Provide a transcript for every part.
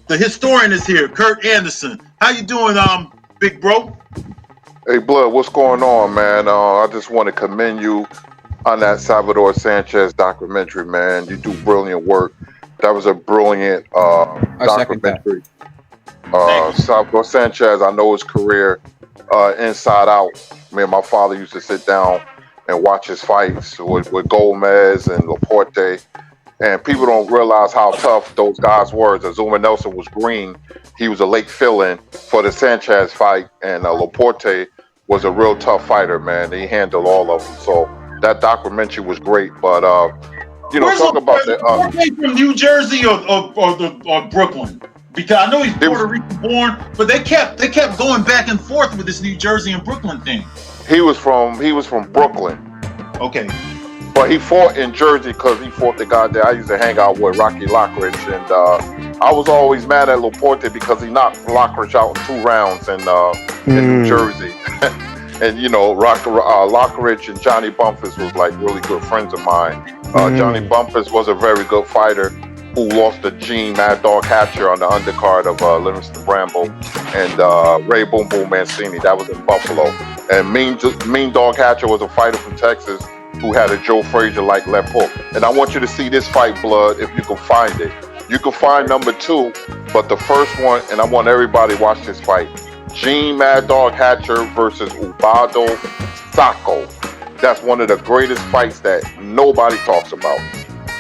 The historian is here, Kurt Anderson. How you doing, big bro? Hey, Blood, what's going on, man? I just want to commend you on that Salvador Sanchez documentary, man. You do brilliant work. That was a brilliant documentary. Salvador Sanchez, I know his career inside out. Me and my father used to sit down and watch his fights with Gomez and Laporte. And people don't realize how tough those guys were. Azuma Nelson was green. He was a late fill-in for the Sanchez fight. And Laporte was a real tough fighter, man. He handled all of them. So that documentary was great. But, talk about that. From New Jersey or Brooklyn? Because I know he's Puerto Rican born, but they kept going back and forth with this New Jersey and Brooklyn thing. He was from Brooklyn. Okay. But he fought in Jersey because he fought the guy that I used to hang out with, Rocky Lockridge. And I was always mad at Laporte because he knocked Lockridge out in 2 rounds in New Jersey. And, Lockridge and Johnny Bumpus was like really good friends of mine. Johnny Bumpus was a very good fighter who lost to Gene Mad Dog Hatcher on the undercard of Livingston Bramble and Ray Boom Boom Mancini. That was in Buffalo. And Mean Dog Hatcher was a fighter from Texas who had a Joe Frazier-like left hook. And I want you to see this fight, Blood, if you can find it. You can find number 2, but the first one, and I want everybody to watch this fight, Gene Mad Dog Hatcher versus Ubado Sacco. That's one of the greatest fights that nobody talks about.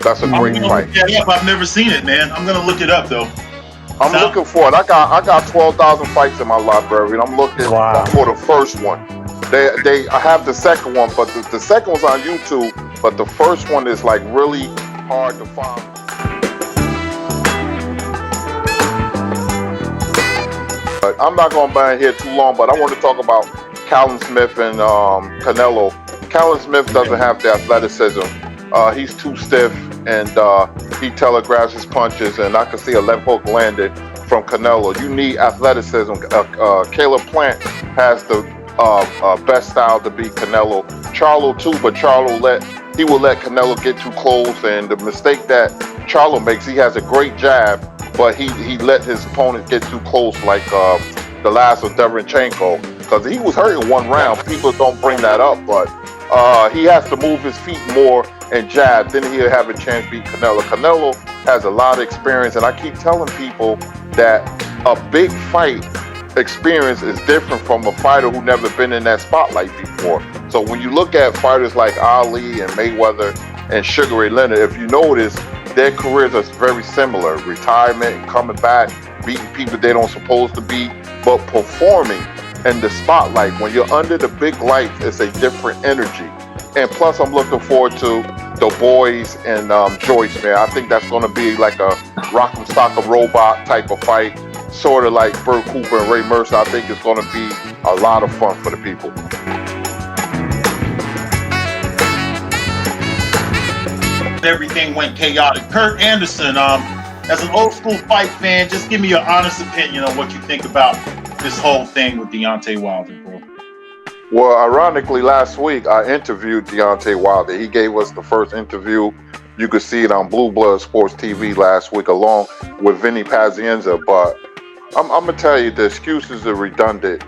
That's a great fight. I've never seen it, man. I'm going to look it up, though. I'm looking for it. I got 12,000 fights in my library, and I'm looking for the first one. I have the second one, but the second one's on YouTube, but the first one is like really hard to find. But I'm not going to be in here too long, but I want to talk about Callum Smith and Canelo. Callum Smith doesn't have the athleticism. He's too stiff, and he telegraphs his punches, and I can see a left hook landed from Canelo. You need athleticism. Caleb Plant has the best style to beat Canelo. Charlo too, but Charlo will let Canelo get too close, and the mistake that Charlo makes, he has a great jab, but he let his opponent get too close, like the last of Derenchenko, because he was hurt in 1 round. People don't bring that up, but he has to move his feet more and jab, then he'll have a chance to beat Canelo. Canelo has a lot of experience, and I keep telling people that a big fight experience is different from a fighter who never been in that spotlight before. So when you look at fighters like Ali and Mayweather and Sugar Ray Leonard, if you notice, their careers are very similar. Retirement, coming back, beating people they don't supposed to beat, but performing in the spotlight. When you're under the big lights, it's a different energy. And plus, I'm looking forward to Dubois and Joyce, man. I think that's going to be like a Rock'em Sock'em Robot type of fight, sort of like Burt Cooper and Ray Mercer. I think it's going to be a lot of fun for the people. Everything went chaotic. Kurt Anderson, as an old school fight fan, just give me your honest opinion on what you think about this whole thing with Deontay Wilder, bro. Well, ironically, last week I interviewed Deontay Wilder. He gave us the first interview. You could see it on Blue Blood Sports TV last week, along with Vinny Pazienza. But I'm gonna tell you, the excuses are redundant.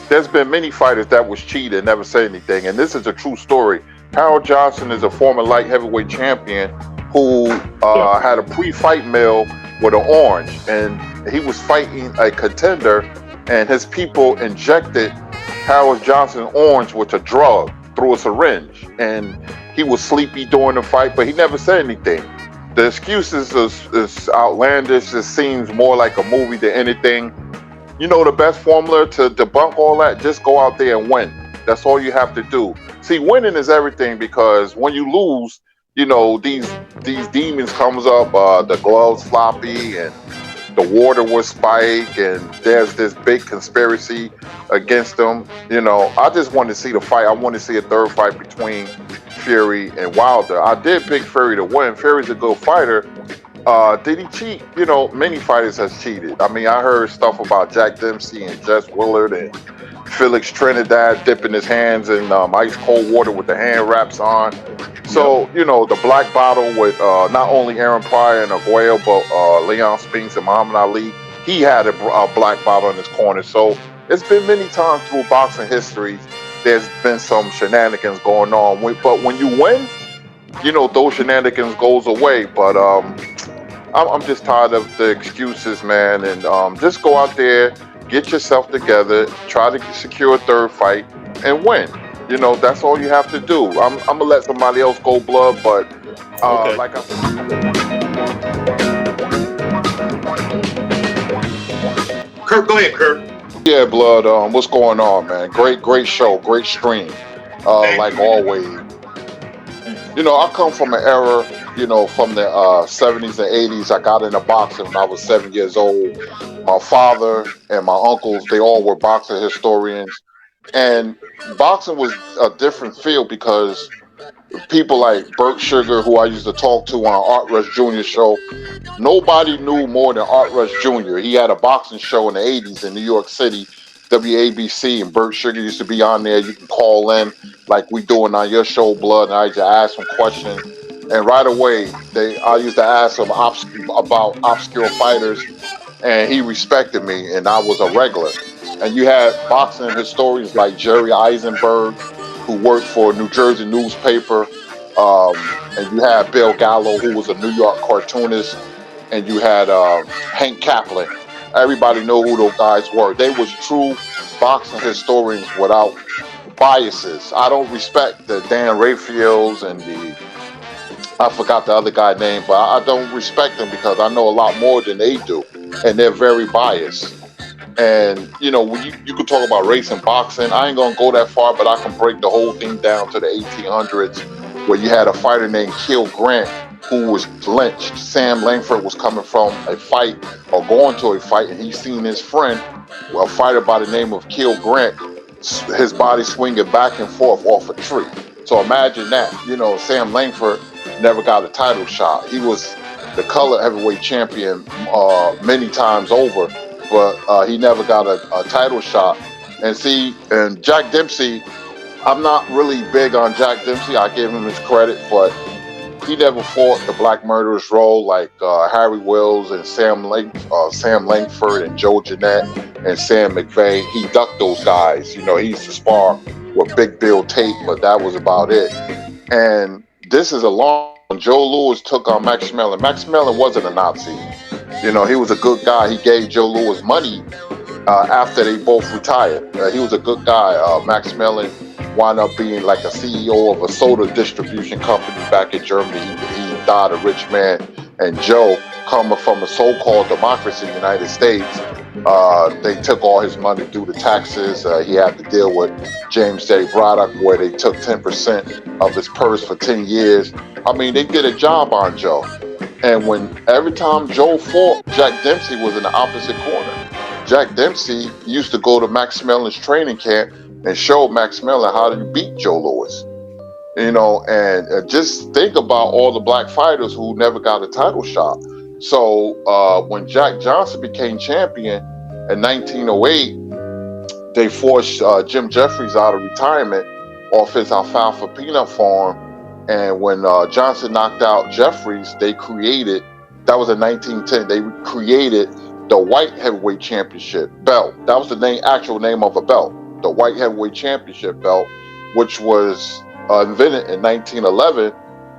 There's been many fighters that was cheated and never said anything, and this is a true story. Harold Johnson is a former light heavyweight champion who had a pre-fight meal with an orange, and he was fighting a contender, and his people injected Harold Johnson orange with a drug through a syringe, and he was sleepy during the fight, but he never said anything. The excuses is outlandish. It seems more like a movie than anything. You know, the best formula to debunk all that, just go out there and win. That's all you have to do. See, winning is everything, because when you lose, you know, these demons comes up, the gloves floppy and the water was spiked, and there's this big conspiracy against them. You know, I just want to see the fight. I want to see a third fight between Fury and Wilder. I did pick Fury to win. Fury's a good fighter. Did he cheat? You know, many fighters has cheated. I mean, I heard stuff about Jack Dempsey and Jess Willard and Felix Trinidad dipping his hands in ice cold water with the hand wraps on. So, you know, the black bottle with not only Aaron Pryor and Aguayo, but Leon Spinks and Muhammad Ali, he had a black belt in his corner. So it's been many times through boxing history, there's been some shenanigans going on. But when you win, those shenanigans goes away. But I'm just tired of the excuses, man. And just go out there, get yourself together, try to secure a third fight, and win. That's all you have to do. I'm gonna let somebody else go, blood. But Okay. like I said, Kurt, go ahead, Kurt. yeah, blood. What's going on, man? Great show, great stream. Thank Like you. always. I come from an era, from the 70s and 80s. I got into boxing when I was 7 years old. My father and my uncles, they all were boxing historians. And boxing was a different field because people like Burt Sugar, who I used to talk to on Art Rush Jr. show, nobody knew more than Art Rush Jr. He had a boxing show in the 80s in New York City, WABC, and Burt Sugar used to be on there. You can call in like we doing on your show, Blood, and I used to ask him questions. And right away, I used to ask him about obscure fighters, and he respected me, and I was a regular. And you had boxing historians like Jerry Eisenberg, who worked for a New Jersey newspaper, and you had Bill Gallo, who was a New York cartoonist, and you had Hank Kaplan. Everybody know who those guys were. They was true boxing historians without biases. I don't respect the Dan Raphaels and I forgot the other guy's name, but I don't respect them because I know a lot more than they do, and they're very biased. And when you could talk about race and boxing, I ain't gonna go that far, but I can break the whole thing down to the 1800s, where you had a fighter named Kill Grant who was lynched. Sam Langford was coming from a fight or going to a fight, and he seen his friend, a fighter by the name of Kill Grant, his body swinging back and forth off a tree. So imagine that. Sam Langford never got a title shot. He was the color heavyweight champion many times over, but he never got a title shot. And Jack Dempsey, I'm not really big on Jack Dempsey. I give him his credit, but he never fought the black murderer's role like Harry Wills and Sam Langford and Joe Jeanette and Sam McVeigh. He ducked those guys. He used to spar with Big Bill Tate, but that was about it. And this is a long. Joe Louis took on Max Mellon. Max Mellon wasn't a Nazi. He was a good guy. He gave Joe Louis money after they both retired. He was a good guy. Max Mellon wound up being like a CEO of a soda distribution company back in Germany. He died a rich man. And Joe, coming from a so-called democracy in the United States, they took all his money due to taxes. He had to deal with James J. Braddock, where they took 10% of his purse for 10 years. I mean, they did a job on Joe. And every time Joe fought, Jack Dempsey was in the opposite corner. Jack Dempsey used to go to Max Mellon's training camp and show Max Mellon how to beat Joe Louis. And just think about all the black fighters who never got a title shot. So when Jack Johnson became champion in 1908, they forced Jim Jeffries out of retirement off his alfalfa peanut farm. And when Johnson knocked out Jeffries, they created, that was in 1910, they created the white heavyweight championship belt. That was the actual name of a belt, the white heavyweight championship belt, which was invented in 1911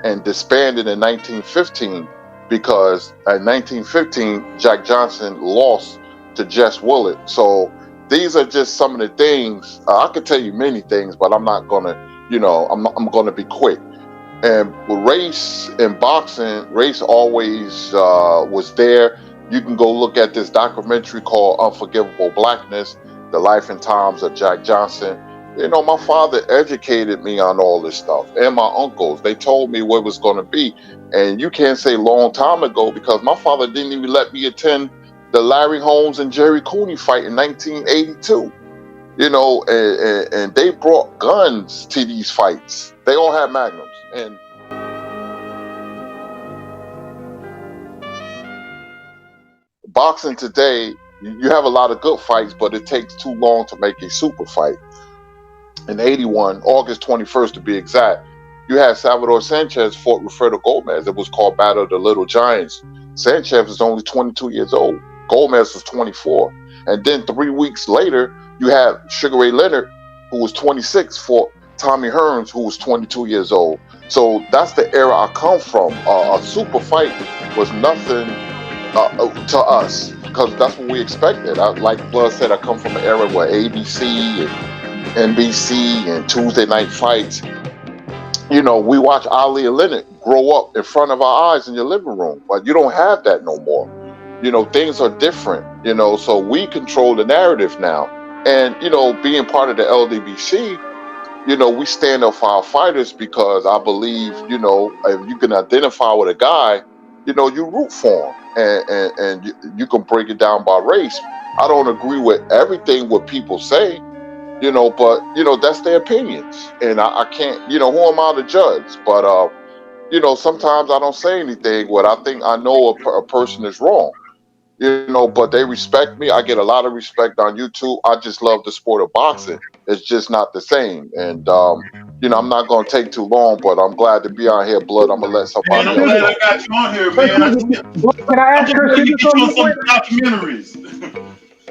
and disbanded in 1915 because in 1915, Jack Johnson lost to Jess Willett. So these are just some of the things. I could tell you many things, but I'm not going to, I'm going to be quick. And with race and boxing, race always was there. You can go look at this documentary called Unforgivable Blackness, The Life and Times of Jack Johnson. My father educated me on all this stuff, and my uncles. They told me what it was going to be. And you can't say long time ago, because my father didn't even let me attend the Larry Holmes and Jerry Cooney fight in 1982. And they brought guns to these fights. They all had magnums. And boxing today, you have a lot of good fights, but it takes too long to make a super fight. In 81, August 21st to be exact, you had Salvador Sanchez fought Wilfredo Gomez. It was called Battle of the Little Giants. Sanchez is only 22 years old. Gomez was 24. And then 3 weeks later, you had Sugar Ray Leonard, who was 26, for Tommy Hearns, who was 22 years old. So that's the era I come from. A super fight was nothing to us, because that's what we expected. Like Blood said, I come from an era where ABC and NBC and Tuesday night fights, we watch Ali and Leonard grow up in front of our eyes in your living room, but you don't have that no more. Things are different, so we control the narrative now. And, being part of the LDBC, we stand up for our fighters, because I believe, if you can identify with a guy, you root for him, and you can break it down by race. I don't agree with everything what people say, but that's their opinions, and I can't, who am I to judge? But sometimes I don't say anything when I think I know a person is wrong, but they respect me. I get a lot of respect on YouTube. I just love the sport of boxing. It's just not the same. And I'm not going to take too long, but I'm glad to be on here, Blood. I'm going to let somebody else. Man, I'm glad I got you on here, man. Can I ask Kurt Sugar something? Some documentaries.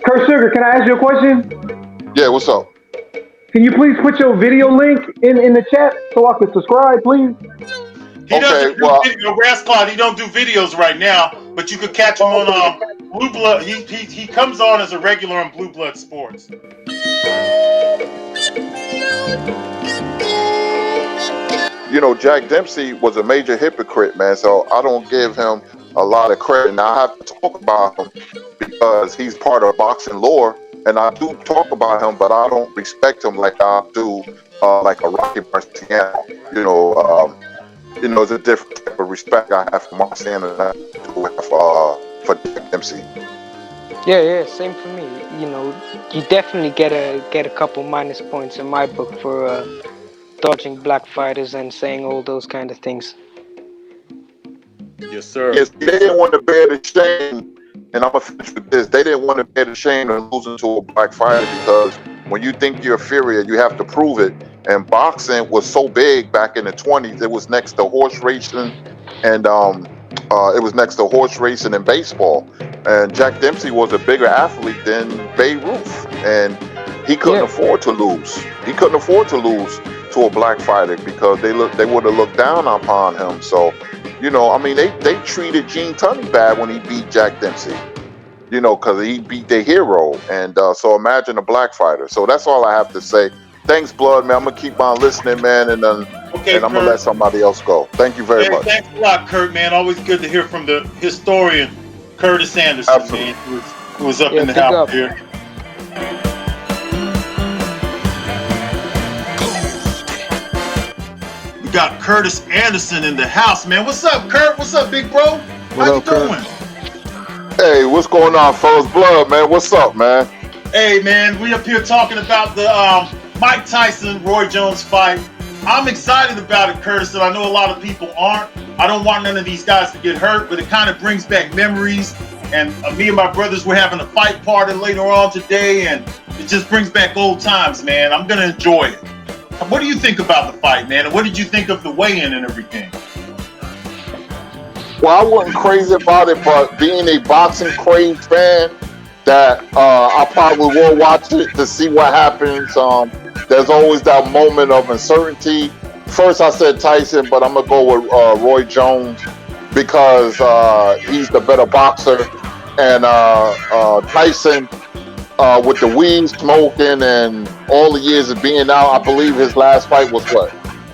Kurt Sugar, can I ask you a question? Yeah, what's up? Can you please put your video link in the chat so I can subscribe, please? He doesn't do video, Rasclot. He don't do videos right now, but you could catch him on Blue Blood. He comes on as a regular on Blue Blood Sports. Jack Dempsey was a major hypocrite, man, so I don't give him a lot of credit. Now, I have to talk about him because he's part of boxing lore, and I do talk about him, but I don't respect him like I do like a Rocky Marciano. It's a different type of respect I have for Marciano than I do for Jack Dempsey. Yeah, same for me. You definitely get a couple minus points in my book for dodging black fighters and saying all those kind of things. Yes, sir. Yes, they didn't want to bear the shame, and I'm gonna finish with this. They didn't want to bear the shame of losing to a black fighter, because when you think you're inferior, you have to prove it. And boxing was so big back in the 20s; it was next to horse racing, and it was next to horse racing and baseball. And Jack Dempsey was a bigger athlete than Babe Ruth, and he couldn't afford to lose. He couldn't afford to lose to a black fighter, because they would have looked down upon him. So, they treated Gene Tunney bad when he beat Jack Dempsey, because he beat their hero. And so imagine a black fighter. So that's all I have to say. Thanks, Blood, man. I'm going to keep on listening, man, and I'm going to let somebody else go. Thank you very much. Thanks a lot, Kurt, man. Always good to hear from the historian, Kurtis Anderson, Absolutely. man, who was up in the house here. We got Kurtis Anderson in the house, man. What's up, Kurt? What's up, big bro? How you doing? Hey, what's going on, fellas? Blood, man. What's up, man? Hey, man, we up here talking about the Mike Tyson, Roy Jones fight. I'm excited about it, Kurtis, and I know a lot of people aren't. I don't want none of these guys to get hurt, but it kind of brings back memories. And me and my brothers were having a fight party later on today, and it just brings back old times, man. I'm going to enjoy it. What do you think about the fight, man? And what did you think of the weigh-in and everything? Well, I wasn't crazy about it, but being a boxing crazed fan, that I probably will watch it to see what happens. There's always that moment of uncertainty. First I said Tyson, but I'm going to go with Roy Jones, because he's the better boxer. And Tyson, with the weed smoking and all the years of being out, I believe his last fight was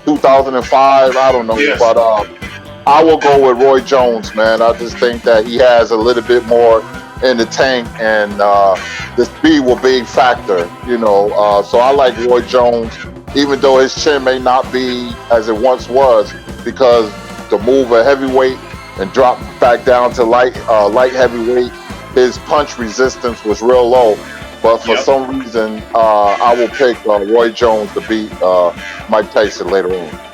2005? I don't know. Yes. But I will go with Roy Jones, man. I just think that he has a little bit more in the tank, and the speed will be a factor, so I like Roy Jones, even though his chin may not be as it once was, because to move a heavyweight and drop back down to light heavyweight, his punch resistance was real low. But for some reason, I will pick Roy Jones to beat Mike Tyson later on.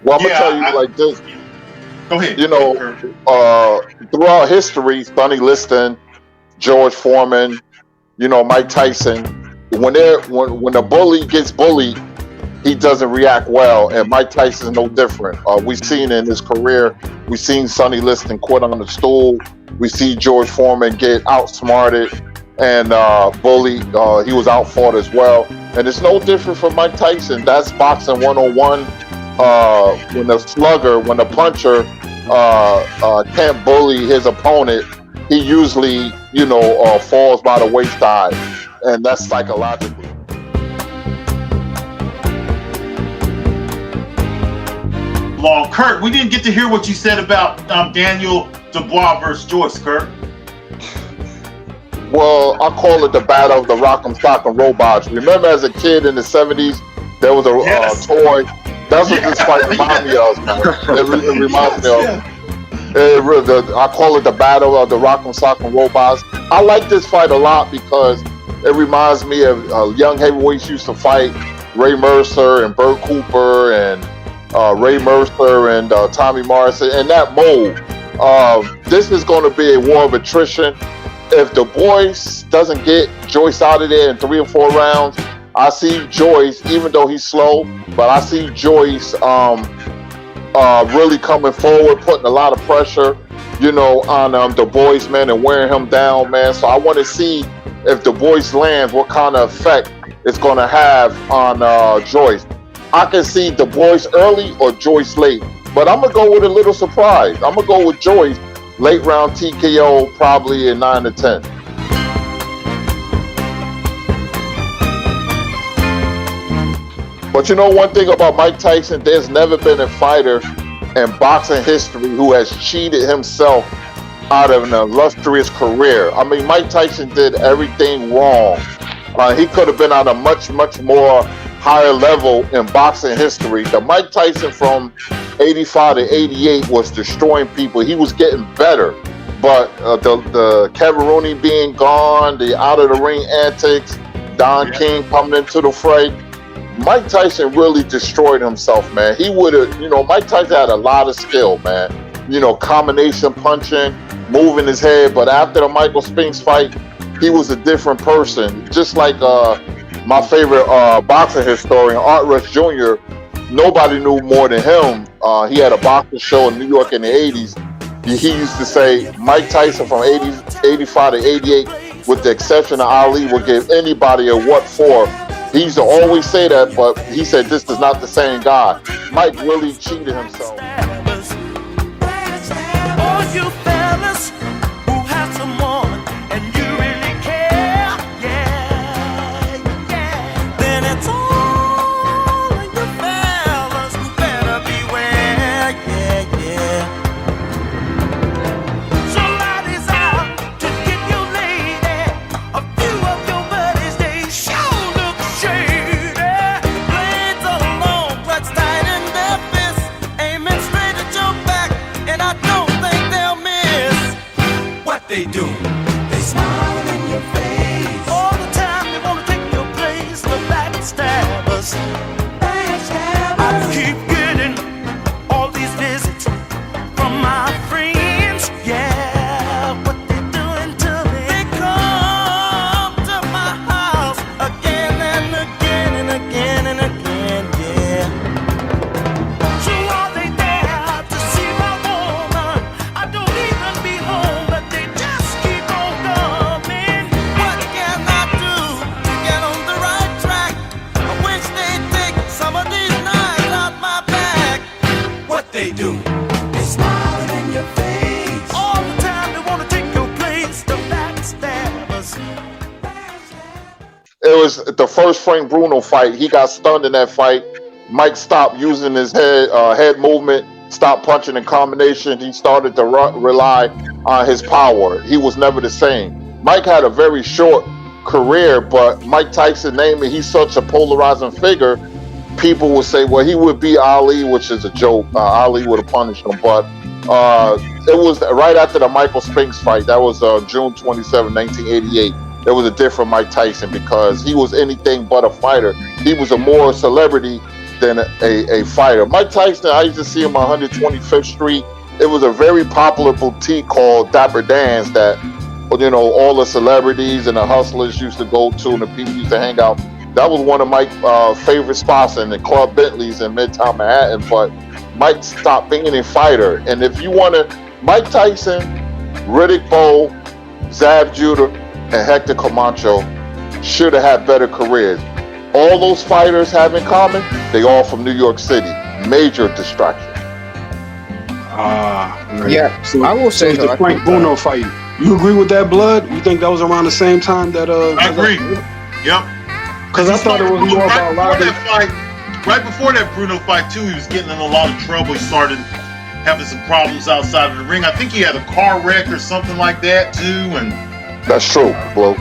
Well, I'm gonna Yeah, tell you like this. go ahead. You Go know, ahead, Kurt. throughout history, Sonny Liston, George Foreman, you know, Mike Tyson, when a bully gets bullied, he doesn't react well, and Mike Tyson's no different. We've seen in his career, we've seen Sonny Liston quit on the stool. We see George Foreman get outsmarted and bullied. He was outfought as well, and it's no different for Mike Tyson. That's boxing 101. When the puncher can't bully his opponent, he usually, falls by the wayside, and that's psychologically. Long, Kurt, we didn't get to hear what you said about Daniel Dubois versus Joyce, Kurt. Well, I call it the battle of the Rock'em Sock'em Robots. Remember, as a kid in the '70s, there was a toy. That's what this fight reminds me of, man. It reminds me of. I call it the battle of the Rock'em Sock'em Robots. I like this fight a lot because it reminds me of young heavyweights used to fight. Ray Mercer and Bert Cooper and Ray Mercer and Tommy Morrison in that mold. This is going to be a war of attrition. If Dubois doesn't get Joyce out of there in 3 or 4 rounds, I see Joyce, even though he's slow, but I see Joyce really coming forward, putting a lot of pressure, on Dubois, man, and wearing him down, man. So I want to see if Dubois lands, what kind of effect it's going to have on Joyce. I can see Dubois early or Joyce late, but I'm going to go with a little surprise. I'm going to go with Joyce late round TKO, probably in 9 to 10. But one thing about Mike Tyson, there's never been a fighter in boxing history who has cheated himself out of an illustrious career. I mean, Mike Tyson did everything wrong. He could have been on a much, much more higher level in boxing history. The Mike Tyson from 85 to 88 was destroying people. He was getting better. But the Cavaroni being gone, the out of the ring antics, Don King coming into the fray, Mike Tyson really destroyed himself, man. He would have, Mike Tyson had a lot of skill, man. Combination punching, moving his head. But after the Michael Spinks fight, he was a different person. Just like my favorite boxing historian, Art Rush Jr., nobody knew more than him. He had a boxing show in New York in the 80s. He used to say Mike Tyson from 85 to 88, with the exception of Ali, would give anybody a what for. He used to always say that, but he said this is not the same guy. Mike really cheated himself. Oh, you fellas who have someone and you really care, then it's all in you fellas who better beware, Somebody's out to get your lady. A few of your buddies, they sure look shady. Blades are long, clutched tight in their fists, aiming straight at your back, and I don't think they'll miss. What they do? They smile in your face. All the time they wanna take your place. The backstabbers. I keep getting all these visits from my friends. What they doing to me? They come to my house again and again and again and again, So are they there to see my woman? I don't even be home, but they just keep on coming. What can I do to get on the right track? I wish they'd take some of these knives out my back. What they do? They smile in your face. All the time they wanna take your place. The backstabbers. It was the first Frank Bruno fight. He got stunned in that fight. Mike stopped using his head movement, stopped punching in combination. He started to rely on his power. He was never the same. Mike had a very short career, but Mike Tyson, namely, he's such a polarizing figure. People would say, well, he would beat Ali, which is a joke. Ali would have punished him, but it was right after the Michael Spinks fight. That was June 27, 1988. It was a different Mike Tyson because he was anything but a fighter. He was a more celebrity than a fighter. Mike Tyson, I used to see him on 125th Street. It was a very popular boutique called Dapper Dan's that, you know, all the celebrities and the hustlers used to go to, and the people used to hang out. That was one of Mike's favorite spots in the Club Bentley's in Midtown Manhattan. But Mike stopped being a fighter. And if you want to, Mike Tyson, Riddick Bowe, Zab Judah, and Hector Camacho should have had better careers. All those fighters have in common, they all from New York City. Major distraction. Right. Yeah, So I will say it's though, the I Frank think, Bruno fight. You agree with that, Blood? You think that was around the same time that I agree. Yep. Because I thought it was more about a lot of Right before that Bruno fight too, he was getting in a lot of trouble. He started having some problems outside of the ring. I think he had a car wreck or something like that too, and That's true, Blood.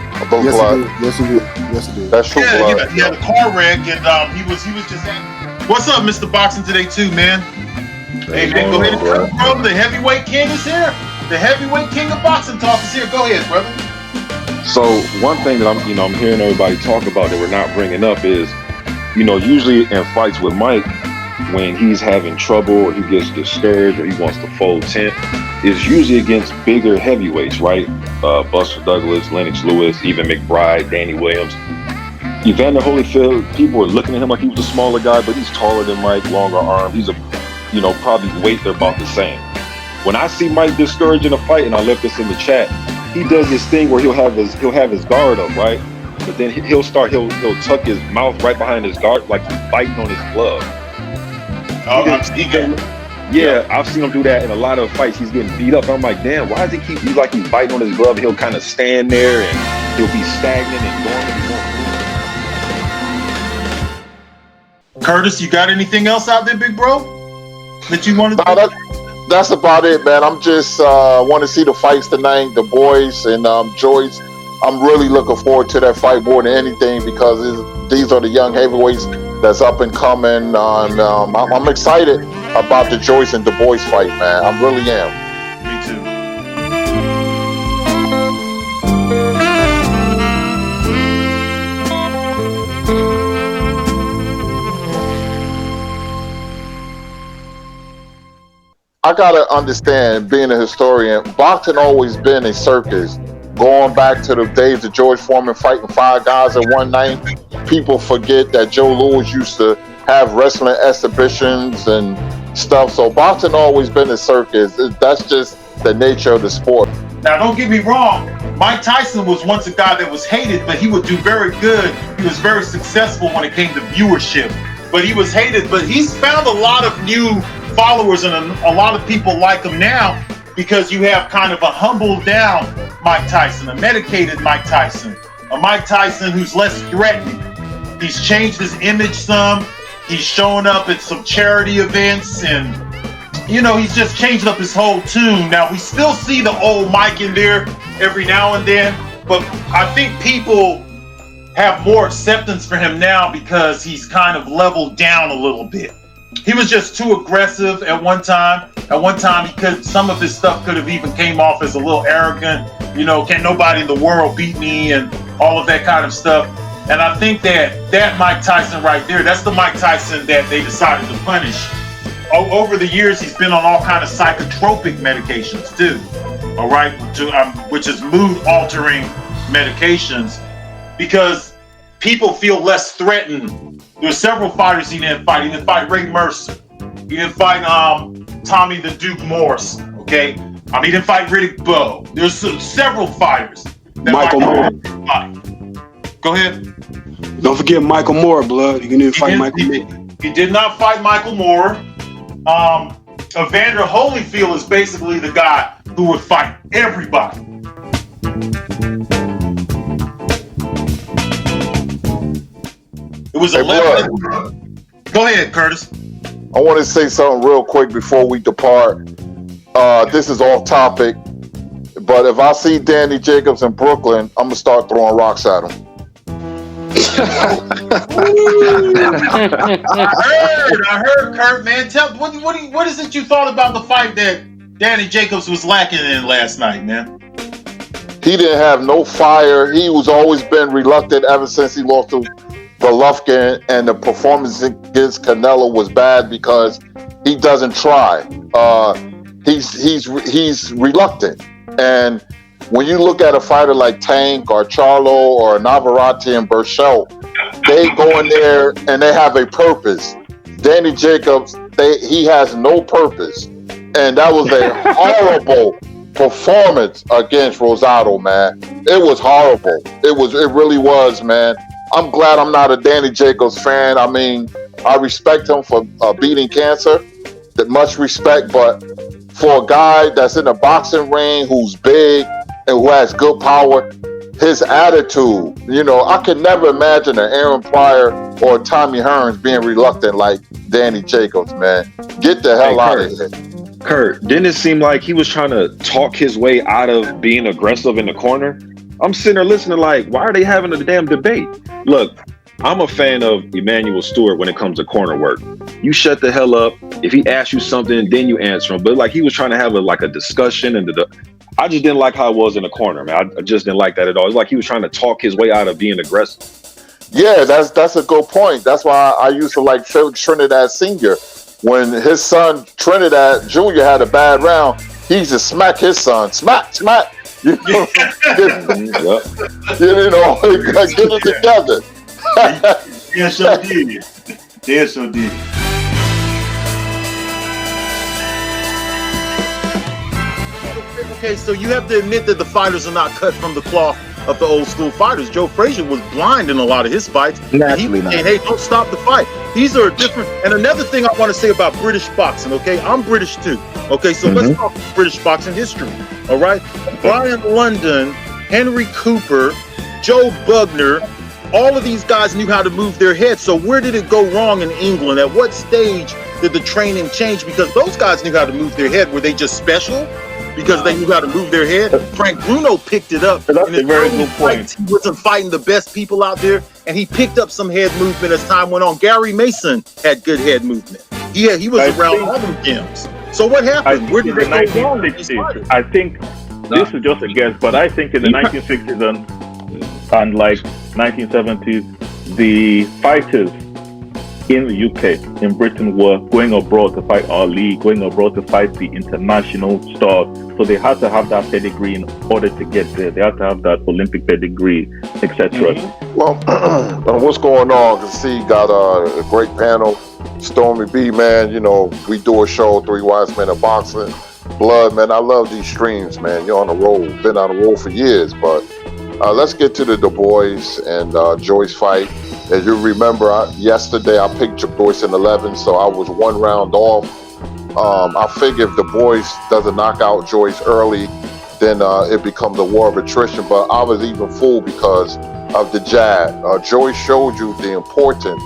Yes, he did. Yes, he did. That's true, Blood. yeah, he had a car wreck, and he was just. What's up, Mr. Boxing Today too, man? Hey man, go ahead, bro. The heavyweight king is here. The heavyweight king of boxing talk is here. Go ahead, brother. So one thing that I'm hearing everybody talk about that we're not bringing up is, usually in fights with Mike, when he's having trouble or he gets discouraged or he wants to fold tent, is usually against bigger heavyweights, right? Buster Douglas, Lennox Lewis, even McBride, Danny Williams. Evander Holyfield, people were looking at him like he was a smaller guy, but he's taller than Mike, longer arms. He's probably weight they're about the same. When I see Mike discouraged in a fight, and I left this in the chat, he does this thing where he'll have his guard up, right? But then he'll tuck his mouth right behind his guard, like he's biting on his glove. Oh, I've seen that. Yeah, I've seen him do that in a lot of fights. He's getting beat up. I'm like, damn, why does he keep? He's like he's biting on his glove. He'll kind of stand there and he'll be stagnant and dormant. Kurtis, you got anything else out there, big bro? That you wanted to? That's about it, man. I'm just want to see the fights tonight, the boys and Joyce. I'm really looking forward to that fight more than anything because these are the young heavyweights that's up and coming. I'm excited about the Joyce and Dubois fight, man. I really am. Me too. I gotta understand, being a historian, boxing always been a circus. Going back to the days of George Foreman fighting 5 guys in one night, people forget that Joe Louis used to have wrestling exhibitions and stuff. So boxing always been a circus. That's just the nature of the sport. Now, don't get me wrong. Mike Tyson was once a guy that was hated, but he would do very good. He was very successful when it came to viewership. But he was hated. But he's found a lot of new followers, and a lot of people like him now because you have kind of a humbled down Mike Tyson, a medicated Mike Tyson, a Mike Tyson who's less threatening. He's changed his image some. He's showing up at some charity events, and he's just changed up his whole tune. Now, we still see the old Mike in there every now and then, but I think people have more acceptance for him now because he's kind of leveled down a little bit. He was just too aggressive at one time. At one time, some of his stuff could have even came off as a little arrogant. Can't nobody in the world beat me and all of that kind of stuff. And I think that Mike Tyson right there, that's the Mike Tyson that they decided to punish. Over the years, he's been on all kind of psychotropic medications too. All right, which is mood-altering medications, because people feel less threatened. There's several fighters he didn't fight. He didn't fight Ray Mercer. He didn't fight Tommy the Duke Morris. Okay, he didn't fight Riddick Bowe. There's several fighters that Michael Moore. Fight. Go ahead. Don't forget Michael Moore, Blood. He didn't fight Michael Moore. He did not fight Michael Moore. Evander Holyfield is basically the guy who would fight everybody. It was 11. Go ahead, Kurtis. I want to say something real quick before we depart. This is off topic, but if I see Danny Jacobs in Brooklyn, I'm gonna start throwing rocks at him. I heard, Kurt, man. Tell what is it you thought about the fight that Danny Jacobs was lacking in last night, man? He didn't have no fire. He was always been reluctant ever since he lost to Golovkin, and the performance against Canelo was bad because he doesn't try. He's reluctant, and when you look at a fighter like Tank or Charlo or Navarrete and Burchell, they go in there and they have a purpose. Danny Jacobs, he has no purpose, and that was a horrible performance against Rosado, man. It was horrible. It really was, man. I'm glad I'm not a Danny Jacobs fan. I mean, I respect him for beating cancer. Much respect, but for a guy that's in a boxing ring who's big and who has good power, his attitude, I could never imagine an Aaron Pryor or Tommy Hearns being reluctant like Danny Jacobs, man. Get the hell out of here. Kurt, didn't it seem like he was trying to talk his way out of being aggressive in the corner? I'm sitting there listening like, why are they having a damn debate? Look, I'm a fan of Emmanuel Stewart when it comes to corner work. You shut the hell up. If he asks you something, then you answer him. But like he was trying to have a discussion, and I just didn't like how it was in the corner, man. I just didn't like that at all. It's like he was trying to talk his way out of being aggressive. Yeah, that's a good point. That's why I used to like Trinidad Senior. When his son Trinidad Jr. had a bad round, he used to smack his son. Smack. Get it together. Yeah, sure did. Yeah, sure did. Okay, so you have to admit that the fighters are not cut from the cloth of the old school fighters. Joe Frazier was blind in a lot of his fights. Naturally not. Hey, don't stop the fight. These are different. And another thing I want to say about British boxing, okay? I'm British too. Okay, so let's talk British boxing history. All right? Brian London, Henry Cooper, Joe Bugner, all of these guys knew how to move their heads. So where did it go wrong in England? At what stage did the training change? Because those guys knew how to move their head. Were they just special because they knew how to move their head? Frank Bruno picked it up. That's a very good point. He wasn't fighting the best people out there, and he picked up some head movement as time went on. Gary Mason had good head movement. Yeah, he was around all them gyms. So what happened? Where did in the 1960s? I think this is just a guess, but I think in the 1960s and like 1970s, the fighters in the UK, in Britain, were going abroad to fight Ali, going abroad to fight the international stars. So they had to have that pedigree in order to get there. They had to have that Olympic pedigree, etc. Well, what's going on? I see you got a great panel. Stormy B, man, we do a show, Three Wise Men of Boxing. Blood, man, I love these streams, man. You're on the road. Been on the road for years, but let's get to the Dubois and Joyce fight. As you remember, yesterday I picked Joyce in 11, so I was one round off. I figure if Dubois doesn't knock out Joyce early, then it becomes a war of attrition. But I was even fooled because of the jab. Joyce showed you the importance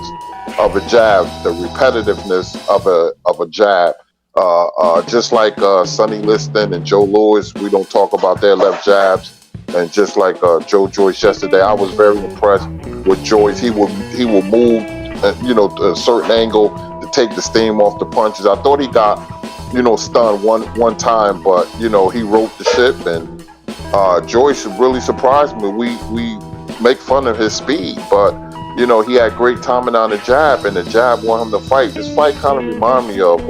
of a jab, the repetitiveness of a jab. Just like Sonny Liston and Joe Louis, we don't talk about their left jabs. And just like Joe Joyce yesterday, I was very impressed with Joyce. He will move, to a certain angle to take the steam off the punches. I thought he got, stunned one time, but he wrote the ship. And Joyce really surprised me. We make fun of his speed, but he had great timing on the jab, and the jab won him the fight. This fight kind of reminded me of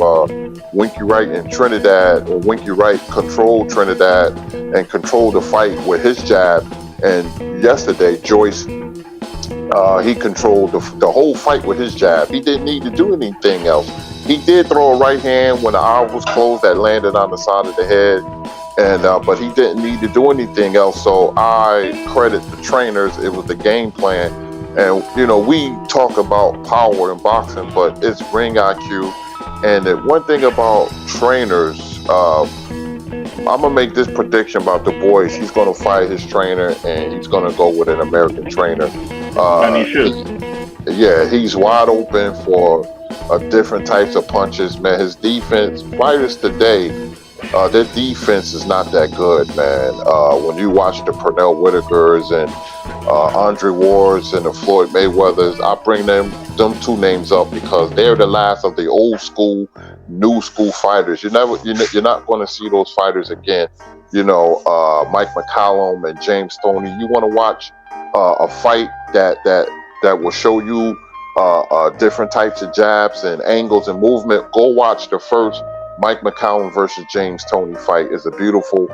Winky Wright in Trinidad, or Winky Wright controlled Trinidad and controlled the fight with his jab. And yesterday, Joyce, he controlled the whole fight with his jab. He didn't need to do anything else. He did throw a right hand when the eye was closed that landed on the side of the head, and but he didn't need to do anything else. So I credit the trainers. It was the game plan. And we talk about power in boxing, but it's ring IQ. And the one thing about trainers, I'm gonna make this prediction about Dubois. He's gonna fight his trainer, and he's gonna go with an American trainer. And he should. Yeah, he's wide open for different types of punches, man. His defense, fighters today, their defense is not that good, man. When you watch the Pernell Whitakers and Andre Wards and the Floyd Mayweathers, I bring them two names up because they're the last of the old school, new school fighters. You're not going to see those fighters again. Mike McCallum and James Stoney. You want to watch a fight that that will show you different types of jabs and angles and movement. Go watch the first Mike McCowan versus James Toney fight. It's a beautiful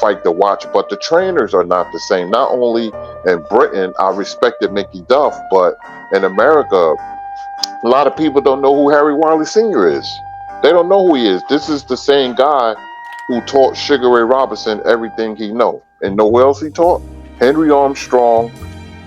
fight to watch, but the trainers are not the same. Not only in Britain, I respected Mickey Duff, but in America, a lot of people don't know who Harry Wiley Sr. is. They don't know who he is. This is the same guy who taught Sugar Ray Robinson everything he know. And know who else he taught? Henry Armstrong.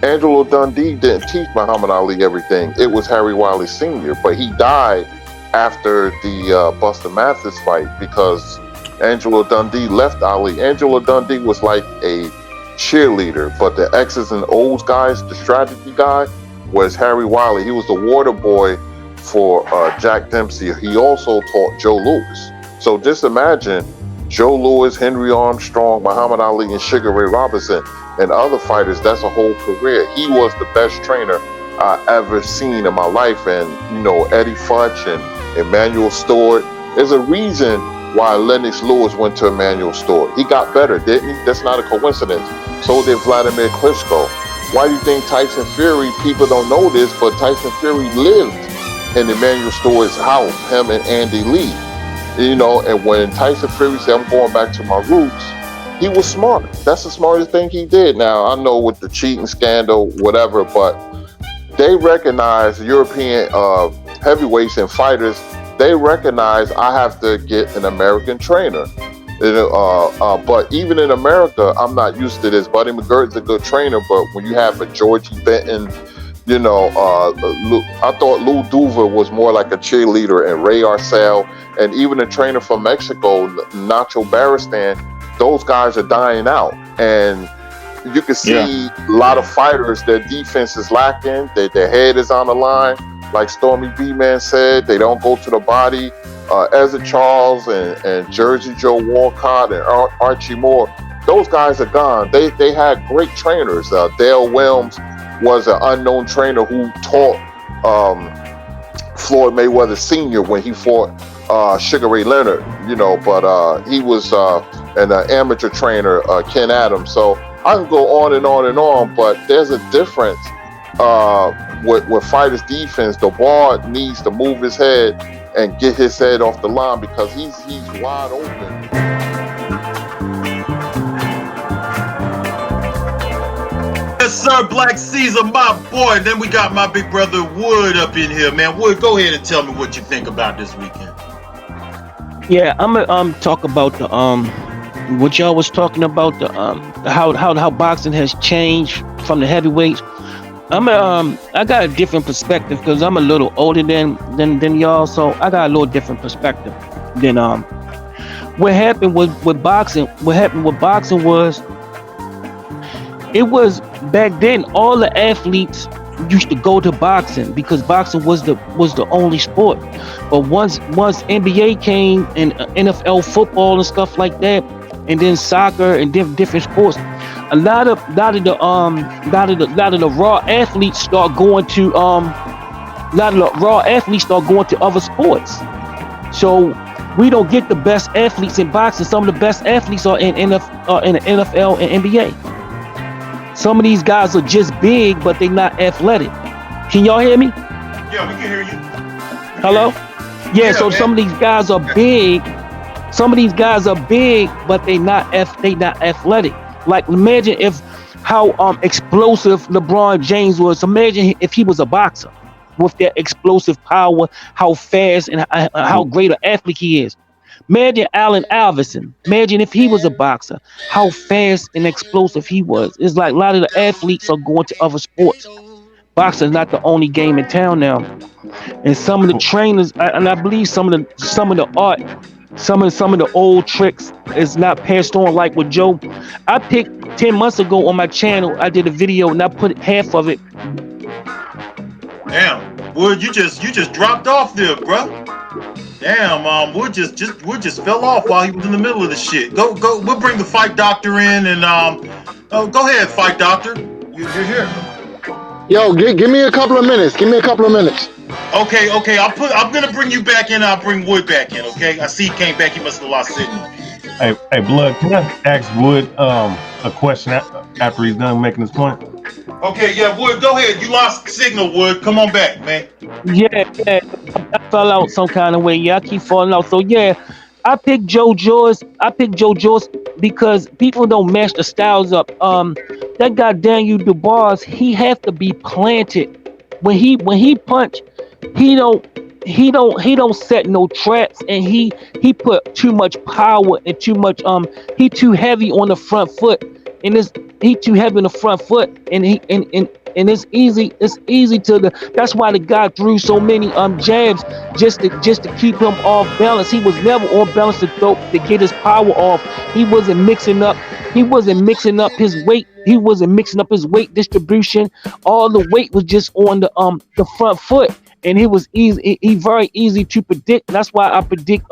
Angelo Dundee didn't teach Muhammad Ali everything. It was Harry Wiley Sr., but he died after the Buster Mathis fight because Angelo Dundee left Ali. Angelo Dundee was like a cheerleader, but the X's and O's guys, the strategy guy, was Harry Wiley. He was the water boy for Jack Dempsey. He also taught Joe Louis. So just imagine Joe Louis, Henry Armstrong, Muhammad Ali, and Sugar Ray Robinson, and other fighters. That's a whole career. He was the best trainer I ever seen in my life. And, you know, Eddie Futch and Emmanuel Stewart. There's a reason why Lennox Lewis went to Emmanuel Stewart. He got better, didn't he? That's not a coincidence. So did Vladimir Klitschko. Why do you think Tyson Fury, people don't know this, but Tyson Fury lived in Emmanuel Stewart's house, him and Andy Lee. You know, and when Tyson Fury said, I'm going back to my roots, he was smart. That's the smartest thing he did. Now, I know with the cheating scandal, whatever, but they recognize European heavyweights and fighters, they recognize I have to get an American trainer. But even in America, I'm not used to this. Buddy McGirt is a good trainer, but when you have a Georgie Benton, you know, I thought Lou Duva was more like a cheerleader, and Ray Arcel, and even a trainer from Mexico, Nacho Baristan, those guys are dying out. And you can see a lot of fighters, their defense is lacking, their head is on the line. Like Stormy B-Man said, they don't go to the body. Ezra Charles and Jersey Joe Walcott and Archie Moore, those guys are gone. They had great trainers. Dale Williams was an unknown trainer who taught Floyd Mayweather Sr. when he fought Sugar Ray Leonard, you know, but he was an amateur trainer, Ken Adams. So I can go on and on and on, but there's a difference with fighters' defense. Dubois needs to move his head and get his head off the line because he's wide open. Yes, sir, Black Caesar, my boy. Then we got my big brother Wood up in here, man. Wood, go ahead and tell me what you think about this weekend. Yeah, I'm gonna talk about the what y'all was talking about, the how boxing has changed from the heavyweights. I got a different perspective because I'm a little older than y'all, so I got a little different perspective than what happened with boxing. What happened with boxing was, it was back then all the athletes used to go to boxing because boxing was the only sport. But once NBA came and NFL football and stuff like that, and then soccer and different sports, a lot of the raw athletes start going to other sports. So we don't get the best athletes in boxing. Some of the best athletes are in the NFL and NBA. Some of these guys are just big, but they're not athletic. Can y'all hear me? Yeah, we can hear you. Hello? Yeah, so man. Some of these guys are big. Some of these guys are big, but they not athletic. Like, imagine how explosive LeBron James was. Imagine if he was a boxer with that explosive power, how fast and how great an athlete he is. Imagine Allen Iverson. Imagine if he was a boxer, how fast and explosive he was. It's like a lot of the athletes are going to other sports. Boxing is not the only game in town now. And some of the trainers, and I believe some of the art, some of the old tricks is not passed on. Like with Joe, I picked 10 months ago on my channel, I did a video and I put half of it. Damn, Wood, you just dropped off there, bro. Damn, Wood just fell off while he was in the middle of the shit. Go, we'll bring the fight doctor in and go ahead, fight doctor. You're here. Yo, give me a couple of minutes. Okay. I'm gonna bring you back in. I'll bring Wood back in. Okay. I see he came back. He must have lost signal. Hey, Blood. Can I ask Wood a question after he's done making his point? Okay, yeah, Wood, go ahead. You lost the signal, Wood. Come on back, man. Yeah, I fell out some kind of way. Yeah, I keep falling out. So yeah, I picked Joe Joyce. Because people don't match the styles up. That guy Daniel Dubois, he have to be planted. When he punch, he don't set no traps, and he put too much power and too much he too heavy on the front foot, and he too heavy on the front foot, and it's easy to that's why the guy threw so many jabs just to keep him off balance. He was never on balance to get his power off. He wasn't mixing up his weight. He wasn't mixing up his weight distribution. All the weight was just on the front foot, and it was easy. He very easy to predict. That's why I predict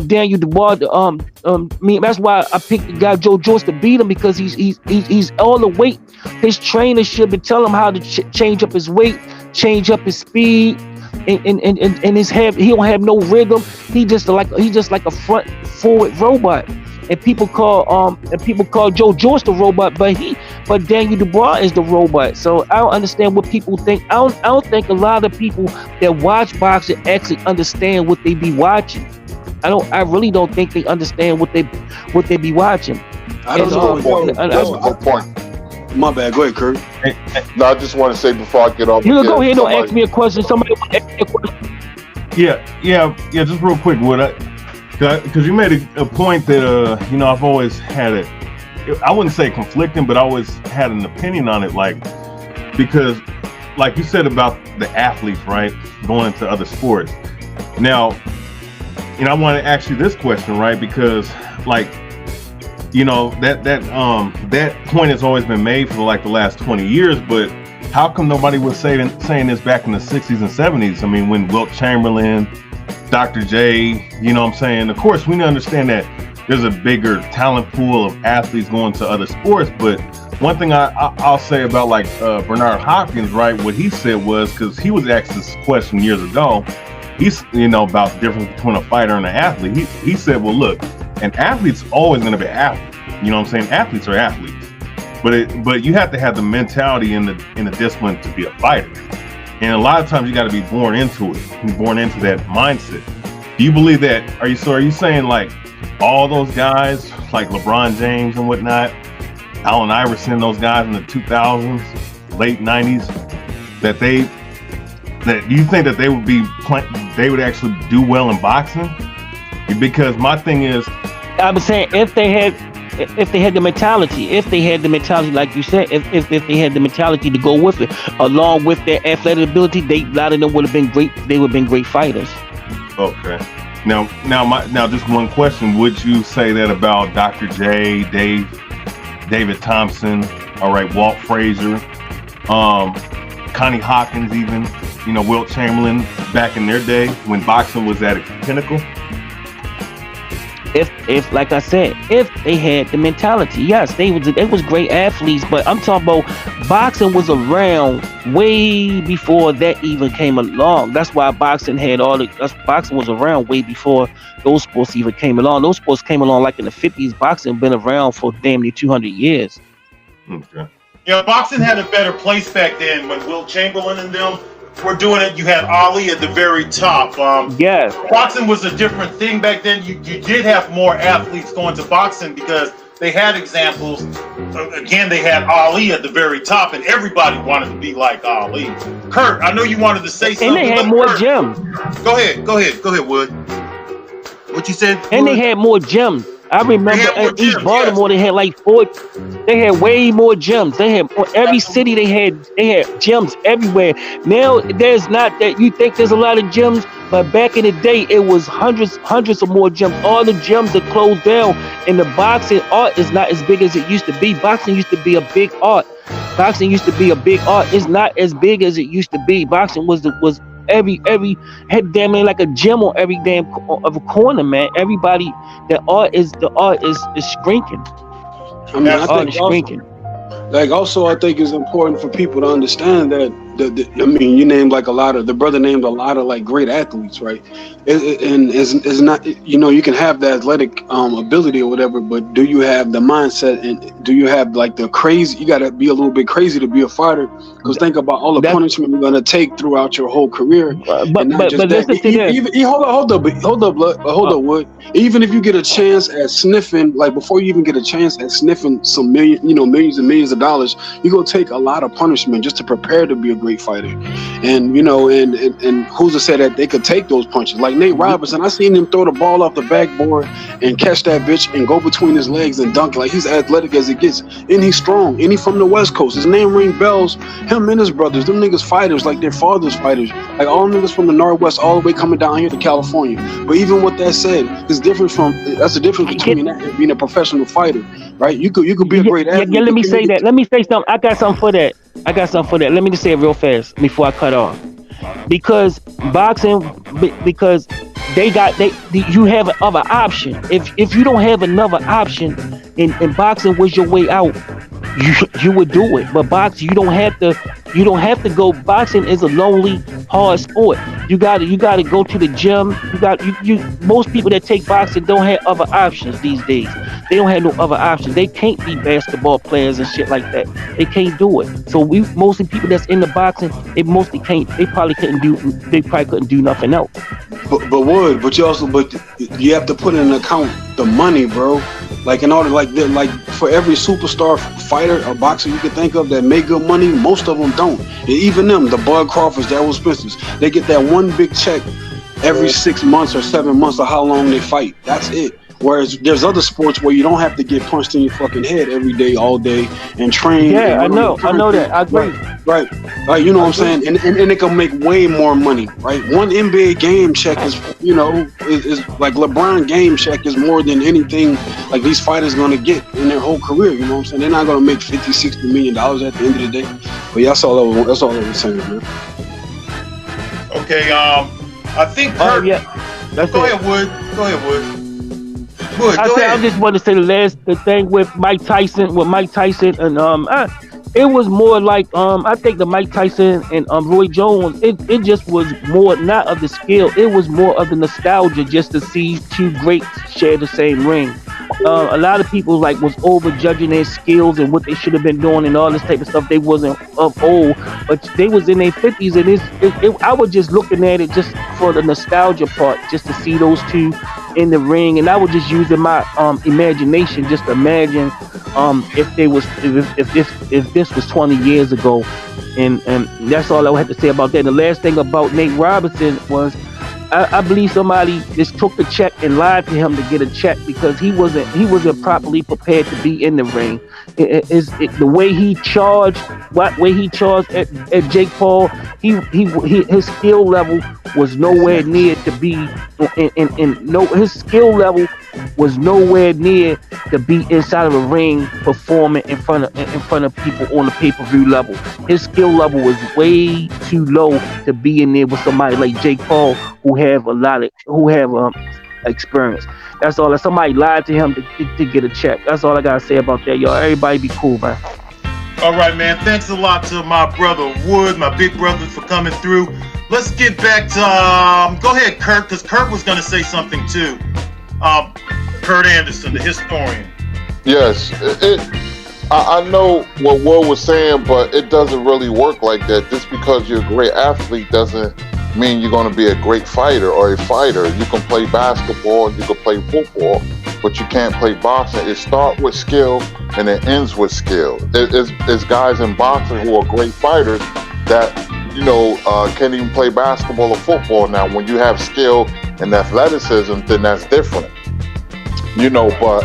Daniel Dubois. That's why I picked the guy Joe Joyce to beat him, because he's all the weight. His trainer should be telling him how to change up his weight, change up his speed, and his head. He don't have no rhythm. He just like a front forward robot. And people call Joe Joyce the robot, but Daniel Dubois is the robot. So I don't understand what people think. I don't think a lot of people that watch boxing actually understand what they be watching. I really don't think they understand what they be watching. That's a good point. My bad. Go ahead, Kurt. No, I just want to say before I get off. You go ahead. Don't ask me a question. Somebody want to ask me a question. Yeah. Just real quick, Wood. Because you made a point that I've always had it. I wouldn't say conflicting, but I always had an opinion on it. Because like you said about the athletes, right, going into other sports. Now, I want to ask you this question, right? Because that point has always been made for the last 20 years, but how come nobody was saying this back in the 60s and 70s? I mean, when Wilt Chamberlain, Dr. J, Of course, we understand that there's a bigger talent pool of athletes going to other sports, but one thing I'll say about Bernard Hopkins, right? What he said was, because he was asked this question years ago, he's about the difference between a fighter and an athlete. He said, well, look, an athlete's always going to be an athlete. Athletes are athletes, but you have to have the mentality and the discipline to be a fighter. And a lot of times you got to be born into it, born into that mindset. Do you believe that? Are you saying all those guys like LeBron James and whatnot, Allen Iverson, those guys in the 2000s, late 90s, that you think that they would actually do well in boxing? Because my thing is, I was saying if they had the mentality, like you said, if they had the mentality to go with it, along with their athletic ability, a lot of them would have been great. They would have been great fighters. Okay. Now, just one question: would you say that about Dr. J, David Thompson, all right, Walt Frazier, Connie Hawkins, even Wilt Chamberlain, back in their day when boxing was at its pinnacle? If like I said, if they had the mentality, yes, they was great athletes. But I'm talking about boxing was around way before that even came along. That's why boxing was around way before those sports even came along. Those sports came along in the 50s. Boxing been around for damn near 200 years. Okay. Yeah, boxing had a better place back then when Wilt Chamberlain and them were doing it. You had Ali at the very top. Yes. Boxing was a different thing back then. You did have more athletes going to boxing because they had examples. Again, they had Ali at the very top, and everybody wanted to be like Ali. Kurt, I know you wanted to say something. And they had more gyms. Go ahead, Wood. What you said? And they had more gyms. I remember in East Baltimore, yes. They had 4. They had way more gyms. They had every city. They had gyms everywhere. Now there's not that. You think there's a lot of gyms, but back in the day, it was hundreds of more gyms. All the gyms are closed down, and the boxing art is not as big as it used to be. Boxing used to be a big art. It's not as big as it used to be. Boxing was every had damn near like a gym on every damn of a corner, man. Everybody, the art is shrinking. I think also I think it's important for people to understand that I mean, you named like a lot of the brother named a lot of like great athletes, right? And it's not, you know, you can have the athletic ability or whatever, but do you have the mindset and do you have like the crazy? You got to be a little bit crazy to be a fighter, because think about all the punishment you're gonna take throughout your whole career, and not just that. Hold up, Wood. Even if you get a chance at sniffing, like before you even get a chance at sniffing some millions and millions of dollars, you go take a lot of punishment just to prepare to be a great fighter. And you know, and who's to say that they could take those punches? Like Nate Robinson, I seen him throw the ball off the backboard and catch that bitch and go between his legs and dunk. Like, he's athletic as it gets, and he's strong, and he from the West Coast. His name ring bells. Him and his brothers, them niggas fighters like their fathers fighters. Like all niggas from the Northwest all the way coming down here to California. But even with that said, that's the difference between that and being a professional fighter, right? You could be a great athlete. Yeah, let me say that. Let me say something. I got something for that. Let me just say it real fast before I cut off. Because boxing, because you have another option. If you don't have another option, and boxing was your way out, you would do it. But boxing, you don't have to go. Boxing is a lonely, hard sport. You gotta go to the gym. Most people that take boxing don't have other options these days. They don't have no other options. They can't be basketball players and shit like that. They can't do it. So mostly people that's in the boxing, they probably couldn't do nothing else. But you have to put in account the money, bro. Like in order, like for every superstar fighter or boxer you can think of that make good money, most of them don't. And even them, the Bud Crawfords, that was Spence's, they get that one big check every 6 months or 7 months or how long they fight. That's it. Whereas there's other sports where you don't have to get punched in your fucking head every day, all day, and train. Yeah, I know that. I agree. Right. You know what I'm saying? And they can make way more money, right? One NBA game check is like LeBron game check is more than anything like these fighters gonna get in their whole career. You know what I'm saying? They're not gonna make $50-60 million at the end of the day. But yeah, that's all I was saying, man. Okay, I think Kurt. Go ahead, Wood. I just want to say the thing with Mike Tyson, and it was more like I think the Mike Tyson and Roy Jones, it just was more not of the skill, it was more of the nostalgia just to see two greats share the same ring. A lot of people was over judging their skills and what they should have been doing and all this type of stuff. They wasn't of old, but they was in their 50s, and I was just looking at it just for the nostalgia part, just to see those two in the ring, and I was just using my imagination just to imagine if this was 20 years ago, and that's all I had to say about that. And the last thing about Nate Robinson was I believe somebody just took the check and lied to him to get a check because he wasn't properly prepared to be in the ring. The way he charged at Jake Paul, his skill level was nowhere near to be his skill level was nowhere near to be inside of a ring performing in front of people on the pay-per-view level. His skill level was way too low to be in there with somebody like Jake Paul who have experience. That's all. Somebody lied to him to get a check. That's all I gotta say about that, y'all. Everybody be cool, man. All right, man. Thanks a lot to my brother Wood, my big brother, for coming through. Let's get back to go ahead, Kurt, because Kurt was gonna say something too. Kurt Anderson, the historian. Yes, I know what Will was saying, but it doesn't really work like that. Just because you're a great athlete doesn't mean you're going to be a great fighter or a fighter. You can play basketball, you can play football, but you can't play boxing. It starts with skill and it ends with skill. It's guys in boxing who are great fighters that can't even play basketball or football. Now, when you have skill and athleticism, then that's different. But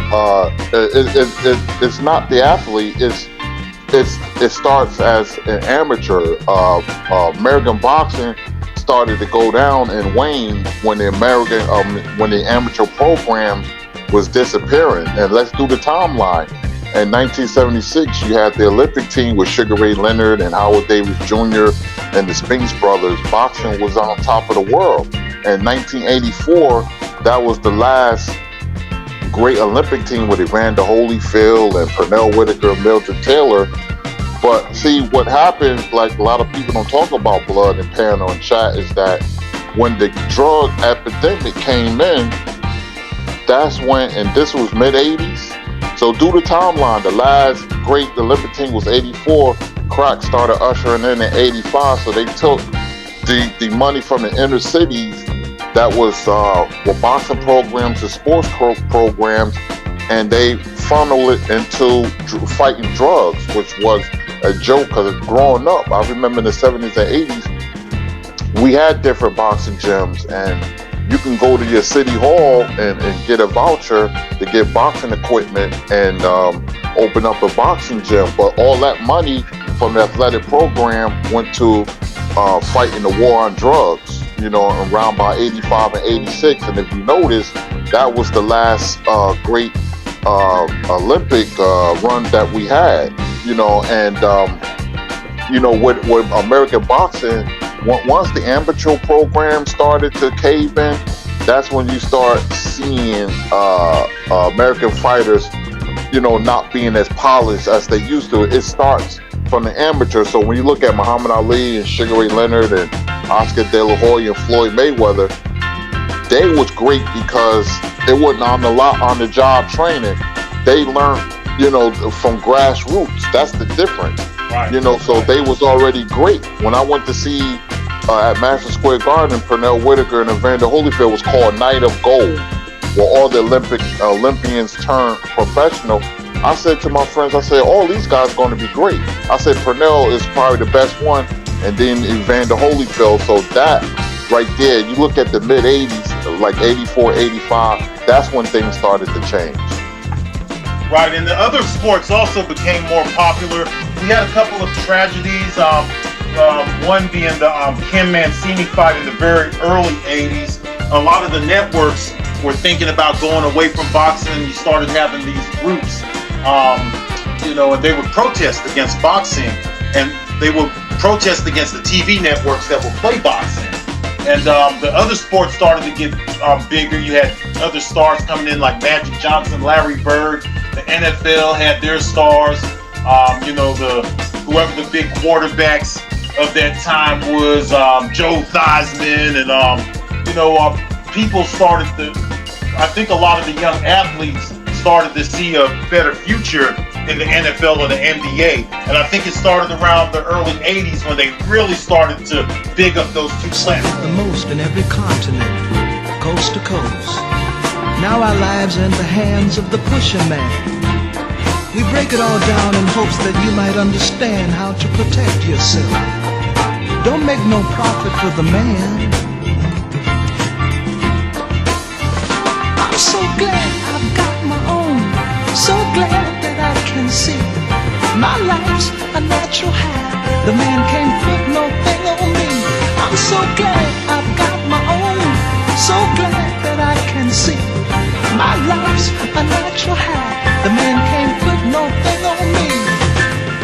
it's not the athlete. It starts as an amateur. American boxing started to go down and wane when the amateur program was disappearing. And let's do the timeline. In 1976, you had the Olympic team with Sugar Ray Leonard and Howard Davis Jr. and the Spence brothers. Boxing was on top of the world. In 1984, that was the last great Olympic team with Evander Holyfield and Pernell Whitaker and Mildred Taylor. But see, what happened, like a lot of people don't talk about blood and panel and chat, is that when the drug epidemic came in, that's when, and this was mid 80s. So do the timeline. The last great Olympic team was 84. Crack started ushering in 85. So they took the money from the inner cities that was boxing programs and sports programs, and they funneled it into fighting drugs, which was a joke because growing up, I remember in the 70s and 80s, we had different boxing gyms, and you can go to your city hall and get a voucher to get boxing equipment and open up a boxing gym. But all that money from the athletic program went to fighting the war on drugs, around by 85 and 86. And if you notice, that was the last great Olympic run that we had, with American boxing, once the amateur program started to cave in, that's when you start seeing American fighters, not being as polished as they used to. It starts from the amateur. So when you look at Muhammad Ali and Sugar Ray Leonard and Oscar De La Hoya and Floyd Mayweather, they was great because it wasn't on the job training. They learned, from grassroots. That's the difference. Right. So they was already great. When I went to see at Madison Square Garden, Pernell Whitaker and Evander Holyfield was called Night of Gold, where all the Olympians turned professional. I said to my friends, all these guys are going to be great. I said Pernell is probably the best one, and then Evander Holyfield. So that right there, you look at the mid 80s, like 84, 85, that's when things started to change. Right, and the other sports also became more popular. We had a couple of tragedies. One being the Kim Mancini fight in the very early 80s. A lot of the networks were thinking about going away from boxing, and you started having these groups, and they would protest against boxing, and they would protest against the TV networks that would play boxing. And the other sports started to get bigger. You had other stars coming in like Magic Johnson, Larry Bird. The NFL had their stars. Whoever the big quarterbacks of that time was, Joe Theismann, and people started to. I think a lot of the young athletes started to see a better future in the NFL or the NBA, and I think it started around the early 80s when they really started to big up those two platforms. The most in every continent, coast to coast. Now our lives are in the hands of the pusher man. We break it all down in hopes that you might understand how to protect yourself. Don't make no profit for the man. I'm so glad I've got my own. So glad that I can see my life's a natural high. The man can't put no thing on me. I'm so glad I've got my own. So glad that I can see my life's a natural high. The man can't put no thing on me.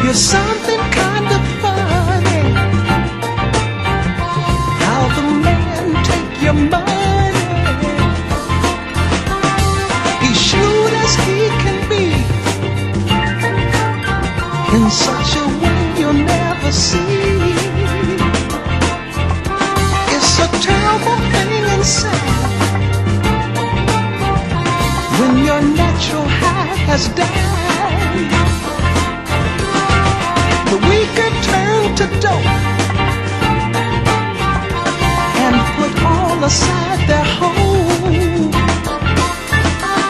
You're something kind of funny. How the man take your money. He's shrewd as he can be, in such a way you'll never see. It's a terrible thing inside when your natural high has died. The weaker turn to dope and put all aside their hope.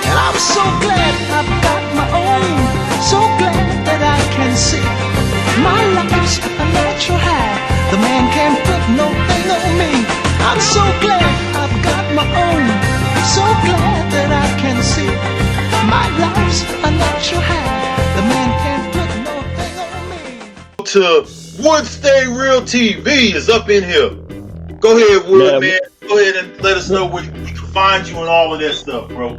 And I'm so glad I've got my own. So glad that I can see my life's a natural high. The man can't put no thing on me. I'm so glad I've got my own. So glad that I can see my life's a natural high. The man can't put no thing on me. To Wood Stay Real TV is up in here. Go ahead, Wood, man. Go ahead and let us know where we can find you and all of that stuff, bro.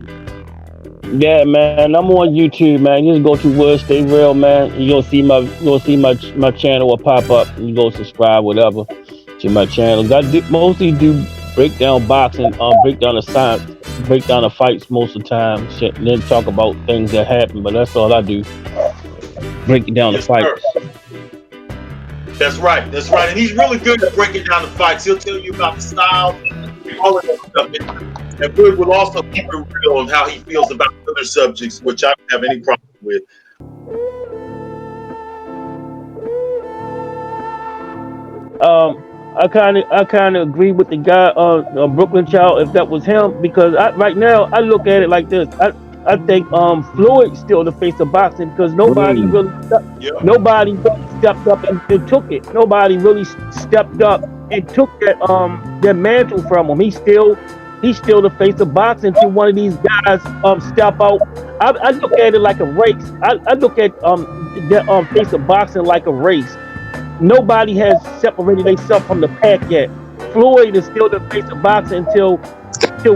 Yeah, man, I'm on YouTube, man. You just go to Wood Stay Real, man. You'll see my channel will pop up. You go subscribe, whatever, to my channel. I mostly do breakdown boxing, breakdown the science, breakdown the fights most of the time. Shit, and then talk about things that happen. But that's all I do. Breaking down the fights. That's right. That's right. And he's really good at breaking down the fights. He'll tell you about the style, all of that stuff. And Wood will also keep it real on how he feels about other subjects, which I don't have any problem with. I kind of agree with the guy on Brooklyn Child if that was him, because right now I look at it like this. I think Floyd still the face of boxing, because nobody really stepped up and took it. Nobody really stepped up and took that mantle from him. He's still the face of boxing until one of these guys step out. I look at it like a race. I look at the face of boxing like a race. Nobody has separated themselves from the pack yet. Floyd is still the face of boxing until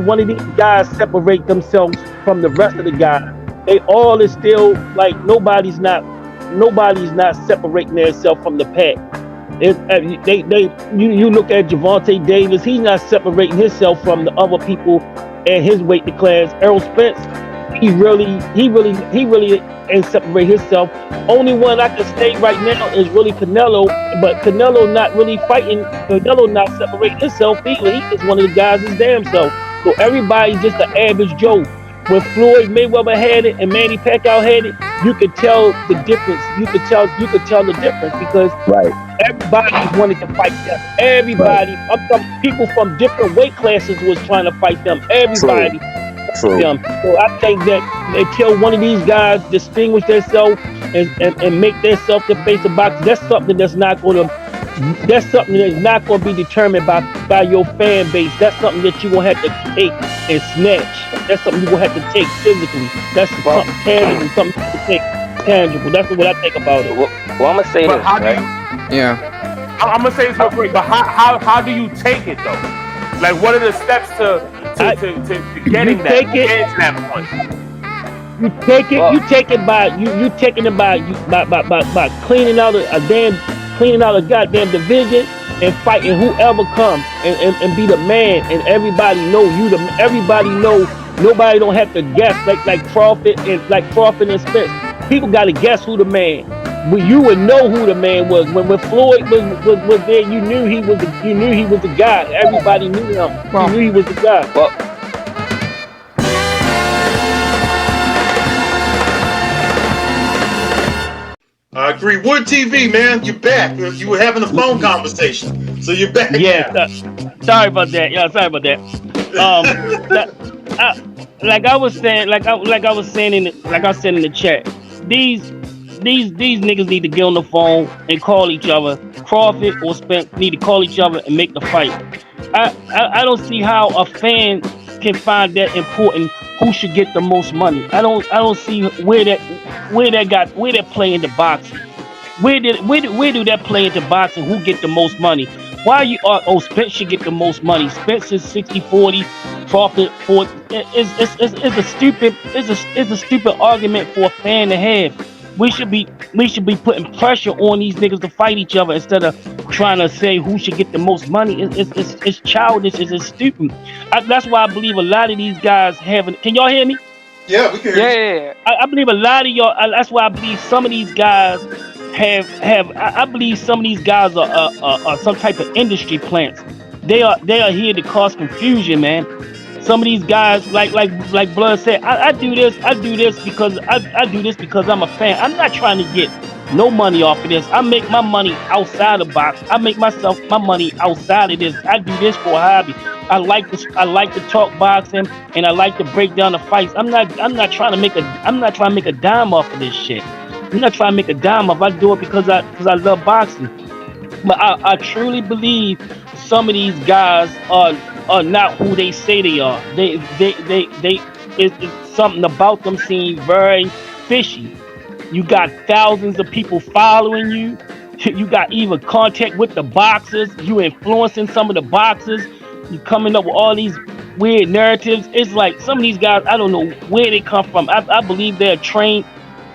one of these guys separate themselves from the rest of the guys. They all is still like nobody's not separating themselves from the pack. You look at Gervonta Davis, he's not separating himself from the other people in his weight class. Errol Spence, he really ain't separate himself. Only one I can say right now is really Canelo, but Canelo not really fighting. Canelo not separating himself either. He is one of the guys his damn self. So everybody's just an average Joe. When Floyd Mayweather had it and Manny Pacquiao had it, you could tell the difference. You could tell the difference because everybody wanted to fight them. Everybody, I'm talking people from different weight classes was trying to fight them. Everybody. Them. So I think that until one of these guys distinguish themselves and make themselves the face of boxing, that's something that's not going to be determined by your fan base. That's something that you're going to have to take and snatch. That's something you're going to have to take physically. That's something tangible, something to take tangible. That's what I think about it. Well, I'm going to say this, right? I'm going to say this real quick, but how do you take it, though? Like, what are the steps to getting that, getting to that point? You take it by cleaning out a goddamn division and fighting whoever comes and be the man, and everybody know nobody don't have to guess like Crawford and Spence. People gotta guess who the man. But you would know who the man was. When Floyd was there, you knew he was the guy. Everybody knew him. You knew he was the guy. Well, I agree. Wood TV, man, you're back. You were having a phone conversation, so you're back. Yeah. Sorry about that. Sorry about that. Like I was saying in the chat, these niggas need to get on the phone and call each other. Crawford or Spence need to call each other and make the fight. I don't see how a fan can find that important. Who should get the most money? I don't see where that play into boxing. Where do that play into boxing? Who get the most money? Why you Spence should get the most money? Spence is 60-40, Crawford 40. It's a stupid argument for a fan to have. We should be putting pressure on these niggas to fight each other instead of trying to say who should get the most money. It's childish. It's stupid. That's why I believe a lot of these guys haven't. Can y'all hear me? Yeah, we can hear you. Yeah. I believe a lot of y'all. That's why I believe some of these guys have. I believe some of these guys are some type of industry plants. They are here to cause confusion, man. Some of these guys, like Blood said, I do this because I do this because I'm a fan. I'm not trying to get no money off of this. I make my money outside of box. I make my money outside of this. I do this for a hobby. I like to talk boxing and I like to break down the fights. I'm not trying to make a dime off of this shit. I'm not trying to make a dime off. I do it because I love boxing. But I truly believe some of these guys are not who they say they are. It's something about them seem very fishy. You got thousands of people following you. You got even contact with the boxers. You influencing some of the boxers. You coming up with all these weird narratives. It's like some of these guys, I don't know where they come from. I believe they're trained.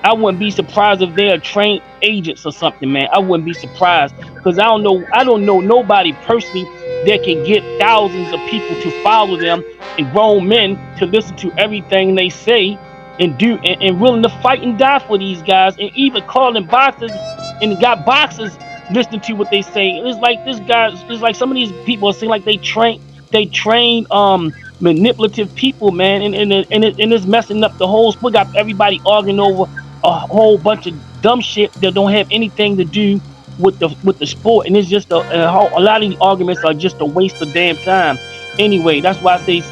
I wouldn't be surprised if they're trained agents or something, man. I wouldn't be surprised because I don't know nobody personally that can get thousands of people to follow them and grown men to listen to everything they say and do and willing to fight and die for these guys, and even calling boxers and got boxers listening to what they say. It's like this guy. It's like some of these people seem like they train manipulative people, man, and it's messing up the whole sport. Got everybody arguing over a whole bunch of dumb shit that don't have anything to do with the sport, and it's just a lot of these arguments are just a waste of damn time. Anyway, that's why I say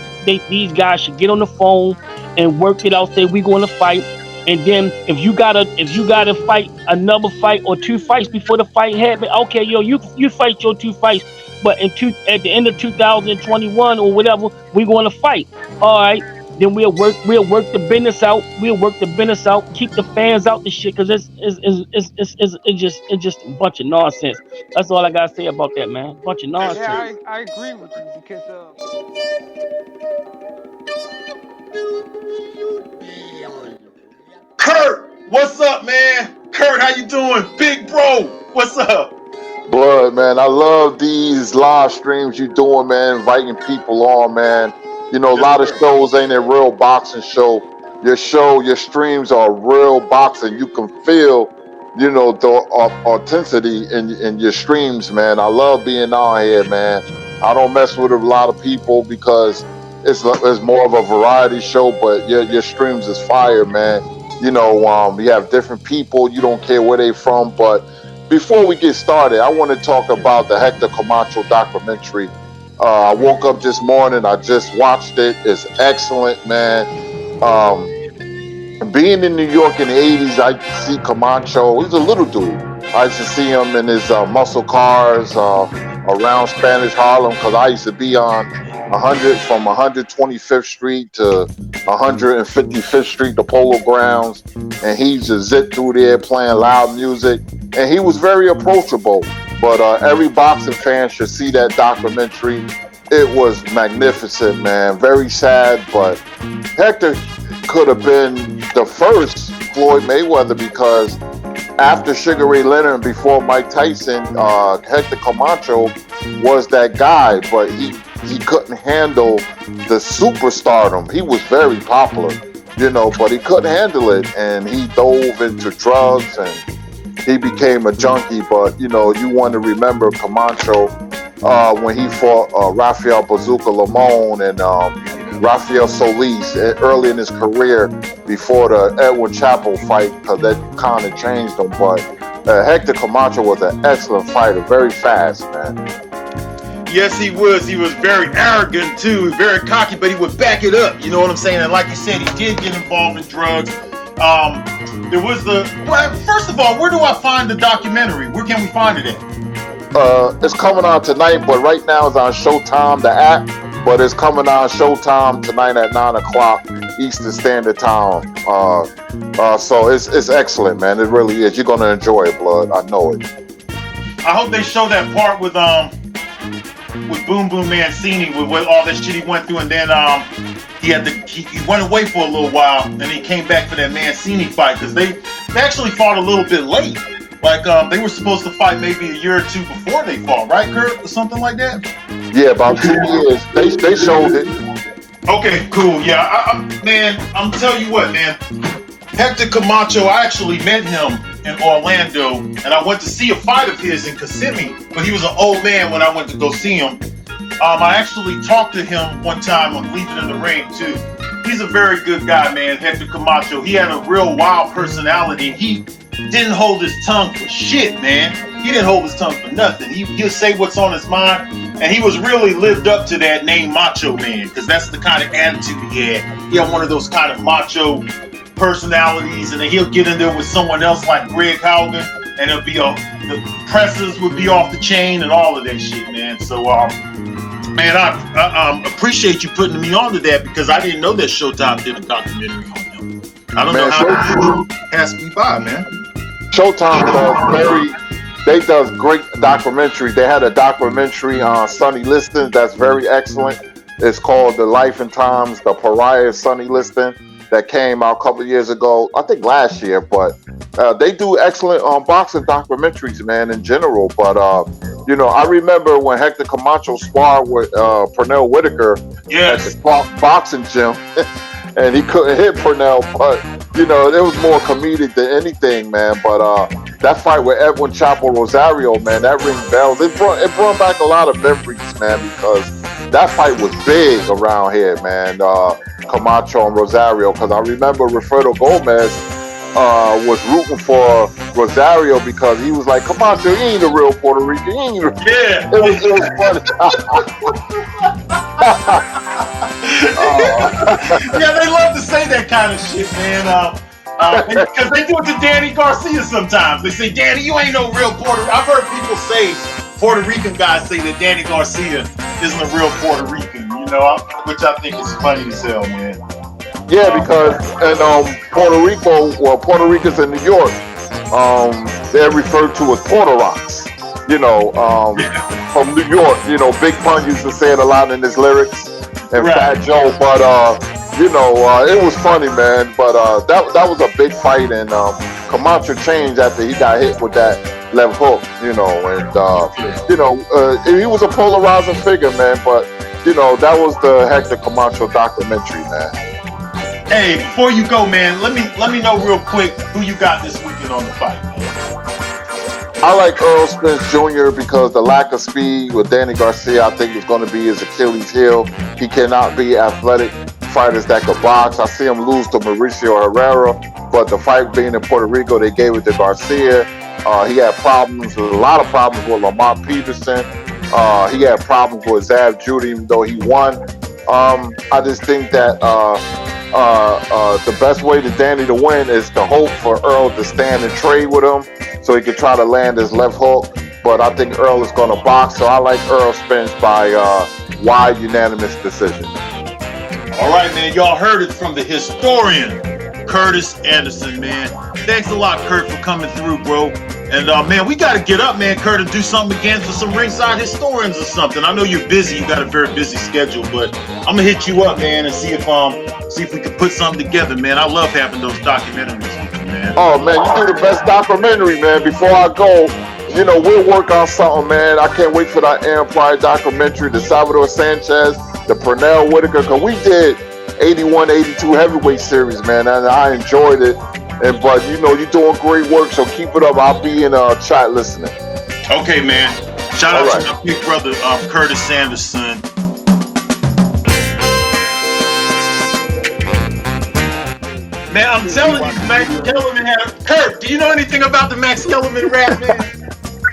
these guys should get on the phone and work it out. Say we going to fight, and then if you gotta fight another fight or two fights before the fight happen, okay, yo, you fight your two fights, but at the end of 2021 or whatever, we going to fight. All right. Then we'll work the business out. We'll work the business out. Keep the fans out the shit because it's just a bunch of nonsense. That's all I gotta say about that, man. Bunch of Yeah, nonsense. I agree with you because Kurt, what's up, man? Kurt, how you doing? Big bro, what's up? Blood, man. I love these live streams you doing, man. Inviting people on, man. You know, a lot of shows ain't a real boxing show. Your streams are real boxing. You can feel, you know, the authenticity in your streams, man. I love being on here, man. I don't mess with a lot of people because it's more of a variety show, but your streams is fire, man. You know, you have different people. You don't care where they from, but before we get started, I want to talk about the Hector Camacho documentary. I woke up this morning. I just watched it. It's excellent, man. Being in New York in the 80s, I see Camacho. He's a little dude. I used to see him in his muscle cars around Spanish Harlem because I used to be on 100 from 125th Street to 155th Street, the Polo Grounds, and he used to zip through there playing loud music, and he was very approachable. But every boxing fan should see that documentary. It was magnificent, man. Very sad, but Hector could have been the first Floyd Mayweather because after Sugar Ray Leonard and before Mike Tyson, Hector Camacho was that guy, but he couldn't handle the superstardom. He was very popular, you know, but he couldn't handle it, and he dove into drugs and he became a junkie. But you know, you want to remember Camacho when he fought Rafael Bazooka Lamone and Rafael Solis early in his career before the Edwin Chappell fight, because that kind of changed him. But Hector Camacho was an excellent fighter, very fast, man. Yes, he was. He was very arrogant too, very cocky, but he would back it up. You know what I'm saying? And like you said, he did get involved in drugs. There was first of all, where do I find the documentary? Where can we find it at? It's coming on tonight, but right now it's on Showtime, the app. But it's coming on Showtime tonight at 9 o'clock Eastern Standard Time. So it's excellent, man. It really is. You're gonna enjoy it, blood. I know it. I hope they show that part with Boom Boom Mancini with all that shit he went through, and then he went away for a little while, and he came back for that Mancini fight because they actually fought a little bit late. Like they were supposed to fight maybe a year or two before they fought, right, Kurt, or something like that? Yeah, about 2 years. They showed it. Okay, cool. Yeah, man, I'm telling you what, man. Hector Camacho, I actually met him in Orlando, and I went to see a fight of his in Kissimmee, but he was an old man when I went to go see him. I actually talked to him one time on Leaving in the Ring, too. He's a very good guy, man, Hector Camacho. He had a real wild personality, and he didn't hold his tongue for shit, man. He didn't hold his tongue for nothing. He'll say what's on his mind, and he was really lived up to that name Macho Man, because that's the kind of attitude he had. He had one of those kind of macho personalities, and then he'll get in there with someone else like Greg Haugen, and it'll be the presses would be off the chain and all of that shit, man. So, man, I appreciate you putting me onto that because I didn't know that Showtime did a documentary on him. I don't know how it passed me by, man. Showtime they does great documentary. They had a documentary on Sonny Liston that's very excellent. It's called The Life and Times, The Pariah of Sonny Liston, that came out a couple of years ago, I think last year. But they do excellent boxing documentaries, man, in general. But you know, I remember when Hector Camacho sparred with Pernell Whitaker at the boxing gym, and he couldn't hit Pernell, but you know, it was more comedic than anything, man. But that fight with Edwin Chapo Rosario, man, that ring bells. It brought back a lot of memories, man, because that fight was big around here, man. Camacho and Rosario, because I remember Rafael Gomez was rooting for Rosario because he was like, Camacho, he ain't a real Puerto Rican. He ain't a... Yeah. It was funny. Yeah, they love to say that kind of shit, man. Because they do it to Danny Garcia sometimes. They say, Danny, you ain't no real Puerto Rican. I've heard people say, Puerto Rican guys say that Danny Garcia isn't a real Puerto Rican, you know, which I think is funny as hell, man. Yeah, because in Puerto Rico, well, Puerto Ricans in New York, they're referred to as Puerto Rocks. You know, from New York, you know, Big Pun used to say it a lot in his lyrics, and Right. Fat Joe, but you know, it was funny, man. But that was a big fight, and Camacho changed after he got hit with that left hook, you know, and you know, he was a polarizing figure, man. But you know, that was the Hector Camacho documentary, man. Hey, before you go, man, let me know real quick who you got this weekend on the fight, man. I like Earl Spence Jr. because the lack of speed with Danny Garcia, I think, is going to be his Achilles heel. He cannot be athletic fighters that could box. I see him lose to Mauricio Herrera, but the fight being in Puerto Rico, they gave it to Garcia. He had problems, a lot of problems with Lamont Peterson. He had problems with Zav Judy, even though he won. I just think that the best way to Danny to win is to hope for Earl to stand and trade with him so he can try to land his left hook. But I think Earl is going to box, so I like Earl Spence by wide unanimous decision. All right, man, y'all heard it from the historian, Kurtis Anderson, man. Thanks a lot, Kurt, for coming through, bro. And man, we got to get up, man, Kurt, and do something again for some ringside historians or something. I know you're busy, you got a very busy schedule, but I'm gonna hit you up, man, and see if we can put something together, man. I love having those documentaries with you, man. Oh man, you do the best documentary, man. Before I go, you know, we'll work on something, man. I can't wait for that Empire documentary, the Salvador Sanchez, the Pernell Whitaker, because we did 81, 82 heavyweight series, man, and I enjoyed it. But you know, you're doing great work, so keep it up. I'll be in chat listening. Okay, man. Shout out to my big brother, Kurtis Anderson. Man, I'm telling you, Max Kellerman had Kurt, do you know anything about the Max Kellerman rap, man?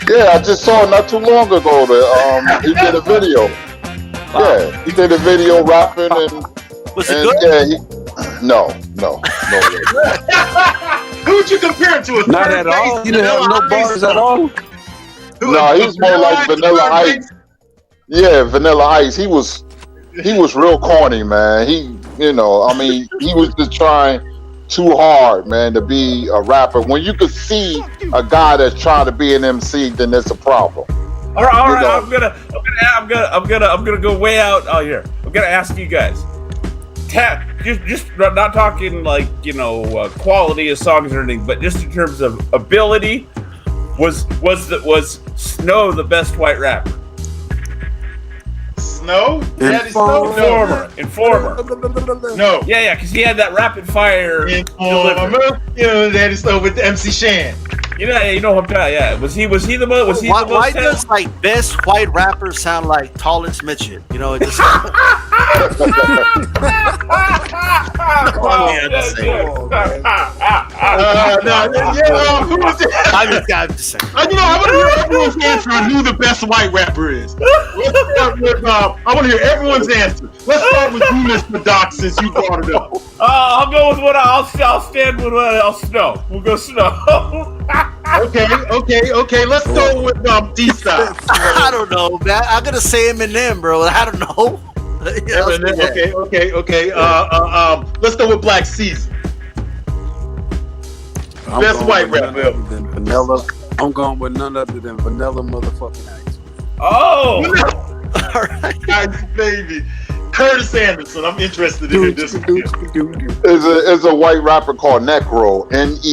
Yeah, I just saw it not too long ago that he did a video. Yeah, he did a video rapping and was it good? Yeah, no. Who would you compare it to? Not at all. He didn't have no bars at all. No, he's more like Vanilla Ice. Yeah, Vanilla Ice. He was real corny, man. You know, I mean, he was just trying too hard, man, to be a rapper. When you could see a guy that's trying to be an MC, then there's a problem. All right. I'm gonna go way out here. I'm gonna ask you guys. Just not talking like, you know, quality of songs or anything, but just in terms of ability, was Snow the best white rapper? Snow? Daddy Snow? Informer. No. Yeah, because he had that rapid fire delivery. You know, Daddy Snow with the MC Shan. You know what I'm talking. Yeah, was he the most? Why does like best white rapper sound like tallest midget? You know, it just. Who was it? I'm just saying. You know, I want to hear everyone's answer on who the best white rapper is. Let's start with, I want to hear everyone's answer. Let's start with you, Mr. Doc, since you brought it up. I'll go with what I'll stand with what I'll Snow. We'll go Snow. Okay. Let's go with D-Style. I don't know, man. I'm gonna say Eminem, bro. I don't know. Okay. Let's go with Black Caesar. Best white rapper. Vanilla. I'm going with none other than Vanilla motherfucking Ice. Oh! All right. Nice, baby. Kurtis Anderson. I'm interested in this. There's a white rapper called Necro, Necro.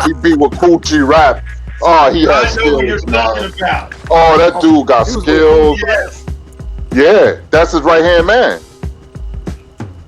He be with Coochie Rap. Oh, he has skills. You're talking about. Oh, that dude got skills. Yes. Yeah, that's his right hand man.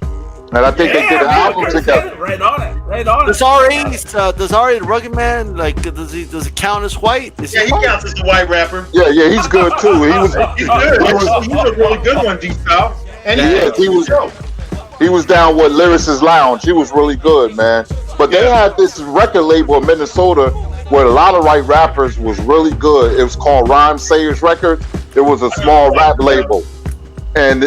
And I think they did an album together. Right on it. Right on. Does Ari the Rugged Man, like, does it count as white? Is Yeah, he counts as a white rapper. Yeah, he's good too. He's good. He's a really good one, D-Style. And he was down with Lyricist Lounge. He was really good, man. But they had this record label in Minnesota where a lot of white rappers was really good. It was called Rhyme Sayers Records. It was a small rap label. And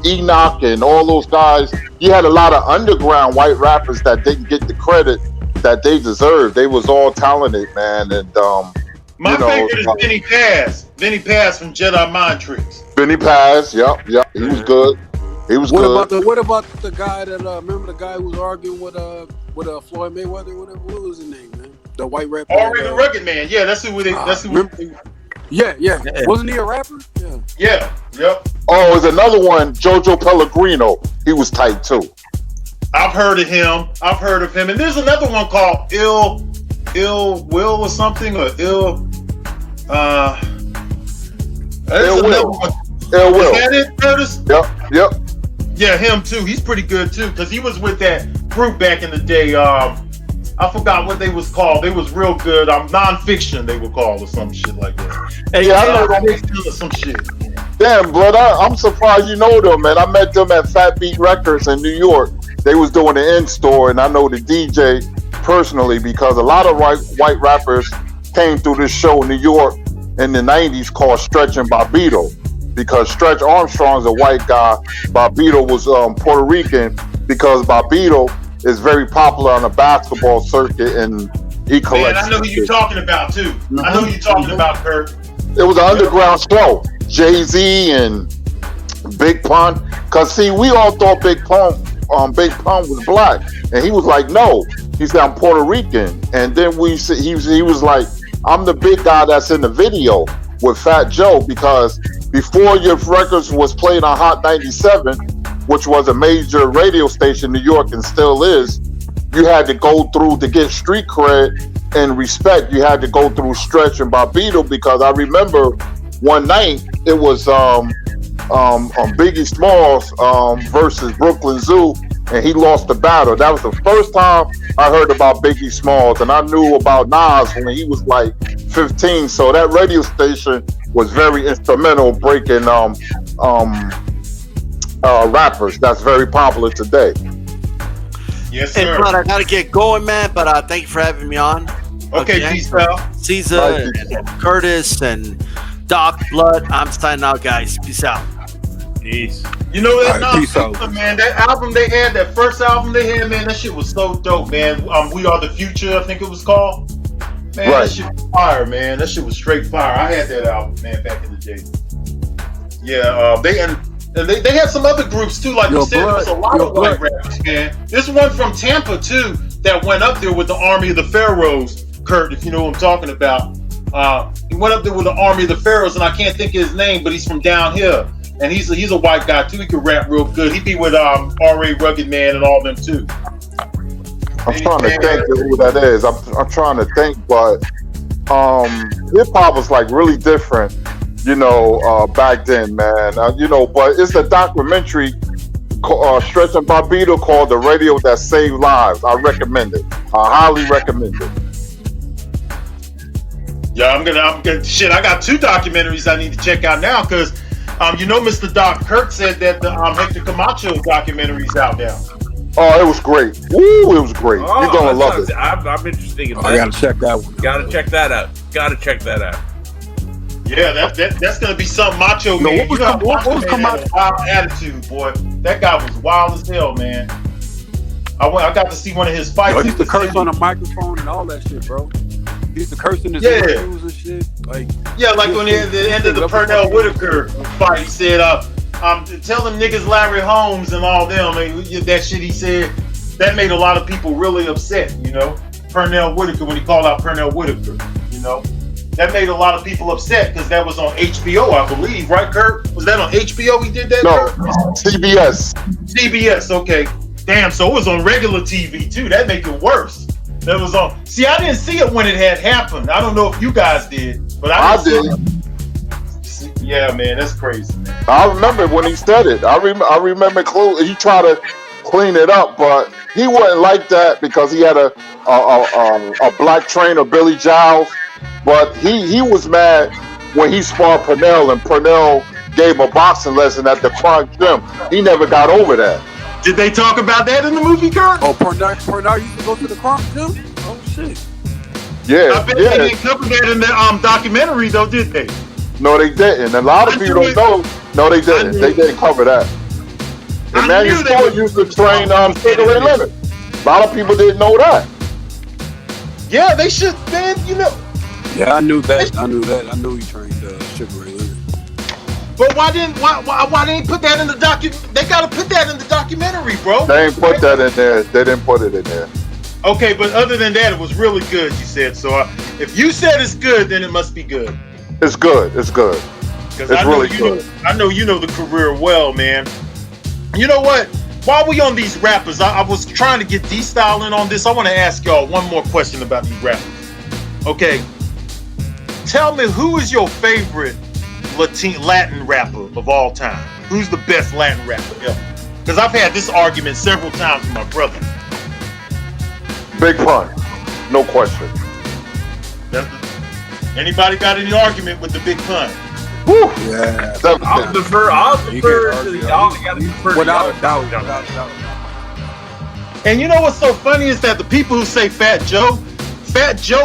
Enoch and all those guys, you had a lot of underground white rappers that didn't get the credit that they deserved. They was all talented, man. And my favorite is Vinny Paz. Vinny Paz from Jedi Mind Tricks. Vinny Paz, yep. He was good. He was good. What about the guy that remember the guy who was arguing with Floyd Mayweather, whatever? What was his name, man? The white rapper. Ari the Rugged Man. Yeah, that's who. Yeah. Wasn't he a rapper? Yeah. Yep. Oh, there's another one, Jojo Pellegrino. He was tight too. I've heard of him. And there's another one called Ill Will or something, or Ill. There's another one. Ill Will. Is that it, Kurtis? Yep. Yeah, him too. He's pretty good too, because he was with that group back in the day. I forgot what they was called. They was real good. Non-fiction they were called or some shit like that. Hey, I know that. Some shit. Damn, brother, I'm surprised you know them, man. I met them at Fat Beat Records in New York. They was doing the in-store, and I know the DJ personally because a lot of white rappers came through this show in New York in the 90s called Stretch and Bobbito, because Stretch Armstrong's a white guy. Bobbito was Puerto Rican because Bobbito is very popular on the basketball circuit, and he collects. Man, I know who you're talking about too. I know who you're talking about, Kurt. It was an underground show. Jay-Z and Big Pun. Cause see, we all thought Big Pun was black, and he was like, no, he said I'm Puerto Rican. And then he was like, I'm the big guy that's in the video with Fat Joe, because before your records was played on Hot 97, which was a major radio station in New York and still is, you had to go through to get street cred and respect. You had to go through Stretch and Bobbito, because I remember one night it was Biggie Smalls versus Brooklyn Zoo, and he lost the battle. That was the first time I heard about Biggie Smalls, and I knew about Nas when he was like 15. So that radio station was very instrumental breaking rappers that's very popular today. Yes, sir. Hey, Blood, I gotta get going, man. But thank you for having me on. Okay, peace out. Caesar and Kurtis and Doc Blood. I'm signing out, guys. Peace out. Peace. You know that non-fiction, man. That album they had, that first album they had, man, that shit was so dope, man. We Are the Future, I think it was called. Man, That shit was fire, man. That shit was straight fire. I had that album, man, back in the day. Yeah, they had some other groups too, like you said. There was a lot of white rappers, man. There's one from Tampa too that went up there with the Army of the Pharaohs. Kurt, if you know what I'm talking about. He went up there with the Army of the Pharaohs, and I can't think of his name, but he's from down here. And he's a white guy too. He can rap real good. He be with R.A. Rugged Man and all them too. I'm trying to think of who that is. I'm trying to think, but hip hop was like really different, back then, man. But it's a documentary, Stretch and Bobbito, called "The Radio That Saved Lives." I recommend it. I highly recommend it. Yeah, I'm gonna shit. I got 2 documentaries I need to check out now, because Mr. Doc Kirk said that the Hector Camacho documentary's out now. Oh, it was great. Woo, it was great. You're gonna love it. I'm interested in that. I gotta check that one. Gotta check that out. Yeah, that's gonna be something Macho Man. What was Camacho? Wild attitude, boy. That guy was wild as hell, man. I got to see one of his fights. He used to curse on a microphone and all that shit, bro. He used to curse in his interviews and shit. Like when the end of the Pernell Whitaker fight, he said, tell them niggas Larry Holmes and all them. That shit he said, that made a lot of people really upset, Pernell Whitaker, when he called out Pernell Whitaker, That made a lot of people upset, because that was on HBO, I believe, right, Kurt? Was that on HBO he did that, No, Kurt? CBS, okay. Damn, so it was on regular TV, too. That make it worse. That was on. See, I didn't see it when it had happened. I don't know if you guys did, but I did. Yeah, man, that's crazy, man. I remember when he said it. I remember he tried to clean it up, but he wasn't like that because he had a black trainer, Billy Giles. But he was mad when he sparred Pernell and Pernell gave him a boxing lesson at the Cronk gym. He never got over that. Did they talk about that in the movie, Kurt? Oh, Pernell used to go to the Cronk too? Oh shit. Yeah, I bet they didn't cover that in the documentary though, did they? No, they didn't. A lot of people don't know. No, they didn't. They didn't cover that. And Emmanuel Stewart used to train Sugar Ray Leonard. A lot of people didn't know that. Yeah, they should, man. You know. Yeah, I knew that. I knew he trained Sugar Ray Leonard. But why didn't put that in the They gotta put that in the documentary, bro. They ain't put that in there. They didn't put it in there. Okay, but other than that, it was really good. You said so. If you said it's good, then it must be good. It's good. It's good. Because it's really good. I know you know the career well, man. You know what? While we on these rappers, I was trying to get D-Style in on this. I want to ask y'all one more question about these rappers. Okay, tell me, who is your favorite Latin rapper of all time? Who's the best Latin rapper ever? Because I've had this argument several times with my brother. Big Pun, no question. Anybody got any argument with the Big Pun? Woo! Yeah. I'll defer to the y'all. Without a doubt. And you know what's so funny is that the people who say Fat Joe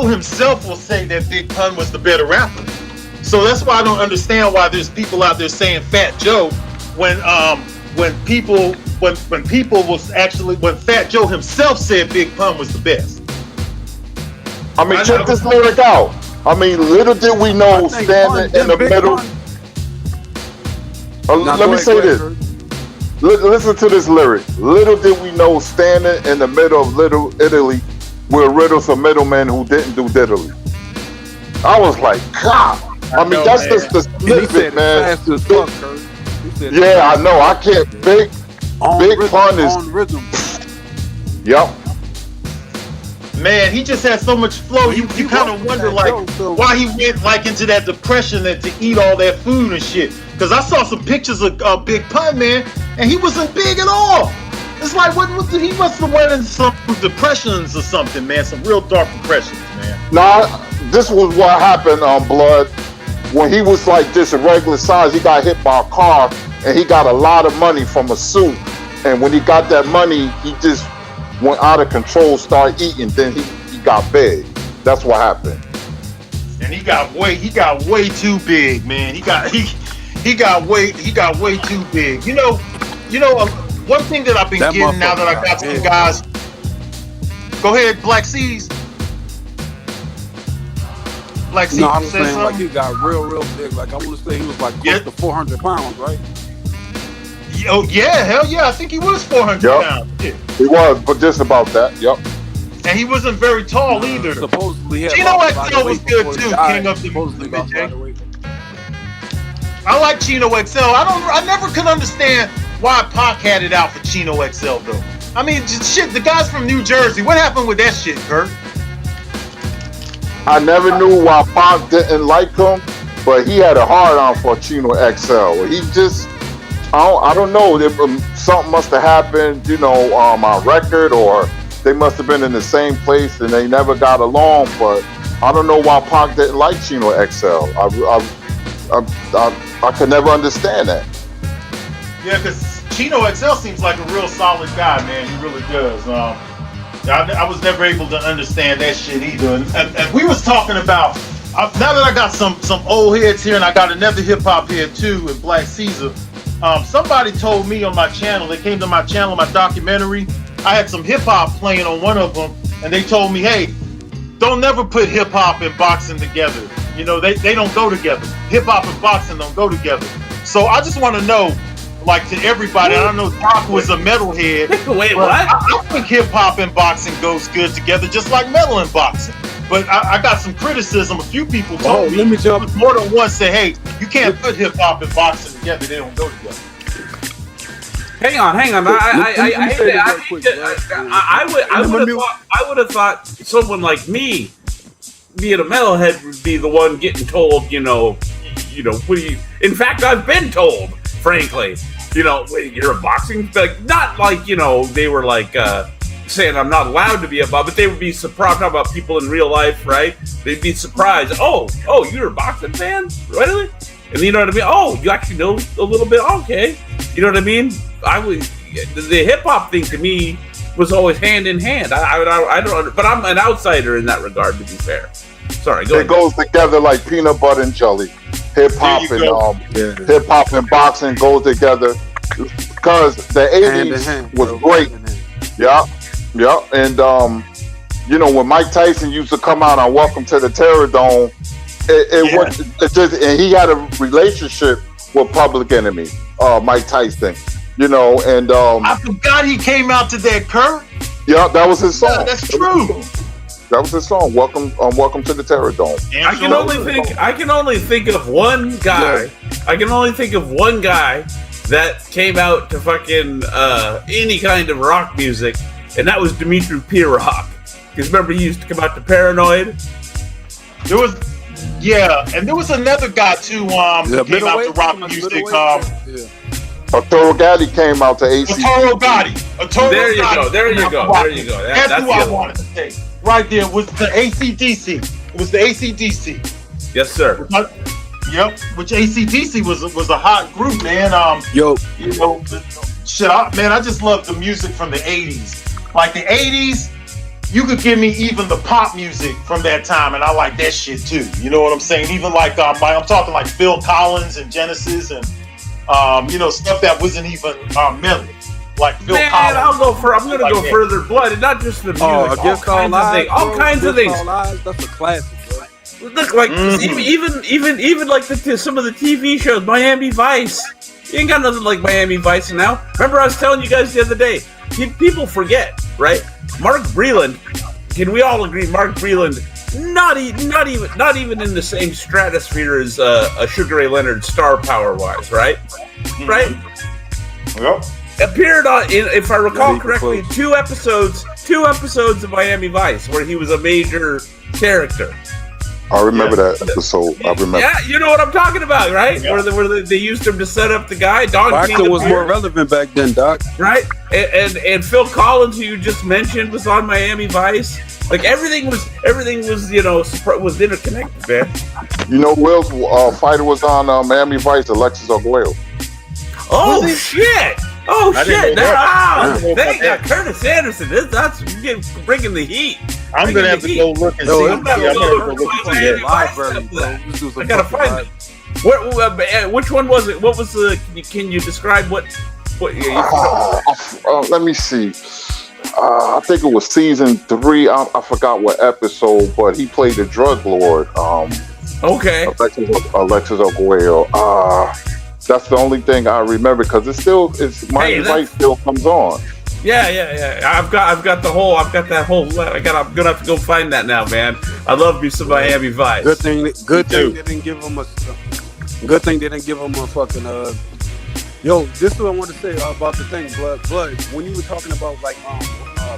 himself will say that Big Pun was the better rapper. So that's why I don't understand why there's people out there saying Fat Joe when Fat Joe himself said Big Pun was the best. I mean, check this lyric out. I mean, little did we know standing in the middle. Let me say this. Listen to this lyric. Little did we know standing in the middle of Little Italy were riddles of middlemen who didn't do diddly. I was like, God. I mean, that's just the snippet, man. Yeah, I know. I can't. Big Pun is. Yep. Man, he just had so much flow. You kind of wonder why he went into that depression and to eat all that food and shit. Because I saw some pictures of Big Pun, man, and he wasn't big at all. It's like what he must have went in some depressions or something, man. Some real dark depressions, man. Nah, this was what happened on Blood. When he was like this irregular size, he got hit by a car and he got a lot of money from a suit. And when he got that money, he just went out of control, started eating, then he got big. That's what happened. And he got way too big, man. He got way too big. You know, one thing that I've been getting now that I got some guys. Go ahead, Black Seas. Black Seas. No, I was saying like he got real big. Like I want to say he was like close to 400 pounds, right? Oh yeah, hell yeah! I think he was 400 pounds. Yeah. He was, but just about that. Yep. And he wasn't very tall either. Supposedly, Chino XL was good too. King up the I like Chino XL. I never could understand why Pac had it out for Chino XL though. I mean, shit. The guy's from New Jersey. What happened with that shit, Kurt? I never knew why Pac didn't like him, but he had a hard on for Chino XL. He just. I don't know. Something must have happened, on record, or they must have been in the same place and they never got along. But I don't know why Pac didn't like Chino XL. I could never understand that. Yeah, because Chino XL seems like a real solid guy, man. He really does. I was never able to understand that shit either. And we was talking about now that I got some old heads here and I got another hip hop head too in Black Caesar. Somebody told me on my channel, they came to my channel, my documentary, I had some hip-hop playing on one of them, and they told me, hey, don't never put hip-hop and boxing together. They don't go together. Hip-hop and boxing don't go together. So I just want to know, like to everybody, I don't know if Doc was a metalhead. Wait, what? I think hip-hop and boxing goes good together, just like metal and boxing. But I got some criticism. A few people told me more than once say, hey, you can't put hip hop and boxing together. They don't go together. Hang on. I would have thought someone like me, being a metalhead, would be the one getting told, what do you? In fact, I've been told, frankly, you know, wait, you're a boxing, like not like they were like saying I'm not allowed to be a boxer, but they would be surprised. Talking about people in real life, right? They'd be surprised. Oh, you're a boxing fan, really? And you know what I mean? Oh, you actually know a little bit. Okay, you know what I mean? The hip hop thing to me was always hand in hand. I don't, but I'm an outsider in that regard. To be fair, sorry. Go ahead. Goes together like peanut butter and jelly. Hip hop and boxing goes together because the '80s was great. Yeah. And when Mike Tyson used to come out on Welcome to the Terror Dome, and he had a relationship with Public Enemy, Mike Tyson. And I forgot he came out to that, Kurt. Yeah, that was his song. Yeah, that's true. That was his song. Welcome to the Terror Dome. I can only think of one guy. Yeah. I can only think of one guy that came out to fucking any kind of rock music, and that was Dimitri P-Rock. Because remember, he used to come out to Paranoid. There was another guy too. Who came out to rock music. Arturo Gatti came out to AC. Arturo Gatti. There you go. That's who I wanted to say. Right there was the AC/DC. It was the AC/DC. Yes, sir. Yep. Which AC/DC was a hot group, man. Man, I just love the music from the '80s. Like the '80s, you could give me even the pop music from that time, and I like that shit too. You know what I'm saying? Even like I'm talking like Phil Collins and Genesis and stuff that wasn't even metal. Like Phil Collins. I'm gonna go further blood, and not just the music. All kinds of things. That's a classic, bro. Look, like even like some of the TV shows, Miami Vice. You ain't got nothing like Miami Vice now. Remember, I was telling you guys the other day. People forget, right? Mark Breland. Can we all agree? Mark Breland, not even in the same stratosphere as a Sugar Ray Leonard, star power wise, right? Mm-hmm. Right? Yep. Appeared on, if I recall correctly, two episodes of Miami Vice where he was a major character. I remember that episode. I remember. Yeah, you know what I'm talking about, right? Yeah. Where they used him to set up the guy. Boxing was more relevant back then, Doc. Right? And Phil Collins, who you just mentioned, was on Miami Vice. Like everything was was interconnected, man. You know who else fighter was on Miami Vice? Alexis Arguello. Oh shit! Oh shit! They got Curtis Anderson. That's bringing the heat. I'm gonna have to go look and see. I'm gonna go look and see. Library, bro. I gotta find it. Which one was it? What was the? Can you describe what? Let me see. I think it was season 3. I forgot what episode, but he played the drug lord. Okay. Alexis Arguello. That's the only thing I remember because Miami Vice still comes on. Yeah. I've got that whole. I'm gonna have to go find that now, man. I love me some Miami Vice. Good thing they didn't give him a. Good thing they didn't give him a fucking. Yo, this is what I want to say about the thing, blood. When you were talking about like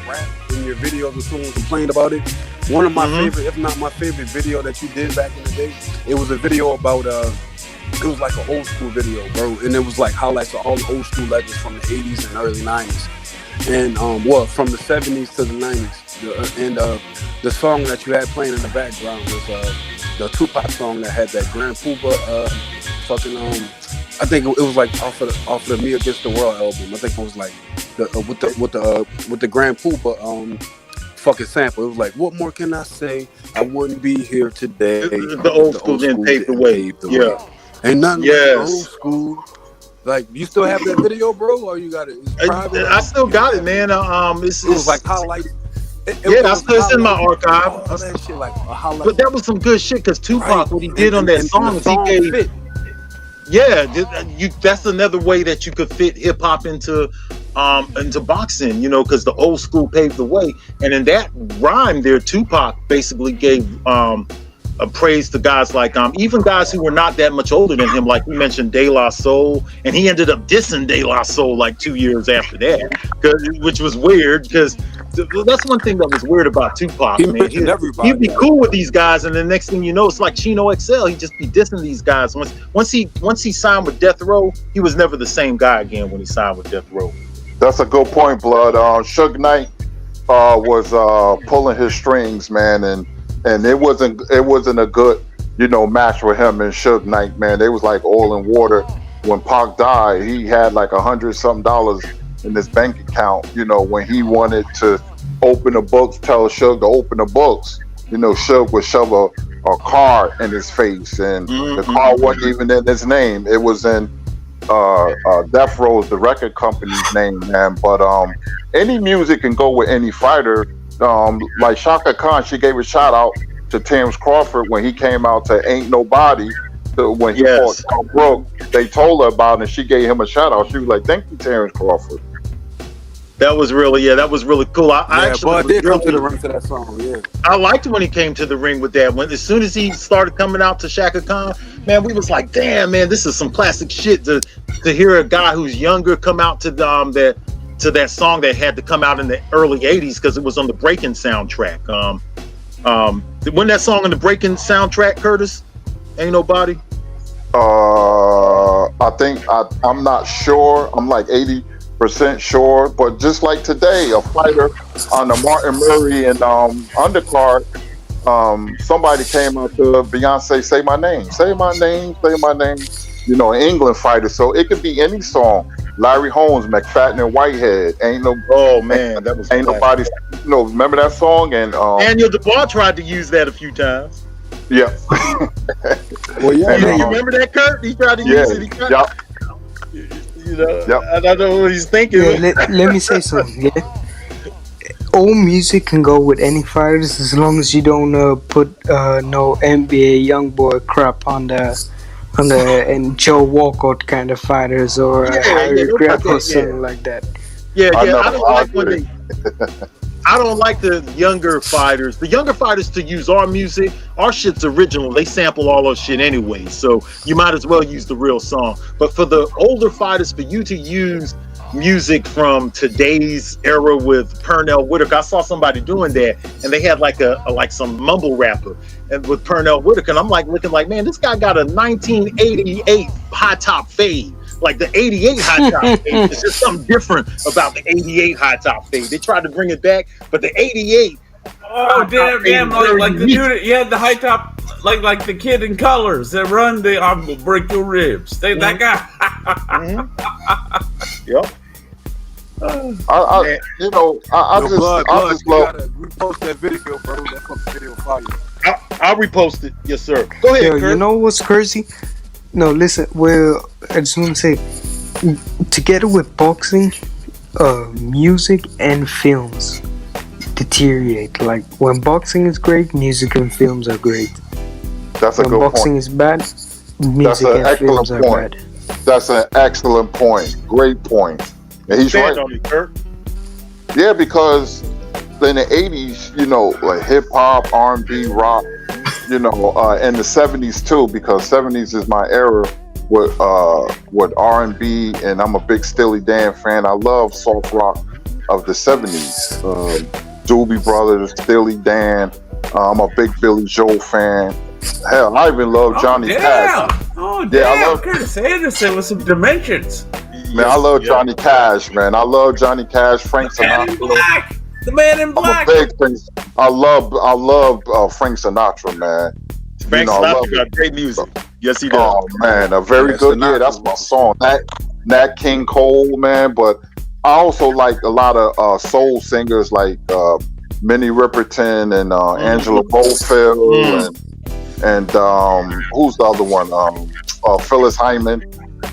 rap in your videos, or someone complained about it. One of my favorite, if not my favorite, video that you did back in the day. It was a video about It was like an old school video, bro, and it was like highlights of all the old school legends from the 80s and early 90s. And from the 70s to the 90s, and the song that you had playing in the background was the Tupac song that had that Grand Poobah I think it was like off of the Me Against the World album. I think it was like with the Grand Poobah fucking sample. It was like, what more can I say? I wouldn't be here today. The old school didn't pave the way. Yeah, ain't nothing like the old school. Like, you still have that video, bro, or you got it? I still got it, man. It was like highlights. It's in my archive. All that shit, like a highlight. But that was some good shit because Tupac, what he did on that song, he gave. That's another way that you could fit hip hop into boxing, because the old school paved the way. And in that rhyme there, Tupac basically gave a praise to guys like even guys who were not that much older than him, like we mentioned De La Soul, and he ended up dissing De La Soul like 2 years after that, which was weird because That's one thing that was weird about Tupac, He man. mentioned everybody. He'd be cool with these guys, and the next thing you know, it's like Chino XL. He'd just be dissing these guys. Once he signed with Death Row, he was never the same guy again when he signed with Death Row. That's a good point, Blood. Suge Knight was pulling his strings, man, and it wasn't a good, match with him and Suge Knight, man. They was like oil and water. When Pac died, he had like $100-something in his bank account. When he wanted to open the books, tell Suge to open the books, Suge would shove a card in his face, and the card wasn't even in his name. It was in Death Row's, the record company's name, man. But any music can go with any fighter. Like Shaka Khan, she gave a shout out to Terrence Crawford when he came out to Ain't Nobody. When he fought Carl Brook, they told her about it, and she gave him a shout out. She was like, "Thank you, Terrence Crawford." That was really cool. I actually Bud did come to the ring to that song. Yeah, I liked when he came to the ring with that. As soon as he started coming out to Shaka Khan, man, we was like, "Damn, man, this is some classic shit." To hear a guy who's younger come out to that song that had to come out in the early '80s because it was on the Breaking soundtrack. When that song on the Breaking soundtrack, Kurtis? Ain't Nobody? I think I'm not sure. I'm like 80% sure, but just like today, a fighter on the Martin Murray and undercard, somebody came up to Beyonce, "Say my name, say my name, say my name." An England fighter, so it could be any song. Larry Holmes, McFadden and Whitehead, Oh man, that was ain't nobody. Remember that song? And Daniel Dubois tried to use that a few times. Yeah. Well, yeah. You remember that, Kurt? He tried to use it. I don't know what he's thinking. Yeah, let me say something. Yeah, old music can go with any fighters as long as you don't put no NBA YoungBoy crap on the and Joe Walcott kind of fighters or Harry Grant or something like that. Yeah. I don't like when they. I don't like the younger fighters. The younger fighters to use our music. Our shit's original. They sample all our shit anyway, so you might as well use the real song. But for the older fighters, for you to use music from today's era with Pernell Whitaker, I saw somebody doing that, and they had like some mumble rapper and with Pernell Whitaker, and I'm like looking like, man, this guy got a 1988 high top fade. Like the 88 high top fade. It's just something different about the 88 high top fade. They tried to bring it back, but the 88. Oh damn! Like the dude, he had the high top, like the kid in Colors that run the "I'm gonna break your ribs." That guy. Yep. I just love. Gotta repost that video, bro. That fucking video fire. I'll repost it. Yes, sir. Go ahead, Kurt. You know what's crazy? No, listen. Well, I just want to say, together with boxing, music and films deteriorate. Like when boxing is great, music and films are great. That's a good point. When boxing is bad, music and films are bad. That's an excellent point. Great point. And he's right. Yeah, because in the 80s, like hip hop, R&B, rock, and the 70s too, because 70s is my era with R&B, and I'm a big Steely Dan fan. I love soft rock of the 70s. Doobie Brothers, Steely Dan. I'm a big Billy Joel fan. Hell, I even love Johnny Cash. Oh damn! I love Curtis Anderson with some dimensions. Man, I love Johnny Cash, man. I love Johnny Cash, Frank Sinatra. The Man in Black. I'm a big thing. I love Frank Sinatra, man. Frank Sinatra got great music. Yes, he does. Oh man, a very good year. That's my song. Nat King Cole, man. But I also like a lot of soul singers like Minnie Riperton and Angela Bofill and who's the other one? Phyllis Hyman.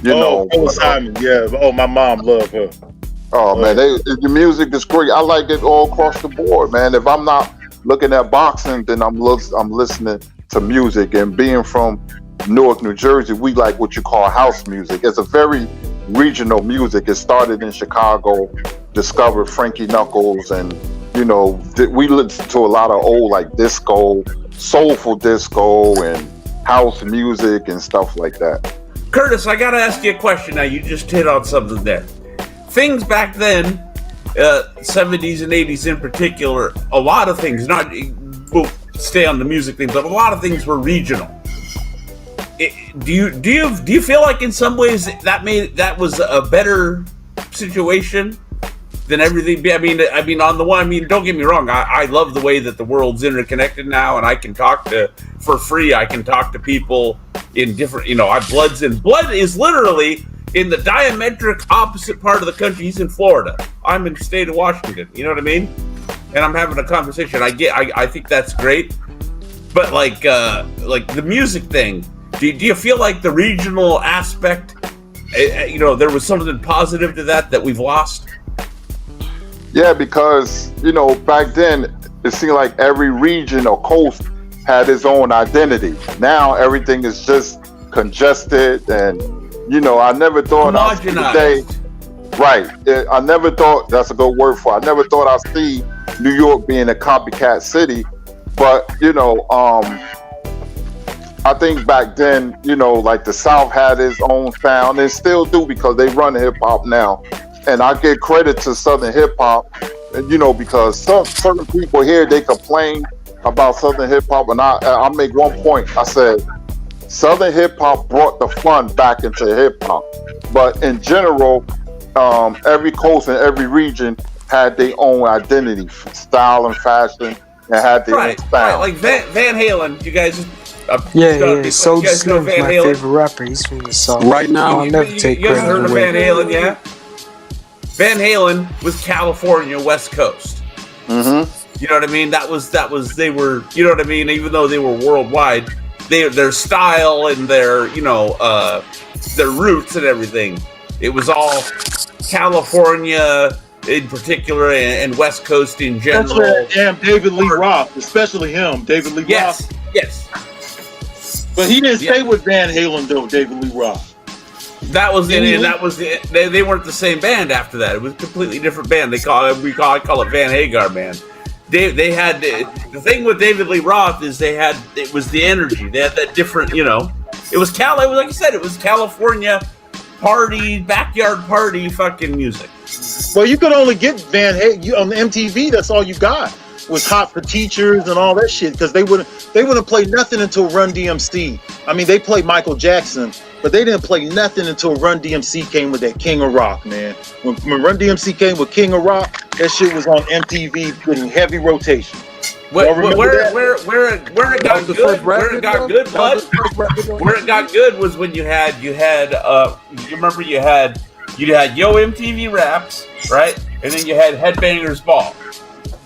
Phyllis Hyman. Yeah. Oh, my mom loved her. Oh man, the music is great. I like it all across the board, man. If I'm not looking at boxing, then I'm listening to music. And being from Newark, New Jersey, we like what you call house music. It's a very regional music. It started in Chicago, discovered Frankie Knuckles, and we listen to a lot of old like disco, soulful disco, and house music and stuff like that. Kurtis, I gotta ask you a question now. You just hit on something there. Things back then, 70s and 80s in particular, a lot of things, we'll stay on the music thing, but a lot of things were regional. Do you feel like in some ways that was a better situation than everything? I mean, on the one, don't get me wrong. I love the way that the world's interconnected now, and I can talk for free. I can talk to people in different, Blood is literally in the diametric opposite part of the country. He's in Florida. I'm in the state of Washington. You know what I mean? And I'm having a conversation. I think that's great. But like the music thing, do you feel like the regional aspect, there was something positive to that we've lost? Yeah, because, back then it seemed like every region or coast had its own identity. Now everything is just congested, and I never thought I'd see the day. Right. I never thought, that's a good word for it. I never thought I'd see New York being a copycat city. But, I think back then, like the South had its own sound, and still do, because they run hip hop now. And I give credit to Southern hip hop, because certain people here, they complain about Southern hip hop, and I make one point. I said, Southern hip hop brought the fun back into hip hop. But in general, every coast and every region had their own identity, style and fashion, and had their own style. Right, like Van Halen, you guys. Soulja Slim's my favorite rapper. He's from the South. Right now, I'll never take you guys credit heard of away. Van Halen, yeah? Van Halen was California, West Coast. Mm-hmm. You know what I mean? That was they were. You know what I mean? Even though they were worldwide, their style and their roots and everything, it was all California in particular and West Coast in general. Especially David Lee Roth, especially him, David Lee Roth. Yes. But he didn't stay with Van Halen though, David Lee Roth. That was it, and that was it. They weren't the same band after that. It was a completely different band. I call it Van Hagar band. They had the thing with David Lee Roth is it was the energy. They had that different, it was like you said, it was California party, backyard party fucking music. Well, you could only get Van Halen on the MTV. That's all you got was Hot for Teachers and all that shit, because they wouldn't play nothing until Run DMC. I mean, they played Michael Jackson, but they didn't play nothing until Run DMC came with that King of Rock, man. When Run DMC came with King of Rock, that shit was on MTV getting heavy rotation. Where it got good, where it got good, bud. Where it got good was when you had you had Yo MTV Raps, right? And then you had Headbangers Ball.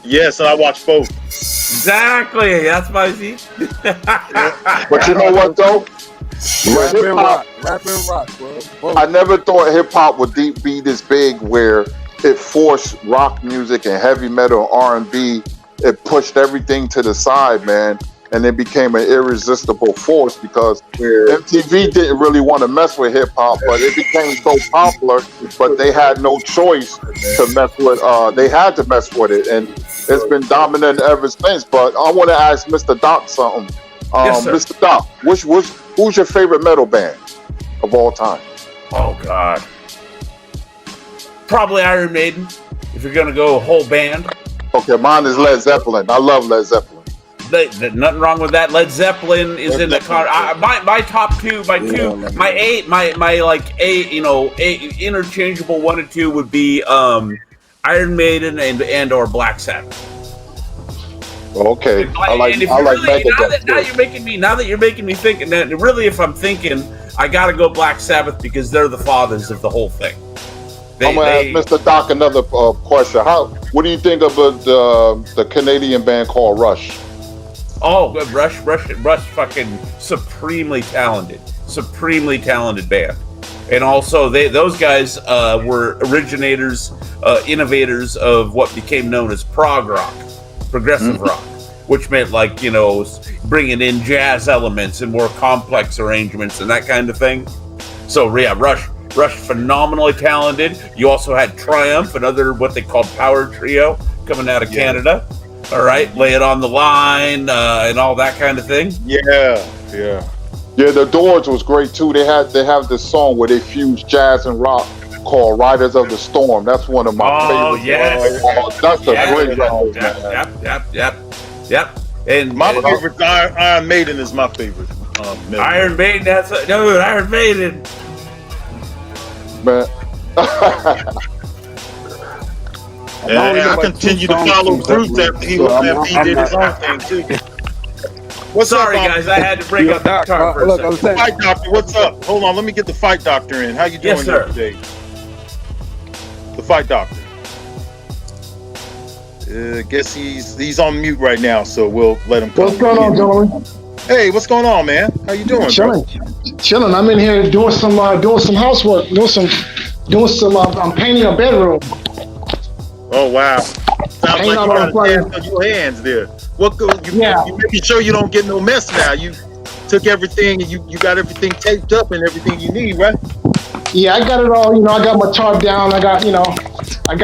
Yes, and I watched both. Exactly. That's my Z. But you know what though? Rap and rock, bro. I never thought hip hop would be this big, where it forced rock music and heavy metal, R&B. It pushed everything to the side, man, and it became an irresistible force, because MTV didn't really want to mess with hip hop, but it became so popular. But they had no choice to mess with. They had to mess with it, and it's been dominant ever since. But I want to ask Mr. Doc something. Yes, sir. Mr. Doc, who's your favorite metal band of all time? Oh God, probably Iron Maiden. If you're gonna go whole band. Okay, mine is Led Zeppelin. I love Led Zeppelin. Nothing wrong with that. Led Zeppelin is in the car. My top two, interchangeable 1 and 2 would be Iron Maiden and or Black Sabbath. Okay, I like Megadeth. Now that you're making me think, and then really, if I'm thinking, I gotta go Black Sabbath, because they're the fathers of the whole thing. I'm gonna ask Mr. Doc another question. What do you think of the Canadian band called Rush? Oh, good. Rush, fucking supremely talented band. And also, those guys were originators, innovators of what became known as prog rock, progressive rock, which meant bringing in jazz elements and more complex arrangements and that kind of thing. So yeah, Rush, phenomenally talented. You also had Triumph, another what they called power trio coming out of Canada. All right, Lay It on the Line and all that kind of thing. Yeah. The Doors was great too. They have this song where they fused jazz and rock, called Riders of the Storm. That's one of my favorites. Yes. That's a great record, man. Yep. And my favorite Iron Maiden is my favorite. Iron Maiden, Iron Maiden. Man. And I continue to follow Bruce after he did his own thing too. Sorry, guys, I had to break up the guitar for a second. Fight Doctor, what's up? Hold on, let me get the Fight Doctor in. How you doing today? The Fight Doctor. Guess he's on mute right now, so we'll let him come. What's going on, gentlemen? Hey, what's going on, man? How you doing? Chilling. I'm in here doing some housework, I'm painting a bedroom. Oh wow! Sounds like you got on your hands there. You making sure you don't get no mess now. You took everything and you got everything taped up and everything you need, right? Yeah, I got it all. I got my tarp down. I got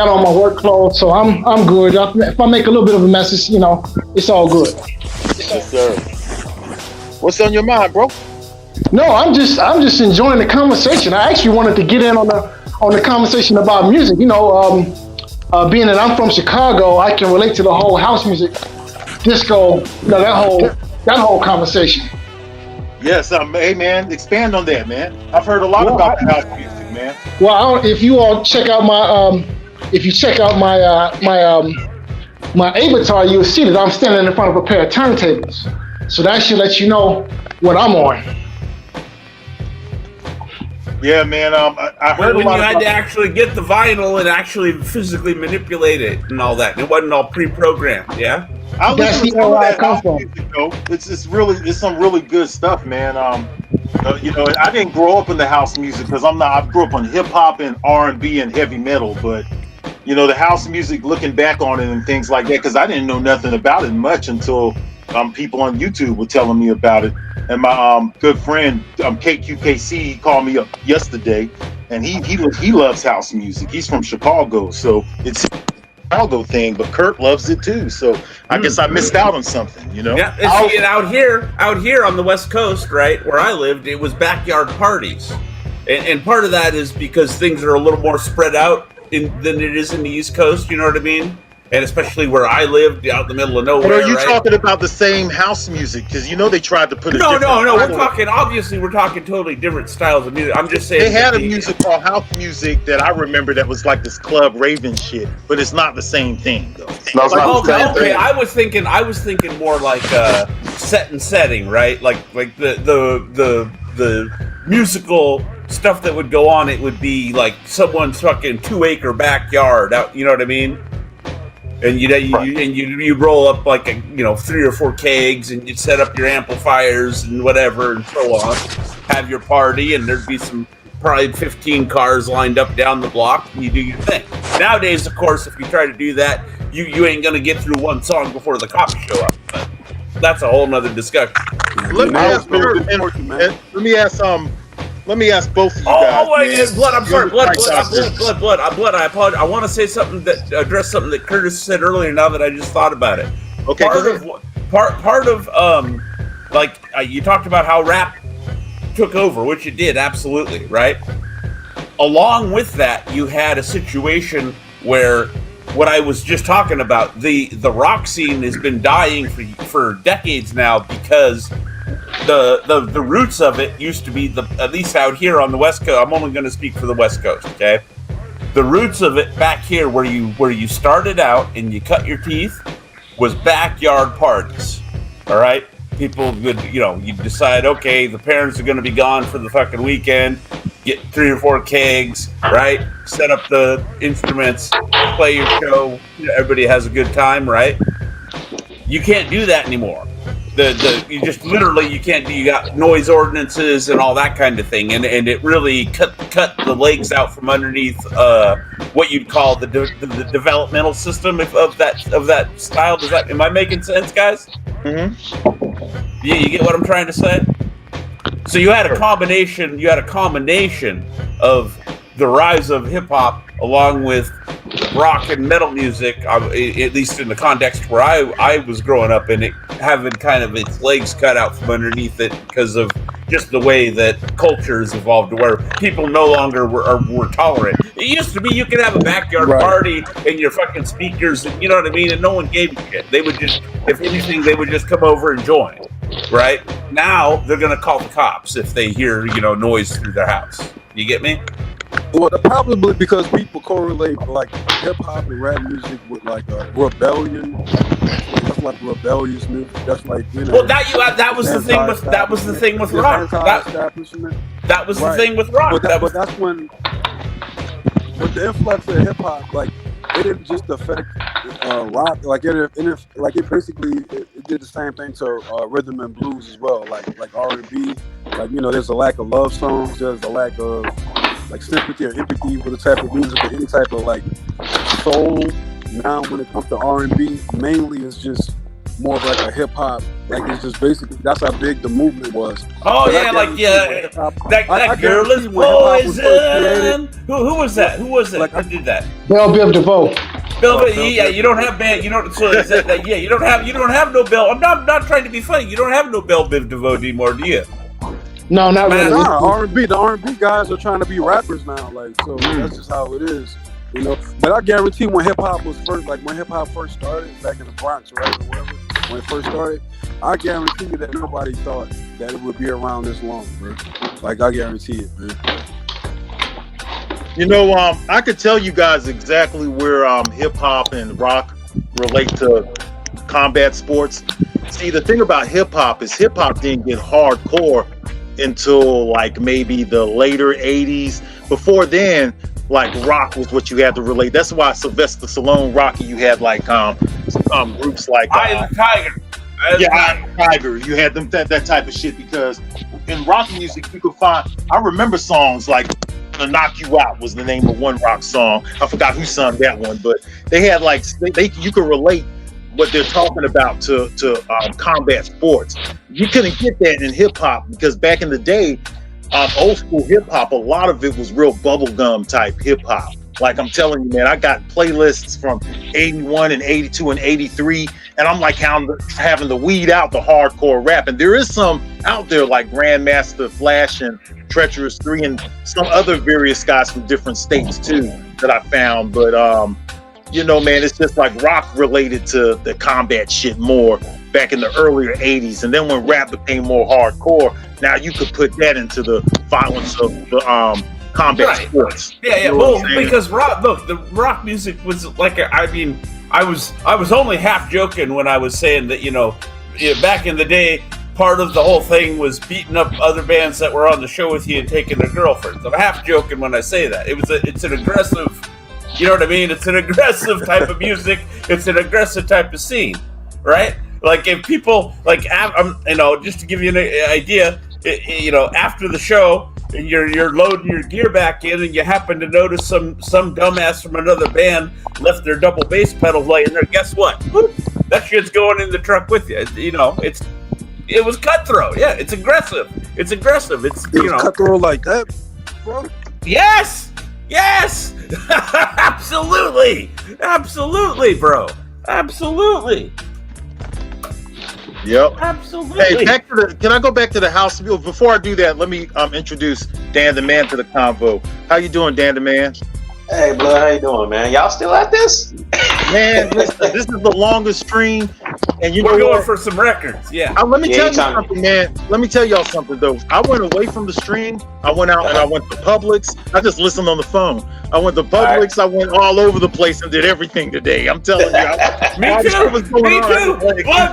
all my work clothes, so I'm good. If I make a little bit of a mess, it's all good. Yes, sir. What's on your mind, bro? No, I'm just enjoying the conversation. I actually wanted to get in on the conversation about music. Being that I'm from Chicago, I can relate to the whole house music, disco, that whole conversation. Yes, hey man, expand on that, man. I've heard a lot about the house music, man. Well, if you all check out my my avatar, you'll see that I'm standing in front of a pair of turntables. So that should let you know what I'm on. Yeah, man. I heard when you had to actually get the vinyl and actually physically manipulate it and all that. It wasn't all pre-programmed. Yeah. I listen to some of that house music, though. It's some really good stuff, man. I didn't grow up in the house music because I grew up on hip hop and R&B and heavy metal, but the house music, looking back on it and things like that, because I didn't know nothing about it much until people on YouTube were telling me about it. And my good friend KQKC, he called me up yesterday, and he loves house music. He's from Chicago, so it's a Chicago thing, but Kurt loves it too. So I guess I missed out on something, Yeah. And out here on the West Coast, right where I lived, it was backyard parties, and part of that is because things are a little more spread out than it is in the East Coast. You know what I mean? And especially where I lived, out in the middle of nowhere. But are you talking about the same house music? Because they tried to put No. We're talking totally different styles of music. I'm just saying they had a music called house music that I remember that was like this Club Raven shit, but it's not the same thing though. No, it's not the same thing. I was thinking more like set and setting, right? Like the musical stuff that would go on. It would be like someone's fucking 2-acre backyard out. You know what I mean? And you roll up like 3 or 4 kegs, and you set up your amplifiers and whatever and so on. Have your party, and there'd be probably 15 cars lined up down the block, and you do your thing. Nowadays, of course, if you try to do that, you ain't gonna get through one song before the cops show up. But that's a whole nother discussion. Let me ask both of you guys. Oh wait, Blood. I'm sorry, Blood. I apologize. I want to say something that address something that Kurtis said earlier. Now that I just thought about it. Okay. Part of you talked about how rap took over, which it did absolutely, right? Along with that, you had a situation where what I was just talking about, the rock scene has been dying for decades now because the roots of it used to be at least out here on the West Coast. I'm only going to speak for the West Coast, okay? The roots of it back here, where you started out and you cut your teeth, was backyard parties. All right, people would you decide, okay, the parents are going to be gone for the fucking weekend. Get 3 or 4 kegs, right? Set up the instruments, play your show. Everybody has a good time, right? You can't do that anymore. You just literally you can't do. You got noise ordinances and all that kind of thing, and it really cut the legs out from underneath what you'd call the developmental system of that style. Am I making sense, guys? Mm-hmm. Yeah, you get what I'm trying to say. So you had a combination. You had a combination of the rise of hip hop along with rock and metal music, at least in the context where I was growing up, and it having kind of its legs cut out from underneath it because of just the way that cultures evolved to where people no longer were tolerant. It used to be you could have a backyard party and your fucking speakers, and you know what I mean, and no one gave a shit. They would just, if anything, they would just come over and join. Right now, they're gonna call the cops if they hear noise through their house. You get me? Well, probably because people correlate like hip hop and rap music with like rebellion. That's like rebellious music. That's like Well, that was the thing with rock. That was the thing with rock. But that's when, with the influx of hip hop, like it didn't just affect rock. Like it basically it did the same thing to rhythm and blues as well. Like R&B. Like there's a lack of love songs. There's a lack of like sympathy or empathy with the type of music or any type of like soul. Now when it comes to R&B, mainly it's just more of like a hip hop. Like it's just basically that's how big the movement was. Oh yeah, that girl is poison. Who was that? Who was it? Like, who did that? Bell Biv DeVoe. Yeah, you don't have band. You don't. So yeah, you don't have no Bell. I'm not trying to be funny. You don't have no Bell Biv DeVoe anymore, do you? No, not really. Nah, R&B. The R&B guys are trying to be rappers now. Like so, that's just how it is. But I guarantee when hip hop was first, like when hip hop first started back in the Bronx, right, or whatever, when it first started, I guarantee you that nobody thought that it would be around this long, bro. Like I guarantee it, man. I could tell you guys exactly where hip hop and rock relate to combat sports. See, the thing about hip hop is hip hop didn't get hardcore until like maybe the later 80s. Before then, like rock was what you had to relate. That's why Sylvester Stallone, Rocky, you had like groups like Eye of the Tiger. Eye of the Tiger. You had them that type of shit because in rock music you could find. I remember songs like "To Knock You Out" was the name of one rock song. I forgot who sung that one, but they had like you could relate what they're talking about to combat sports. You couldn't get that in hip hop because back in the day, old school hip hop, a lot of it was real bubblegum type hip hop. Like I'm telling you, man, I got playlists from 81 and 82 and 83, and I'm like having to weed out the hardcore rap. And there is some out there like Grandmaster Flash and Treacherous 3 and some other various guys from different states too that I found. But man, it's just like rock related to the combat shit more back in the earlier 80s. And then when rap became more hardcore, now you could put that into the violence of the combat sports. Yeah. Well, because the rock music was like, I was only half joking when I was saying that, back in the day, part of the whole thing was beating up other bands that were on the show with you and taking their girlfriends. I'm half joking when I say that. It's an aggressive, you know what I mean? It's an aggressive type of music. It's an aggressive type of scene, right? Like if people like, just to give you an idea, after the show, you're loading your gear back in, and you happen to notice some dumbass from another band left their double bass pedals laying there. Guess what? Whoop, that shit's going in the truck with you. It was cutthroat. Yeah, it's aggressive. It's aggressive. It's cutthroat like that, bro. Yes. Absolutely, bro. Absolutely. Yep. Absolutely. Hey, can I go back to the house? Before I do that, let me introduce Dan the Man to the convo. How you doing, Dan the Man? Hey, Blood, how you doing, man? Y'all still at this? Man, listen, this is the longest stream, and we're going for some records. Yeah. Let me tell you something, man. Let me tell y'all something, though. I went away from the stream. I went out and I went to Publix. I just listened on the phone. I went to Publix. I went all over the place and did everything today. I'm telling you. Me too.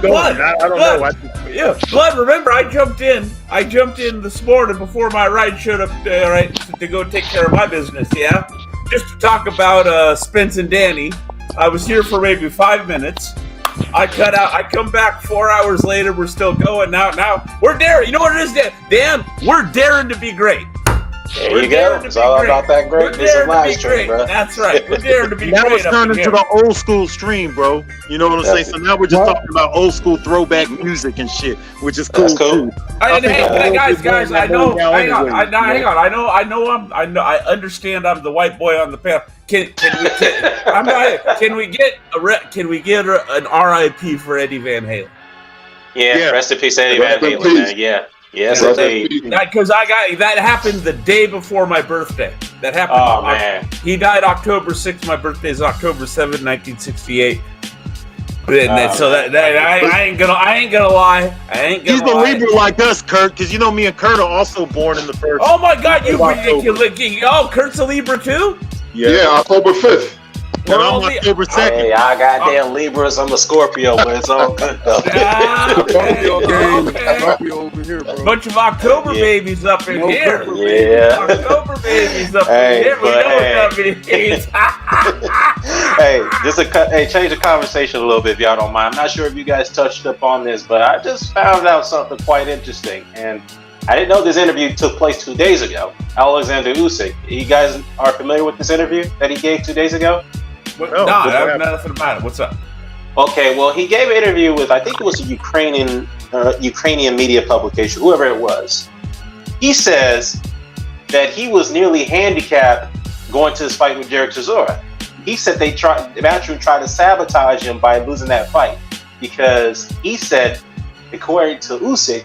Blood. I don't know. Blood. Remember, I jumped in this morning before my ride showed up. To go take care of my business. Yeah. Just to talk about Spence and Danny. I was here for maybe 5 minutes. I cut out. I come back 4 hours later. We're still going now. Now we're daring. You know what it is, Dan? We're daring to be great. There you go. It's all about that greatness of live stream, bro. That's right. We're daring to be now great. Now it's turned into the old school stream, bro. You know what I'm saying? So now we're just talking about old school throwback music and shit, which is cool. That's cool. Hey, guys, I know. Hang on. I understand. I'm the white boy on the path. Can we get an RIP for Eddie Van Halen? Yeah. Rest in peace, Eddie Van Halen, man. Yeah. Yes, indeed. Because that happened the day before my birthday. That happened. Oh man, he died October 6th. My birthday is October 7th, 1968. So I ain't gonna lie. He's a Libra like us, Kurt, because you know me and Kurt are also born in the first. Oh my God, Kurt's a Libra too? Yeah, October 5th. And I'm October 2nd. Hey, I got damn Libras. I'm a Scorpio, but it's all good though. Scorpio over here, bro. Bunch of October babies up in here. Yeah. October babies up in here. We know what that means. Hey, change the conversation a little bit if y'all don't mind. I'm not sure if you guys touched up on this, but I just found out something quite interesting. And I didn't know this interview took place 2 days ago. Alexander Usyk. You guys are familiar with this interview that he gave 2 days ago? I have nothing about it. What's up? Okay, well, he gave an interview with, I think it was a Ukrainian media publication, whoever it was. He says that he was nearly handicapped going to this fight with Derek Chisora. He said Matchroom tried to sabotage him by losing that fight because he said, according to Usyk,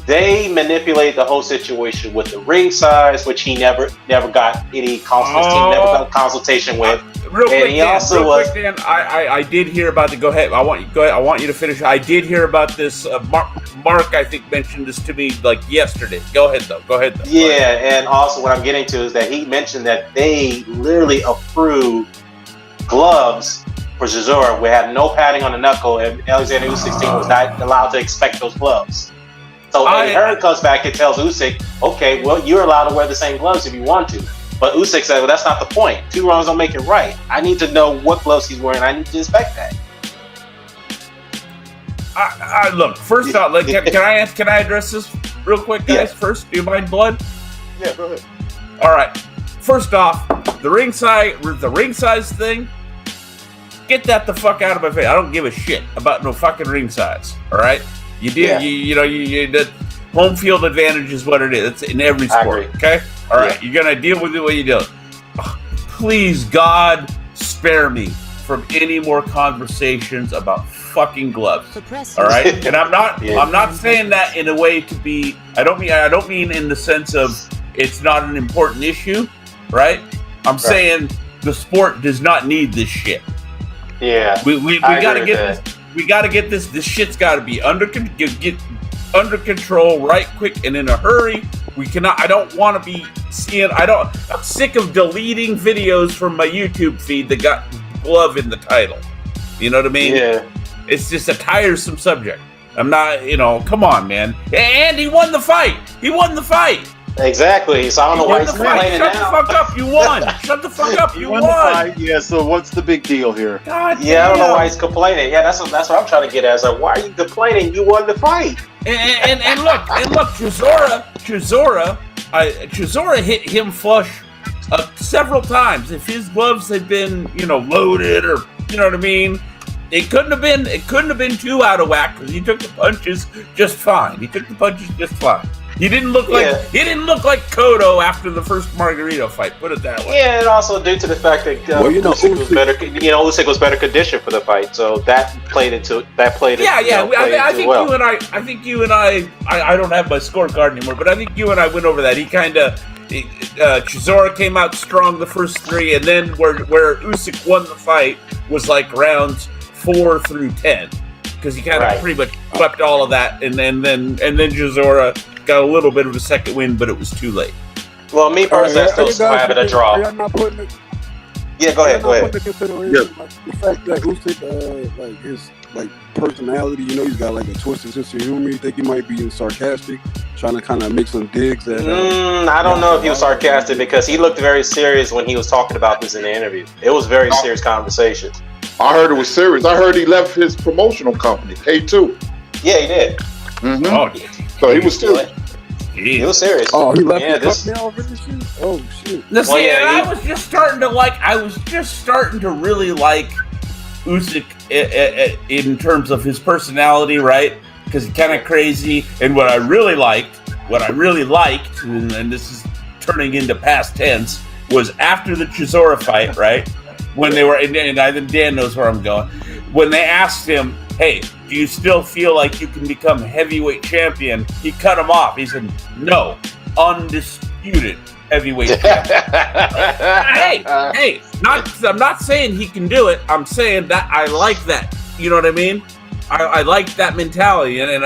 they manipulated the whole situation with the ring size, which he never got any consultation with. Real quick, Dan, I did hear about the. Go ahead. I want you to finish. I did hear about this. Mark, I think, mentioned this to me like yesterday. Go ahead, though. Yeah, and also what I'm getting to is that he mentioned that they literally approved gloves for Chisora. We had no padding on the knuckle, and Alexander Usyk was not allowed to expect those gloves. So Hearn comes back and tells Usyk, okay, well, you're allowed to wear the same gloves if you want to. But Usyk said, well, that's not the point. 2 wrongs don't make it right. I need to know what gloves he's wearing. I need to inspect that. Look, first off, can I address this real quick, guys? First, do you mind, Blood? Yeah, go ahead. All right. First off, the ring size thing, get that the fuck out of my face. I don't give a shit about no fucking ring size. All right? The home field advantage is what it is. It's in every sport. Okay? All right. You're gonna deal with it what you do. Please, God, spare me from any more conversations about fucking gloves. All right? And I'm not saying that in a way to be. I don't mean in the sense of it's not an important issue, right? I'm saying the sport does not need this shit. Yeah. We gotta get this. We got to get this. This shit's got to be get under control right quick and in a hurry. We cannot. I don't want to be seeing. I'm sick of deleting videos from my YouTube feed that got glove in the title. You know what I mean? Yeah. It's just a tiresome subject. I'm not. Come on, man. And he won the fight. Exactly. So I don't know why he's complaining now. Shut the fuck up. You won. Shut the fuck up. You won. Yeah. So what's the big deal here? God yeah, I don't know why he's complaining. Yeah, that's what I'm trying to get at. It's like, why are you complaining? You won the fight. And look, Chisora hit him flush several times. If his gloves had been, loaded or you know what I mean, it couldn't have been too out of whack because he took the punches just fine. He didn't look like Cotto after the first Margarito fight. Put it that way. Yeah, and also due to the fact that Usyk was better. Usyk was better conditioned for the fight, so that played into. I think you and I don't have my scorecard anymore, but I think you and I went over that. He kind of Chisora came out strong the first 3, and then where Usyk won the fight was like rounds 4 through 10 because he kind of pretty much swept all of that, and then Chisora got a little bit of a second win, but it was too late. Well, me personally, I still have it a draw. Go ahead. The fact that Usyk, his personality, he's got like a twisted sense of humor. You think he might be sarcastic, trying to kind of make some digs at. I don't know if he was sarcastic because he looked very serious when he was talking about this in the interview. It was very serious conversation. I heard it was serious. I heard he left his promotional company, K2. Yeah, he did. Mm-hmm. Oh, so he was still. He was serious. Oh, he left the company over this shit? Oh, shit. I was just starting to really like Usyk in terms of his personality, right? Because he's kind of crazy. And what I really liked, and this is turning into past tense, was after the Chisora fight, right? When they were, and I think Dan knows where I'm going. When they asked him, hey, do you still feel like you can become heavyweight champion? He cut him off. He said, no, undisputed heavyweight champion. hey, I'm not saying he can do it. I'm saying that I like that. You know what I mean? I like that mentality, and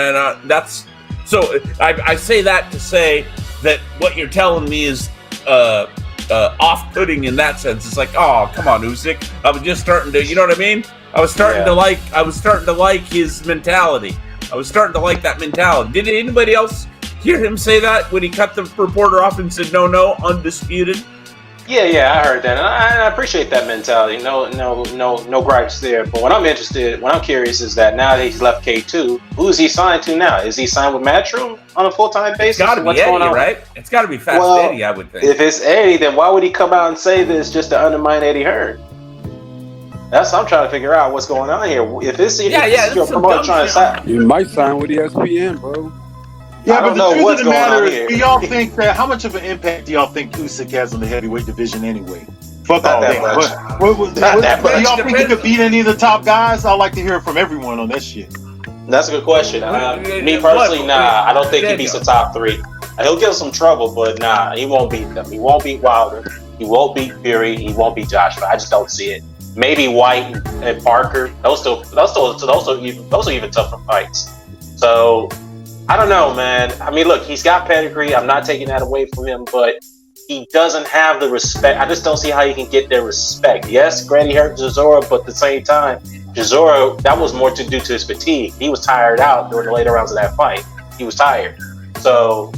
that's so. I say that to say that what you're telling me is off-putting in that sense. It's like, oh, come on, Usyk. I was just starting to, you know what I mean? I was starting to like his mentality. I was starting to like that mentality. Did anybody else hear him say that when he cut the reporter off and said, no, undisputed? Yeah, I heard that, and I appreciate that mentality. No gripes there. But what I'm curious is that now that he's left K2, who is he signed to now? Is he signed with Matchroom on a full-time basis? It's got to be Eddie, right? It's got to be Fast Eddie, I would think. If it's Eddie, then why would he come out and say this just to undermine Eddie Hearn? That's what I'm trying to figure out what's going on here. If this is your promoter trying to sign, you might sign with ESPN, bro. Yeah, I but don't the know truth what's of the going matter on is, here. do y'all think that how much of an impact do y'all think Usyk has on the heavyweight division anyway? Fuck all Not that. that much. What, Not that do much. y'all think he could beat any of the top guys? I'd like to hear from everyone on that shit. That's a good question. Me personally, nah, I don't think he beats the top three. He'll give some trouble, but nah, he won't beat them. He won't beat Wilder. He won't beat Fury. He won't beat Joshua. I just don't see it. Maybe White and Parker. Those are even tougher fights. So I don't know, man. I mean, look, he's got pedigree. I'm not taking that away from him, but he doesn't have the respect. I just don't see how you can get their respect. Yes, Grady hurt Chisora, but at the same time, Chisora, that was more due to his fatigue. He was tired out during the later rounds of that fight. He was tired. So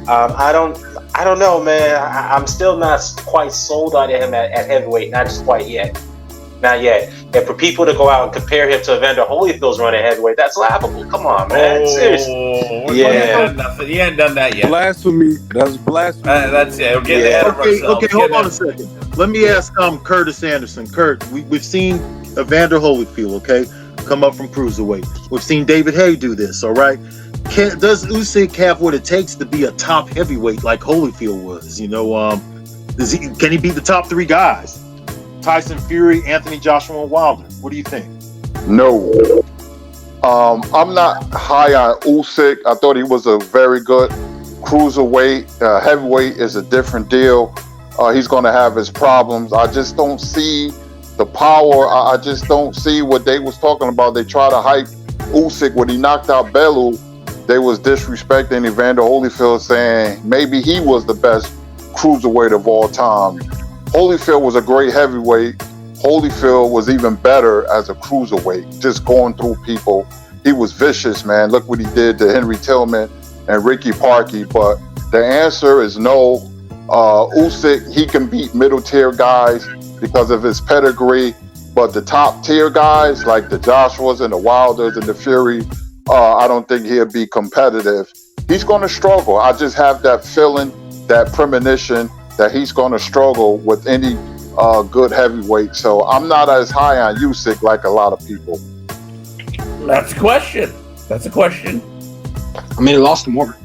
I don't know, man. I'm still not quite sold on him at heavyweight. Not just quite yet. Not yet. And for people to go out and compare him to Evander Holyfield's run at headweight, that's laughable. Come on, man. Seriously. Yeah. He ain't done that yet. Blasphemy. That's blasphemy. That's it. We're getting ahead of ourselves. Okay, hold on a second. Let me ask Kurtis Anderson. Kurt, we've seen Evander Holyfield, okay, come up from cruiserweight. We've seen David Haye do this, all right? Does Usyk have what it takes to be a top heavyweight like Holyfield was? You know, can he beat the top three guys? Tyson, Fury, Anthony Joshua, and Wilder. What do you think? No. I'm not high on Usyk. I thought he was a very good cruiserweight. Heavyweight is a different deal. He's going to have his problems. I just don't see the power. I just don't see what they was talking about. They try to hype Usyk when he knocked out Bellew. They was disrespecting Evander Holyfield, saying maybe he was the best cruiserweight of all time. Holyfield was a great heavyweight. Holyfield was even better as a cruiserweight, just going through people. He was vicious, man. Look what he did to Henry Tillman and Ricky Parkey. But the answer is no. Usyk, he can beat middle tier guys because of his pedigree. But the top tier guys, like the Joshuas and the Wilders and the Fury, I don't think he'll be competitive. He's going to struggle. I just have that feeling, that premonition, that he's going to struggle with any good heavyweight. So I'm not as high on Usyk like a lot of people. That's a question. I mean, he lost to Moore.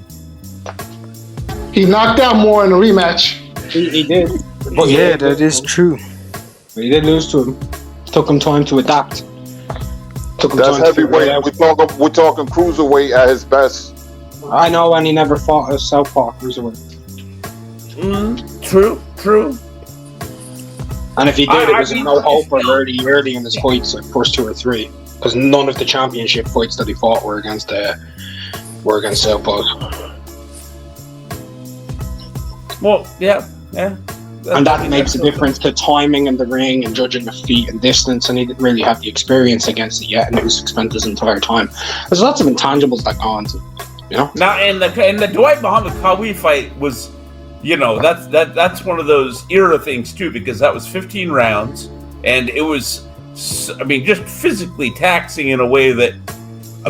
He knocked out Moore in the rematch. He did. But yeah, that is true. He did lose to him. Took him time to adapt. That's heavyweight. We're talking cruiserweight at his best. I know, and he never fought a southpaw cruiserweight. True. And if he did, it was no hope or early in his fights, like first two or three, because none of the championship fights that he fought were against southpaws. Well, yeah. And that makes a difference to timing in the ring and judging the feet and distance, and he didn't really have the experience against it yet, and it was spent his entire time. There's lots of intangibles that go into, you know. Now, in the Dwight Muhammad Qawi fight was, you know, that's one of those era things too, because that was 15 rounds, and it was, I mean, just physically taxing in a way that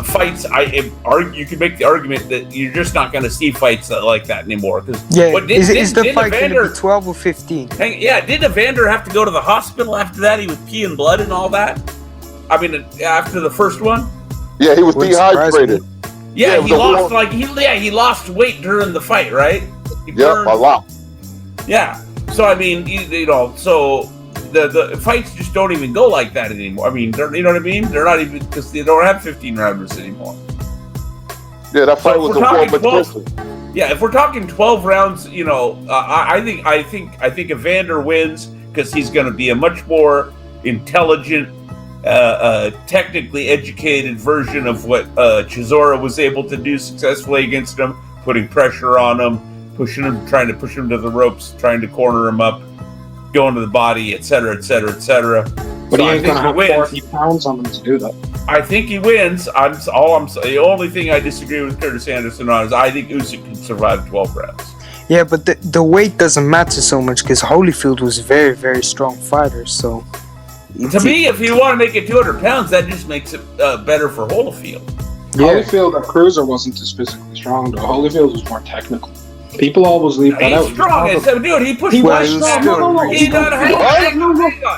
fights. You could make the argument that you're just not going to see fights like that anymore. Is the fight going to be 12 or 15? Did Evander have to go to the hospital after that? He was peeing blood and all that. I mean, after the first one. Yeah, he was dehydrated. Yeah, he lost he lost weight during the fight, right? A lot. Yeah. So I mean, you know, so the fights just don't even go like that anymore. I mean, you know what I mean? They're not even, because they don't have 15 rounders anymore. Yeah, that fight was a war, but 12, yeah, if we're talking 12 rounds, you know, I think Evander wins because he's going to be a much more intelligent, technically educated version of what Chisora was able to do successfully against him, putting pressure on him, trying to push him to the ropes, trying to corner him up, going to the body, etc., etc., etc. But he ain't going to have 40 pounds on him to do that. I think he wins. The only thing I disagree with Curtis Anderson on is I think Usyk can survive 12 rounds. Yeah, but the weight doesn't matter so much because Holyfield was a very, very strong fighter. So, to me, if you want to make it 200 pounds, that just makes it better for Holyfield. Yeah. Holyfield, a cruiser, wasn't as physically strong, though. Holyfield was more technical. People always leave that out. He's strong. Dude, he pushed. He was strong. No.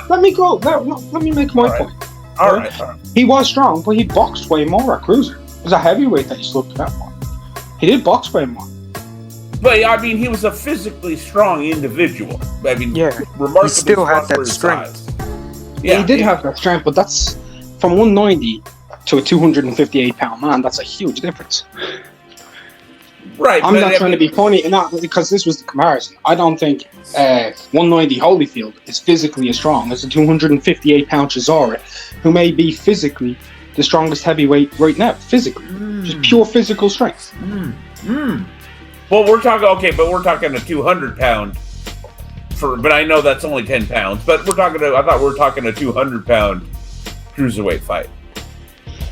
Let me go. Let me make my point. All right. He was strong, but he boxed way more at cruiser. It was a heavyweight that he looked at more. He did box way more. But I mean, he was a physically strong individual. I mean, remarkably he still had that strength. Yeah, he did have that strength, but that's from 190 to a 258-pound man. That's a huge difference. Right. I'm not trying to be funny, because this was the comparison. I don't think 190 Holyfield is physically as strong as a 258-pound Chisora, who may be physically the strongest heavyweight right now. Physically, just pure physical strength. Well, we're talking a 200-pound. But I know that's only 10 pounds. But I thought we were talking a 200-pound cruiserweight fight.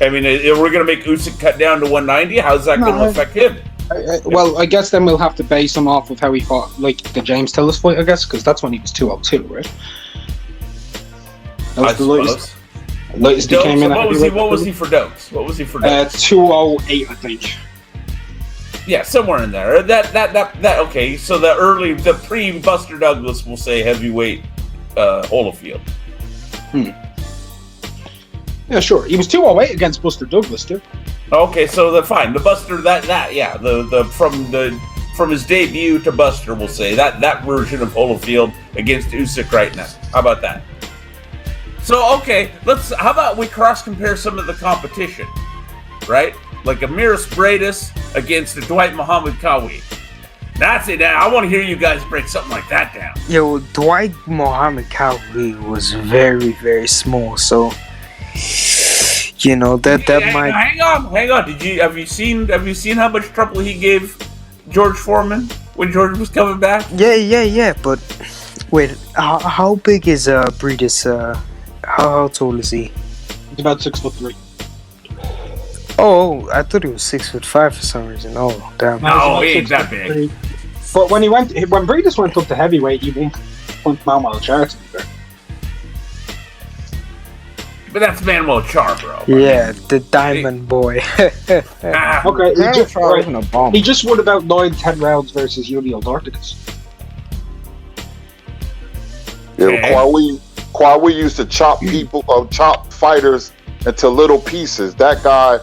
I mean, we're going to make Usyk cut down to 190. How's that going to affect him? Well, I guess then we'll have to base him off of how he fought, like the James Tillis fight, I guess, because that's when he was 202, right? That was the latest he came in. What was he for Dokes? 208, I think. Yeah, somewhere in there. That okay. So the pre-Buster Douglas, will say heavyweight Holyfield. Yeah, sure. He was 208 against Buster Douglas too. Okay, so the Buster from his debut to Buster, we'll say that version of Holyfield against Usyk right now. How about that? So okay, how about we cross compare some of the competition, right? Like Amiris Bradis against the Dwight Muhammad Qawi. That's it. I want to hear you guys break something like that down. Yo, Dwight Muhammad Qawi was very, very small, so you know that might. Hang on. Have you seen how much trouble he gave George Foreman when George was coming back? Yeah. But wait, how big is Bradis? How tall is he? He's about 6'3". Oh, I thought he was 6'5" for some reason. Oh, damn. No, he ain't that big. But when Bradis went up to heavyweight, he won Manuel Charr. But that's Manuel Charr, bro. Yeah, the Diamond Boy. Okay, he just won about 9-10 rounds versus Julio Dorticus. Yeah, Qawi used to chop fighters into little pieces. That guy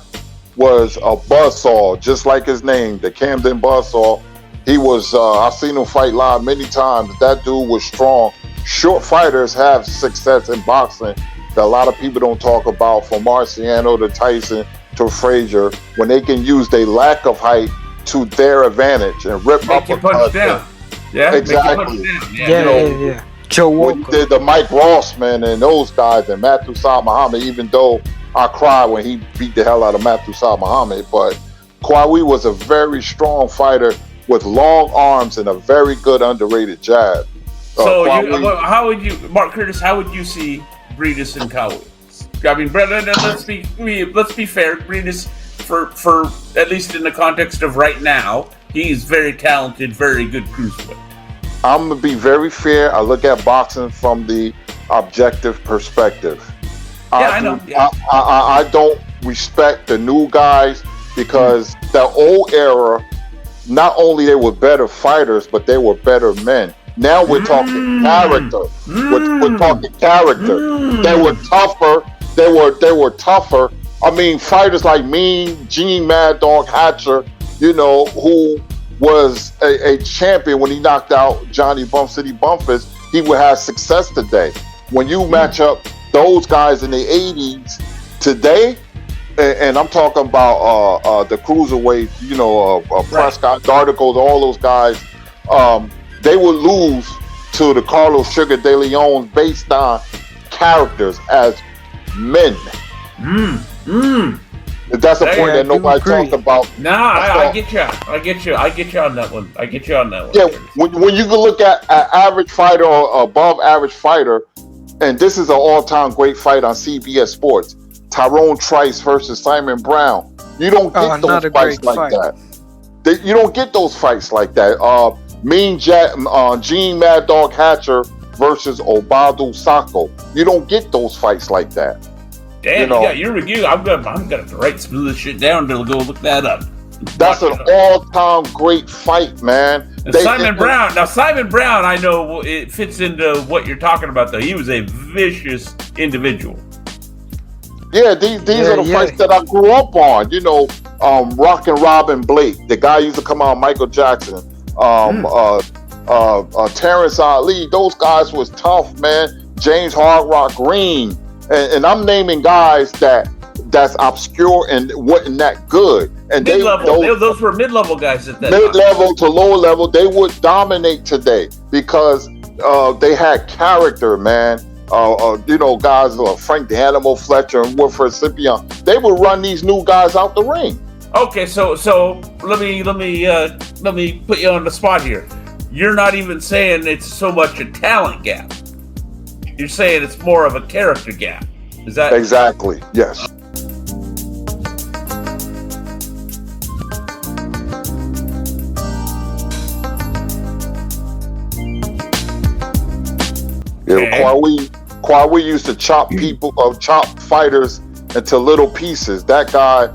was a buzzsaw, just like his name, the Camden Buzzsaw. He was, I've seen him fight live many times. That dude was strong. Short fighters have success in boxing that a lot of people don't talk about, from Marciano to Tyson to Frazier, when they can use their lack of height to their advantage and rip up a punch down. Yeah, exactly. Yeah. Joe Walker. We did the Mike Rossman and those guys, and Matthew Saad Muhammad, even though I cried when he beat the hell out of Matthew Saad Muhammad, but Qawi was a very strong fighter with long arms and a very good underrated jab. So how would you, Mark Curtis, how would you see Bradis and Qawi? I mean, let's be fair. Bradis, for at least in the context of right now, he's very talented, very good cruiserweight. I'm gonna be very fair. I look at boxing from the objective perspective. I know. Yeah. I don't respect the new guys, because the old era, not only they were better fighters, but they were better men. Now we're talking character. We're talking character. They were tougher. They were tougher. I mean, fighters like Gene Mad Dog Hatcher, who was a champion when he knocked out Johnny Bump City Bumpers, he would have success today. when you match up those guys in the 80s today, and I'm talking about the cruiserweight, Prescott, Darticles, all those guys, they would lose to the Carlos Sugar De Leon based on characters as men. That's a point that nobody talked about. I get you. I get you on that one. Yeah, when you can look at an average fighter or above average fighter, and this is an all-time great fight on CBS Sports, Tyrone Trice versus Simon Brown. You don't get those fights like that. You don't get those fights like that. Gene Mad Dog Hatcher versus Obado Sacco. You don't get those fights like that. Damn, you got your review. I'm gonna write some of this shit down to go look that up. That's an all-time great fight, man. Simon Brown, I know it fits into what you're talking about, though. He was a vicious individual. Yeah, these are the fights that I grew up on. Rockin' Robin Blake, the guy used to come out, Michael Jackson, Terrence Ali. Those guys was tough, man. James Hard Rock Green, and I'm naming guys that's obscure and wasn't that good. And those were mid-level guys at that time. Mid-level to lower level, they would dominate today because they had character, man. Guys like Frank the Animal Fletcher and Wilfred Scipion, they would run these new guys out the ring. Okay, so let me put you on the spot here. You're not even saying it's so much a talent gap. You're saying it's more of a character gap. Is that exactly? Yes. Yeah, Kwawe used to chop fighters into little pieces. That guy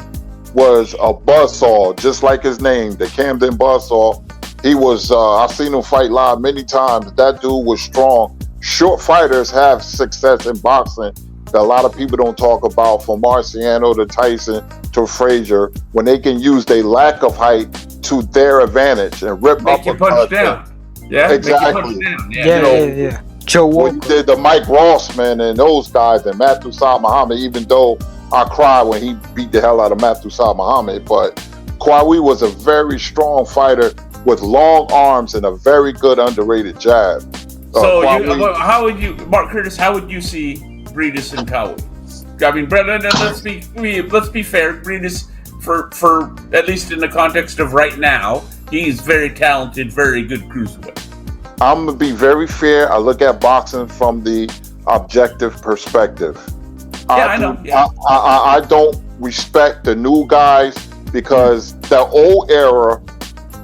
was a buzzsaw, just like his name, the Camden Buzzsaw. He was, I've seen him fight live many times. That dude was strong. Short fighters have success in boxing that a lot of people don't talk about, from Marciano to Tyson to Frazier, when they can use their lack of height to their advantage and rip make you punch down. Yeah, exactly. Yeah. Joe Walker. When he did the Mike Ross, man, and those guys, and Matthew Saad Muhammad, even though I cried when he beat the hell out of Matthew Saad Muhammad, but Kwawe was a very strong fighter with long arms and a very good underrated jab. So how would you, Mark Curtis, how would you see Briedis and Kwawe? I mean, let's be fair. Briedis, for at least in the context of right now, he's very talented, very good cruiserweight. I'm gonna be very fair. I look at boxing from the objective perspective. I know. I don't respect the new guys because the old era,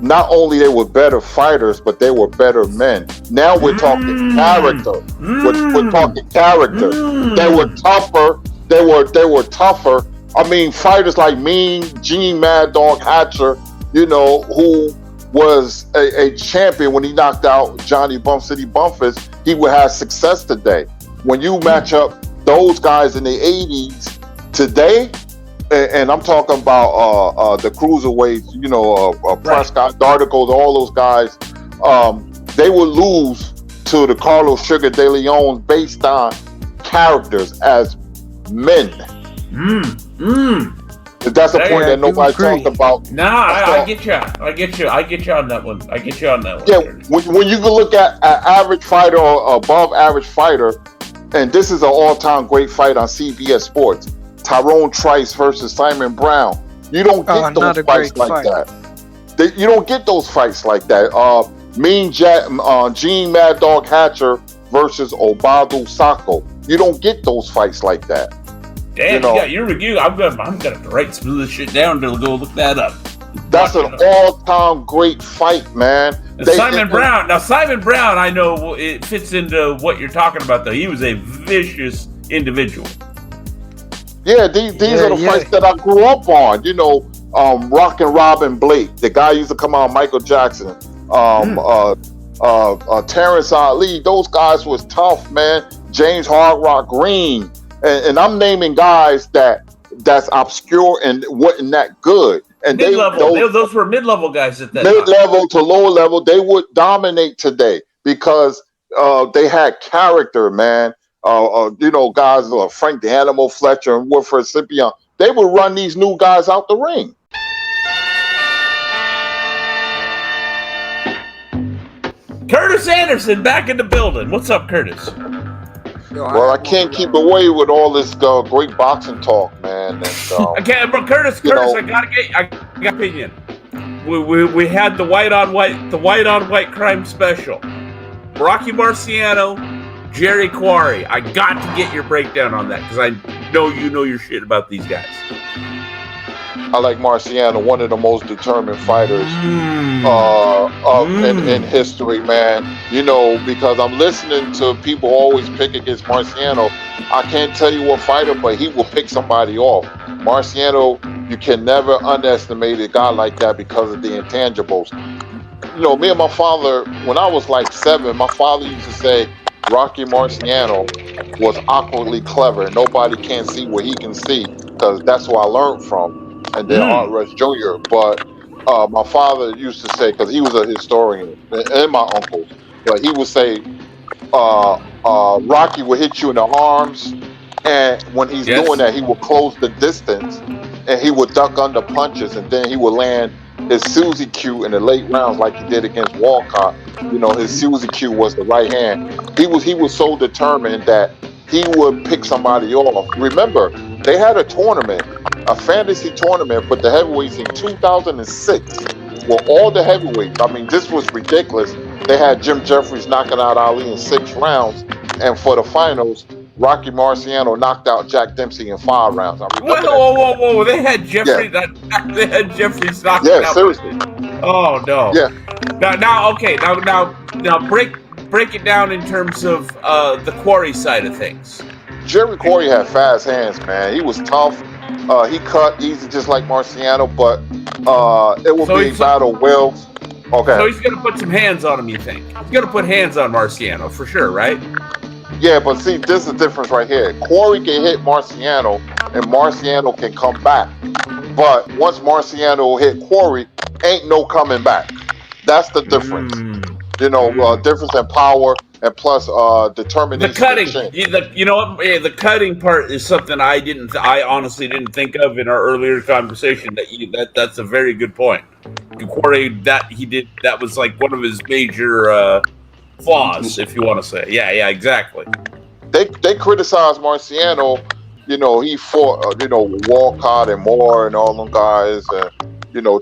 not only they were better fighters, but they were better men. Now we're talking character. We're talking character. They were tougher. They were tougher. I mean, fighters like Gene Mad Dog Hatcher, who was a champion when he knocked out Johnny Bump City Bumpus, he would have success today. When you match up those guys in the 80s today, and I'm talking about the cruiserweights, Prescott, Darticles, all those guys, they would lose to the Carlos Sugar De Leon based on characters as men. That's a point that nobody talked about. I get you on that one. Yeah, when you can look at an average fighter or above average fighter, and this is an all-time great fight on CBS Sports, Tyrone Trice versus Simon Brown. You don't get those fights like that. You don't get those fights like that. Gene Mad Dog Hatcher versus Obado Sacco. You don't get those fights like that. Damn, you got your review. I'm gonna write some of this shit down to go look that up. That's an all-time great fight, man. Simon Brown, I know it fits into what you're talking about, though. He was a vicious individual. Yeah, these are the fights that I grew up on. Rockin' Robin Blake, the guy used to come out, Michael Jackson, Terrence Ali. Those guys was tough, man. James Hard Rock Green, and I'm naming guys that's obscure and wasn't that good. And those were mid-level guys at that time. Mid-level to lower level, they would dominate today because they had character, man. guys like Frank the Animal Fletcher and Wilfred Scipion, they would run these new guys out the ring. Kurtis Anderson back in the building. What's up, Kurtis? Well, I can't keep away with all this great boxing talk, man. And, Okay, but Kurtis, I got an opinion. We had the white on white crime special. Rocky Marciano, Jerry Quarry. I got to get your breakdown on that because I know you know your shit about these guys. I like Marciano, one of the most determined fighters in history, man. Because I'm listening to people always pick against Marciano. I can't tell you what fighter, but he will pick somebody off. Marciano, you can never underestimate a guy like that because of the intangibles. Me and my father, when I was like 7, my father used to say Rocky Marciano was awkwardly clever. Nobody can see what he can see because that's who I learned from. And then Art Rush Jr. But my father used to say, because he was a historian, and my uncles, but he would say Rocky would hit you in the arms, and when he's doing that, he would close the distance, and he would duck under punches, and then he would land his Susie Q in the late rounds like he did against Walcott. His Susie Q was the right hand. He was so determined that he would pick somebody off. Remember, they had a tournament, a fantasy tournament for the heavyweights in 2006 with all the heavyweights. I mean, this was ridiculous. They had Jim Jeffries knocking out Ali in 6 rounds, and for the finals, Rocky Marciano knocked out Jack Dempsey in 5 rounds. I mean, whoa! They had Jeffries. Yeah. They had Jeffries knocking out. Yeah, seriously. Oh no. Yeah. Now break it down in terms of the Quarry side of things. Jerry Quarry had fast hands, man. He was tough. He cut easy, just like Marciano, but it will be battle wills. Okay. So he's gonna put some hands on him. You think he's gonna put hands on Marciano for sure, right? Yeah, but see, this is the difference right here. Quarry can hit Marciano, and Marciano can come back. But once Marciano hit Quarry, ain't no coming back. That's the difference. Difference in power and plus determination. The cutting, the cutting part is something I honestly didn't think of in our earlier conversation. That's a very good point. Quarry, that was like one of his major flaws, if you want to say. Yeah, exactly. They criticized Marciano. He fought, Walcott and Moore and all them guys, and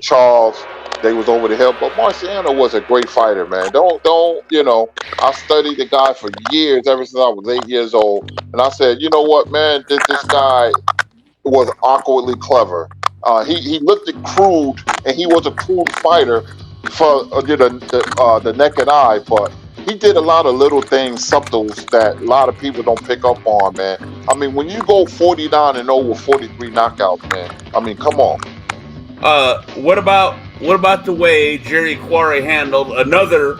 Charles. They was over the hill, but Marciano was a great fighter, man. I studied the guy for years, ever since I was 8 years old, and I said, you know what, man, this guy was awkwardly clever. He looked crude, and he was a crude fighter for the naked eye, but he did a lot of little things, subtles that a lot of people don't pick up on, man. I mean, when you go 49-0 with 43 knockouts, man, I mean, come on. What about the way Jerry Quarry handled another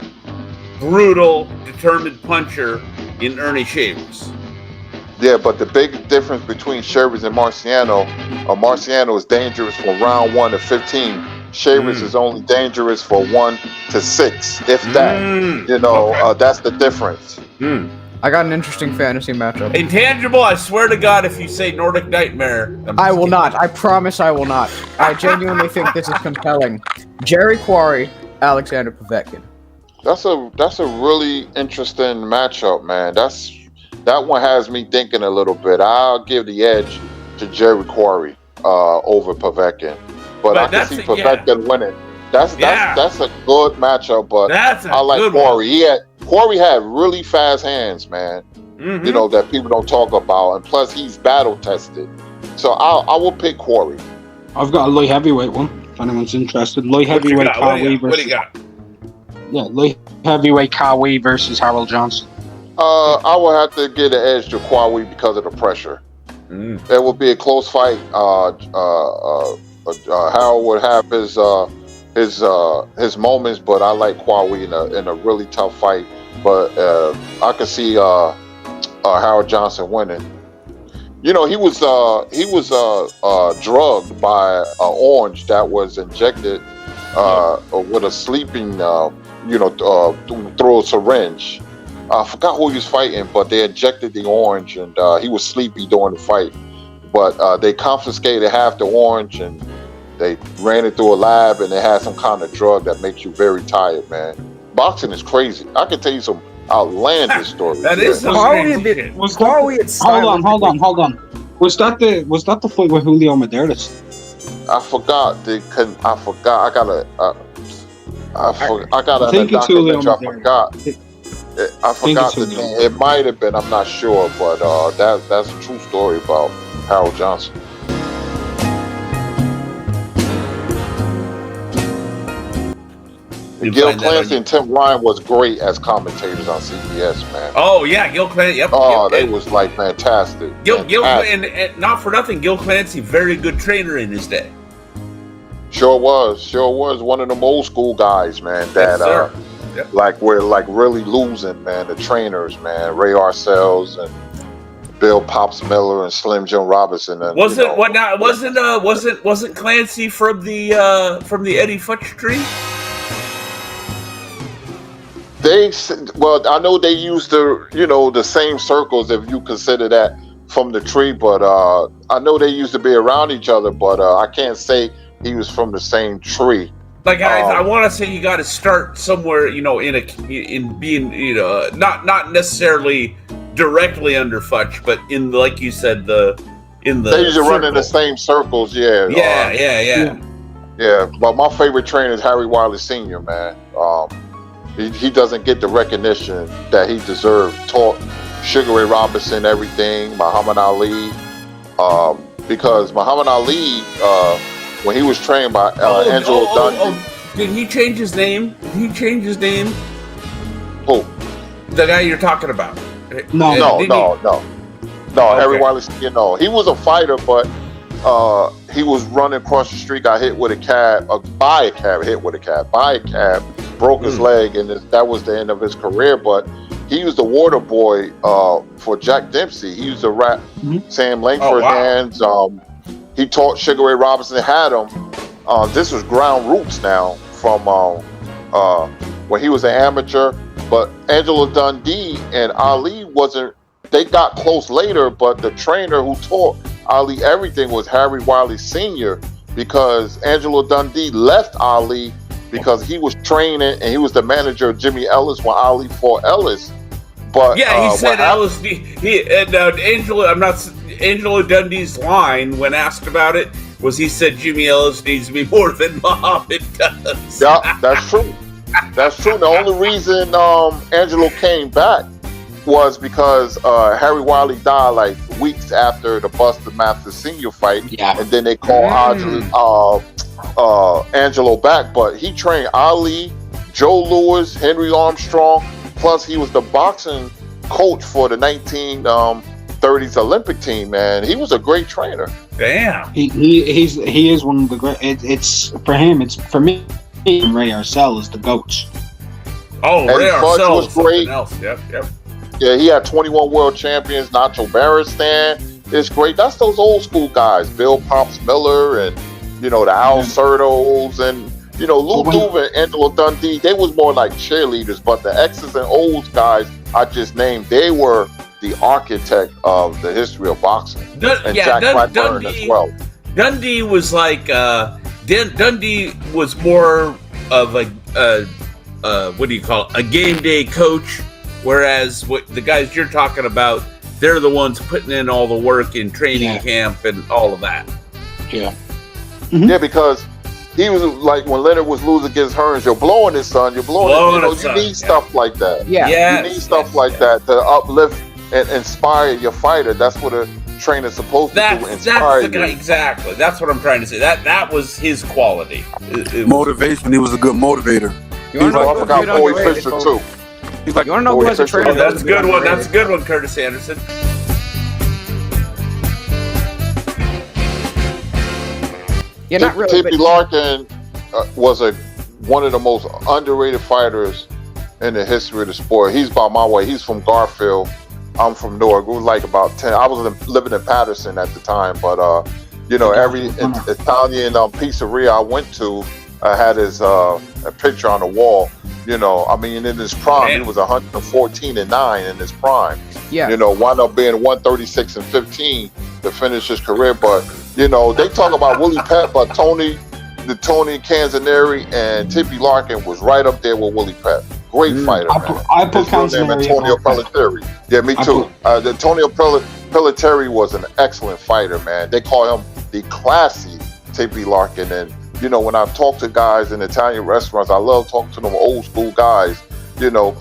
brutal, determined puncher in Ernie Shavers? Yeah, but the big difference between Shavers and Marciano, Marciano is dangerous from round 1 to 15. Shavers is only dangerous for 1 to 6, if that. That's the difference. I got an interesting fantasy matchup. Intangible, I swear to God, if you say Nordic Nightmare... I will not. I promise I will not. I genuinely think this is compelling. Jerry Quarry, Alexander Povetkin. That's a really interesting matchup, man. That one has me thinking a little bit. I'll give the edge to Jerry Quarry over Povetkin. But I can see Povetkin winning. That's a good matchup, but I like Quarry. Quarry had really fast hands, man. That people don't talk about, and plus he's battle tested. So I will pick Quarry. I've got a light heavyweight one. If anyone's interested, light heavyweight Kawhi versus. What do you got? Yeah, light heavyweight Kawhi versus Harold Johnson. I will have to get an edge to Kawhi because of the pressure. It will be a close fight. Harold would have his moments, but I like Kawhi in a really tough fight. But I could see Harold Johnson winning. He was drugged by an orange that was injected with a sleeping, through a syringe. I forgot who he was fighting, but they injected the orange, and he was sleepy during the fight. But they confiscated half the orange, and they ran it through a lab, and they had some kind of drug that makes you very tired, man. Boxing is crazy. I can tell you some outlandish stories. That is some crazy shit. Hold on. Was that the fight with Julio Medeiros? I forgot. I gotta. I think it's Julio Medeiros. I forgot the name. It might have been. I'm not sure, but that's a true story about Harold Johnson. Gil Clancy and Tim Ryan was great as commentators on CBS, man. Oh yeah, Gil Clancy. Yep. Oh, they was like fantastic. Gil and not for nothing, Gil Clancy, very good trainer in his day. Sure was one of them old school guys, man. That like we're like really losing, man. The trainers, man, Ray Arcells and Bill Pops Miller and Slim Jim Robinson. And, wasn't Clancy from the Eddie Futch tree? I know they used the same circles, if you consider that from the tree, but I know they used to be around each other, but I can't say he was from the same tree. Like I want to say you got to start somewhere, in being, not necessarily directly under Futch, but in, like you said, they used to run in the same circles, yeah. Yeah, but my favorite trainer is Harry Wilder Sr., man. He doesn't get the recognition that he deserved. Taught Sugar Ray Robinson everything, Muhammad Ali, because Muhammad Ali, when he was trained by Angelo Dundee. Did he change his name? Who? The guy you're talking about? No. Harry Wilder Sr., no. He was a fighter, but he was running across the street, got hit with a cab, by a cab, broke his leg, and that was the end of his career. But he was the water boy for Jack Dempsey. He used to rap Sam Langford hands. He taught Sugar Ray Robinson, had him. This was ground roots now from when he was an amateur. But Angelo Dundee and Ali they got close later, but the trainer who taught Ali everything was Harry Wilder Sr., because Angelo Dundee left Ali because he was training and he was the manager of Jimmy Ellis when Ali fought Ellis. But he said Ellis. Angelo Dundee's line when asked about it was, he said Jimmy Ellis needs me more than Muhammad does. Yeah, that's true. That's true. The only reason Angelo came back was because Harry Wilder died like weeks after the Buster Mathis Sr. fight, and then they called Angelo back. But he trained Ali, Joe Louis, Henry Armstrong, plus he was the boxing coach for the 1930s Olympic team, man. He was a great trainer. Damn. He is one of the great. It's for me. Ray Arcells is the GOAT. Oh, Ray Arcells was great. Yep. Yeah, he had 21 world champions. Nacho Baristan is great. That's those old school guys. Bill Pops Miller and, the Al Sertos and, Lou Duva and Angelo Dundee. They was more like cheerleaders, but the X's and O's guys I just named, they were the architect of the history of boxing. Jack Blackburn as well. Dundee was like, Dundee was more of a game day coach. Whereas the guys you're talking about, they're the ones putting in all the work in training camp and all of that. Yeah. Mm-hmm. Yeah, because he was like, when Leonard was losing against Hearns, you're blowing his son, you need stuff like that. Yeah. You need stuff like that to uplift and inspire your fighter. That's what a trainer's supposed to do, inspire you. Exactly. That's what I'm trying to say. That was his quality. Motivation. He was a good motivator. I forgot Bowie Fisher too. He's like, you want to know who has a trainer? That's a good one. That's a good one, Curtis Anderson. Yeah, not really. Tippy Larkin was one of the most underrated fighters in the history of the sport. He's by my way. He's from Garfield. I'm from Newark. We were like about 10. I was living in Patterson at the time, but every Italian pizzeria I went to had his a picture on the wall. You know, I mean, in his prime, he was 114-9 in his prime. Yeah. You know, wound up being 136-15 to finish his career. But, you know, they talk about Willie Pep, but Tony Canzoneri and Tippy Larkin was right up there with Willie Pep. Great fighter, man. I put His real name Antonio Pelleteri. Yeah, me too. Antonio Pelleteri was an excellent fighter, man. They call him the classy Tippy Larkin. And, you know, when I talk to guys in Italian restaurants, I love talking to them old school guys. You know,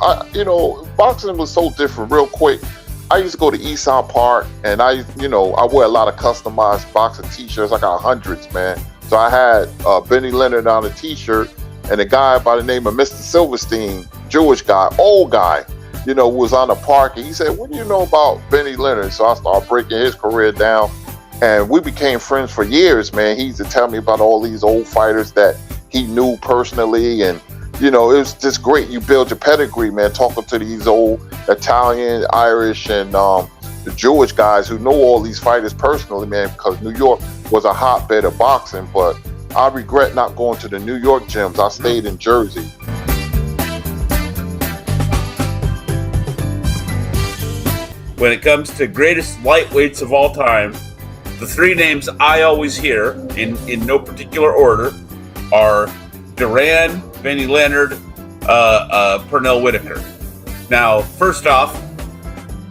boxing was so different. Real quick, I used to go to Eastside Park, and I wear a lot of customized boxing T-shirts. I got hundreds, man. So I had Benny Leonard on a T-shirt, and a guy by the name of Mr. Silverstein, Jewish guy, old guy, you know, was on the park, and he said, "What do you know about Benny Leonard?" So I started breaking his career down. And we became friends for years, man. He used to tell me about all these old fighters that he knew personally. And, you know, it was just great. You build your pedigree, man, talking to these old Italian, Irish, and the Jewish guys who know all these fighters personally, man, because New York was a hotbed of boxing. But I regret not going to the New York gyms. I stayed in Jersey. When it comes to greatest lightweights of all time, the three names I always hear, in no particular order, are Duran, Benny Leonard, Pernell Whitaker. Now, first off,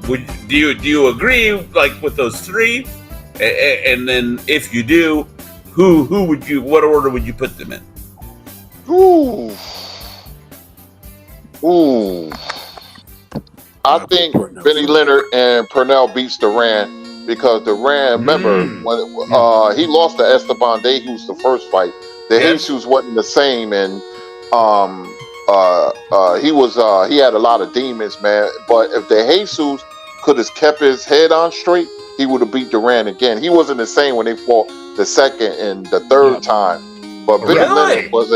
do you agree like with those three? And then if you do, what order would you put them in? Ooh. I think Benny Leonard and Pernell beats Duran. Because Duran, remember, when he lost to Esteban Deus the first fight, the Jesus wasn't the same, and he had a lot of demons, man. But if the Jesus could have kept his head on straight, he would have beat Duran again. He wasn't the same when they fought the second and the third time. But Benny Leonard was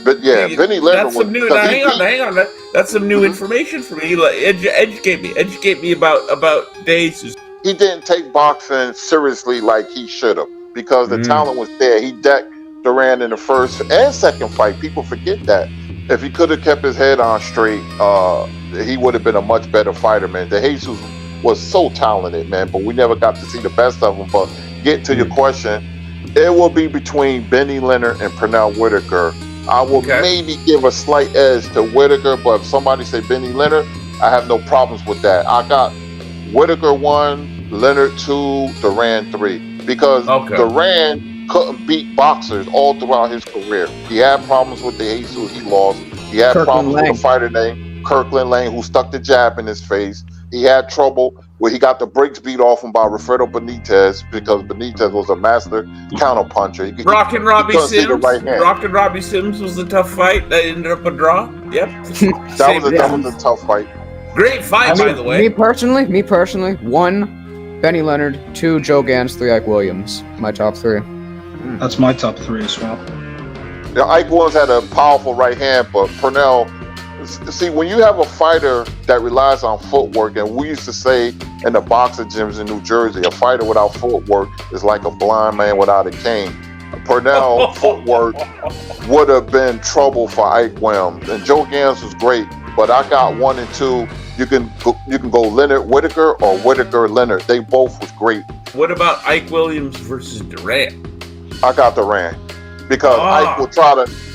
Benny Leonard was. Hang on. That's some new information for me. Educate me about Jesus. He didn't take boxing seriously like he should have because the talent was there. He decked Duran in the first and second fight. People forget that. If he could have kept his head on straight, he would have been a much better fighter, man. De Jesus was so talented, man, but we never got to see the best of him. But get to your question, it will be between Benny Leonard and Pernell Whitaker. I will maybe give a slight edge to Whitaker, but if somebody say Benny Leonard, I have no problems with that. I got Whitaker 1, Leonard 2, Duran 3. Because Duran couldn't beat boxers all throughout his career. He had problems with the Jesus he lost. He had problems with a fighter named Kirkland Lane who stuck the jab in his face. He had trouble where he got the brakes beat off him by Alfredo Benitez because Benitez was a master counterpuncher. Rockin' Robbie Sims. Rockin' Robbie Sims was a tough fight that ended up a draw. Yep. that was a tough fight. Great fight, by the way. Me personally, 1, Benny Leonard, 2, Joe Gans, 3, Ike Williams. My top 3. That's my top 3 as well. Yeah, Ike Williams had a powerful right hand, but Pernell, see, when you have a fighter that relies on footwork, and we used to say in the boxing gyms in New Jersey, a fighter without footwork is like a blind man without a cane. Pernell footwork would have been trouble for Ike Williams, and Joe Gans was great. But I got 1 and 2. You can go Leonard Whitaker or Whitaker Leonard. They both was great. What about Ike Williams versus Duran? I got Duran because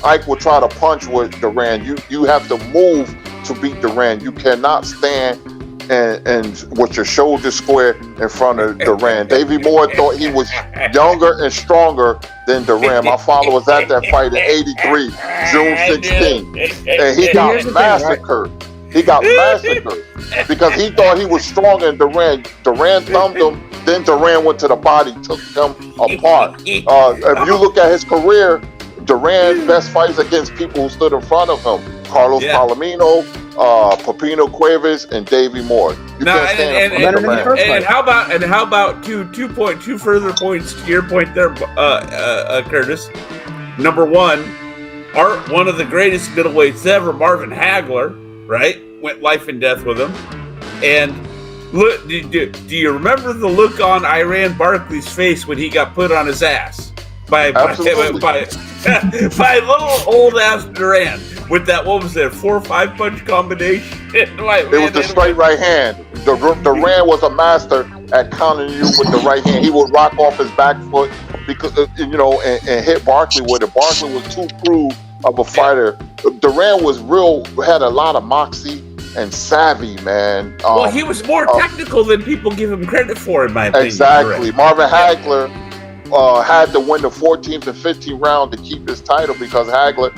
Ike will try to punch with Duran. You have to move to beat Duran. You cannot stand and with your shoulders square in front of Duran. Davey Moore thought he was younger and stronger than Duran. My father was at that fight in '83, June 16, and he got massacred. He got massacred because he thought he was stronger than Duran. Duran thumbed him, then Duran went to the body, took him apart. If you look at his career, Duran's best fights against people who stood in front of him: Carlos Palomino, Pepino Cuevas, and Davey Moore. You can't stand and how about two further points to your point there, Kurtis? Number 1, one of the greatest middleweights ever, Marvin Hagler, right? Went life and death with him. And look, do you remember the look on Iran Barkley's face when he got put on his ass? by little old ass Duran with that, what was it, 4 or 5 punch combination? It was the straight right hand. Duran was a master at countering you with the right hand. He would rock off his back foot because and hit Barkley with it. Barkley was too crude of a fighter. Duran had a lot of moxie and savvy, man. Well, he was more technical than people give him credit for, in my opinion. Exactly. Marvin Hagler had to win the 14th and 15th round to keep his title because Hagler,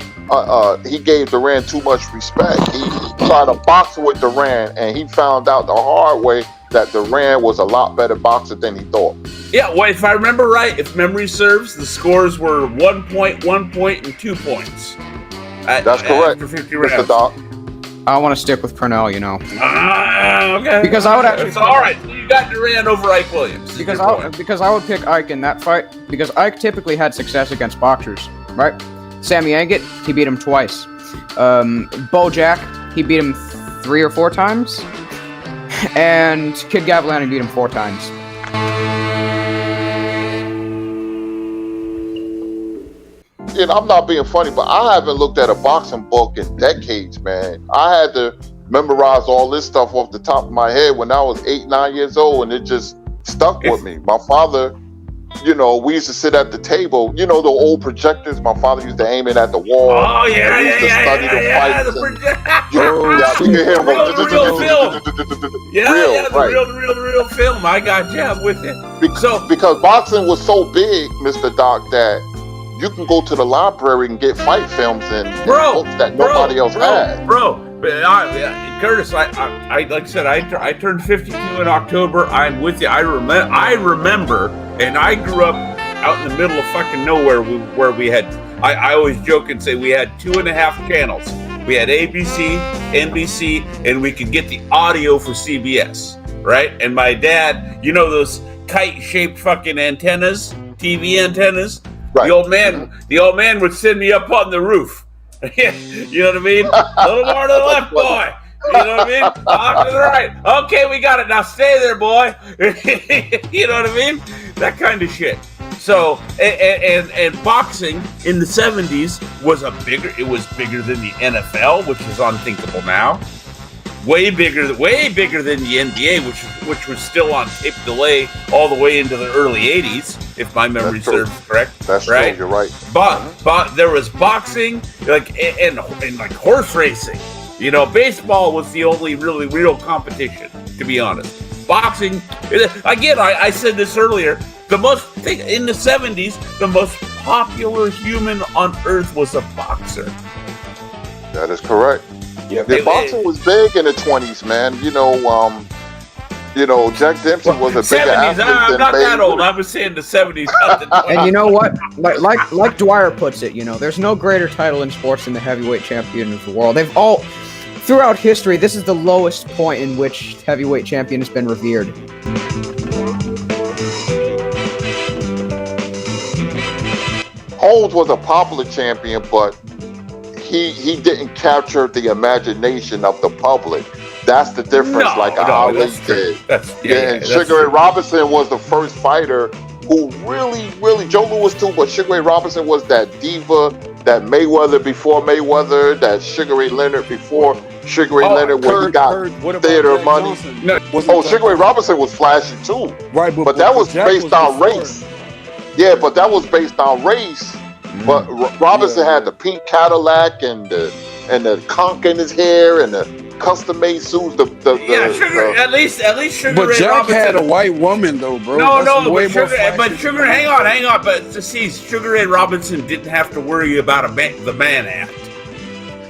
he gave Duran too much respect. He tried to box with Duran, and he found out the hard way that Duran was a lot better boxer than he thought. Yeah, well, if I remember right, if memory serves, the scores were 1 point, 1 point, and 2 points. That's correct, After 50 rounds. Mr. Doc. I want to stick with Cornell, you know. Okay. Because I would actually. It's all right. You got Duran over Ike Williams. Because I would pick Ike in that fight because Ike typically had success against boxers, right? Sammy Agate, he beat him twice. Bo Jack, he beat him 3 or 4 times, and Kid Gavilan beat him 4 times. And I'm not being funny, but I haven't looked at a boxing book in decades, man. I had to memorize all this stuff off the top of my head when I was 8, 9 years old, and it just stuck with me. My father, we used to sit at the table, the old projectors. My father used to aim it at the wall. Oh, yeah, we used to study the fights. You can hear him. Real film. The real film. I got you. I'm with you. Because boxing was so big, Mr. Doc, that you can go to the library and get fight films and books that nobody else had. Kurtis, I like I said, I turned 52 in October. I'm with you. I remember, and I grew up out in the middle of fucking nowhere where we had. I always joke and say we had 2.5 channels. We had ABC, NBC, and we could get the audio for CBS, right? And my dad, those kite-shaped fucking antennas, TV antennas. Right. The old man would send me up on the roof. You know what I mean? A little more to the left, boy. You know what I mean? Off to the right. Okay, we got it. Now stay there, boy. You know what I mean? That kind of shit. So, and boxing in the 70s was bigger than the NFL, which is unthinkable now. Way bigger than the NBA, which was still on tape delay all the way into the early 80s, if my memory serves correct. That's right. True, you're right. But there was boxing, and like horse racing. Baseball was the only really real competition, to be honest. Boxing, again, I said this earlier. In the 70s, the most popular human on earth was a boxer. That is correct. Yeah, boxing was big in the 20s, man. Jack Dempsey was a bigger 70s. athlete I'm than not that Babe old. Ruth. I was saying the 70s. Not the 20s. And you know what? Like Dwyer puts it, there's no greater title in sports than the heavyweight champion of the world. They've all, throughout history, this is the lowest point in which heavyweight champion has been revered. Holmes was a popular champion, but he didn't capture the imagination of the public. That's the difference, Ali did. And Sugar Ray Robinson was the first fighter who really, Joe Louis too, but Sugar Ray Robinson was that diva, that Mayweather before Mayweather, that Sugar Ray Leonard before Sugar Ray Leonard when he got theater money. Sugar Ray Robinson was flashy too. Right, but that was based on race. Yeah, but that was based on race. But Robinson had the pink Cadillac and the conch in his hair and the custom-made suits. At least Sugar But Ray Jack Robinson had a white woman though, bro. But Sugar, hang on. But see, Sugar Ray Robinson didn't have to worry about the man act.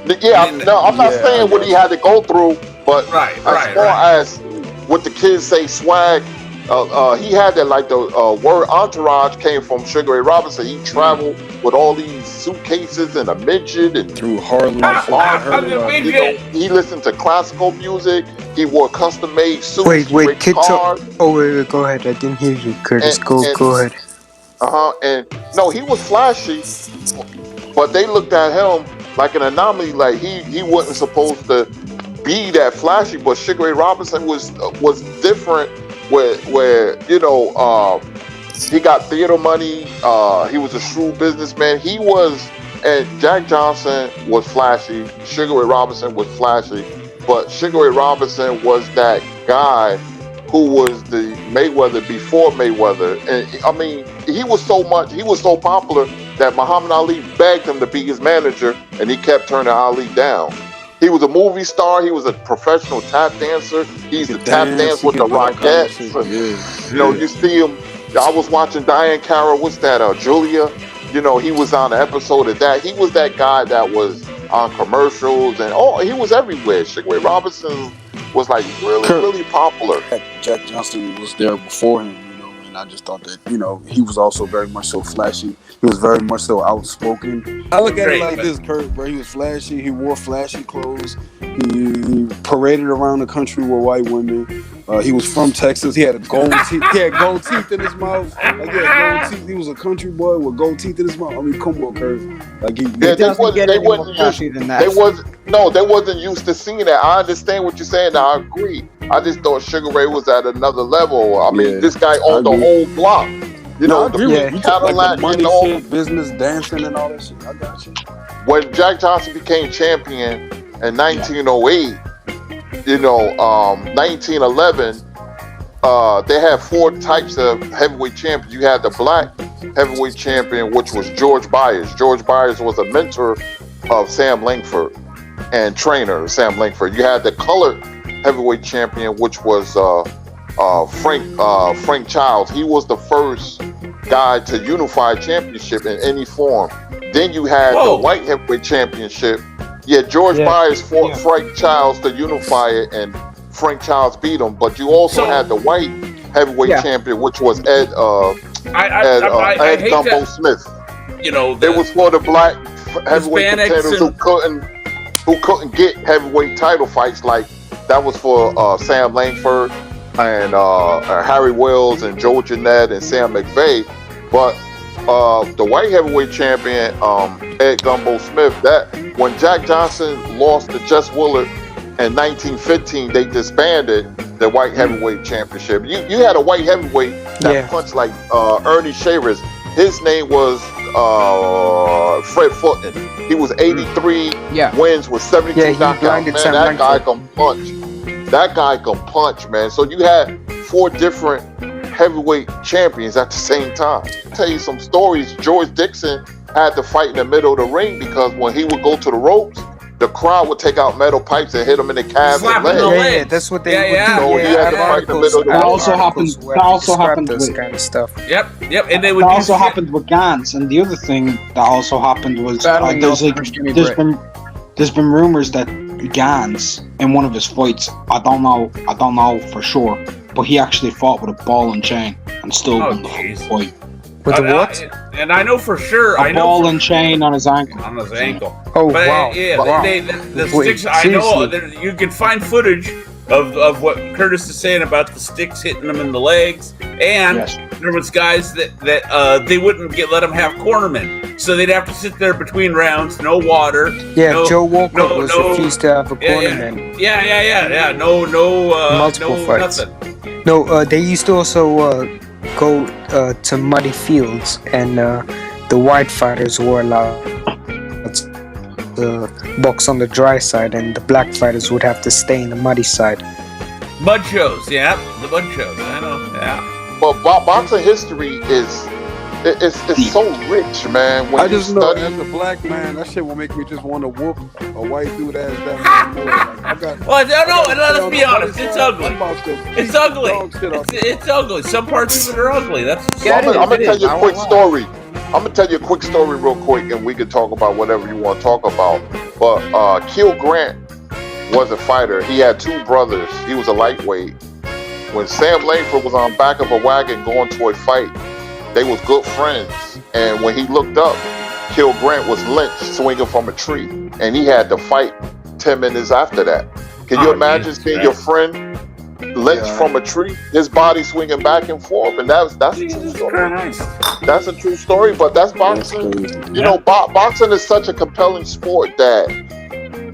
I'm not saying what he had to go through, but as far as what the kids say, swag. He had that, the word entourage came from Sugar Ray Robinson. He traveled with all these suitcases and a midget and through Harlem. He listened to classical music. He wore custom-made suits. Wait, kids are... wait, go ahead. I didn't hear you, Kurtis. Go ahead. And no, he was flashy, but they looked at him like an anomaly. Like he wasn't supposed to be that flashy. But Sugar Ray Robinson was different. Where He got theater money. He was a shrewd businessman. And Jack Johnson was flashy. Sugar Ray Robinson was flashy. But Sugar Ray Robinson was that guy who was the Mayweather before Mayweather. And I mean, he was so popular that Muhammad Ali begged him to be his manager, and he kept turning Ali down. He was a movie star. He was a professional tap dancer. He used to tap dance with the Rockettes. You know, you see him. I was watching Diane Carroll. What's that? Julia. You know, he was on an episode of that. He was that guy that was on commercials and he was everywhere. Sugar Ray Robinson was like really popular. Jack Johnson was there before him, you know, and I just thought that, you know, he was also very much so flashy. He was very much so outspoken. I look at it like this, Kurt, bro. He was flashy. He wore flashy clothes. He paraded around the country with white women. He was from Texas. He had gold teeth. He had gold teeth in his mouth. Like, he had gold teeth. He was a country boy with gold teeth in his mouth. I mean, come on, Kurt. Like, they wasn't used to seeing that. I understand what you're saying. I agree. I just thought Sugar Ray was at another level. I mean, this guy owned the whole block. You know, the Cadillac, like money, and all. shit, business, dancing, and all that shit. I got you. When Jack Johnson became champion in 1908, you know, 1911, they had 4 types of heavyweight champions. You had the black heavyweight champion, which was George Byers. George Byers was a mentor of Sam Langford and trainer of Sam Langford. You had the colored heavyweight champion, which was Frank Childs. He was the first guy to unify championship in any form. Then you had the white heavyweight championship. Yeah, George Byers fought Frank Childs to unify it, and Frank Childs beat him. But you also had the white heavyweight champion, which was Ed Gumbo Smith. You know, it was for the black heavyweight contenders who couldn't get heavyweight title fights. Like that was for Sam Langford and Harry Wells and Joe Jeanette and Sam McVeigh. But the white heavyweight champion, Ed Gumbo Smith, that when Jack Johnson lost to Jess Willard in 1915, they disbanded the white heavyweight championship. You had a white heavyweight that punched like Ernie Shavers. His name was Fred Fulton. He was 83 wins with 72 knockouts. Man, that guy can punch. That guy can punch, man. So you had 4 different heavyweight champions at the same time. I'll tell you some stories. George Dixon had to fight in the middle of the ring because when he would go to the ropes, the crowd would take out metal pipes and hit him in the calves and legs. Yeah, that's what they would do. So he had to fight in the middle of the ring. That also happened this with kind of stuff. Yep, and they would. That also happened with Gans, and the other thing that also happened was there's been rumors that Gans in one of his fights, I don't know for sure, but he actually fought with a ball and chain and still won the whole fight. With the what? And I know for sure. A ball and chain on his ankle. On his ankle. Oh, but wow. The sticks. I know you can find footage of what Kurtis is saying about the sticks hitting them in the legs, and there was guys that they wouldn't let them have cornermen, so they'd have to sit there between rounds, no water. Yeah, Joe Walker refused to have a cornerman. Yeah. No, multiple fights. Nothing. No, they used to also go to muddy fields, and the white fighters were allowed to box on the dry side, and the black fighters would have to stay in the muddy side. Mud shows, the mud shows. I know, But boxing history is so rich, man. When I just know as a black man, that shit will make me just want to whoop a white dude ass that much. Let's be honest. It's ugly. It's ugly. It's ugly. Some parts of it are ugly. I'm gonna tell you a quick story. I'm gonna tell you a quick story real quick, and we can talk about whatever you want to talk about. But Kill Grant was a fighter. He had 2 brothers. He was a lightweight. When Sam Langford was on back of a wagon going to a fight, they was good friends. And when he looked up, Kill Grant was lynched swinging from a tree, and he had to fight 10 minutes after that. Can you imagine seeing your friend lynched from a tree, his body swinging back and forth? And that's a true story. That's a true story, but that's boxing. You know, boxing is such a compelling sport that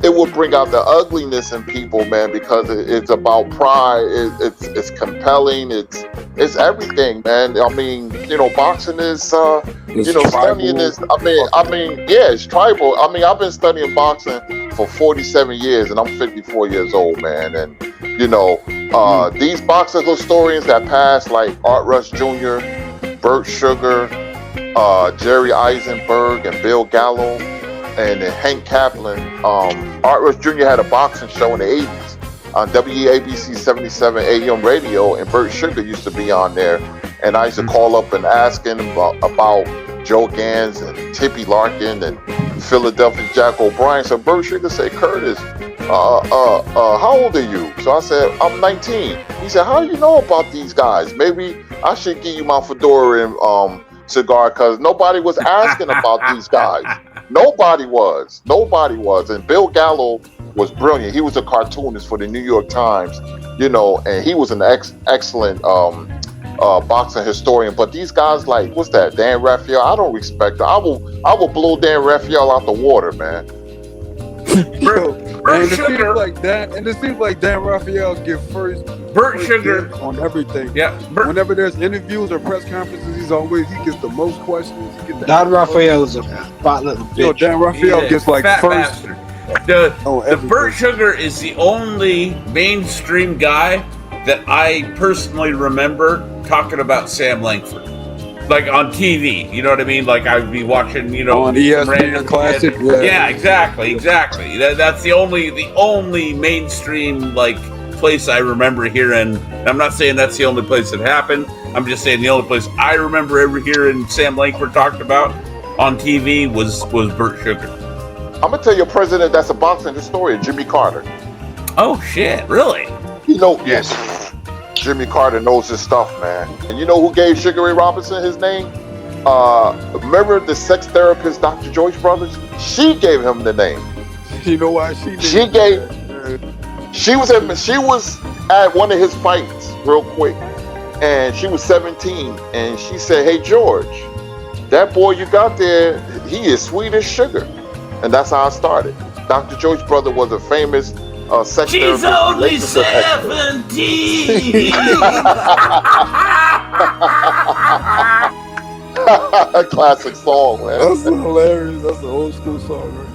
it will bring out the ugliness in people, man, because it's about pride. It's compelling. It's everything, man. I mean, boxing is, studying is. I mean, yeah, it's tribal. I mean, I've been studying boxing for 47 years, and I'm 54 years old, man. And these boxing historians that passed, like Art Rush Jr., Burt Sugar, Jerry Eisenberg, and Bill Gallo, and then Hank Kaplan. Art Rush Jr. had a boxing show in the 80s on WABC 77 AM radio, and Burt Sugar used to be on there. And I used to call up and ask him about Joe Gans and Tippy Larkin and Philadelphia Jack O'Brien. So Burt Sugar said, Kurtis, how old are you? So I said, I'm 19. He said, how do you know about these guys? Maybe I should give you my fedora and cigar, because nobody was asking about these guys. Nobody was. And Bill Gallo was brilliant. He was a cartoonist for the New York Times, and he was an excellent boxing historian. But these guys, like, what's that, Dan Raphael? I don't respect him. I will blow Dan Raphael out the water, man. And it seems like Dan Raphael gives first Sugar on everything. Yeah. Whenever there's interviews or press conferences, he gets the most questions. Dan Raphael is a fat little bitch. Dan Raphael gets like fat first. Bastard. The Burt Sugar is the only mainstream guy that I personally remember talking about Sam Langford. Like on TV, you know what I mean? Like I would be watching, on ESPN Classic. Yeah, exactly. That's the only mainstream place I remember hearing. I'm not saying that's the only place it happened. I'm just saying the only place I remember ever hearing Sam Langford talked about on TV was Burt Sugar. I'm gonna tell you a president that's a boxing historian, Jimmy Carter. Oh shit, really? Yes. Jimmy Carter knows his stuff, man. And you know who gave Sugar Ray Robinson his name? Remember the sex therapist, Dr. Joyce Brothers? She gave him the name. You know why she did? She was at one of his fights real quick, and she was 17, and she said, hey, George, that boy you got there, he is sweet as sugar. And that's how I started. Dr. Joyce brother was a famous sex therapist. She's only 17. Classic song, man. That's hilarious. That's an old school song right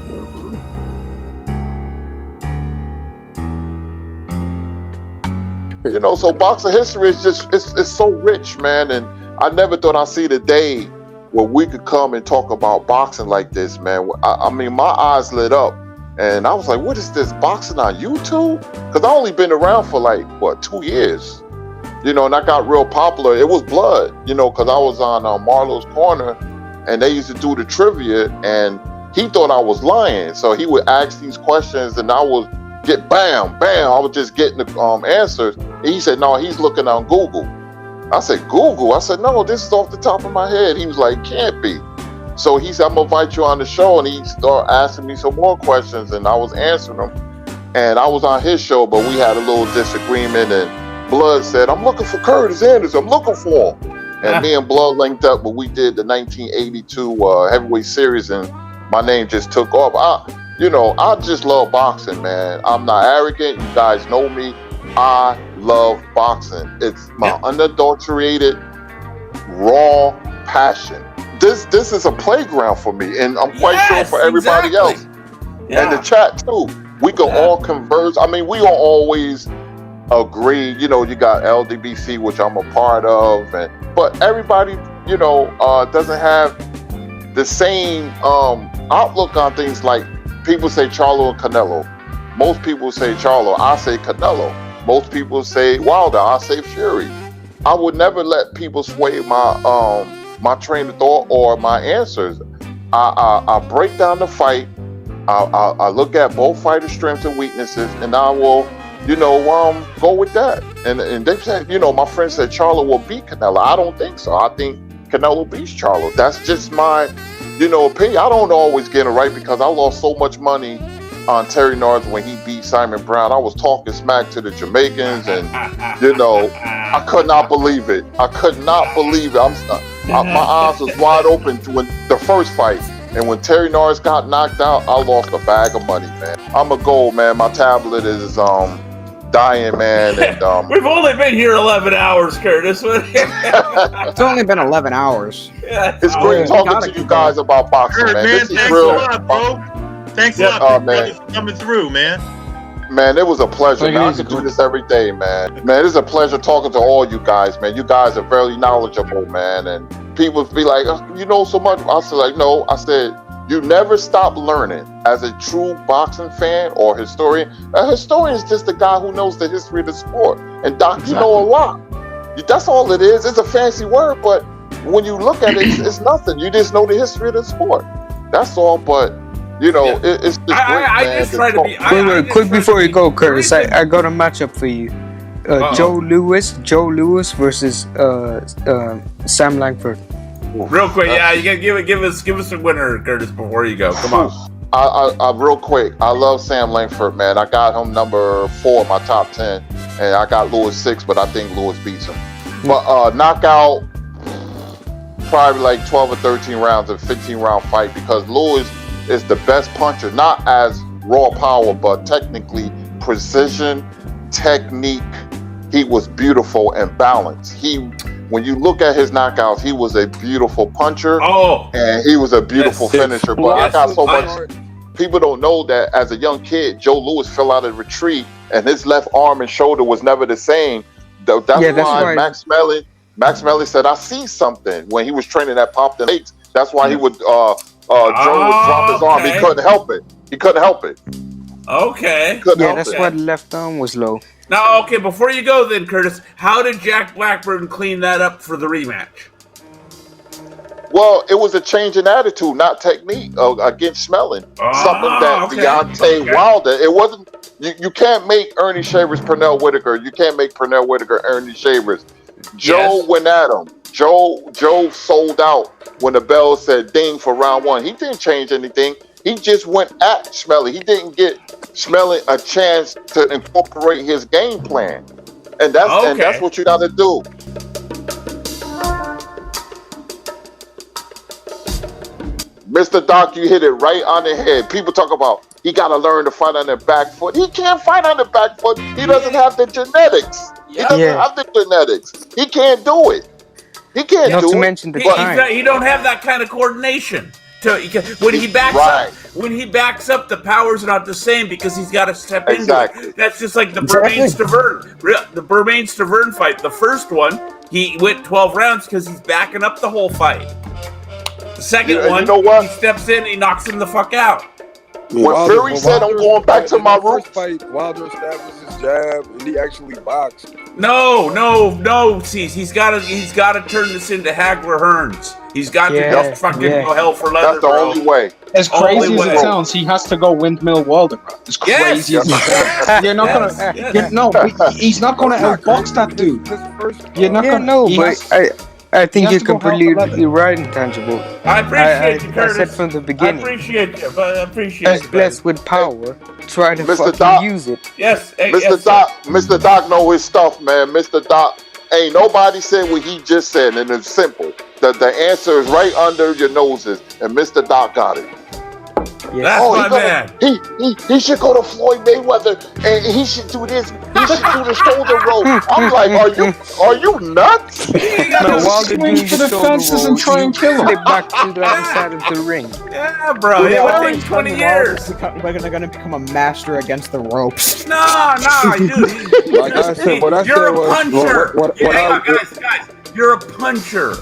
there, bro. So boxing history is just it's so rich, man. And I never thought I'd see the day where we could come and talk about boxing like this, man. I mean, my eyes lit up. And I was like, what is this, boxing on YouTube? Because I only been around for 2 years. And I got real popular. It was blood, because I was on Marlowe's Corner, and they used to do the trivia, and he thought I was lying. So he would ask these questions, and I would get bam, bam. I was just getting the answers. And he said, no, he's looking on Google. I said, Google? I said, no, this is off the top of my head. He was like, can't be. So he said, I'm going to invite you on the show. And he started asking me some more questions, and I was answering them. And I was on his show, but we had a little disagreement. And Blood said, I'm looking for Kurtis Anderson. I'm looking for him. And me and Blood linked up, but we did the 1982 heavyweight series, and my name just took off. I just love boxing, man. I'm not arrogant. You guys know me. I love boxing. It's my unadulterated, raw passion. This is a playground for me, and I'm quite sure for everybody else. And the chat too. We can all converse. I mean, we don't always agree. You got LDBC, which I'm a part of, but everybody, doesn't have the same outlook on things. Like people say Charlo and Canelo. Most people say Charlo. I say Canelo. Most people say Wilder. I say Fury. I would never let people sway my train of thought or my answers. I break down the fight. I look at both fighters' strengths and weaknesses, and I will, go with that. And they said, my friend said Charlo will beat Canelo. I don't think so. I think Canelo beats Charlo. That's just my, opinion. I don't always get it right because I lost so much money on Terry North when he beat Simon Brown. I was talking smack to the Jamaicans, and I could not believe it. I could not believe it. My eyes was wide open when the first fight, And when Terry Norris got knocked out, I lost a bag of money, man. I'm a gold, man. My tablet is dying, man. And We've only been here 11 hours, Kurtis. It's only been 11 hours. Yeah. It's great talking to you guys about boxing, Kurt, man. man, This is thanks real. a lot, bro. Thanks a lot, big brother, for coming through, man. Man, it was a pleasure. Take it Man, I easy, could do this every day, man. Man, it's a pleasure talking to all you guys, man. You guys are very knowledgeable, man. And people be like, "Oh, you know so much." I said, like, no. I said, you never stop learning. As a true boxing fan or historian, a historian is just a guy who knows the history of the sport. And Doc, you know a lot. That's all it is. It's a fancy word, but when you look at it, it's nothing. You just know the history of the sport. That's all. But you know, it's just great, man. just try to be. Wait, quick before you go, Kurtis, I got a matchup for you. Joe Lewis versus Sam Langford. Real quick, yeah, you gotta give us a winner, Kurtis, before you go. Come on. I real quick. I love Sam Langford, man. I got him number 4 in my top 10, and I got Lewis 6, but I think Lewis beats him. But knockout, probably like 12 or 13 rounds, a 15-round fight, because Lewis is the best puncher, not as raw power, but technically precision, technique. He was beautiful and balanced. When you look at his knockouts, he was a beautiful puncher, and he was a beautiful finisher. But I got so much. People don't know that as a young kid, Joe Lewis fell out of the retreat, and his left arm and shoulder was never the same. That's why Max Melly said, "I see something" when he was training at Pop the Lakes. That's why he would Joe would drop his arm. He couldn't help it. Okay. That's why the left arm was low. Now, okay, before you go then, Kurtis, how did Jack Blackburn clean that up for the rematch? Well, it was a change in attitude, not technique, against Schmeling. Something that Deontay Wilder, it wasn't, you can't make Ernie Shavers Pernell Whitaker. You can't make Pernell Whitaker Ernie Shavers. Joe went at him. Joe sold out when the bell said ding for round 1. He didn't change anything. He just went at Schmeling. He didn't get Schmeling a chance to incorporate his game plan. And that's what you got to do. Mr. Doc, you hit it right on the head. People talk about he got to learn to fight on the back foot. He can't fight on the back foot. He doesn't have the genetics. He doesn't have the genetics. He can't do it. He can't Not do to it. mention the He time. don't have that kind of coordination. When he backs up, the powers are not the same because he's got to step into it. That's just like the Bermain-Stavern fight. The first one, he went 12 rounds because he's backing up the whole fight. The second one, he steps in, he knocks him the fuck out. When Fury said, "I'm going back to my roots," fight, Wilder established his jab, and he actually boxed. No. See, he's got to turn this into Hagler Hearns. He's got to just fucking go hell for leather. That's the only way. As crazy as it sounds, he has to go windmill Wilder, bro. As crazy as it sounds. You're not gonna. He's not gonna outbox that dude. You're not gonna. No, but I think you're completely right, Intangible. I appreciate you, Kurtis. I said from the beginning. I appreciate you, but I appreciate As blessed with power, try to Mr. fucking Doc, use it. Yes, Mr. Doc know his stuff, man. Mr. Doc, ain't nobody said what he just said, and it's simple. The answer is right under your noses, and Mr. Doc got it. That's my man. He should go to Floyd Mayweather, and he should do this. He should do the shoulder roll. I'm like, are you nuts? Swing for the fences and try and kill him. Flip back to the other side of the ring. Yeah, bro. It would take 20 years. We're gonna become a master against the ropes. No, dude. Like I said, what I You're said a was, puncher. Hang on, guys. You're a puncher.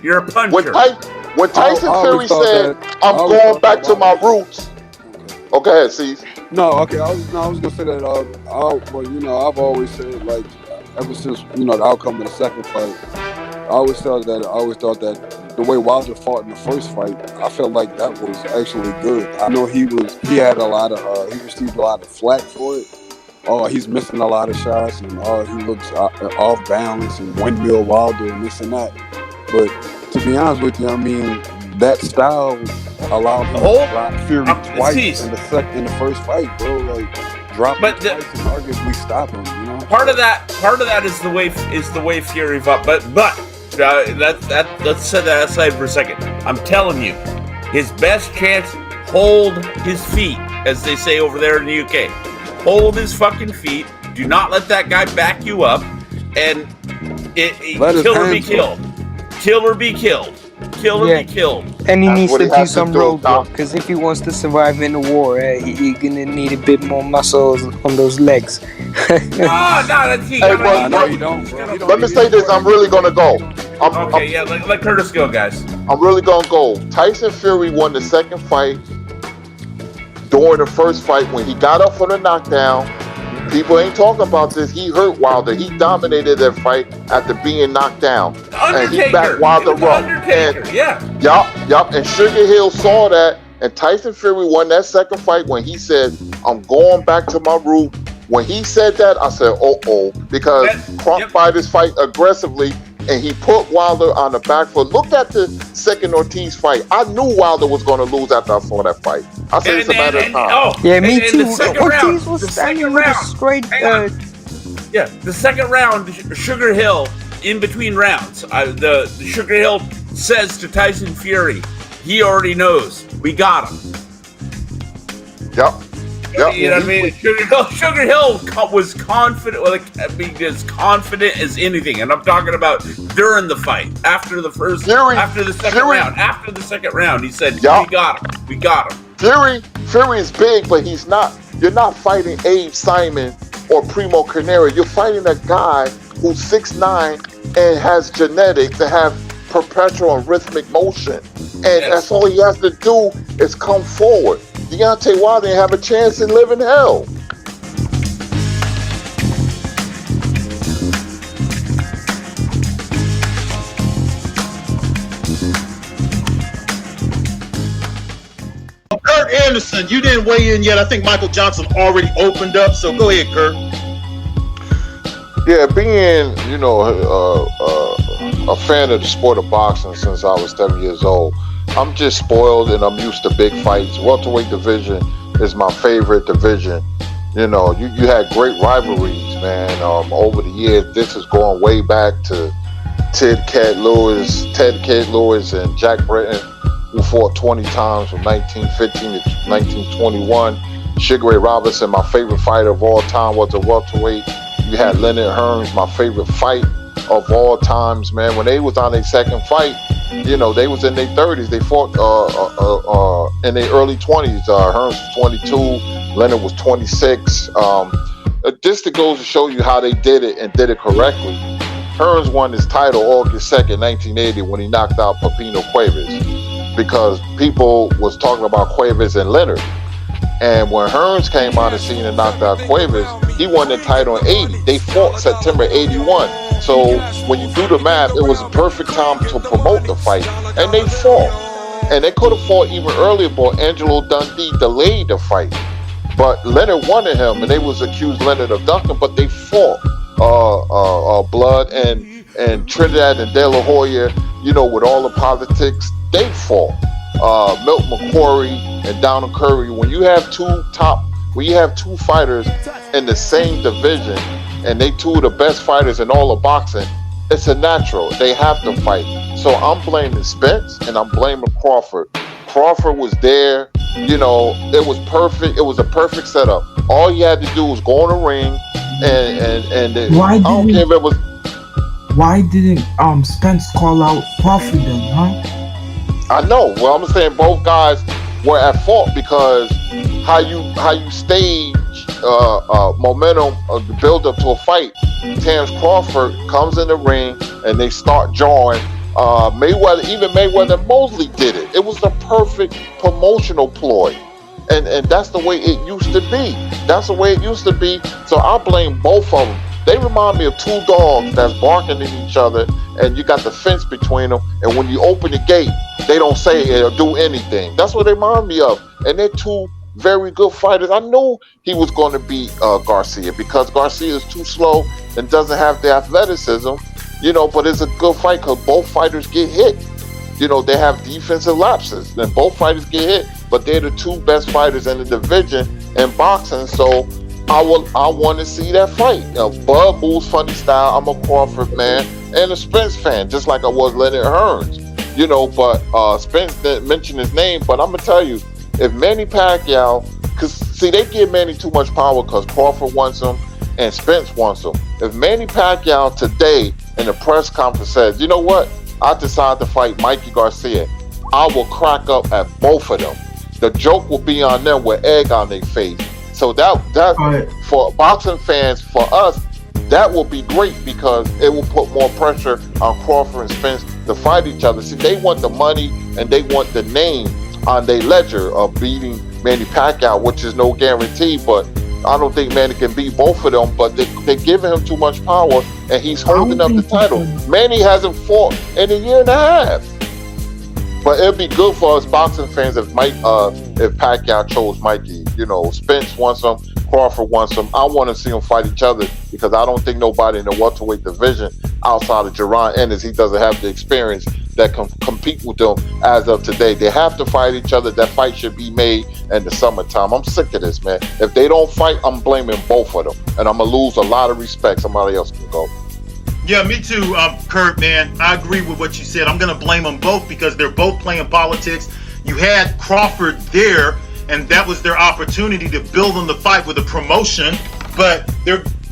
You're a puncher. When Tyson Fury said, "I'm going back to my roots," okay, ahead, see. No, okay. I was gonna say that. I've always said, like, ever since the outcome of the second fight, I always thought that the way Wilder fought in the first fight, I felt like that was actually good. I know he received a lot of flack for it. Oh, he's missing a lot of shots, and he looks off balance and windmill Wilder and this and that. But to be honest with you, I mean, that style allowed him to drop Fury twice in the first fight, bro. Like, drop him twice and arguably stop him. Part of that is the way Fury fought. But let's set that aside for a second. I'm telling you, His best chance, hold his feet, as they say over there in the UK. Hold his fucking feet. Do not let that guy back you up. And kill or be killed. Kill or be killed. Kill or be killed. And he That's needs what to he do has to some do, road Doc. work, because if he wants to survive in the war, he's gonna need a bit more muscles on those legs. That's he. Hey, bro, No, you don't, bro. You don't let me need say it. this. I'm really gonna go. Let Kurtis go, guys. I'm really gonna go. Tyson Fury won the second fight. During the first fight, when he got up for the knockdown, people ain't talking about this. He hurt Wilder. He dominated that fight after being knocked down, and he backed Wilder up. Yup. And Sugar Hill saw that, and Tyson Fury won that second fight when he said, "I'm going back to my root." When he said that, I said, because Crawford fighters fight aggressively, and he put Wilder on the back foot. Look at the second Ortiz fight. I knew Wilder was going to lose after I saw that fight. I said it's a matter of time. Yeah, me too. The second Ortiz round, was standing with a straight. The second round, Sugar Hill, in between rounds, the Sugar Hill says to Tyson Fury, he already knows. We got him. Yep. You know what I mean? Sugar Hill was confident, as confident as anything. And I'm talking about during the fight, after the second round, he said, we got him. Fury is big, but he's not. You're not fighting Abe Simon or Primo Carnera. You're fighting a guy who's 6'9" and has genetics that have perpetual and rhythmic motion. And that's all he has to do is come forward. Deontay Wilder didn't have a chance in living hell. Kurt Anderson, you didn't weigh in yet. I think Michael Johnson already opened up, so go ahead, Kurt. Yeah, being, a fan of the sport of boxing since I was 7 years old, I'm just spoiled and I'm used to big fights. Welterweight division is my favorite division. You had great rivalries, man. Over the years, this is going way back to Ted Kid Lewis and Jack Britton, who fought 20 times from 1915 to 1921. Sugar Ray Robinson, my favorite fighter of all time, was a welterweight. You had Leonard Hearns, my favorite fight of all times, man. When they was on their second fight, they was in their 30s. They fought in their early 20s. Hearns was 22, Leonard was 26. Just to go to show you how they did it and did it correctly. Hearns won his title August 2nd, 1980, when he knocked out Pepino Cuevas, because people was talking about Cuevas and Leonard. And when Hearns came on the scene and knocked out Cuevas, he won the title in 80. They fought September 81. So when you do the math, it was a perfect time to promote the fight. And they fought. And they could have fought even earlier, but Angelo Dundee delayed the fight. But Leonard wanted him, and they was accused Leonard of ducking, but they fought. Blood and Trinidad and De La Hoya, with all the politics, they fought. Milt McQuarrie and Donald Curry. When you have two fighters in the same division, and they two of the best fighters in all of boxing, it's a natural. They have to fight. So I'm blaming Spence and I'm blaming Crawford. Crawford was there. It was perfect. It was a perfect setup. All you had to do was go in the ring and I don't care if it was. Why didn't Spence call out Crawford then, huh? I know. Well, I'm saying both guys were at fault, because how you stage momentum of the build up to a fight. Terrence Crawford comes in the ring and they start jawing. Mayweather and Mosley did it. It was the perfect promotional ploy. And that's the way it used to be. So I blame both of them. They remind me of two dogs that's barking at each other, and you got the fence between them, and when you open the gate, they don't say or do anything. That's what they remind me of. And they're two very good fighters. I knew he was going to beat Garcia, because Garcia is too slow and doesn't have the athleticism, but it's a good fight because both fighters get hit. They have defensive lapses, and both fighters get hit, but they're the two best fighters in the division in boxing. So I want to see that fight. Bud moves funny style. I'm a Crawford man and a Spence fan, just like I was Leonard Hearns. you know, but Spence didn't mention his name. But I'm gonna tell you, if Manny Pacquiao, because see, they give Manny too much power because Crawford wants him and Spence wants him. If Manny Pacquiao today in the press conference says, you know what, I decided to fight Mikey Garcia, I will crack up at both of them. The joke will be on them with egg on their face. So that for boxing fans, for us, that will be great because it will put more pressure on Crawford and Spence to fight each other. See, they want the money and they want the name on their ledger of beating Manny Pacquiao, which is no guarantee, but I don't think Manny can beat both of them, but they're giving him too much power and he's holding up the title. Manny hasn't fought in a year and a half. But it'd be good for us boxing fans if Pacquiao chose Mikey. You know, Spence wants him, Crawford wants him. I want to see them fight each other because I don't think nobody in the welterweight division outside of Jaron Ennis, he doesn't have the experience that can compete with them as of today. They have to fight each other. That fight should be made in the summertime. I'm sick of this, man. If they don't fight, I'm blaming both of them. And I'm going to lose a lot of respect. Somebody else can go. Yeah, me too, Kurt, man. I agree with what you said. I'm going to blame them both because they're both playing politics. You had Crawford there, and that was their opportunity to build on the fight with a promotion. But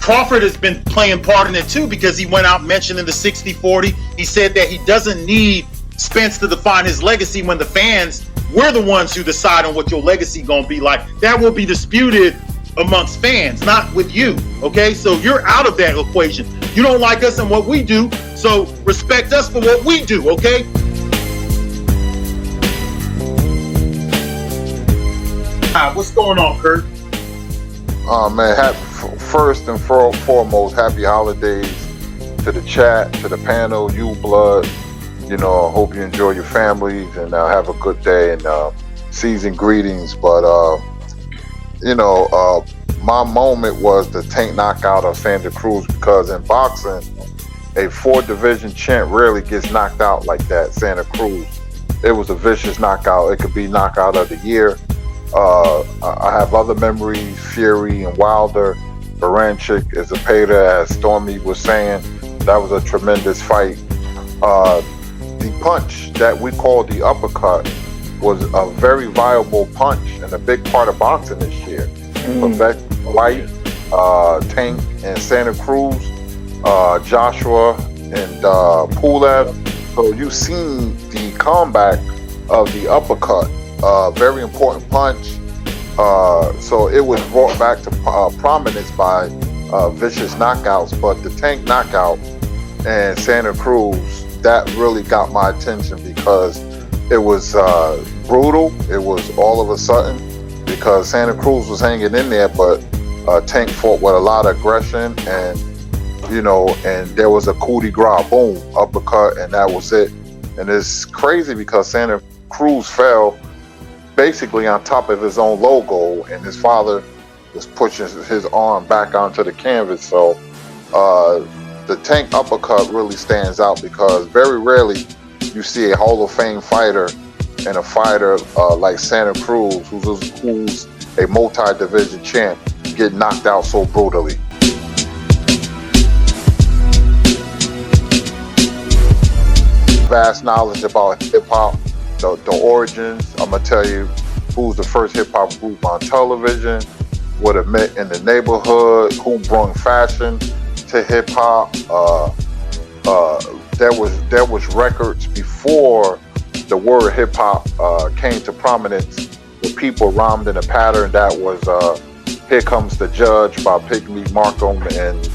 Crawford has been playing part in it too because he went out mentioning the 60-40. He said that he doesn't need Spence to define his legacy when the fans, we're the ones who decide on what your legacy going to be like. That will be disputed amongst fans, not with you, okay? So you're out of that equation. You don't like us and what we do, so respect us for what we do, okay? What's going on, Kurt? Man, first and foremost, happy holidays to the chat, to the panel, you blood. You know, I hope you enjoy your families and have a good day and season greetings. But you know, my moment was the Tank knockout of Santa Cruz because in boxing, a 4-division champ rarely gets knocked out like that. Santa Cruz, it was a vicious knockout. It could be knockout of the year. I have other memories, Fury and Wilder, Baranchik, Zapata, as Stormy was saying. That was a tremendous fight. The punch that we call the uppercut was a very viable punch and a big part of boxing this year. White, Tank and Santa Cruz, Joshua and Pulev. So you've seen the comeback of the uppercut. Very important punch. So it was brought back to prominence by vicious knockouts. But the Tank knockout and Santa Cruz, that really got my attention because it was brutal. It was all of a sudden because Santa Cruz was hanging in there, but Tank fought with a lot of aggression and, you know, and there was a coup de grace, boom, uppercut, and that was it. And it's crazy because Santa Cruz fell basically on top of his own logo and his father was pushing his arm back onto the canvas. So the Tank uppercut really stands out because very rarely you see a Hall of Fame fighter and a fighter like Santa Cruz, who's a multi-division champ, get knocked out so brutally. Vast knowledge about hip-hop, the origins. I'm gonna tell you who's the first hip-hop group on television, what it meant in the neighborhood, who brought fashion to hip-hop. There was records before the word hip-hop came to prominence, where people rhymed in a pattern that was Here Comes the Judge by Pygmy Markham and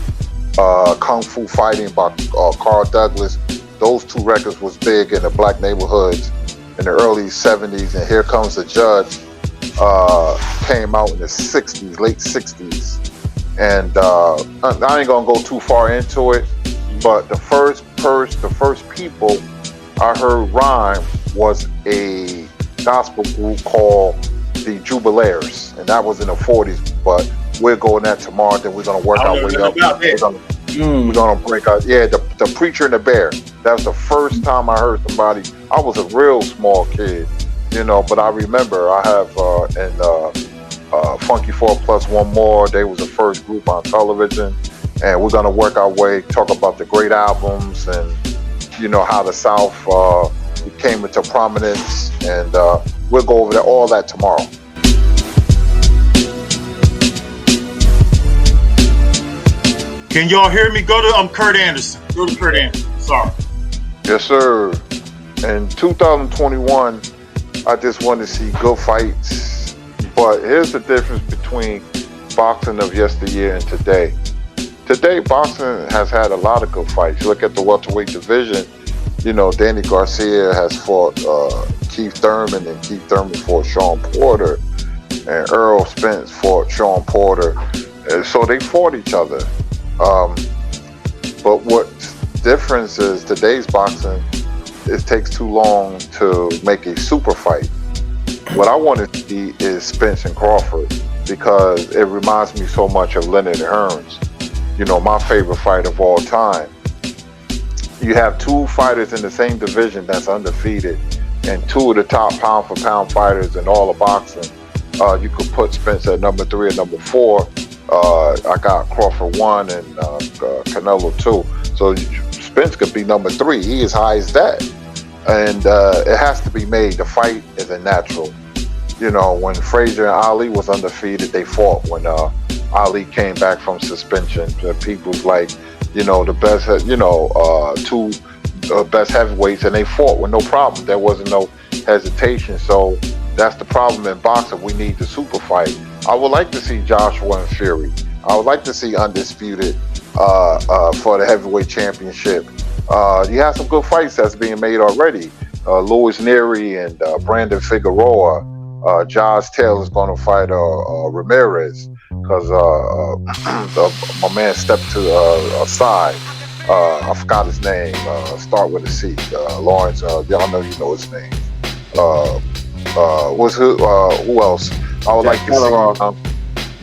Kung Fu Fighting by Carl Douglas. Those two records was big in the black neighborhoods in the early 70s, and Here Comes the Judge came out in the 60s, late 60s. And I ain't gonna go too far into it, but the first people I heard rhyme was a gospel group called the Jubilaires, and that was in the 40s, but we're going at tomorrow, then we're gonna work our way up. We're gonna break out. Yeah, the Preacher and the Bear. That was the first time I heard somebody. I was a real small kid, you know, but I remember I have Funky 4 Plus One More. They was the first group on television, and we're gonna work our way, talk about the great albums and, you know, how the South came into prominence, and we'll go over all that tomorrow. Can y'all hear me? Go to Kurt Anderson. Go to Kurt Anderson. Sorry. Yes, sir. In 2021, I just want to see good fights. But here's the difference between boxing of yesteryear and today. Today, boxing has had a lot of good fights. You look at the welterweight division, you know, Danny Garcia has fought Keith Thurman, and Keith Thurman fought Sean Porter, and Earl Spence fought Sean Porter. And so they fought each other. But what difference is today's boxing, it takes too long to make a super fight. What I want to see is Spence and Crawford, because it reminds me so much of Leonard Hearns, you know, my favorite fight of all time. You have two fighters in the same division that's undefeated, and two of the top pound for pound fighters in all of boxing. You could put Spence at number 3 and number 4. I got Crawford 1 and Canelo 2. So Spence could be number 3. He is high as that. And it has to be made. The fight isn't natural. You know, when Frazier and Ali was undefeated, they fought. When Ali came back from suspension, people's like, you know, the best, two best heavyweights, and they fought with no problem. There wasn't no hesitation. So that's the problem in boxing. We need the super fight. I would like to see Joshua and Fury. I would like to see Undisputed for the heavyweight championship. You have some good fights that's being made already. Louis Nery and Brandon Figueroa. Josh Taylor is going to fight Ramirez because my man stepped to aside. I forgot his name. Start with a C. Lawrence. Y'all know you know his name. Who else? I would like to see.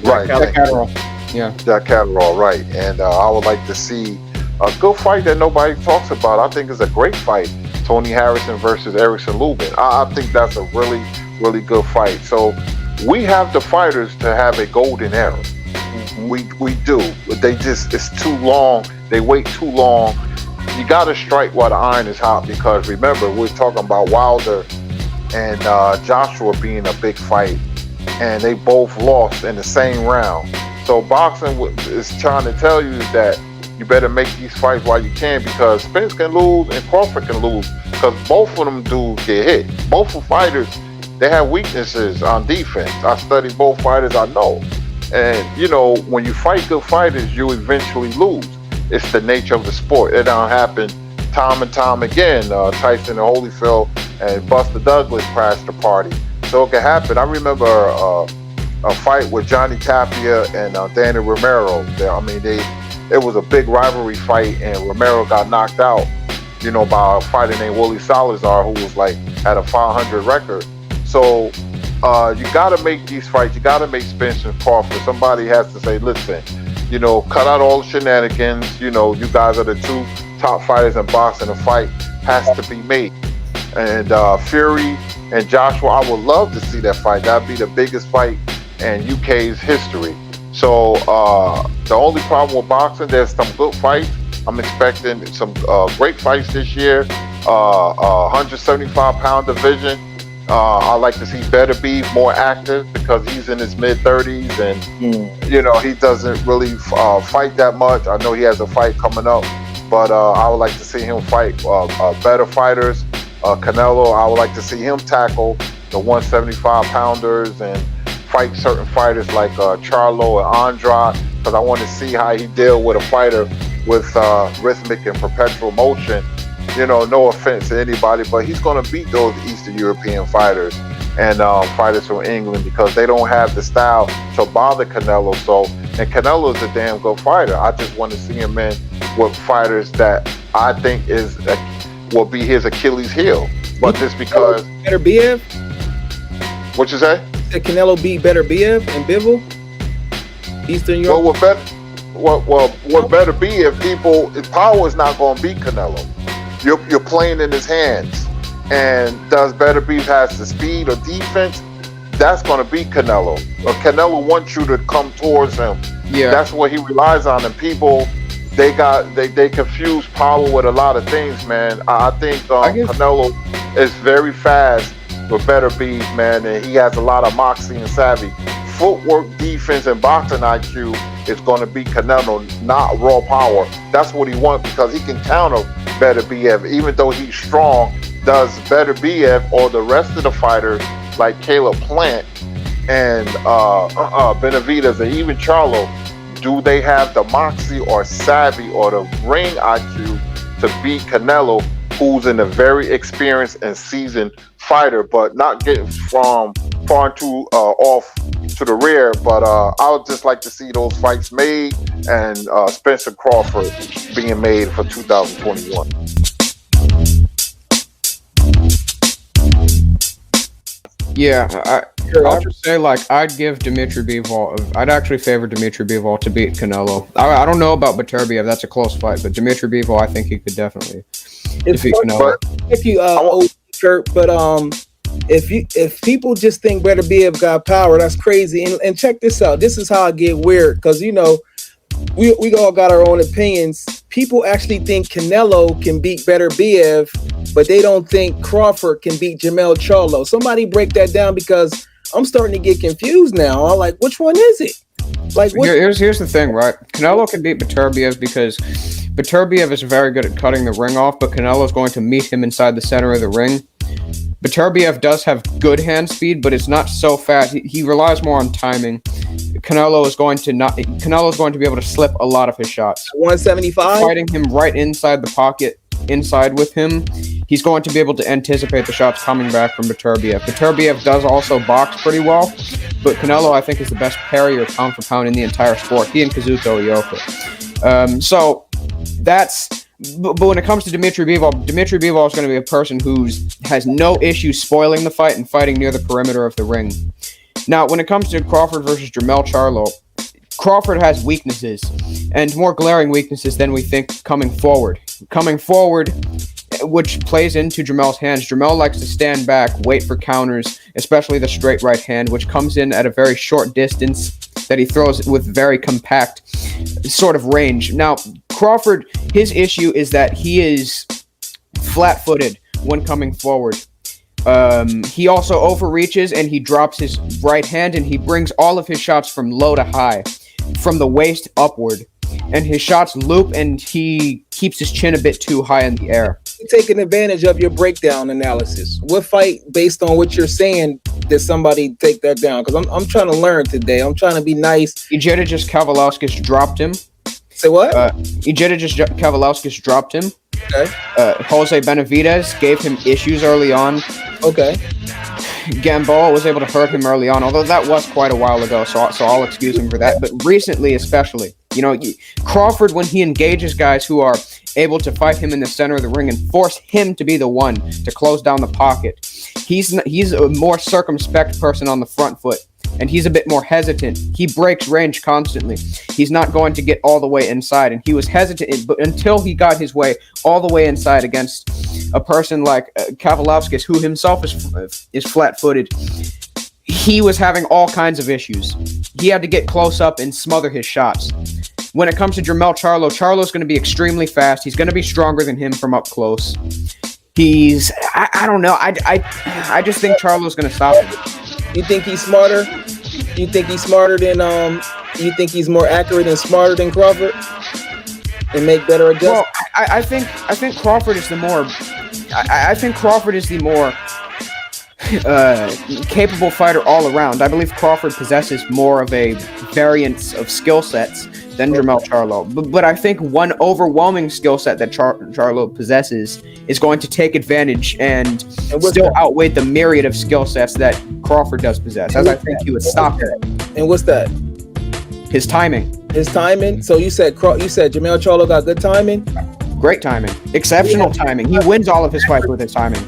Right. Jack Catterall. Yeah. Jack Catterall, right. And I would like to see a good fight that nobody talks about. I think it's a great fight. Tony Harrison versus Erickson Lubin. I think that's a really, really good fight. So we have the fighters to have a golden era. We do. They just, it's too long. They wait too long. You got to strike while the iron is hot, because remember, we're talking about Wilder and Joshua being a big fight, and they both lost in the same round. So boxing is trying to tell you that you better make these fights while you can, because Spence can lose and Crawford can lose, because both of them dudes get hit. Both of fighters, they have weaknesses on defense. I study both fighters, I know. And, you know, when you fight good fighters, you eventually lose. It's the nature of the sport. It don't happen time and time again. Tyson and Holyfield and Buster Douglas crashed the party. So it can happen. I remember a fight with Johnny Tapia and Danny Romero. It was a big rivalry fight, and Romero got knocked out, you know, by a fighter named Willie Salazar, who was had a 500 record. So you got to make these fights. You got to make Spence and Crawford. Somebody has to say, listen, you know, cut out all the shenanigans. You know, you guys are the two top fighters in boxing. The fight has to be made. And Fury and Joshua, I would love to see that fight. That'd be the biggest fight in UK's history. So the only problem with boxing, there's some good fights. I'm expecting some great fights this year. 175-pound division. I like to see Better Beef more active, because he's in his mid-30s, and you know, he doesn't really fight that much. I know he has a fight coming up, but I would like to see him fight better fighters. Canelo, I would like to see him tackle the 175-pounders and fight certain fighters like Charlo and Andrade, because I want to see how he deal with a fighter with rhythmic and perpetual motion. You know, no offense to anybody, but he's going to beat those Eastern European fighters and fighters from England, because they don't have the style to bother Canelo. So, and Canelo's a damn good fighter. I just want to see him in with fighters that I think will be his Achilles heel. But just because Better Biev? What you say? Did Canelo beat Better Biev and Bivol? Eastern Europe? What Better Biev, power is not going to beat Canelo. You're playing in his hands. And does Better Beef has the speed or defense? That's going to beat Canelo. Canelo wants you to come towards him. Yeah. That's what he relies on. And people, they confuse power with a lot of things, man. I think Canelo is very fast with better beef, man, and he has a lot of moxie and savvy. Footwork, defense, and boxing IQ is going to be Canelo, not raw power. That's what he wants because he can counter Better BF, even though he's strong. Does Better BF or the rest of the fighters like Caleb Plant and Benavidez and even Charlo, do they have the moxie or savvy or the ring IQ to beat Canelo, who's in a very experienced and seasoned fighter, but not getting from far too off to the rear? But I would just like to see those fights made and Spence and Crawford being made for 2021. Yeah, I'll just say, like, I'd give Dimitri Bivol. I'd actually favor Dimitri Bivol to beat Canelo. I don't know about Beterbiev. That's a close fight, but Dimitri Bivol, I think he could definitely defeat Canelo. If you Kurt, but if people just think Beterbiev got power, that's crazy. And check this out. This is how I get weird, because you know we all got our own opinions. People actually think Canelo can beat Beterbiev, but they don't think Crawford can beat Jermell Charlo. Somebody break that down, because I'm starting to get confused now. I'm like, which one is it? Like, here's the thing, right? Canelo can beat Beterbiev because Beterbiev is very good at cutting the ring off, but Canelo's going to meet him inside the center of the ring. Beterbiev does have good hand speed, but it's not so fast. He relies more on timing. Canelo's going to be able to slip a lot of his shots. 175? Fighting him right inside the pocket, inside with him, he's going to be able to anticipate the shots coming back from Beterbiev. Beterbiev does also box pretty well, but Canelo, I think, is the best parrier pound for pound in the entire sport. He and Kazuto Ioka. So that's... But when it comes to Dimitri Bivol is going to be a person who has no issue spoiling the fight and fighting near the perimeter of the ring. Now, when it comes to Crawford versus Jermell Charlo, Crawford has weaknesses, and more glaring weaknesses than we think coming forward. Which plays into Jermell's hands. Jermell likes to stand back, wait for counters, especially the straight right hand, which comes in at a very short distance that he throws with very compact sort of range. Now, Crawford, his issue is that he is flat-footed when coming forward. He also overreaches and he drops his right hand and he brings all of his shots from low to high, from the waist upward. And his shots loop and he keeps his chin a bit too high in the air. Taking advantage of your breakdown analysis. What fight, based on what you're saying, did somebody take that down? Because I'm trying to learn today. I'm trying to be nice. Ejidijus Kavalauskas dropped him. Say what? Ejidijus Kavalauskas dropped him. Okay. Jose Benavidez gave him issues early on. Okay. Gamboa was able to hurt him early on, although that was quite a while ago, so I'll excuse him for that. But recently, especially, Crawford, when he engages guys who are able to fight him in the center of the ring and force him to be the one to close down the pocket, he's a more circumspect person on the front foot, and he's a bit more hesitant. He breaks range constantly. He's not going to get all the way inside, and he was hesitant but until he got his way all the way inside against a person like Kavalauskas, who himself is flat-footed. He was having all kinds of issues. He had to get close up and smother his shots. When it comes to Jermell Charlo, Charlo's going to be extremely fast. He's going to be stronger than him from up close. I don't know. I just think Charlo's going to stop him. You think he's smarter? You think he's smarter than you think he's more accurate and smarter than Crawford? And make better adjustments? Well, I think Crawford is the more I think Crawford is the more capable fighter all around. I believe Crawford possesses more of a variance of skill sets than Jermell Charlo. But I think one overwhelming skill set that Charlo possesses is going to take advantage and still outweigh the myriad of skill sets that Crawford does possess, as I think he would stop it. And what's that? His timing. His timing? So you said Jermell Charlo got good timing? Great timing. Exceptional timing. He wins all of his fights with his timing.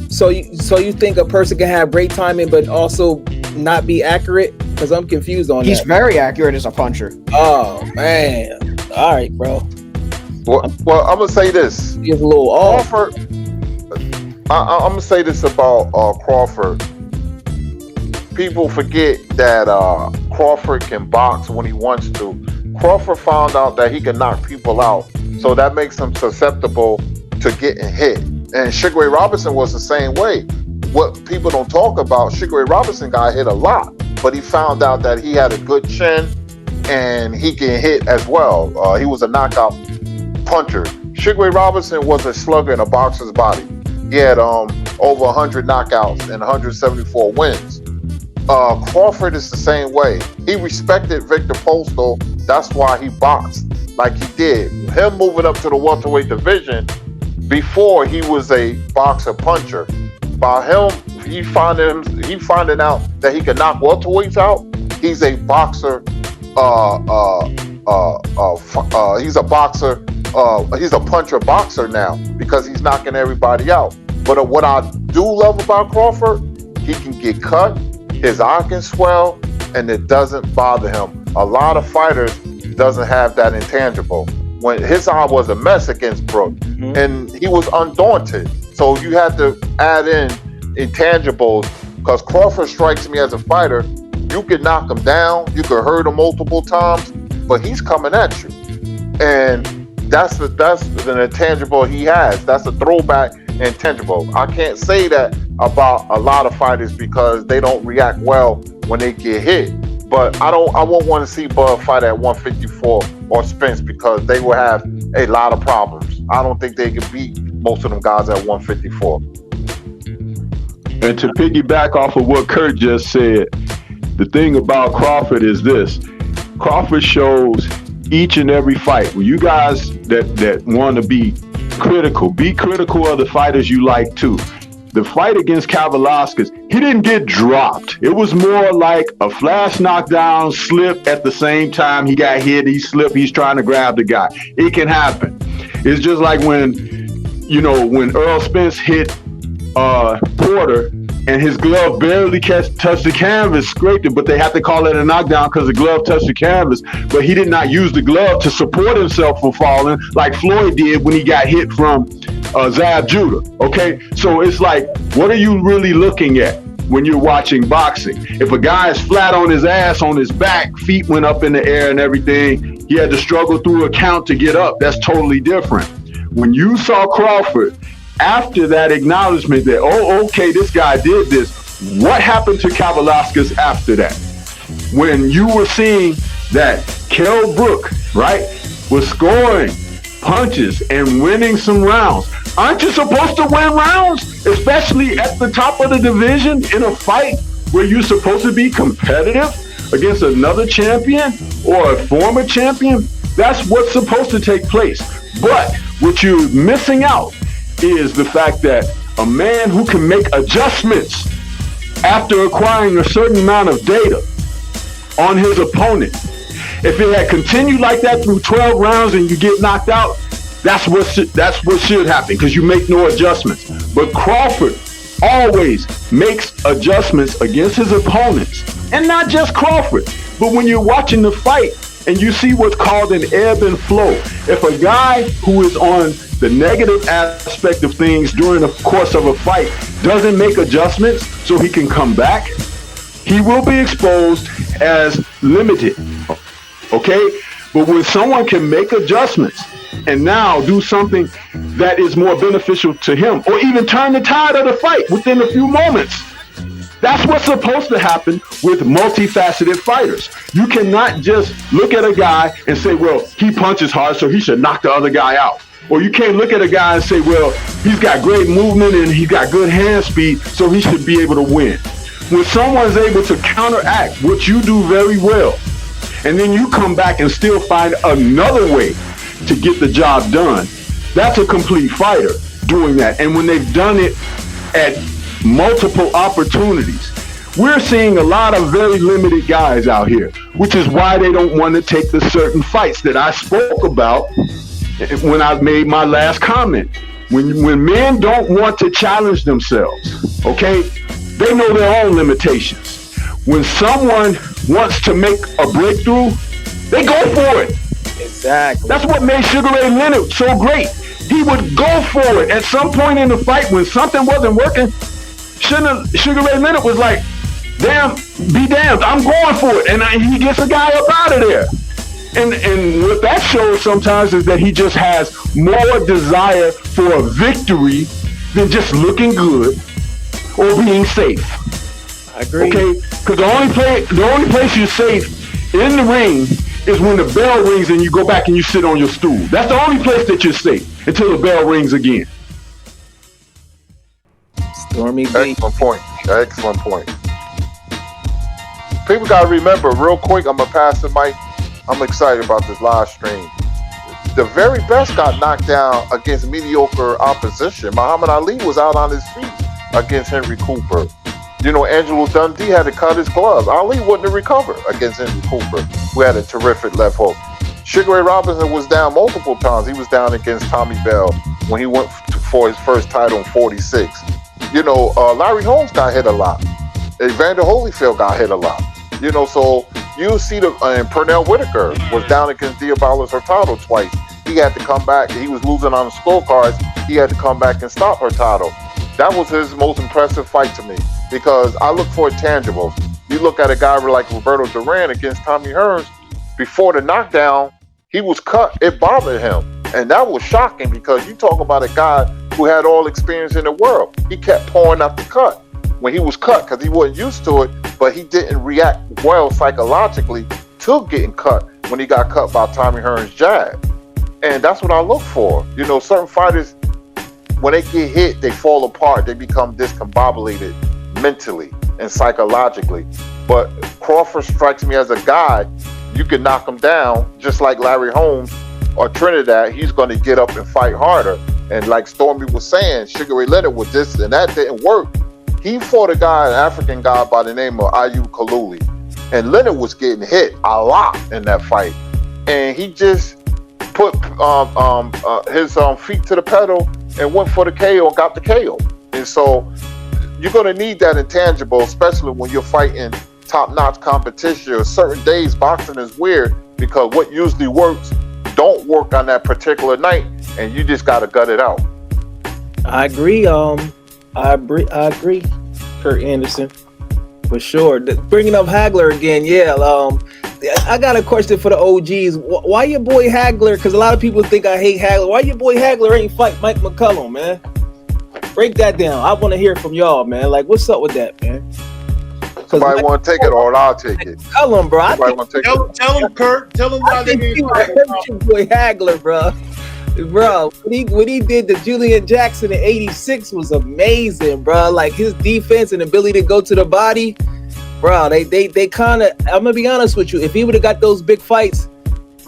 So you think a person can have great timing but also not be accurate? Because I'm confused on that. He's very accurate as a puncher. Oh, man. All right, bro. Well, I'm going to say this. He's a little off. Crawford, I'm going to say this about Crawford. People forget that Crawford can box when he wants to. Crawford found out that he can knock people out. So that makes him susceptible to getting hit. And Sugar Ray Robinson was the same way. What people don't talk about, Sugar Ray Robinson got hit a lot, but he found out that he had a good chin and he can hit as well. He was a knockout puncher. Sugar Ray Robinson was a slugger in a boxer's body. He had over 100 knockouts and 174 wins. Crawford is the same way. He respected Victor Postol. That's why he boxed like he did. Him moving up to the welterweight division, before he was a boxer puncher. By him, he finding out that he can knock welterweights out. He's a boxer. He's a boxer. He's a puncher boxer now because he's knocking everybody out. But what I do love about Crawford, he can get cut, his eye can swell, and it doesn't bother him. A lot of fighters doesn't have that intangible. When his eye was a mess against Brook, and he was undaunted. So you had to add in intangibles, because Crawford strikes me as a fighter. You can knock him down, you can hurt him multiple times, but he's coming at you. And that's an intangible he has. That's a throwback intangible. I can't say that about a lot of fighters because they don't react well when they get hit. But I won't want to see Bud fight at 154 or Spence because they will have a lot of problems. I don't think they can beat most of them guys at 154. And to piggyback off of what Kurt just said, the thing about Crawford is this. Crawford shows each and every fight. Well, you guys that want to be critical of the fighters you like too. The fight against Kavaliauskas, he didn't get dropped. It was more like a flash knockdown, slip at the same time. He got hit, he slipped, he's trying to grab the guy. It can happen. It's just like when Earl Spence hit Porter and his glove barely touched the canvas, scraped it, but they have to call it a knockdown because the glove touched the canvas. But he did not use the glove to support himself from falling like Floyd did when he got hit from Zab Judah. Okay, so it's like, what are you really looking at when you're watching boxing? If a guy is flat on his ass, on his back, feet went up in the air and everything, he had to struggle through a count to get up. That's totally different. When you saw Crawford, after that acknowledgement that, oh, okay, this guy did this, what happened to Kavaliauskas after that? When you were seeing that Kell Brook, right, was scoring punches and winning some rounds. Aren't you supposed to win rounds, especially at the top of the division in a fight where you're supposed to be competitive against another champion or a former champion? That's what's supposed to take place. But what you're missing out is the fact that a man who can make adjustments after acquiring a certain amount of data on his opponent, if it had continued like that through 12 rounds and you get knocked out, that's what should happen, because you make no adjustments. But Crawford always makes adjustments against his opponents, and not just Crawford, but when you're watching the fight and you see what's called an ebb and flow. If a guy who is on the negative aspect of things during the course of a fight doesn't make adjustments so he can come back, he will be exposed as limited. Okay? But when someone can make adjustments and now do something that is more beneficial to him, or even turn the tide of the fight within a few moments, that's what's supposed to happen with multifaceted fighters. You cannot just look at a guy and say, well, he punches hard, so he should knock the other guy out. Or you can't look at a guy and say, well, he's got great movement and he's got good hand speed, so he should be able to win. When someone's able to counteract what you do very well, and then you come back and still find another way to get the job done, that's a complete fighter doing that. And when they've done it at multiple opportunities, we're seeing a lot of very limited guys out here, which is why they don't want to take the certain fights that I spoke about when I made my last comment. When men don't want to challenge themselves, okay, they know their own limitations. When someone wants to make a breakthrough, they go for it. Exactly. That's what made Sugar Ray Leonard so great. He would go for it. At some point in the fight, when something wasn't working, Sugar Ray Leonard was like, damn, be damned, I'm going for it. And he gets a guy up out of there. And what that shows sometimes is that he just has more desire for a victory than just looking good or being safe. I agree. Okay, because the only place you're safe in the ring is when the bell rings and you go back and you sit on your stool. That's the only place that you're safe until the bell rings again. Stormy B. Excellent point. Excellent point. People gotta remember, real quick, I'm gonna pass the mic. I'm excited about this live stream. The very best got knocked down against mediocre opposition. Muhammad Ali was out on his feet against Henry Cooper. You know, Angelo Dundee had to cut his gloves. Ali wouldn't have recovered against Henry Cooper, who had a terrific left hook. Sugar Ray Robinson was down multiple times. He was down against Tommy Bell when he went for his first title in 46. You know, Larry Holmes got hit a lot. Evander Holyfield got hit a lot. You know, so you see and Pernell Whitaker was down against Diabalos Hurtado twice. He had to come back. He was losing on the scorecards. He had to come back and stop Hurtado. That was his most impressive fight to me because I look for intangibles. You look at a guy like Roberto Duran against Tommy Hearns. Before the knockdown, he was cut. It bothered him. And that was shocking because you talk about a guy who had all experience in the world. He kept pouring up the cut when he was cut because he wasn't used to it, but he didn't react well psychologically to getting cut when he got cut by Tommy Hearns' jab. And that's what I look for. You know, certain fighters, when they get hit, they fall apart. They become discombobulated mentally and psychologically. But Crawford strikes me as a guy, you can knock him down just like Larry Holmes or Trinidad. He's going to get up and fight harder. And like Stormy was saying, Sugar Ray Leonard with this, and that didn't work. He fought a guy, an African guy by the name of Ayub Kaluli. And Leonard was getting hit a lot in that fight. And he just put his feet to the pedal and went for the KO and got the KO. And so you're going to need that intangible, especially when you're fighting top-notch competition. Certain days boxing is weird because what usually works don't work on that particular night, and you just got to gut it out. I agree. I agree, Kurt Anderson, for sure. Bringing up Hagler again, yeah. I got a question for the OGs. Why your boy Hagler? Because a lot of people think I hate Hagler. Why your boy Hagler ain't fight Mike McCullum, man? Break that down. I want to hear from y'all, man. Like, what's up with that, man? Somebody want to take it, or I'll take it. McCullum, bro. Tell him, Kurt. Tell him why they need your boy Hagler, bro. Bro, when he did the Julian Jackson in '86 was amazing, bro. Like his defense and ability to go to the body, bro. They kind of. I'm gonna be honest with you. If he would have got those big fights,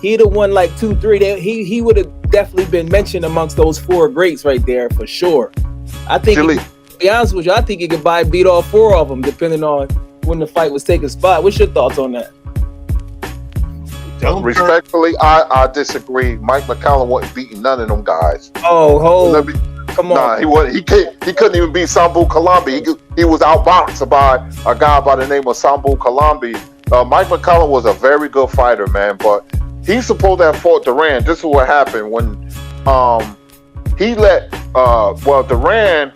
he'd have won like 2-3. He would have definitely been mentioned amongst those four greats right there for sure. I think. To be honest with you, I think he could beat all four of them, depending on when the fight was taking spot. What's your thoughts on that? Respectfully, I disagree. Mike McCallum wasn't beating none of them guys. Come on. Nah, he wasn't. He couldn't even beat Sambu Kalambi. He was outboxed by a guy by the name of Sambu Kalambi. Mike McCallum was a very good fighter, man, but he's supposed to have fought Duran. This is what happened when he let Duran.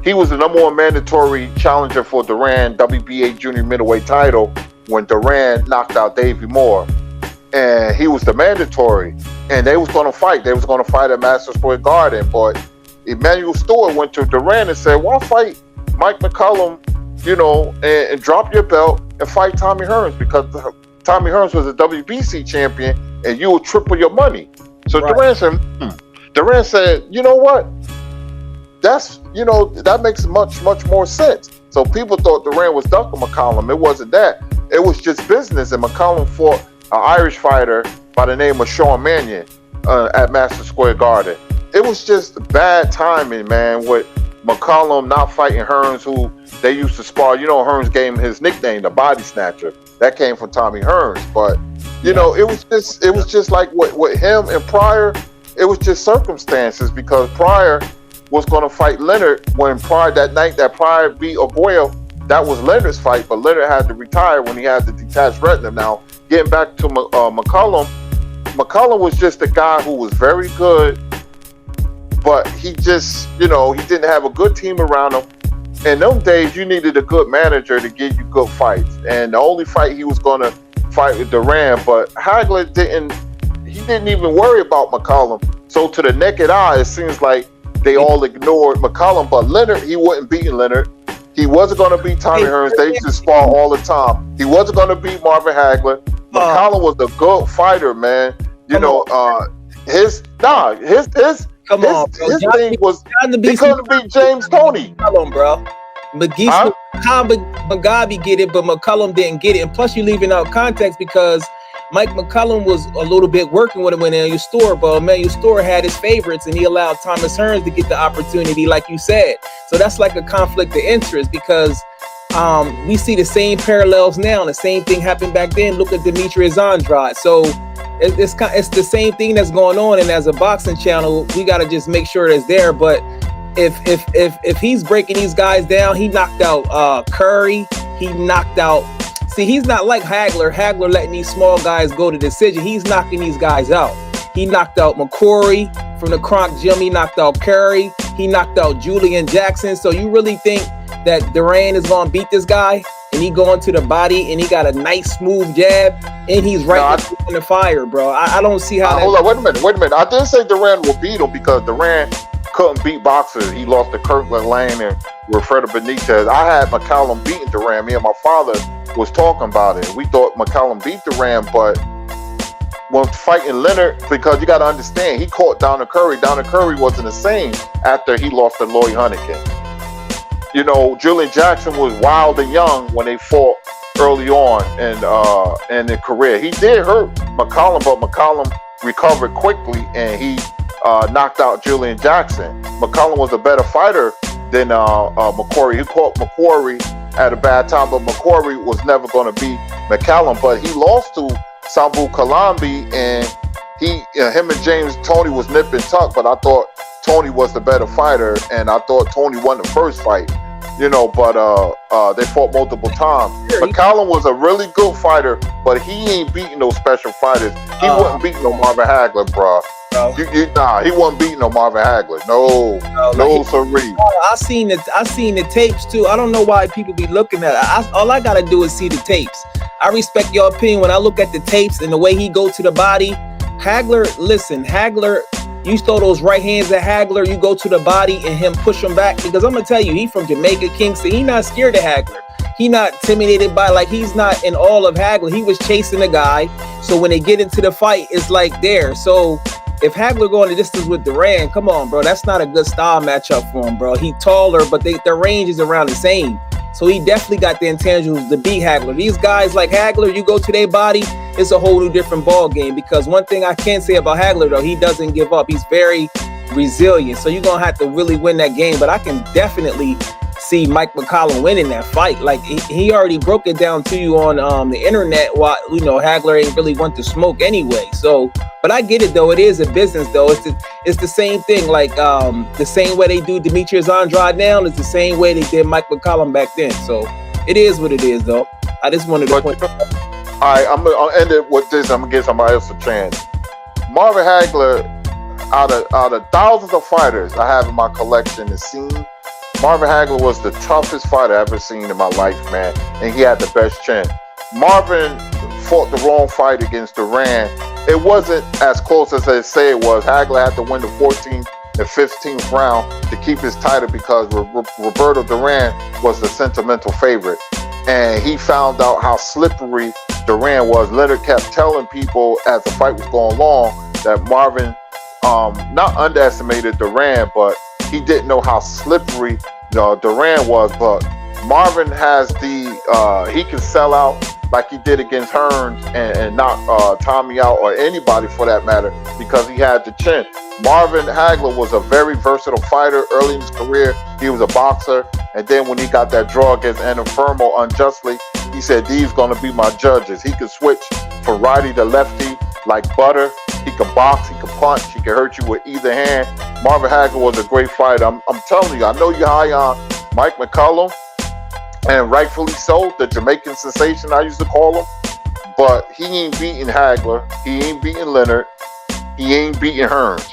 He was the #1 mandatory challenger for Duran WBA junior middleweight title when Duran knocked out Davey Moore. And he was the mandatory, and they was going to fight. They was going to fight at Madison Square Garden, but Emmanuel Stewart went to Duran and said, "Why fight Mike McCullum, you know, and drop your belt and fight Tommy Hearns because Tommy Hearns was a WBC champion, and you will triple your money." So right. Duran said, "You know what? That makes much more sense." So people thought Duran was ducking McCullum. It wasn't that. It was just business, and McCullum fought an Irish fighter by the name of Sean Mannion at Madison Square Garden. It was just bad timing, man, with McCullum not fighting Hearns, who they used to spar. You know, Hearns gave him his nickname, the Body Snatcher. That came from Tommy Hearns. But, you know, it was just like with him and Pryor, it was just circumstances because Pryor was going to fight Leonard when that night that Pryor beat Ogoya, that was Leonard's fight, but Leonard had to retire when he had the detached retina. Now, getting back to McCullum was just a guy who was very good, but he just, he didn't have a good team around him. In them days, you needed a good manager to give you good fights. And the only fight he was going to fight with Duran, but Hagler didn't even worry about McCullum. So to the naked eye, it seems like they all ignored McCollum. But Leonard, he wasn't beating Leonard. He wasn't going to beat Tommy Hearns. They used to spar all the time. He wasn't going to beat Marvin Hagler. McCollum was a good fighter, man. You know, his thing was he couldn't beat James Toney. McCollum, bro. Mugabe get it, but McCollum didn't get it. And plus, you're leaving out context because Mike McCollum was a little bit working with him in your store, but Emmanuel Store had his favorites, and he allowed Thomas Hearns to get the opportunity, like you said. So that's like a conflict of interest because we see the same parallels now. The same thing happened back then. Look at Demetrius Andrade. So it's the same thing that's going on. And as a boxing channel, we got to just make sure it's there. But if he's breaking these guys down, he knocked out Curry. He knocked out. See, he's not like Hagler. Hagler letting these small guys go to decision. He's knocking these guys out. He knocked out McCrory from the Kronk gym. He knocked out Curry. He knocked out Julian Jackson. So you really think that Duran is going to beat this guy? And he going to the body and he got a nice smooth jab and he's right in the fire, bro. I don't see how. Hold on, wait a minute. I didn't say Duran will beat him because Duran couldn't beat boxers. He lost to Kirkland Lane and Wilfredo Benitez. I had McCollum beating Duran. Me and my father was talking about it. We thought McCollum beat Duran, but when fighting Leonard, because you got to understand, he caught Donna Curry. Donna Curry wasn't the same after he lost to Lloyd Hunnigan. You know, Julian Jackson was wild and young when they fought early on in their career. He did hurt McCollum, but McCollum recovered quickly and he knocked out Julian Jackson. McCollum was a better fighter than McCrory. He caught McCrory at a bad time, but McCrory was never going to beat McCollum. But he lost to Sambu Kalambi, and him and James Toney was nip and tuck. But I thought Toney was the better fighter, and I thought Toney won the first fight. You know, but they fought multiple times. McCollum was a really good fighter, but he ain't beating no special fighters. He wasn't beating no Marvin Hagler, bro. He wasn't beating no Marvin Hagler. No, sirree. I seen the tapes too. I don't know why people be looking at it. All I gotta do is see the tapes. I respect your opinion when I look at the tapes and the way he go to the body. Hagler, you throw those right hands at Hagler, you go to the body and him push him back. Because I'm gonna tell you, he from Jamaica, Kingston. He not scared of Hagler. He not intimidated by, like, he's not in all of Hagler. He was chasing the guy. So when they get into the fight, it's like there. So if Hagler going the distance with Duran, come on, bro. That's not a good style matchup for him, bro. He taller, but their range is around the same. So he definitely got the intangibles to beat Hagler. These guys like Hagler, you go to their body, it's a whole new different ball game. Because one thing I can say about Hagler, though, he doesn't give up. He's very resilient. So you're going to have to really win that game. But I can definitely see Mike McCollum winning that fight. Like, he already broke it down to you on the internet. While, you know, Hagler ain't really want to smoke anyway. So, but I get it, though. It is a business, though. It's the same thing. Like, the same way they do Demetrius Andrade now is the same way they did Mike McCollum back then. So it is what it is, though. I just wanted to point. All right, I'll end it with this. I'm gonna give somebody else a chance. Marvin Hagler, out of thousands of fighters I have in my collection and seen, Marvin Hagler was the toughest fighter I've ever seen in my life, man. And he had the best chin. Marvin fought the wrong fight against Duran. It wasn't as close as they say it was. Hagler had to win the 14th and 15th round to keep his title because Roberto Duran was the sentimental favorite. And he found out how slippery Duran was. Leonard kept telling people as the fight was going along that Marvin not underestimated Duran, but he didn't know how slippery Duran was. But Marvin has he can sell out like he did against Hearns and knock Tommy out, or anybody for that matter, because he had the chin. Marvin Hagler was a very versatile fighter early in his career. He was a boxer, and then when he got that draw against Anfermo unjustly, he said, these gonna be my judges. He could switch from righty to lefty like butter. He can box, he can punch, he can hurt you with either hand. Marvin Hagler was a great fighter. I'm telling you, I know you're high on Mike McCollum, and rightfully so, the Jamaican sensation I used to call him, but he ain't beating Hagler, he ain't beating Leonard, he ain't beating Hearns.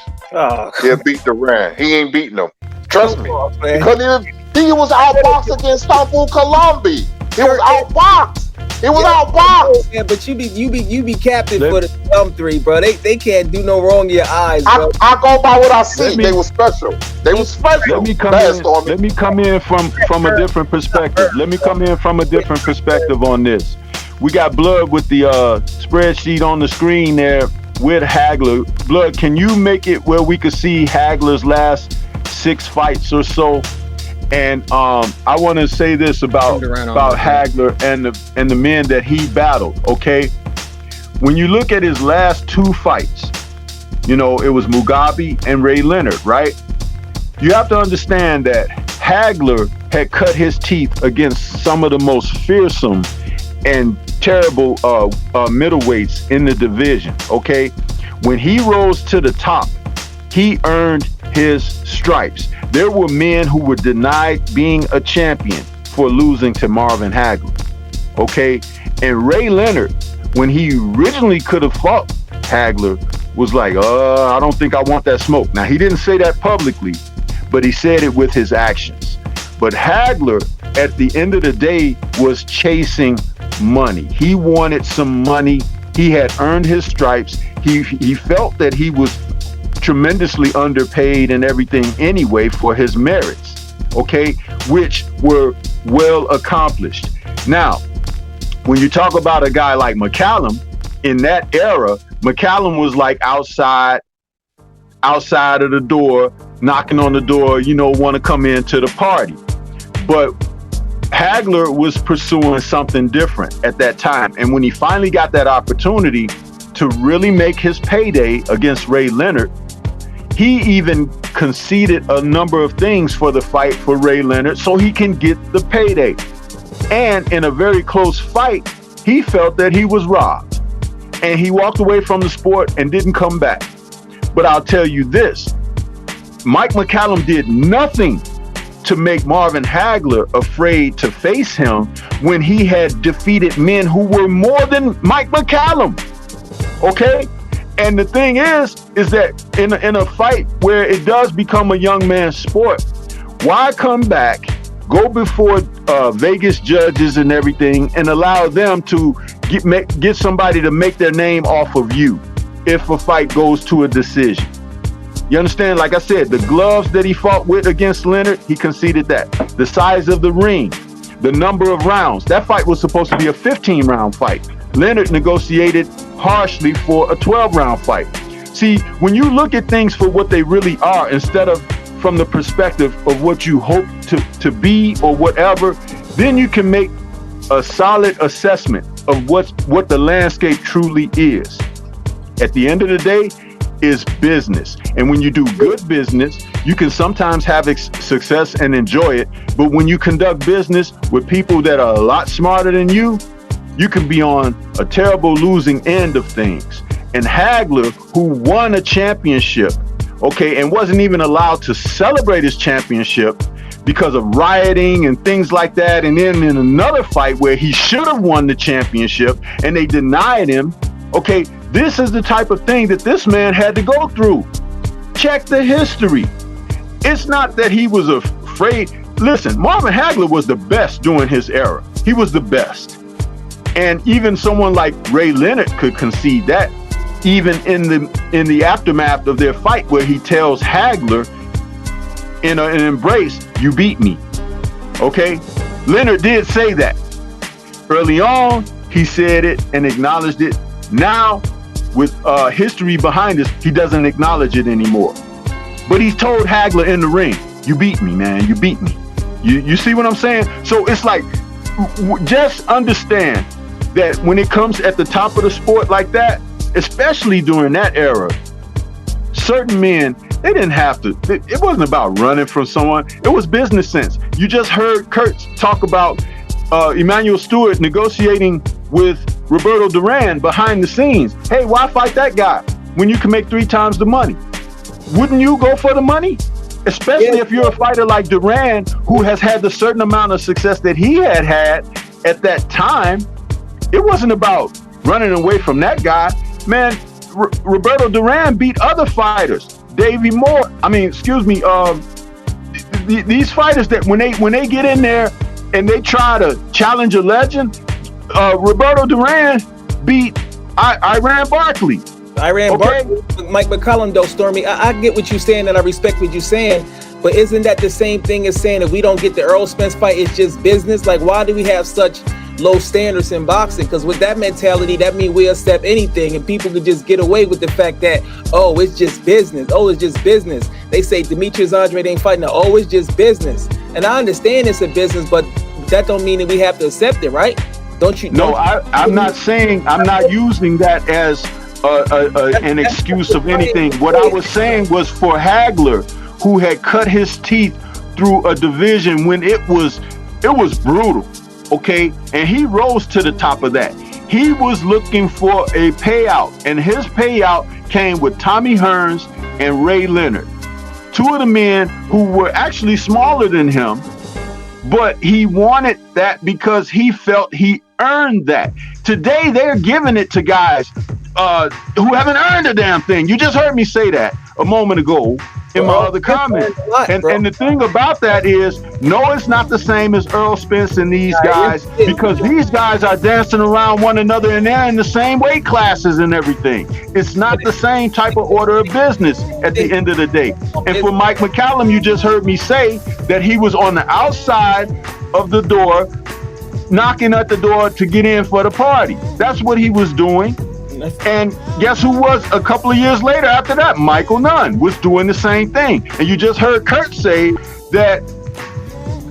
He'll beat Duran. He ain't beating him. Trust me. Because he was outboxed against Sambu Kalambi. He was outboxed. He was outboxed. Yeah, but you be captain for the dumb three, bro. They can't do no wrong in your eyes, bro. I go by what I see. They were special. They were special. Let me come in from a different perspective. Let me come in from a different perspective on this. We got Blood with the spreadsheet on the screen there with Hagler. Blood, can you make it where we could see Hagler's last 6 fights or so? And I want to say this about Hagler and the men that he battled. Okay, when you look at his last 2 fights, you know, it was Mugabe and Ray Leonard, right? You have to understand that Hagler had cut his teeth against some of the most fearsome and terrible middleweights in the division. Okay, when he rose to the top, he earned his stripes. There were men who were denied being a champion for losing to Marvin Hagler. Okay, and Ray Leonard, when he originally could have fought Hagler, was like, I don't think I want that smoke. Now, he didn't say that publicly, but he said it with his actions. But Hagler, at the end of the day, was chasing money. He wanted some money. He had earned his stripes. He felt that he was tremendously underpaid and everything anyway for his merits, okay, which were well accomplished. Now, when you talk about a guy like McCallum, in that era, McCallum was like outside of the door, knocking on the door, you know, want to come into the party. But Hagler was pursuing something different at that time. And when he finally got that opportunity to really make his payday against Ray Leonard, he even conceded a number of things for the fight for Ray Leonard so he can get the payday. And in a very close fight, he felt that he was robbed. And he walked away from the sport and didn't come back. But I'll tell you this, Mike McCallum did nothing to make Marvin Hagler afraid to face him when he had defeated men who were more than Mike McCallum. Okay? And the thing is that in a fight where it does become a young man's sport, why come back, go before Vegas judges and everything, and allow them to get somebody to make their name off of you if a fight goes to a decision? You understand? Like I said, the gloves that he fought with against Leonard, he conceded that. The size of the ring, the number of rounds. That fight was supposed to be a 15-round fight. Leonard negotiated harshly for a 12-round fight. See, when you look at things for what they really are, instead of from the perspective of what you hope to be or whatever, then you can make a solid assessment of what the landscape truly is. At the end of the day, is business. And when you do good business, you can sometimes have success and enjoy it. But when you conduct business with people that are a lot smarter than you can be on a terrible losing end of things. And Hagler, who won a championship, okay, and wasn't even allowed to celebrate his championship because of rioting and things like that. And then in another fight where he should have won the championship and they denied him, okay, this is the type of thing that this man had to go through. Check the history. It's not that he was afraid. Listen, Marvin Hagler was the best during his era. He was the best. And even someone like Ray Leonard could concede that, even in the aftermath of their fight, where he tells Hagler in an embrace, "You beat me." Okay? Leonard did say that. Early on, he said it and acknowledged it. Now, with history behind us, he doesn't acknowledge it anymore. But he's told Hagler in the ring, "You beat me, man. You beat me." You see what I'm saying? So it's like, just understand that when it comes at the top of the sport like that, especially during that era, certain men, they didn't have to, it wasn't about running from someone. It was business sense. You just heard Kurtz talk about Emmanuel Stewart negotiating with Roberto Duran behind the scenes. Hey, why fight that guy when you can make 3 times the money? Wouldn't you go for the money? Especially if you're a fighter like Duran, who has had the certain amount of success that he had at that time. It wasn't about running away from that guy. Man, Roberto Duran beat other fighters. Davey Moore, these fighters that when they get in there and they try to challenge a legend, Roberto Duran beat Iran Barkley. Mike McCollum, though, Stormy, I get what you're saying and I respect what you're saying, but isn't that the same thing as saying if we don't get the Earl Spence fight, it's just business? Like, why do we have such low standards in boxing? Because with that mentality, that means we accept anything and people could just get away with the fact that, oh, it's just business. Oh, it's just business. They say Demetrius Andrade ain't fighting. Oh, it's just business. And I understand it's a business, but that don't mean that we have to accept it, right? Don't you? No, I'm not saying, I'm not using that as an excuse of anything. What I was saying was for Hagler, who had cut his teeth through a division when it was brutal, okay? And he rose to the top of that. He was looking for a payout, and his payout came with Tommy Hearns and Ray Leonard, two of the men who were actually smaller than him, but he wanted that because he felt he earned that. Today, they're giving it to guys who haven't earned a damn thing. You just heard me say that a moment ago in my other comment. And the thing about that is, no, it's not the same as Earl Spence and these guys, because these guys are dancing around one another and they're in the same weight classes and everything. It's not the same type of order of business at the end of the day. And for Mike McCallum, you just heard me say that he was on the outside of the door, knocking at the door to get in for the party. That's what he was doing. And guess who was a couple of years later after that? Michael Nunn was doing the same thing. And you just heard Kurt say that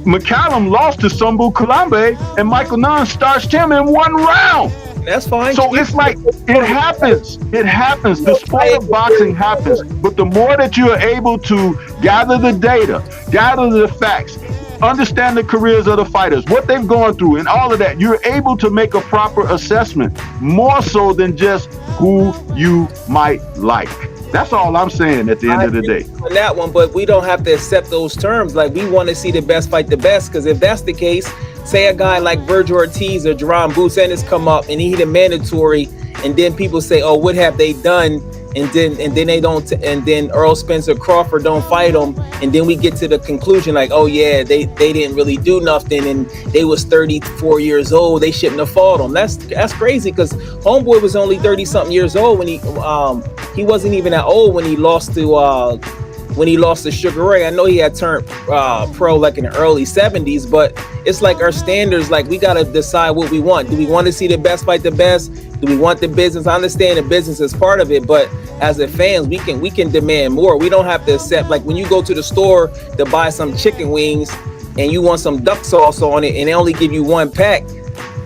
McCallum lost to Sumbu Kulambe and Michael Nunn starched him in one round. That's fine. So it's like, it happens. It happens. The sport of boxing happens. But the more that you are able to gather the data, gather the facts, understand the careers of the fighters, what they've gone through, and all of that, you're able to make a proper assessment, more so than just who you might like. That's all I'm saying at the end of the day. On that one, but we don't have to accept those terms. Like, we want to see the best fight the best, because if that's the case, say a guy like Virgil Ortiz or Jerron Boots Ennis come up and he hit a mandatory, and then people say, oh, what have they done? And then they don't, and then Earl Spence or Crawford don't fight them, and then we get to the conclusion like, oh yeah, they didn't really do nothing, and they was 34 years old, they shouldn't have fought them. That's crazy, because homeboy was only 30 something years old when he wasn't even that old when he lost to Sugar Ray. I know he had turned pro like in the early 70s, but it's like our standards, like we got to decide what we want. Do we want to see the best fight the best? Do we want the business? I understand the business is part of it, but as a fans, we can demand more. We don't have to accept, like when you go to the store to buy some chicken wings and you want some duck sauce on it and they only give you one pack,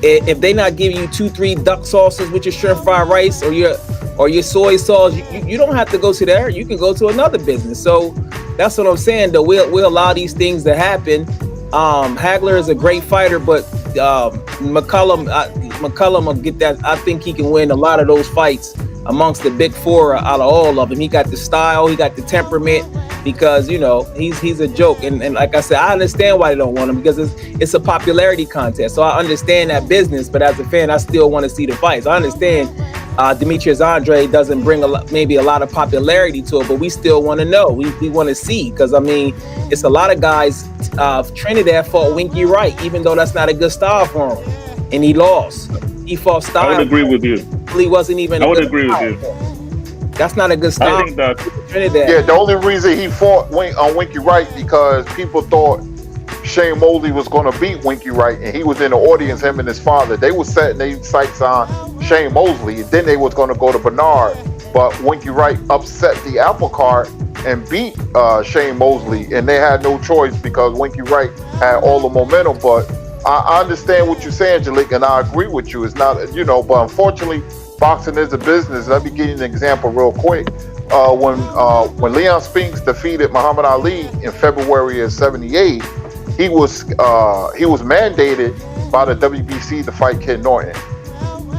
if they not give you 2-3 duck sauces with your shrimp fried rice or your soy sauce, you don't have to go to there. You can go to another business. So that's what I'm saying, though. We'll allow these things to happen. Hagler is a great fighter, but McCollum will get that. I think he can win a lot of those fights amongst the big four out of all of them. He got the style, he got the temperament, because he's a joke. And like I said, I understand why they don't want him, because it's a popularity contest. So I understand that business, but as a fan, I still want to see the fights. I understand Demetrius Andrade doesn't bring maybe a lot of popularity to it, but we still want to know. We want to see, because I mean, it's a lot of guys. Trinidad fought Winky Wright, even though that's not a good style for him, and he lost. He fought style. I would agree with you. He wasn't even. I would agree with you. That's not a good style. I think that Trinidad. Yeah, the only reason he fought on Winky Wright because people thought Shane Mosley was going to beat Winky Wright, and he was in the audience. Him and his father, they were setting their sights on Shane Mosley, and then they was going to go to Bernard. But Winky Wright upset the apple cart and beat Shane Mosley, and they had no choice because Winky Wright had all the momentum. But I understand what you're saying, Jalik, and I agree with you. It's not, but unfortunately, boxing is a business. Let me give you an example real quick. When Leon Spinks defeated Muhammad Ali in February of '78, he was mandated by the WBC to fight Ken Norton,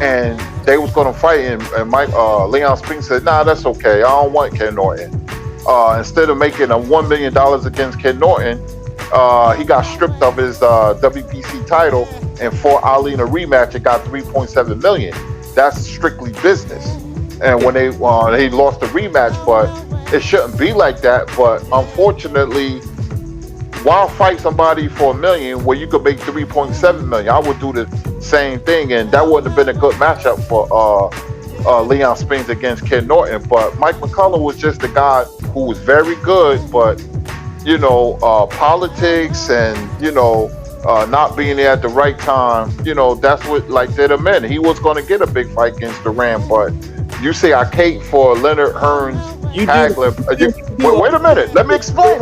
and they was going to fight him. And Leon Spinks said, "Nah, that's okay. I don't want Ken Norton." Instead of making a $1 million against Ken Norton, he got stripped of his WBC title and fought Ali in a rematch and got $3.7 million. That's strictly business. And when he lost the rematch, but it shouldn't be like that. But unfortunately, why fight somebody for $1 million where you could make $3.7 million? I would do the same thing, and that wouldn't have been a good matchup for Leon Spence against Ken Norton. But Mike McCullough was just a guy who was very good, but politics and not being there at the right time, that's what like did him in. He was going to get a big fight against Duran, but you say I cape for Leonard Hearns, Hagler. Wait a minute. Let me explain.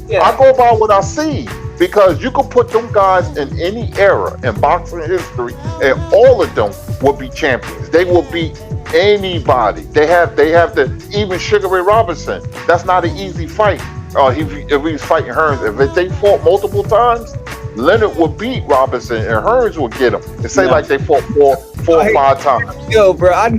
Yeah. I go by what I see, because you can put them guys in any era in boxing history, and all of them will be champions. They will beat anybody. They have even Sugar Ray Robinson. That's not an easy fight. If he was fighting Hearns, if they fought multiple times, Leonard would beat Robinson and Hearns would get him. It say like they fought four or five times. Yo, bro,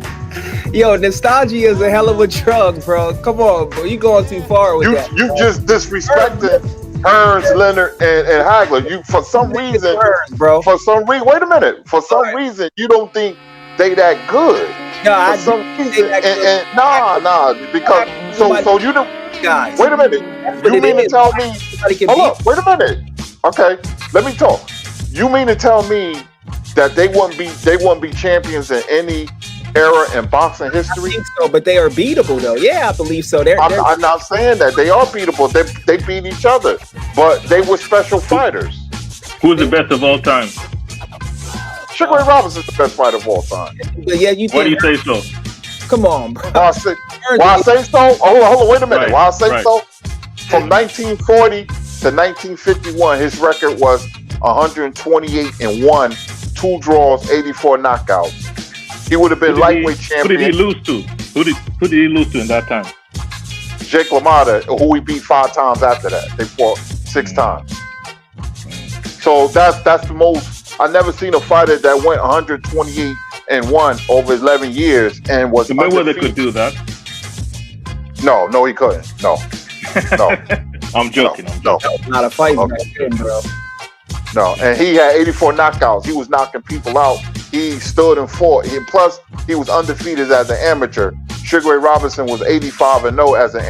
nostalgia is a hell of a drug, bro. Come on, bro, you going too far with that. You just disrespected Hearns, Leonard, and Hagler. You for some reason, bro. Wait a minute. For some reason, you don't think they that good. No, for some reason, because so you don't. Guys, wait a minute. You mean to tell me? Hold up. Wait a minute. Okay, let me talk. You mean to tell me that they wouldn't be champions in any era in boxing history? I think so, but they are beatable though. Yeah, I believe so. I'm not saying that they are beatable. They beat each other, but they were special fighters. Who's the best of all time? Sugar Ray Robinson's the best fighter of all time. Yeah, you. Why do you say so? Come on, bro. Why I say so? Hold on, wait a minute. Why I say so? From 1940 to 1951, his record was 128-1, 2 draws, 84 knockouts. He would have been lightweight champion. Who did he lose to? Who did he lose to in that time? Jake LaMotta, who he beat 5 times after that. They fought 6 times. So that's the most. I never seen a fighter that went 128-1 over 11 years and was Mayweather could do that. No, he couldn't. No. I'm joking. No. Not a fight back then, bro. No, and he had 84 knockouts. He was knocking people out. He stood and fought. Plus, he was undefeated as an amateur. Sugar Ray Robinson was 85-0 as an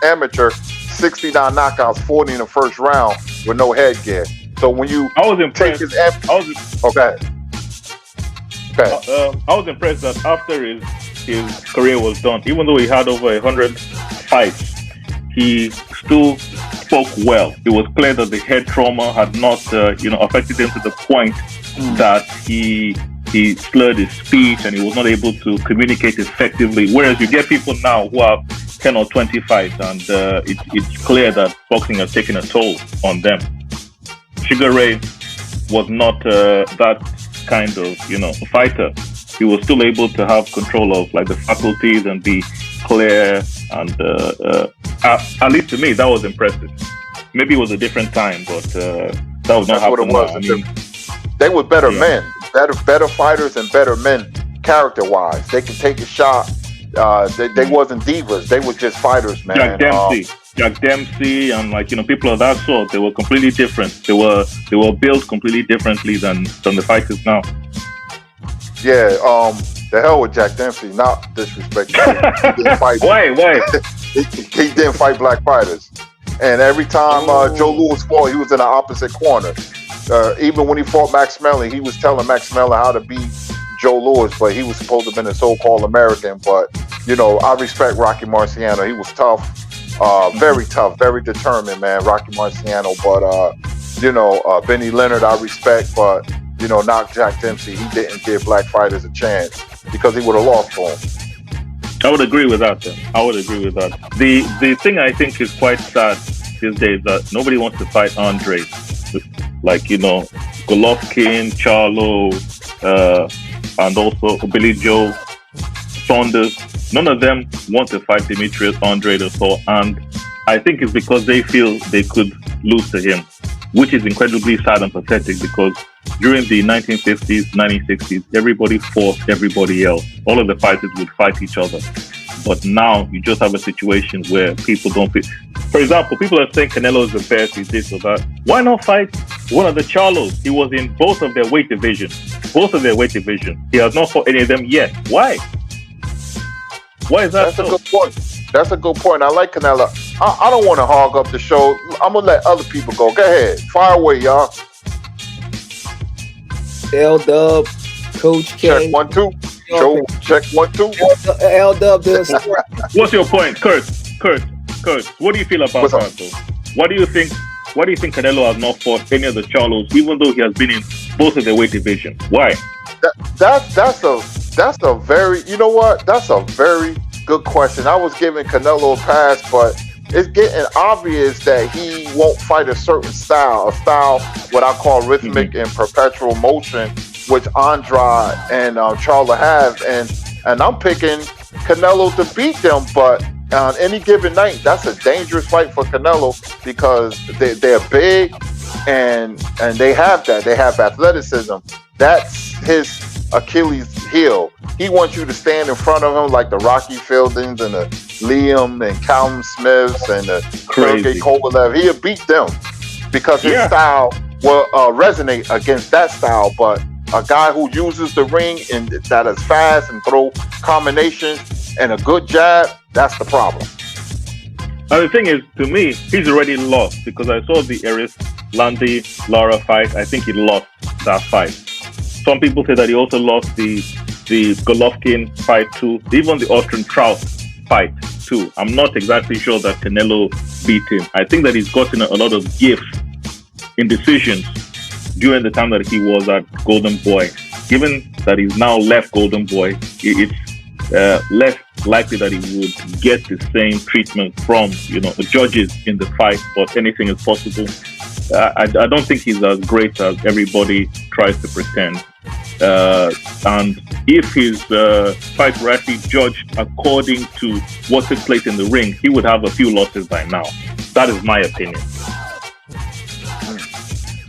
amateur, 69 knockouts, 40 in the first round with no headgear. So when you I was impressed. Okay. I was impressed that after his career was done, even though he had over 100 fights, he still spoke well. It was clear that the head trauma had not, affected him to the point that he slurred his speech and he was not able to communicate effectively. Whereas you get people now who have 10 or 20 fights, and it's clear that boxing has taken a toll on them. Sugar Ray was not that kind of, fighter. He was still able to have control of like the faculties and be clear, and at least to me that was impressive. Maybe it was a different time, but that was not happening now. I mean, they were better men, better fighters and better men character-wise. They could take a shot. They wasn't divas. They were just fighters, man. Jack Dempsey, and people of that sort. They were completely different. They were built completely differently than the fighters now. Yeah, the hell with Jack Dempsey. Not disrespectful. He didn't fight. Why? he didn't fight black fighters. And every time Joe Louis fought, he was in the opposite corner. Even when he fought Max Mellon, he was telling Max Mellon how to beat Joe Louis, but he was supposed to have been a so-called American. But, I respect Rocky Marciano. He was tough, very tough, very determined, man, Rocky Marciano. But, Benny Leonard, I respect, but, not Jack Dempsey. He didn't give black fighters a chance because he would have lost for him. I would agree with that. I would agree with that. The thing I think is quite sad these days that nobody wants to fight Andre. Like, Golovkin, Charlo, and also Billy Joe, Saunders. None of them want to fight Demetrius Andre the Thor, and I think it's because they feel they could lose to him, which is incredibly sad and pathetic because during the 1950s, 1960s, everybody fought everybody else. All of the fighters would fight each other. But now you just have a situation where people don't fit. For example, people are saying Canelo is the best, he's this or that. Why not fight one of the Charlos? He was in both of their weight divisions. He has not fought any of them yet. Why? Why is that so? That's a good point. That's a good point. I like Canelo. I don't want to hog up the show. I'm going to let other people go. Go ahead. Fire away, y'all. L Dub, Coach K. Check 1 2. Joe, check 1 2. L Dub does. What's your point, Kurt? What do you feel about that, though? Why do you think Canelo has not fought any of the Charlos, even though he has been in both of the weight divisions? Why? That's a very, you know what? That's a very good question. I was giving Canelo a pass, but it's getting obvious that he won't fight a certain style, what I call rhythmic and perpetual motion, which Andrade and Charlo have, and I'm picking Canelo to beat them, but on any given night, that's a dangerous fight for Canelo because they're big and they have that. They have athleticism. That's his Achilles heel. He wants you to stand in front of him like the Rocky Fieldings and the Liam and Callum Smiths and the Sergey Kovalev. He'll beat them because his style will resonate against that style. But a guy who uses the ring and that is fast and throw combinations and a good jab, that's the problem. The thing is, to me, he's already lost because I saw the Eris Landy Lara fight. I think he lost that fight. Some people say that he also lost the Golovkin fight too, even the Austrian Trout fight too. I'm not exactly sure that Canelo beat him. I think that he's gotten a lot of gifts in decisions during the time that he was at Golden Boy. Given that he's now left Golden Boy, it's less likely that he would get the same treatment from the judges in the fight, but anything is possible. I don't think he's as great as everybody tries to pretend. And if his fight were actually judged according to what took place in the ring, he would have a few losses by now. That is my opinion.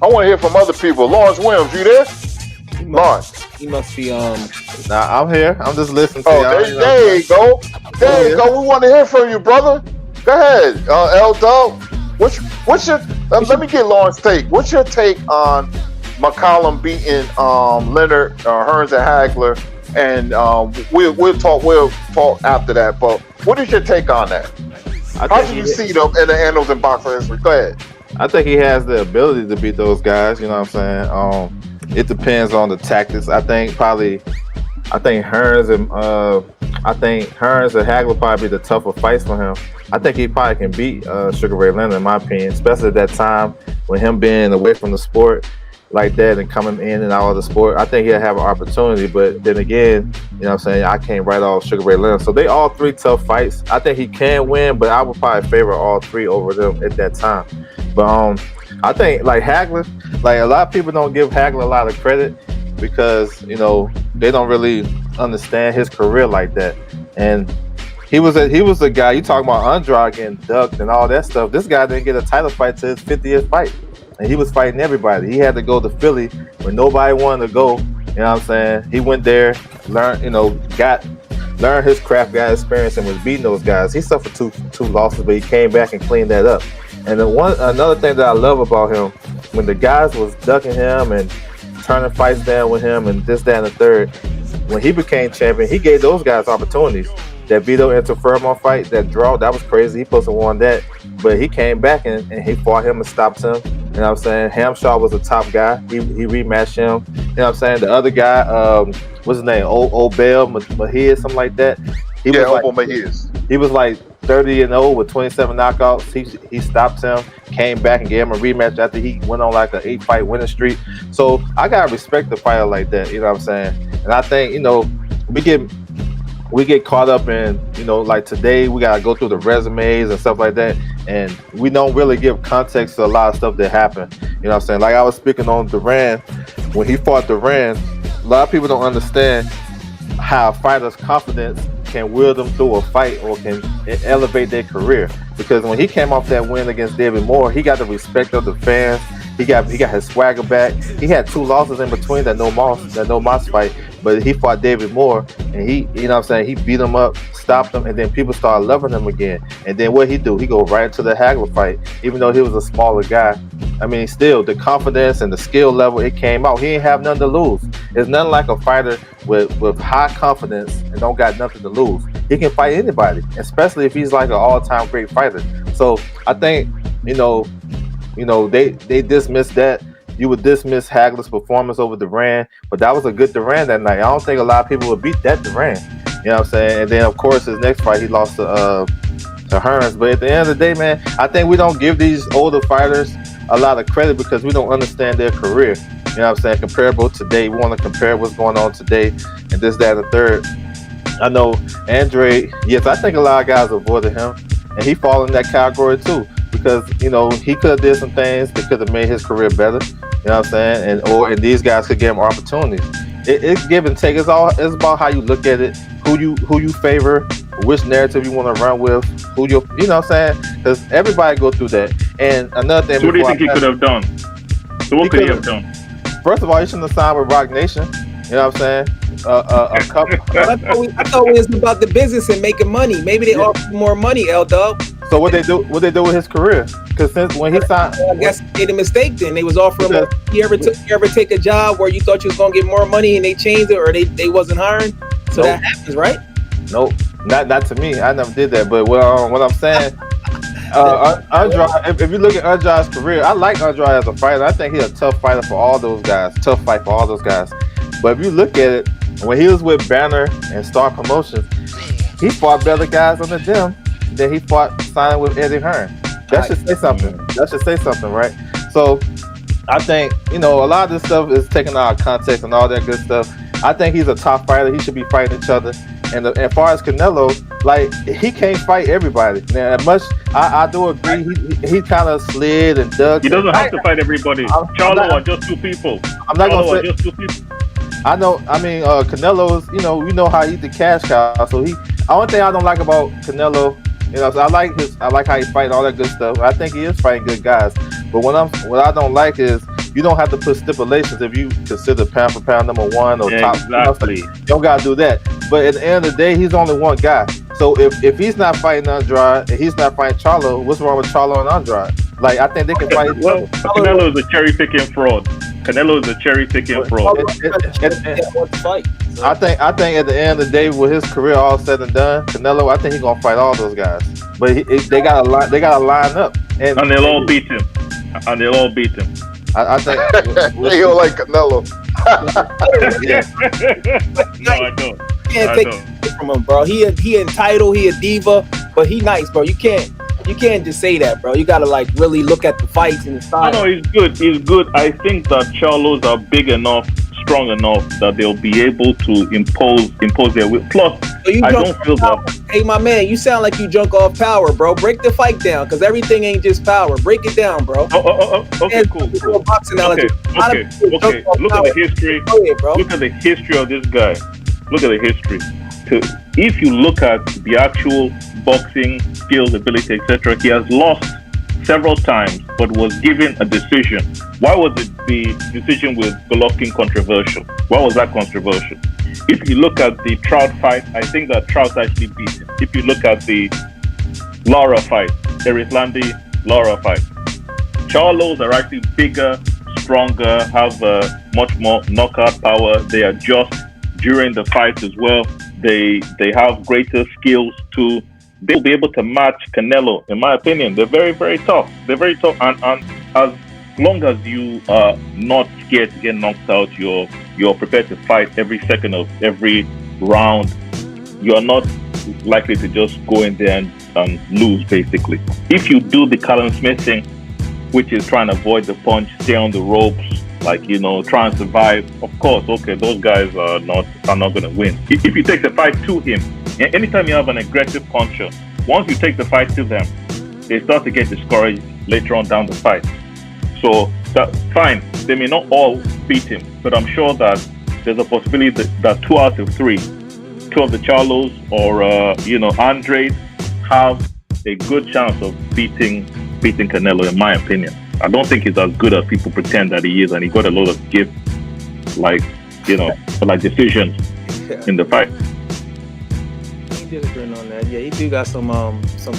I want to hear from other people. Lawrence Williams, you there? Lawrence. He must be Nah, I'm here. I'm just listening to y'all. There you go. There you go. We want to hear from you, brother. Go ahead, L Dub. What's your? Let me get Lawrence's take. What's your take on McCollum beating Leonard Hearns and Hagler? And we'll talk after that. But what is your take on that? How do you see them in the annals in boxing history? Go ahead. I think he has the ability to beat those guys. You know what I'm saying? It depends on the tactics. I think Hearns and Hagler probably be the tougher fights for him. I think he probably can beat Sugar Ray Leonard, in my opinion, especially at that time when him being away from the sport like that and coming in and out of the sport. I think he'll have an opportunity, but then again, you know what I'm saying, I can't write off Sugar Ray Leonard. So they all three tough fights. I think he can win, but I would probably favor all three over them at that time. But I think like Hagler, like a lot of people don't give Hagler a lot of credit because, they don't really understand his career like that. And he was a guy, you talking about Andrade getting ducked and all that stuff. This guy didn't get a title fight to his 50th fight. And he was fighting everybody. He had to go to Philly when nobody wanted to go. You know what I'm saying? He went there, learned his craft, got experience, and was beating those guys. He suffered two losses, but he came back and cleaned that up. And another thing that I love about him, when the guys was ducking him and turning fights down with him and this, that, and the third, when he became champion, he gave those guys opportunities. That Vito Interfermo fight, that draw, that was crazy. He supposed to won that, but he came back and he fought him and stopped him. You know what I'm saying? Hamshaw was a top guy. He rematched him. You know what I'm saying? The other guy, what's his name? Obel Mejia, something like that. Obel Mejia. He was like 30-0 with 27 knockouts. He stopped him, came back and gave him a rematch after he went on like an 8-fight winning streak. So I gotta respect the fighter like that. You know what I'm saying? And I think we get caught up in, like today we gotta go through the resumes and stuff like that, and we don't really give context to a lot of stuff that happened. You know what I'm saying? Like I was speaking on Duran, when he fought Duran, a lot of people don't understand how a fighter's confidence can will them through a fight or can elevate their career. Because when he came off that win against David Moore, he got the respect of the fans. He got his swagger back. He had 2 losses in between that no Moss fight, but he fought David Moore and he beat him up, stopped him, and then people started loving him again. And then what he do? He go right into the Hagler fight, even though he was a smaller guy. I mean, still the confidence and the skill level, it came out. He ain't have nothing to lose. It's nothing like a fighter with high confidence and don't got nothing to lose. He can fight anybody, especially if he's like an all-time great fighter. So I think, they dismissed that you would dismiss Hagler's performance over Duran, but that was a good Duran that night. I don't think a lot of people would beat that Duran. You know what I'm saying? And then of course his next fight he lost to Hearns. But at the end of the day, man, I think we don't give these older fighters a lot of credit because we don't understand their career. You know what I'm saying? Comparable today. We want to compare what's going on today and this, that, and the third. I know Andre, yes, I think a lot of guys avoided him, and he fall in that category too because, you know, he could have did some things that could have made his career better. You know what I'm saying? And these guys could give him opportunities. It's give and take. It's about how you look at it, who you favor, which narrative you want to run with, you know what I'm saying? Because everybody go through that. And another thing. So what do you think he could have done? So what could he have done? First of all, he shouldn't have signed with Rock Nation. You know what I'm saying? A couple. I thought it was about the business and making money. Maybe they offer more money, L-Dub. So what they do with his career? Because since when he signed, I guess they made a mistake. Then they was offering. You ever take a job where you thought you was gonna get more money and they changed it, or they wasn't hiring? So that happens, right? Nope, not to me. I never did that. But what I'm saying, Andrade. If you look at Andrade's career, I like Andrade as a fighter. I think he's a tough fighter for all those guys. Tough fight for all those guys. But if you look at it, when he was with Banner and Star Promotions, he fought better guys under them than he fought signing with Eddie Hearn. That should say something. That should say something, right? So I think, you know, a lot of this stuff is taken out of context and all that good stuff. I think he's a top fighter. He should be fighting each other. And as far as Canelo, like, he can't fight everybody. Now, I do agree. He kind of slid and dug. He doesn't have to fight everybody. Charlo are just two people. I'm not going to say just two people. I know. I mean, Canelo is, you know, we know how he's the cash cow. So only thing I don't like about Canelo, you know, so I like how he fight all that good stuff. I think he is fighting good guys. But what I don't like is you don't have to put stipulations if you consider pound for pound number one or top. Exactly. You don't gotta do that. But at the end of the day, he's only one guy. So if he's not fighting Andrade and he's not fighting Charlo, what's wrong with Charlo and Andrade? Like, I think they can fight. Well, Canelo is a cherry picking fraud. Canelo is a cherry picking fraud. I think at the end of the day, with his career all said and done, Canelo, I think he's gonna fight all those guys. But they gotta line up, and they'll all beat him. I think they don't like Canelo. Yeah. No, I don't. You can't take it from him, bro. He entitled, he a diva, but he nice, bro. You can't just say that, bro. You gotta like really look at the fights and the style. No, he's good. He's good. I think that Charlos are big enough, strong enough that they'll be able to impose their will. Plus, I don't feel that. Hey, my man, you sound like you drunk off power, bro. Break the fight down, because everything ain't just power. Break it down, bro. Okay, cool. Boxing Okay. Look at the history. Go ahead, bro. Look at the history of this guy. Look at the history. If you look at the actual boxing skills, ability, etc., he has lost several times, but was given a decision. Why was the decision with Golovkin controversial? Why was that controversial? If you look at the Trout fight, I think that Trout actually beat him. If you look at the Lara fight, Erislandy Lara fight, Charlos are actually bigger, stronger, have much more knockout power. They adjust during the fight as well. They have greater skills too. They'll be able to match Canelo, in my opinion. They're very, very tough. They're very tough, and as long as you are not scared to get knocked out, you're prepared to fight every second of every round. You're not likely to just go in there and lose, basically. If you do the Callum Smith thing, which is trying to avoid the punch, stay on the ropes, like, you know, try and survive, of course, okay, those guys are not going to win. If you take the fight to him, anytime you have an aggressive puncher, once you take the fight to them, they start to get discouraged later on down the fight. So, fine, they may not all beat him, but I'm sure that there's a possibility that 2 out of 3, 2 of the Charlos or, Andrade have a good chance of beating Canelo, in my opinion. I don't think he's as good as people pretend that he is, and he got a lot of gifts, like decisions in the fight. Different on that. Yeah, he do got some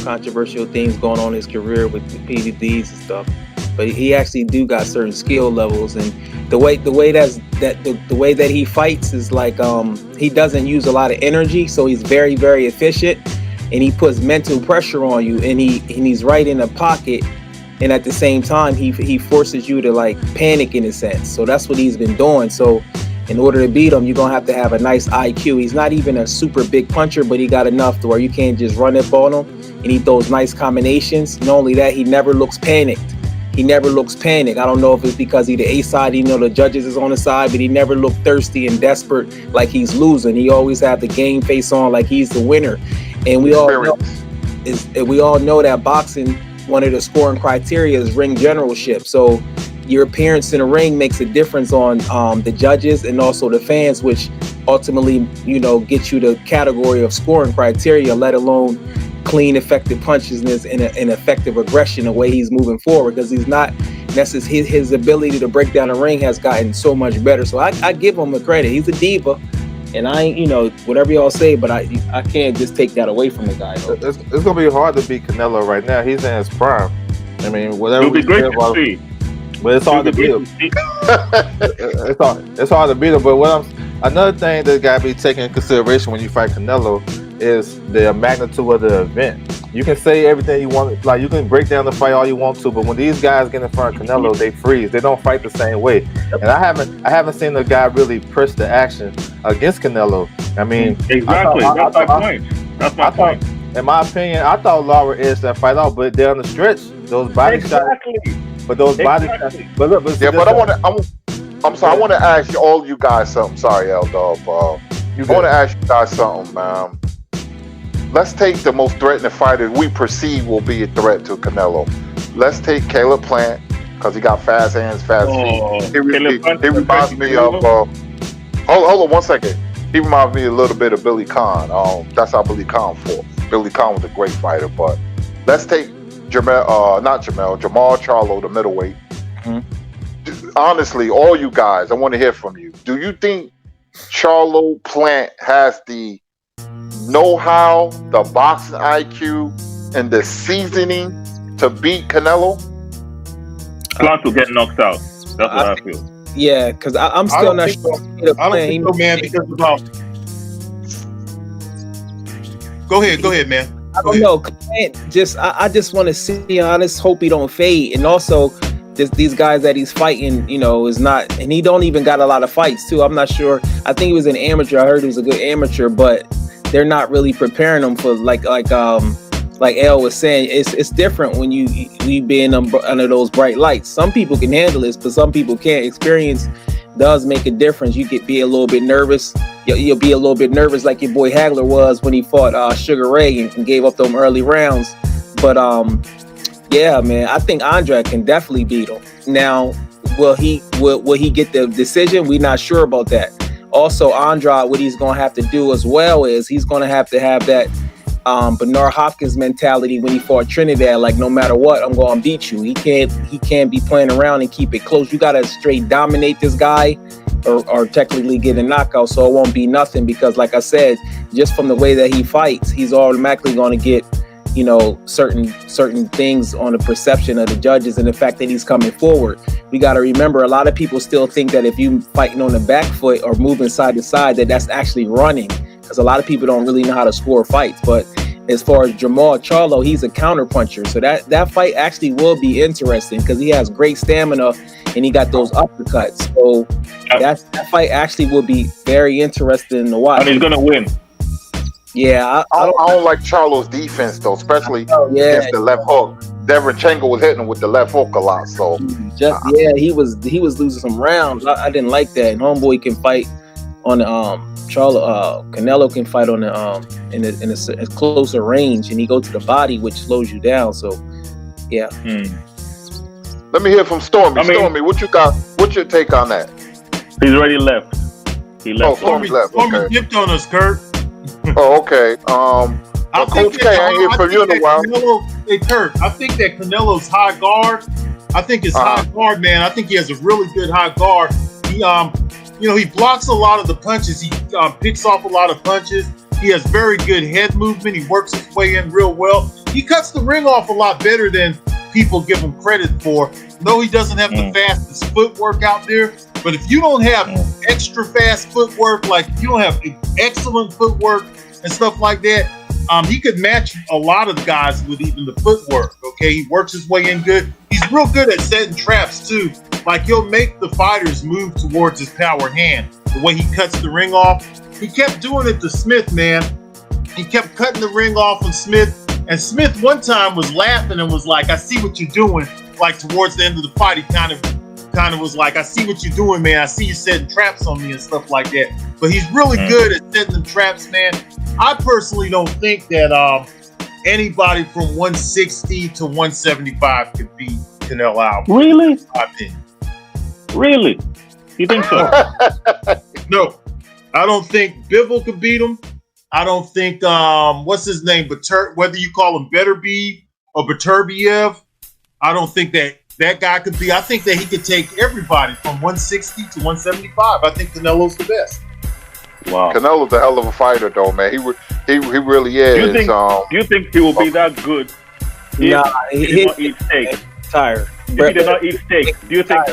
controversial things going on in his career with the PDDs and stuff. But he actually do got certain skill levels, and the way that he fights is like he doesn't use a lot of energy, so he's very, very efficient, and he puts mental pressure on you, and he's right in the pocket, and at the same time he forces you to like panic in a sense. So that's what he's been doing. So in order to beat him, you're gonna have to have a nice IQ. He's not even a super big puncher, but he got enough to where you can't just run up on him, and he throws nice combinations. Not only that, he never looks panicked. I don't know if it's because he the A side, you know, the judges is on the side, but he never looked thirsty and desperate like he's losing. He always have the game face on like he's the winner. And we all know that boxing, one of the scoring criteria is ring generalship. So your appearance in the ring makes a difference on the judges and also the fans, which ultimately, you know, gets you the category of scoring criteria, let alone clean, effective punches and effective aggression, the way he's moving forward, because he's not necessarily, his ability to break down the ring has gotten so much better. So I give him the credit. He's a diva, and I ain't, you know, whatever y'all say, but I can't just take that away from the guy. It's gonna be hard to beat Canelo right now. He's in his prime. I mean, whatever. It'll be great to see. But it's hard to beat him. It's hard to beat him. But another thing that got to be taken into consideration when you fight Canelo is the magnitude of the event. You can say everything you want, like you can break down the fight all you want to, but when these guys get in front of Canelo, they freeze. They don't fight the same way. And I haven't seen the guy really push the action against Canelo. I mean, exactly. That's my point. That's my point. In my opinion, I thought Lara edged that fight out, but down the stretch, those body shots. But those body shots. But look, I'm sorry. I want to ask all you guys something. Sorry, L-Dub. I want to ask you guys something, man. Let's take the most threatening fighter we perceive will be a threat to Canelo. Let's take Caleb Plant, because he got fast hands, fast feet. He reminds me of. Hold on 1 second. He reminds me a little bit of Billy Conn. That's how Billy Conn fought. Billy Conn was a great fighter, but let's take Jamal Charlo, the middleweight. Mm-hmm. Honestly, all you guys, I want to hear from you. Do you think Charlo Plant has the know-how, the boxing IQ, and the seasoning to beat Canelo? Plant will get knocked out. That's what I feel. Yeah, because I'm still not sure. I don't think so, man, because about... Go ahead, man. I don't know. I just want to see. I just hope he don't fade. And also, these guys that he's fighting, you know, is not, and he don't even got a lot of fights too. I'm not sure. I think he was an amateur. I heard he was a good amateur, but they're not really preparing him for like El was saying. It's different when you being under those bright lights. Some people can handle this, but some people can't. Experience does make a difference. You could be a little bit nervous. You'll be a little bit nervous like your boy Hagler was when he fought Sugar Ray and gave up them early rounds. But yeah, man, I think Andre can definitely beat him. Now, will he get the decision? We're not sure about that. Also, Andrade, what he's going to have to do as well is he's going to have that Bernard Hopkins mentality when he fought Trinidad. Like, no matter what, I'm going to beat you. He can't be playing around and keep it close. You got to straight dominate this guy or technically get a knockout, so it won't be nothing, because like I said, just from the way that he fights, he's automatically going to get, you know, certain things on the perception of the judges and the fact that he's coming forward. We got to remember, a lot of people still think that if you fighting on the back foot or moving side to side, that's actually running, because a lot of people don't really know how to score fights. But as far as Jamal Charlo, he's a counter puncher, so that fight actually will be interesting because he has great stamina and he got those uppercuts. So that fight actually will be very interesting to watch. And he's gonna win. Yeah, I don't like Charlo's defense though, especially against the left hook. Deverenchenko was hitting him with the left hook a lot. So he was losing some rounds. I didn't like that. And homeboy can fight on the Canelo can fight on the in a closer range, and he goes to the body, which slows you down. So yeah. Let me hear from Stormy. Stormy, what you got? What's your take on that? He's already left. He left. Stormy left. Stormy dipped on us, Kurt. Okay. Coach K, I ain't hear from you in a while. Hey, Kurt, I think that Canelo's high guard. I think his high guard, man. I think he has a really good high guard. He, he blocks a lot of the punches. He picks off a lot of punches. He has very good head movement. He works his way in real well. He cuts the ring off a lot better than people give him credit for. No, he doesn't have the fastest footwork out there. But if you don't have extra fast footwork, like if you don't have excellent footwork and stuff like that, he could match a lot of the guys with even the footwork. Okay, he works his way in good. He's real good at setting traps too. Like he'll make the fighters move towards his power hand. The way he cuts the ring off, he kept doing it to Smith, man. He kept cutting the ring off on Smith, and Smith one time was laughing and was like, "I see what you're doing." Like towards the end of the fight, he kind of was like, "I see what you're doing, man. I see you setting traps on me and stuff like that." But he's really good at setting them traps, man. I personally don't think that anybody from 160 to 175 could beat Canelo Alvarez. Really? In my opinion. Really? You think so? No, I don't think Bivol could beat him. I don't think what's his name, whether you call him Beterbiev or Beterbiev, I don't think that guy could be. I think that he could take everybody from 160 to 175. I think Canelo's the best. Wow. Canelo's a hell of a fighter, though, man. He really is. Do you think he will be that good? Nah, he did not eat steak. Tired. If he did not eat steak, do you think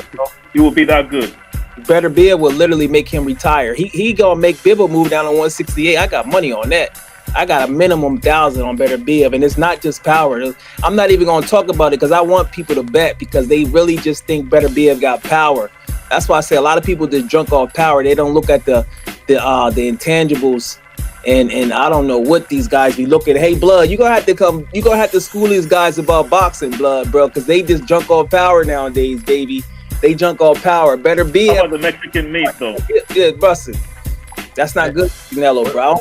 he will be that good? Beterbiev will literally make him retire. He gonna make Bivol move down to 168. I got money on that. I got a minimum 1,000 on Beterbiev, and it's not just power. I'm not even gonna talk about it because I want people to bet because they really just think Beterbiev got power. That's why I say a lot of people just drunk off power. They don't look at the intangibles, and I don't know what these guys be looking. Hey, Blood, you gonna have to school these guys about boxing, Blood, bro, because they just drunk off power nowadays, baby. They junk off power. Beterbiev. How about the Mexican meat, though? Yeah, busted. That's not good, Canelo, bro.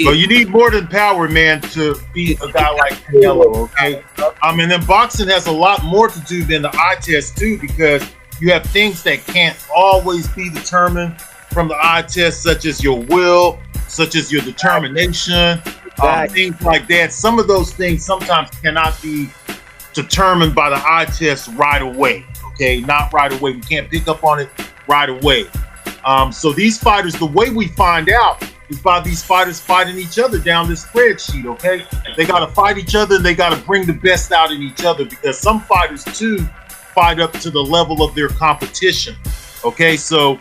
Well, you need more than power, man, to beat a guy like Canelo, okay? And then boxing has a lot more to do than the eye test, too, because you have things that can't always be determined from the eye test, such as your will, such as your determination, things like that. Some of those things sometimes cannot be determined by the eye test right away, okay? Not right away. We can't pick up on it right away. So these fighters, the way we find out is by these fighters fighting each other down this spreadsheet, okay? They got to fight each other and they got to bring the best out in each other because some fighters, too, fight up to the level of their competition, okay? So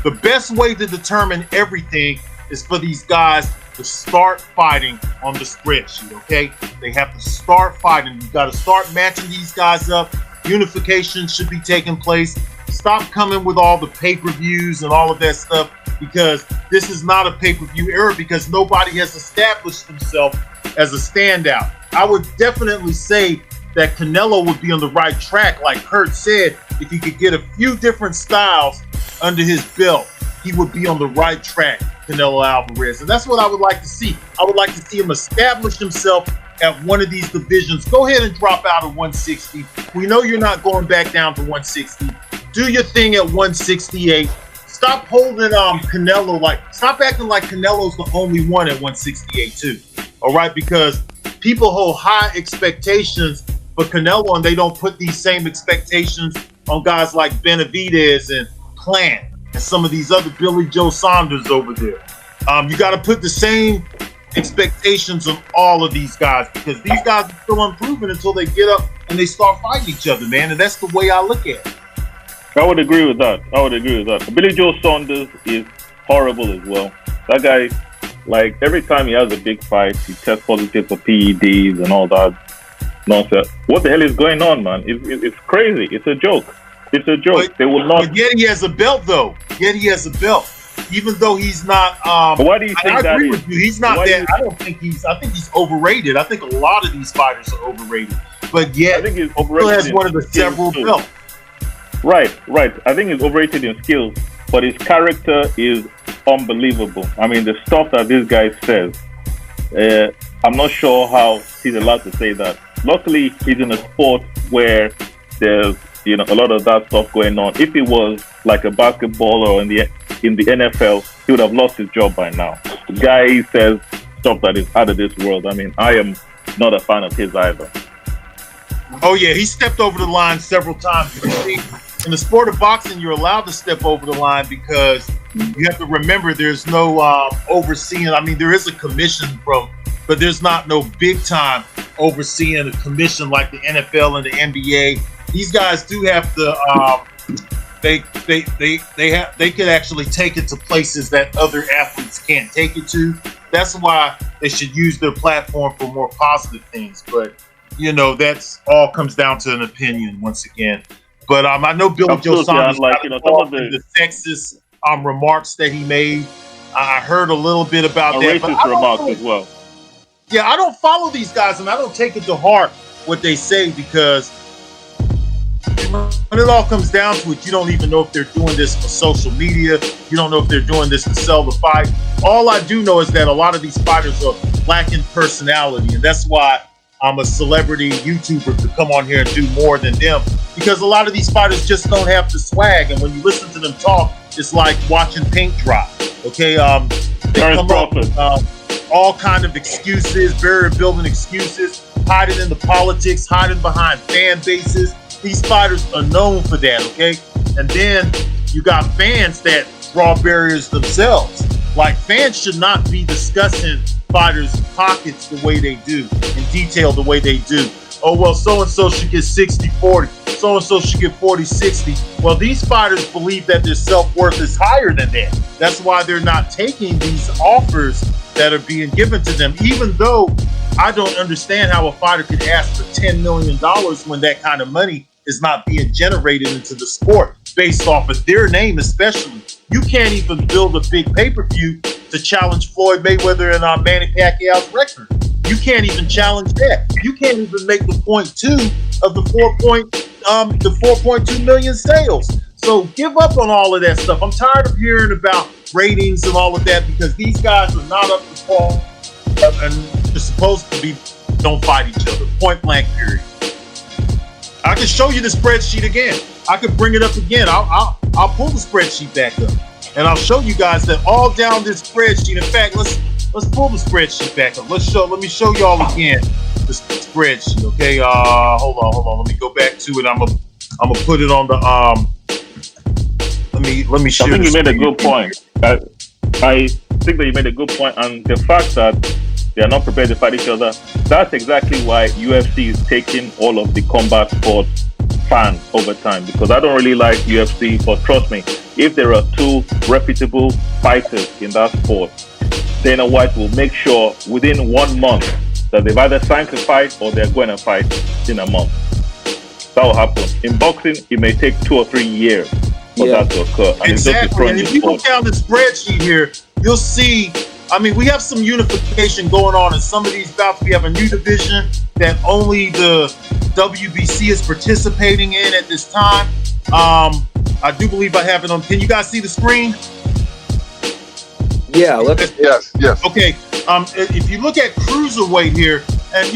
the best way to determine everything is for these guys to start fighting on the spreadsheet, okay? They have to start fighting. You got to start matching these guys up. Unification should be taking place. Stop coming with all the pay-per-views and all of that stuff because this is not a pay-per-view era because nobody has established himself as a standout. I would definitely say that Canelo would be on the right track, like Kurt said, if he could get a few different styles under his belt, he would be on the right track, Canelo Alvarez. And that's what I would like to see. I would like to see him establish himself at one of these divisions. Go ahead and drop out of 160. We know you're not going back down to 160. Do your thing at 168. Stop holding Canelo stop acting like Canelo's the only one at 168 too. All right, because people hold high expectations for Canelo and they don't put these same expectations on guys like Benavidez and Plant and some of these other Billy Joe Saunders over there. You got to put the same expectations on all of these guys because these guys are still unproven until they get up and they start fighting each other, man. And that's the way I look at it. I would agree with that. Billy Joe Saunders is horrible as well. That guy, like, every time he has a big fight, he tests positive for PEDs and all that nonsense. What the hell is going on, man? It's crazy. It's a joke. But, they will not. But yet he has a belt, though. Even though he's not. But why do you think I agree with you. He's not that. I think he's overrated. I think a lot of these fighters are overrated. But yet, I think he's he overrated. still has one of the several belts. Right. I think he's overrated in skills, but his character is unbelievable. I mean, the stuff that this guy says, I'm not sure how he's allowed to say that. Luckily, he's in a sport where there's a lot of that stuff going on. If he was like a basketballer or in the NFL, he would have lost his job by now. The guy says stuff that is out of this world. I mean, I am not a fan of his either. Oh yeah, he stepped over the line several times. You see, in the sport of boxing, you're allowed to step over the line because you have to remember there's no overseeing. I mean, there is a commission but there's not no big time overseeing a commission like the NFL and the NBA. These guys do have to. They could actually take it to places that other athletes can't take it to. That's why they should use their platform for more positive things. But that's all comes down to an opinion once again. But I know Billy Joe Saunders got involved in the sexist remarks that he made. I heard a little bit about that. Racist remarks as well. Yeah, I don't follow these guys, and I don't take it to heart what they say, because when it all comes down to it, you don't even know if they're doing this for social media. You don't know if they're doing this to sell the fight. All I do know is that a lot of these fighters are lacking personality, and that's why I'm a celebrity YouTuber to come on here and do more than them, because a lot of these fighters just don't have the swag, and when you listen to them talk, it's like watching paint dry. Okay, they come up with all kind of excuses, barrier building excuses, hiding in the politics, hiding behind fan bases. These fighters are known for that, okay? And then you got fans that draw barriers themselves. Like, fans should not be discussing fighters' pockets the way they do, in detail the way they do. Oh, well, so-and-so should get 60-40. So-and-so should get 40-60. Well, these fighters believe that their self-worth is higher than that. That's why they're not taking these offers that are being given to them, even though I don't understand how a fighter could ask for $10 million when that kind of money is not being generated into the sport based off of their name, especially. You can't even build a big pay-per-view to challenge Floyd Mayweather and Manny Pacquiao's record. You can't even challenge that. You can't even make the 0.2 of the 4.2 million sales. So give up on all of that stuff. I'm tired of hearing about ratings and all of that, because these guys are not up to par, and they're supposed to be don't fight each other. Point blank, period. I can show you the spreadsheet again. I could bring it up again. I'll pull the spreadsheet back up, and I'll show you guys that all down this spreadsheet. In fact, let's pull the spreadsheet back up. Let me show y'all again the spreadsheet. Okay, hold on. Let me go back to it. I'm gonna put it on the Let me share. I think you made a good point. I think that you made a good point, and the fact that they are not prepared to fight each other. That's exactly why UFC is taking all of the combat sport fans over time, because I don't really like UFC, but trust me, if there are two reputable fighters in that sport, Dana White will make sure within 1 month that they've either signed to fight or they're going to fight in a month. That will happen. In boxing, it may take 2 or 3 years for that to occur. And exactly. And if you look down the spreadsheet here, you'll see, we have some unification going on in some of these bouts. We have a new division that only the WBC is participating in at this time. I do believe I have it on. Can you guys see the screen? Yeah. Yes. Okay. If you look at cruiserweight here, and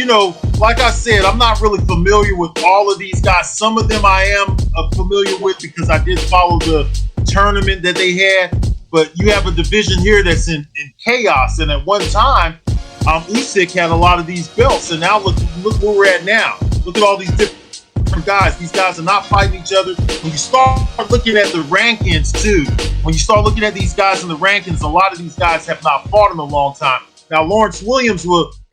like I said, I'm not really familiar with all of these guys. Some of them I am familiar with because I did follow the tournament that they had. But you have a division here that's in chaos. And at one time, Usyk had a lot of these belts. And now look where we're at now. Look at all these different guys. These guys are not fighting each other. When you start looking at the rankings too, when you start looking at these guys in the rankings, a lot of these guys have not fought in a long time. Now, Lawrence Williams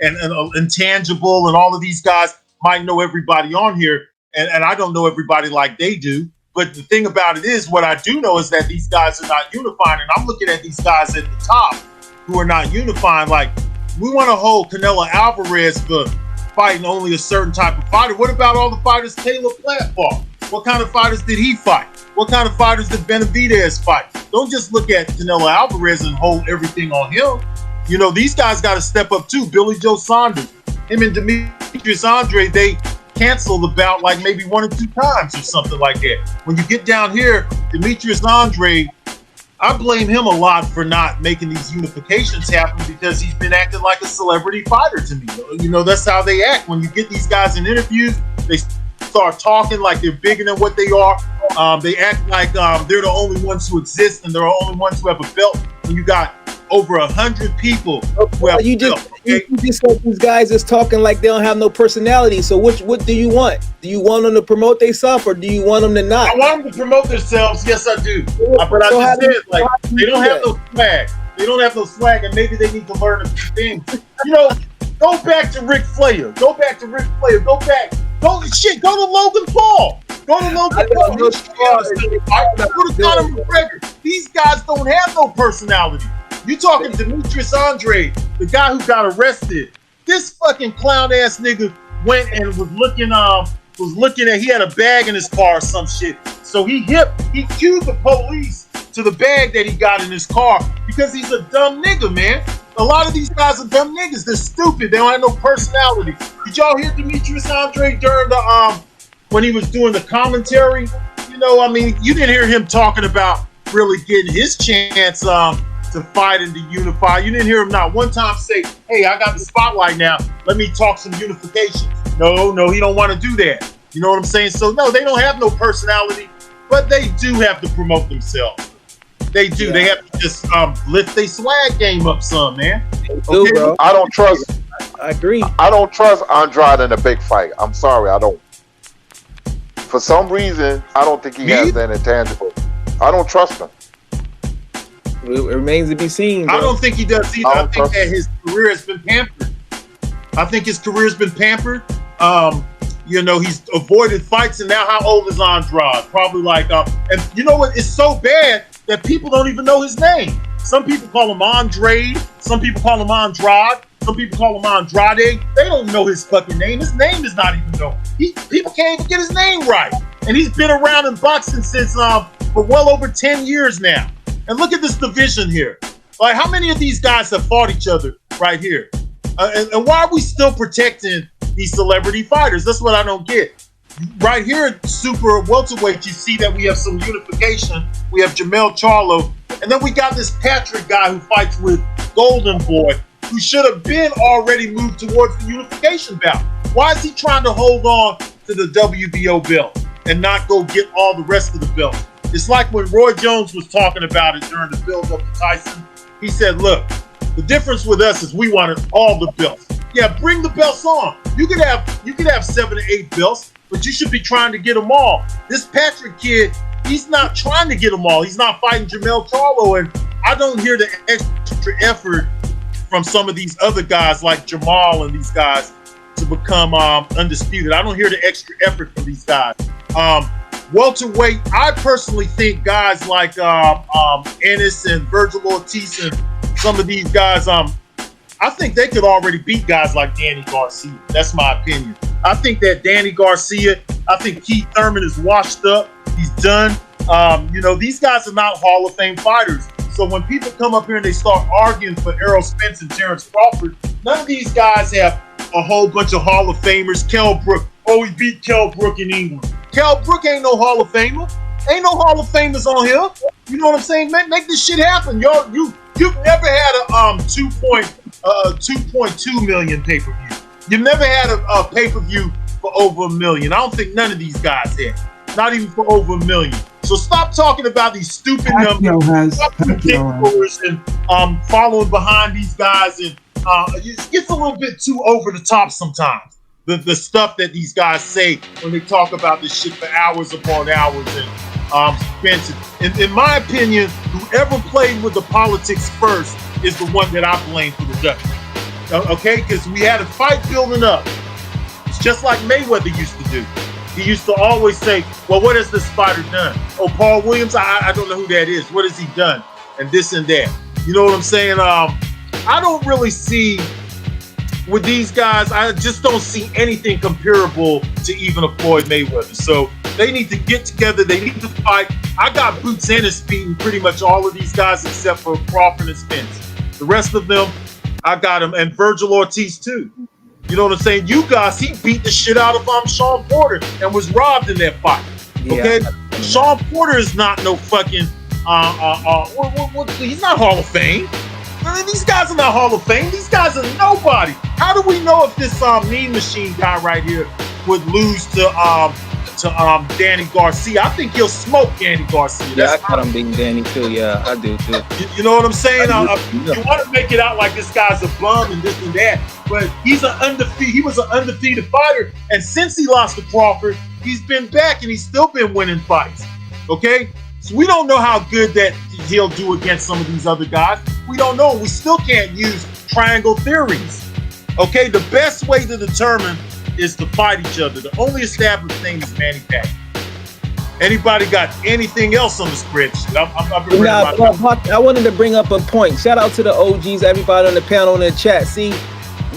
and Intangible and all of these guys might know everybody on here. And I don't know everybody like they do. But the thing about it is, what I do know is that these guys are not unifying. And I'm looking at these guys at the top who are not unifying. Like, we want to hold Canelo Alvarez for fighting only a certain type of fighter. What about all the fighters Taylor Platt fought? What kind of fighters did he fight? What kind of fighters did Benavidez fight? Don't just look at Canelo Alvarez and hold everything on him. These guys got to step up too. Billy Joe Saunders, him and Demetrius Andre, they cancel the bout like maybe 1 or 2 times or something like that. When you get down here, Demetrius Andre, I blame him a lot for not making these unifications happen, because he's been acting like a celebrity fighter to me. That's how they act. When you get these guys in interviews, they start talking like they're bigger than what they are. They act like they're the only ones who exist and they're the only ones who have a belt. When you got over 100 people who have you just said these guys is talking like they don't have no personality. So what do you want? Do you want them to promote themselves, or do you want them to not? I want them to promote themselves. Yes, I do. But I just said, like, they don't have no swag. They don't have no swag, and maybe they need to learn a few things. Go back to Ric Flair. Go to Logan Paul. Go to Logan Paul. Go to Conor McGregor. These guys don't have no personality. You talking Demetrius Andre, the guy who got arrested. This fucking clown ass nigga went and was looking at, he had a bag in his car or some shit. So he cued the police to the bag that he got in his car because he's a dumb nigga, man. A lot of these guys are dumb niggas. They're stupid. They don't have no personality. Did y'all hear Demetrius Andre during the when he was doing the commentary? You know, I mean, you didn't hear him talking about really getting his chance to fight and to unify. You didn't hear him not one time say, "Hey, I got the spotlight now. Let me talk some unification." No, he don't want to do that. You know what I'm saying? So no, they don't have no personality, but they do have to promote themselves. They do. Yeah. They have to just lift their swag game up some, man. Okay? Bro. I don't trust. I agree. I don't trust Andrade in a big fight. I'm sorry, I don't. For some reason, I don't think he has that intangible. I don't trust him. It remains to be seen, bro. I don't think he does either. I think that his career has been pampered. You know, he's avoided fights, and now how old is Andrade? Probably like, and you know what? It's so bad that people don't even know his name. Some people call him Andre. Some people call him Andrade. Some people call him Andrade. They don't know his fucking name. His name is not even known. People can't even get his name right. And he's been around in boxing since for well over 10 years now. And look at this division here. Like, how many of these guys have fought each other right here? And why are we still protecting these celebrity fighters? That's what I don't get. Right here at super welterweight, you see that we have some unification. We have Jamel Charlo, and then we got this Patrick guy who fights with Golden Boy, who should have been already moved towards the unification bout. Why is he trying to hold on to the WBO belt and not go get all the rest of the belt? It's like when Roy Jones was talking about it during the build-up to Tyson. He said, look, the difference with us is we wanted all the belts. Yeah, bring the belts on. You could have 7 or 8 belts, but you should be trying to get them all. This Patrick kid, he's not trying to get them all. He's not fighting Jamel Charlo, and I don't hear the extra effort from some of these other guys like Jamal and these guys to become undisputed. I don't hear the extra effort from these guys. Welterweight, I personally think guys like Ennis and Virgil Ortiz and some of these guys, I think they could already beat guys like Danny Garcia. That's my opinion. I think that Danny Garcia, I think Keith Thurman is washed up. He's done. You know, these guys are not Hall of Fame fighters. So when people come up here and they start arguing for Errol Spence and Terrence Crawford, none of these guys have a whole bunch of Hall of Famers. Kell Brook, he beat Kell Brook in England. Kell Brook ain't no Hall of Famer. Ain't no Hall of Famers on here. You know what I'm saying? Make this shit happen. You've never had a 2.2 million pay-per-view. You've never had a pay-per-view for over $1 million. I don't think none of these guys had. Not even for over $1 million. So stop talking about these stupid numbers. Stop and following behind these guys, and it gets a little bit too over the top sometimes. The stuff that these guys say when they talk about this shit for hours upon hours and Spence. In my opinion, whoever played with the politics first is the one that I blame for the death. Okay, because we had a fight building up. It's just like Mayweather used to do. He used to always say, well, what has this fighter done? Oh, Paul Williams, I don't know who that is. What has he done? And this and that. You know what I'm saying? I don't really see, with these guys, I just don't see anything comparable to even a Floyd Mayweather. So they need to get together. They need to fight. I got Boots Ennis beating pretty much all of these guys except for Crawford and Spence. The rest of them, I got them. And Virgil Ortiz, too. You know what I'm saying? You guys, he beat the shit out of Sean Porter and was robbed in that fight. Okay? Yeah. Sean Porter is not no fucking, he's not Hall of Fame. I mean, these guys are not Hall of Fame. These guys are nobody. How do we know if this Mean Machine guy right here would lose to Danny Garcia? I think he'll smoke Danny Garcia. Yeah, I got him beating Danny too. Yeah, I do too. You know what I'm saying? You want to make it out like this guy's a bum and this and that, but he's an undefeated. He was an undefeated fighter, and since he lost to Crawford, he's been back and he's still been winning fights. Okay, so we don't know how good that he'll do against some of these other guys. We don't know. We still can't use triangle theories. Okay, the best way to determine is to fight each other. The only established thing is Manny Pacquiao. Anybody got anything else on the spreadsheet? I've been reading my I wanted to bring up a point. Shout out to the OGs, everybody on the panel in the chat. See,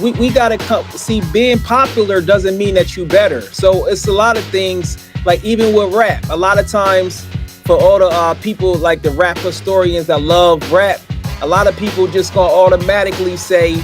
we gotta see, being popular doesn't mean that you better. So it's a lot of things, like even with rap. A lot of times, for all the people like the rap historians that love rap, a lot of people just gonna automatically say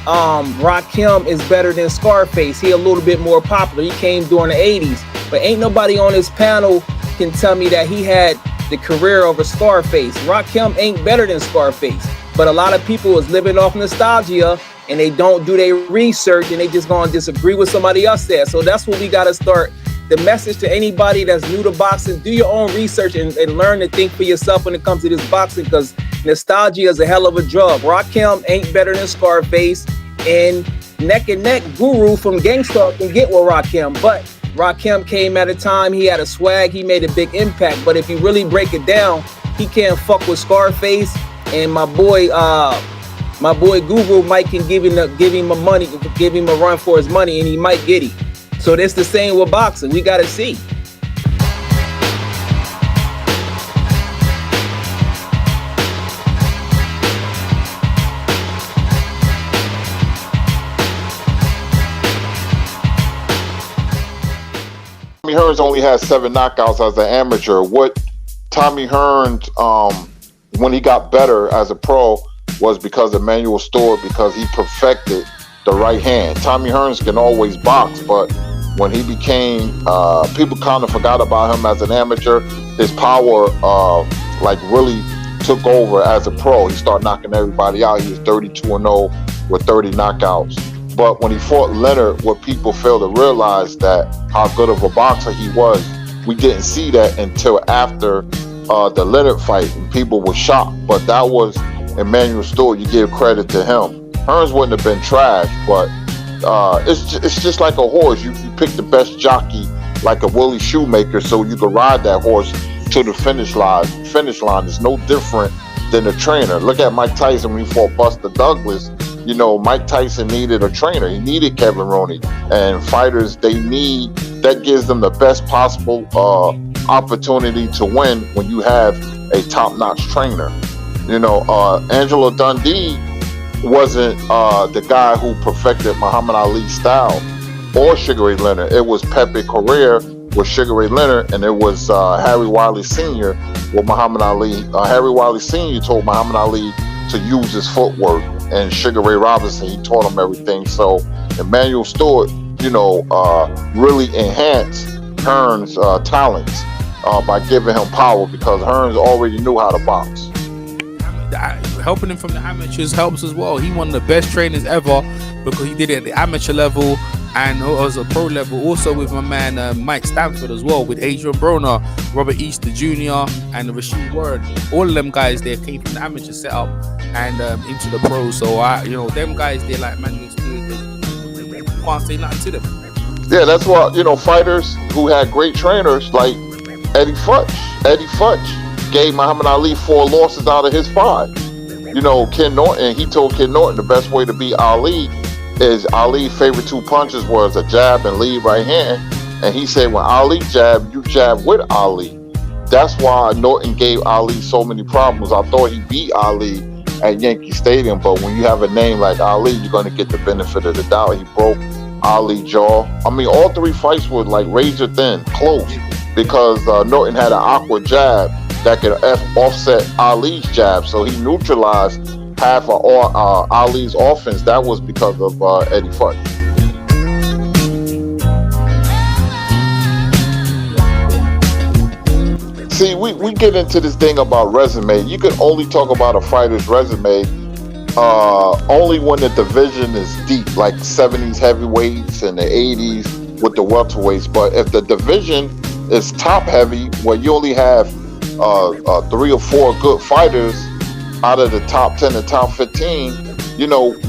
Rakim is better than Scarface. He a little bit more popular. He came during the 80s. But ain't nobody on this panel can tell me that he had the career of a Scarface. Rakim ain't better than Scarface. But a lot of people is living off nostalgia and they don't do their research and they just gonna disagree with somebody else there. So that's what we gotta start. The message to anybody that's new to boxing, do your own research and learn to think for yourself when it comes to this boxing, because nostalgia is a hell of a drug. Rakim ain't better than Scarface, and neck and neck Guru from Gangstar can get with Rakim, but Rakim came at a time, he had a swag, he made a big impact. But if you really break it down, he can't fuck with Scarface, and my boy Guru Mike can give him a run for his money, and he might get it. So that's the same with boxing. We gotta see. Tommy Hearns only had 7 knockouts as an amateur. What Tommy Hearns, when he got better as a pro, was because of Emanuel Stewart, because he perfected the right hand. Tommy Hearns can always box, but when he became, people kind of forgot about him as an amateur. His power, really took over as a pro. He started knocking everybody out. He was 32-0 with 30 knockouts. But when he fought Leonard, what people fail to realize that how good of a boxer he was, we didn't see that until after the Leonard fight, and people were shocked. But that was Emanuel Stewart. You give credit to him. Hearns wouldn't have been trash, but it's just like a horse. You pick the best jockey, like a Willie Shoemaker, so you can ride that horse to the finish line. Finish line is no different than a trainer. Look at Mike Tyson when he fought Buster Douglas. You know, Mike Tyson needed a trainer. He needed Kevin Rooney. And fighters, that gives them the best possible opportunity to win when you have a top-notch trainer. You know, Angelo Dundee wasn't the guy who perfected Muhammad Ali's style or Sugar Ray Leonard. It was Pepe Correa with Sugar Ray Leonard, and it was Harry Wiley Sr. with Muhammad Ali. Harry Wiley Sr. told Muhammad Ali to use his footwork, and Sugar Ray Robinson, he taught him everything. So Emanuel Stewart, really enhanced Hearns' talents by giving him power, because Hearns already knew how to box. Helping him from the amateurs helps as well. He one of the best trainers ever, because he did it at the amateur level and as a pro level. Also with my man Mike Stanford as well, with Adrian Broner, Robert Easter Jr. and Rashid Ward. All of them guys there came from the amateur setup and into the pros. So them guys, they're like, man, you can't say nothing to them. Yeah, that's why fighters who had great trainers like Eddie Futch gave Muhammad Ali 4 losses out of his 5. Ken Norton, he told Ken Norton the best way to beat Ali is Ali's favorite 2 punches was a jab and lead right hand. And he said when Ali jabbed, you jab with Ali. That's why Norton gave Ali so many problems. I thought he beat Ali at Yankee Stadium, but when you have a name like Ali, you're going to get the benefit of the doubt. He broke Ali's jaw. I mean, all 3 fights were like razor thin, close, because Norton had an awkward jab that could offset Ali's jab, so he neutralized half of Ali's offense. That was because of Eddie Futch. See, we get into this thing about resume. You can only talk about a fighter's resume only when the division is deep, like 70s heavyweights and the 80s with the welterweights. But if the division is top heavy, where you only have 3 or 4 good fighters out of the top 10 and top 15,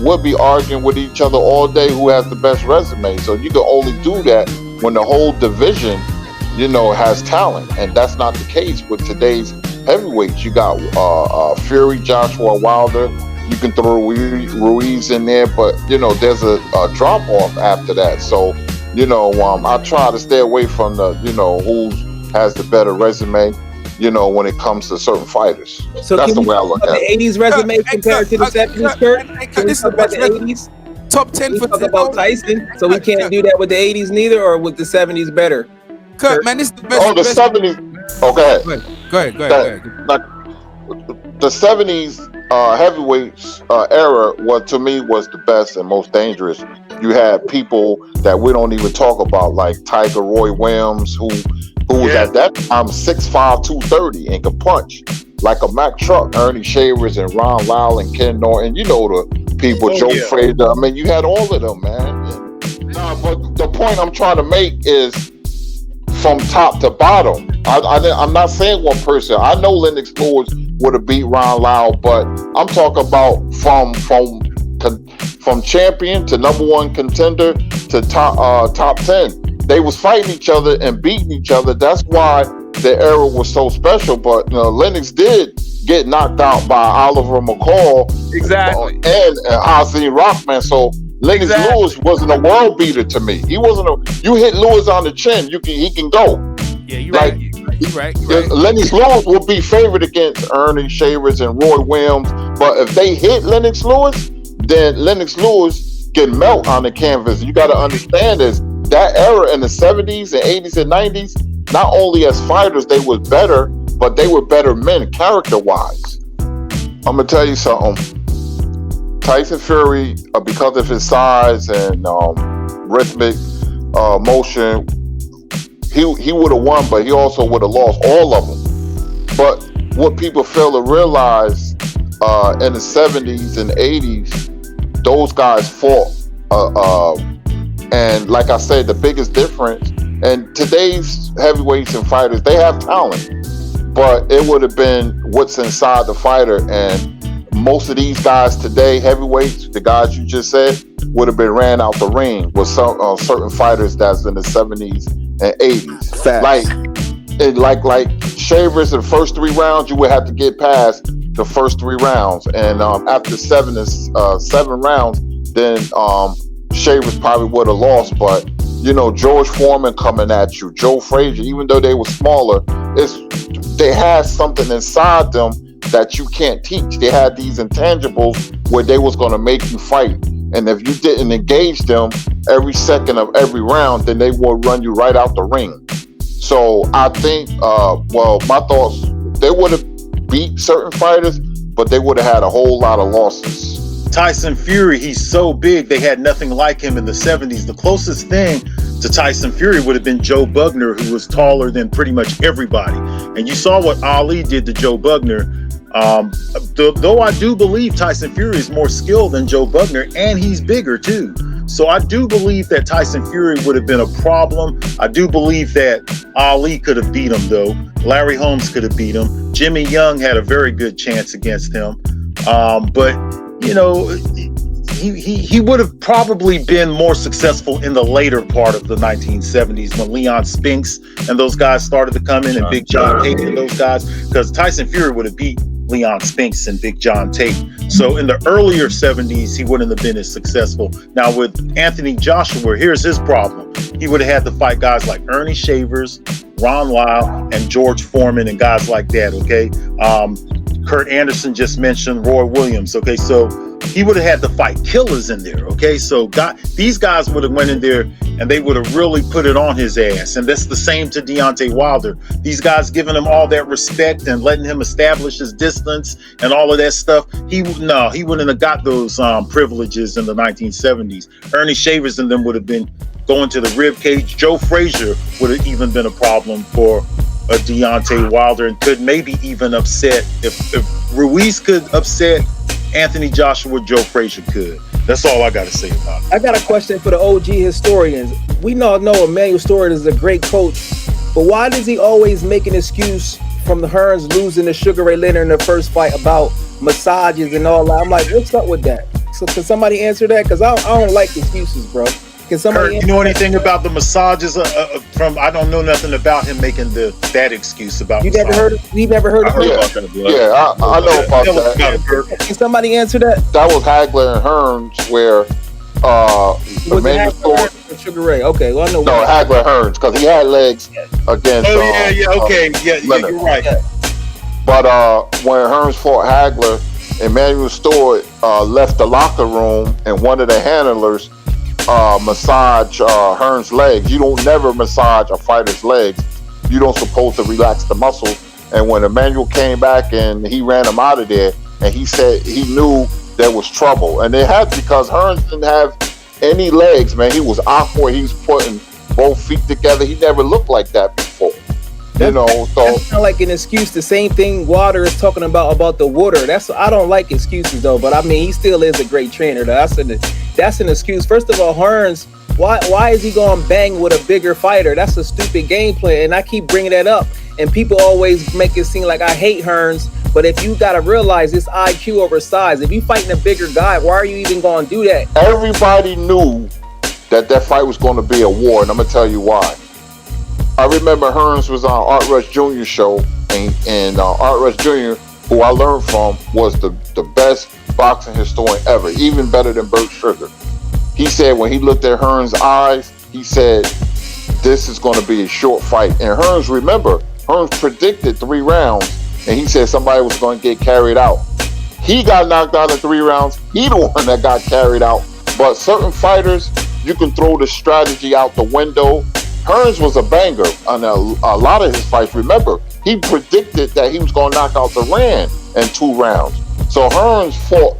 we'll be arguing with each other all day who has the best resume. So you can only do that when the whole division, has talent. And that's not the case with today's heavyweights. You got Fury, Joshua, Wilder. You can throw Ruiz in there, but, there's a drop-off after that. So, I try to stay away from the, has the better resume, you know, when it comes to certain fighters. So That's can the we way I talk look about at the it. 80s resume compared to the 70s, Kurt? Can we talk about the 80s? Top 10 we for talk about Tyson, so we can't do that with the 80s neither, or with the 70s better? Kurt, man, this is the best. Oh, the 70s. Oh, go ahead. Go ahead. Like, the 70s heavyweights era, to me, was the best and most dangerous. You had people that we don't even talk about, like Tiger Roy Williams, who was at that time 6'5", 230 and could punch like a Mack truck. Ernie Shavers and Ron Lyle and Ken Norton, you know the people, Joe Frazier. I mean, you had all of them, man. But the point I'm trying to make is from top to bottom. I'm not saying one person. I know Lennox Lewis would have beat Ron Lyle, but I'm talking about from champion to number one contender to top 10. They was fighting each other and beating each other. That's why the era was so special. But Lennox did get knocked out by Oliver McCall, exactly, and Ozzy Rockman. So Lennox Lewis wasn't a world beater to me. He wasn't you hit Lewis on the chin, he can go. Yeah, you're right. You're right. Lennox Lewis will be favored against Ernie Shavers and Roy Williams, but if they hit Lennox Lewis, then Lennox Lewis can melt on the canvas. You got to understand this. That era in the 70s and 80s and 90s, not only as fighters, they was better, but they were better men character-wise. I'm going to tell you something. Tyson Fury, because of his size and rhythmic motion, he would have won, but he also would have lost all of them. But what people fail to realize in the 70s and 80s, those guys fought. And like I said, the biggest difference, and today's heavyweights and fighters, they have talent, but it would have been what's inside the fighter. And most of these guys today, heavyweights, the guys you just said, would have been ran out the ring with some certain fighters that's in the 70s and 80s. Facts. Like Shavers in the first 3 rounds, you would have to get past the first 3 rounds, and after 7 rounds, then Shavers probably would have lost. But George Foreman coming at you, Joe Frazier, even though they were smaller, they had something inside them that you can't teach. They had these intangibles where they was going to make you fight, and if you didn't engage them every second of every round, then they would run you right out the ring. So I think, my thoughts, they would have beat certain fighters, but they would have had a whole lot of losses. Tyson Fury, he's so big, they had nothing like him in the 70s. The closest thing to Tyson Fury would have been Joe Bugner, who was taller than pretty much everybody. And you saw what Ali did to Joe Bugner. Though I do believe Tyson Fury is more skilled than Joe Bugner, and he's bigger too. So I do believe that Tyson Fury would have been a problem. I do believe that Ali could have beat him, though. Larry Holmes could have beat him. Jimmy Young had a very good chance against him. But he would have probably been more successful in the later part of the 1970s when Leon Spinks and those guys started to come in, and Big John Tate and those guys, because Tyson Fury would have beat Leon Spinks and Big John Tate. So in the earlier 70s, he wouldn't have been as successful. Now with Anthony Joshua, here's his problem. He would have had to fight guys like Ernie Shavers, Ron Lyle, and George Foreman and guys like that, okay? Kurt Anderson just mentioned Roy Williams, okay? So he would have had to fight killers in there, okay? So these guys would have went in there and they would have really put it on his ass. And that's the same to Deontay Wilder. These guys giving him all that respect and letting him establish his distance and all of that stuff. He wouldn't have got those privileges in the 1970s. Ernie Shavers and them would have been going to the rib cage. Joe Frazier would have even been a problem for Deontay Wilder, and could maybe even upset, if Ruiz could upset Anthony Joshua, Joe Frazier could. That's all I got to say about it. I got a question for the OG historians. We all know Emmanuel Stewart is a great coach, but why does he always make an excuse from the Hearns losing to Sugar Ray Leonard in the first fight about massages and all that? I'm like, what's up with that? So can somebody answer that? Because I don't like excuses, bro. Can somebody? Kurt, you know anything about the massages? I don't know nothing about him making that excuse about. You never heard of? You never heard of? Yeah, I know about that. Can somebody answer that? That was Hagler and Hearns, where Emmanuel Stewart. Sugar Ray. Okay, well I know. No, Hagler Hearns, because he had legs against. Leonard. You're right. But when Hearns fought Hagler, Emmanuel Stewart left the locker room, and one of the handlers massage Hearns' legs. You don't never massage a fighter's legs. You don't supposed to relax the muscle. And when Emmanuel came back and he ran him out of there, and he said he knew there was trouble, and it had because Hearns didn't have any legs, man. He was awkward. He was putting both feet together. He never looked like that before. So that's not like an excuse. The same thing Wilder is talking about the water. I don't like excuses though. But I mean, he still is a great trainer. That's an excuse. First of all, Hearns, why is he going bang with a bigger fighter? That's a stupid game plan. And I keep bringing that up. And people always make it seem like I hate Hearns. But if you got to realize it's IQ over size. If you fighting a bigger guy, why are you even going to do that? Everybody knew that fight was going to be a war, and I'm going to tell you why. I remember Hearns was on Art Rush Jr. show, and Art Rush Jr., who I learned from, was the best boxing historian ever, even better than Bert Sugar. He said when he looked at Hearns' eyes, he said, this is going to be a short fight. And Hearns predicted 3 rounds, and he said somebody was going to get carried out. He got knocked out in 3 rounds. He the one that got carried out. But certain fighters, you can throw the strategy out the window. Hearns was a banger on a lot of his fights. Remember, he predicted that he was going to knock out Duran in 2 rounds. So Hearns fought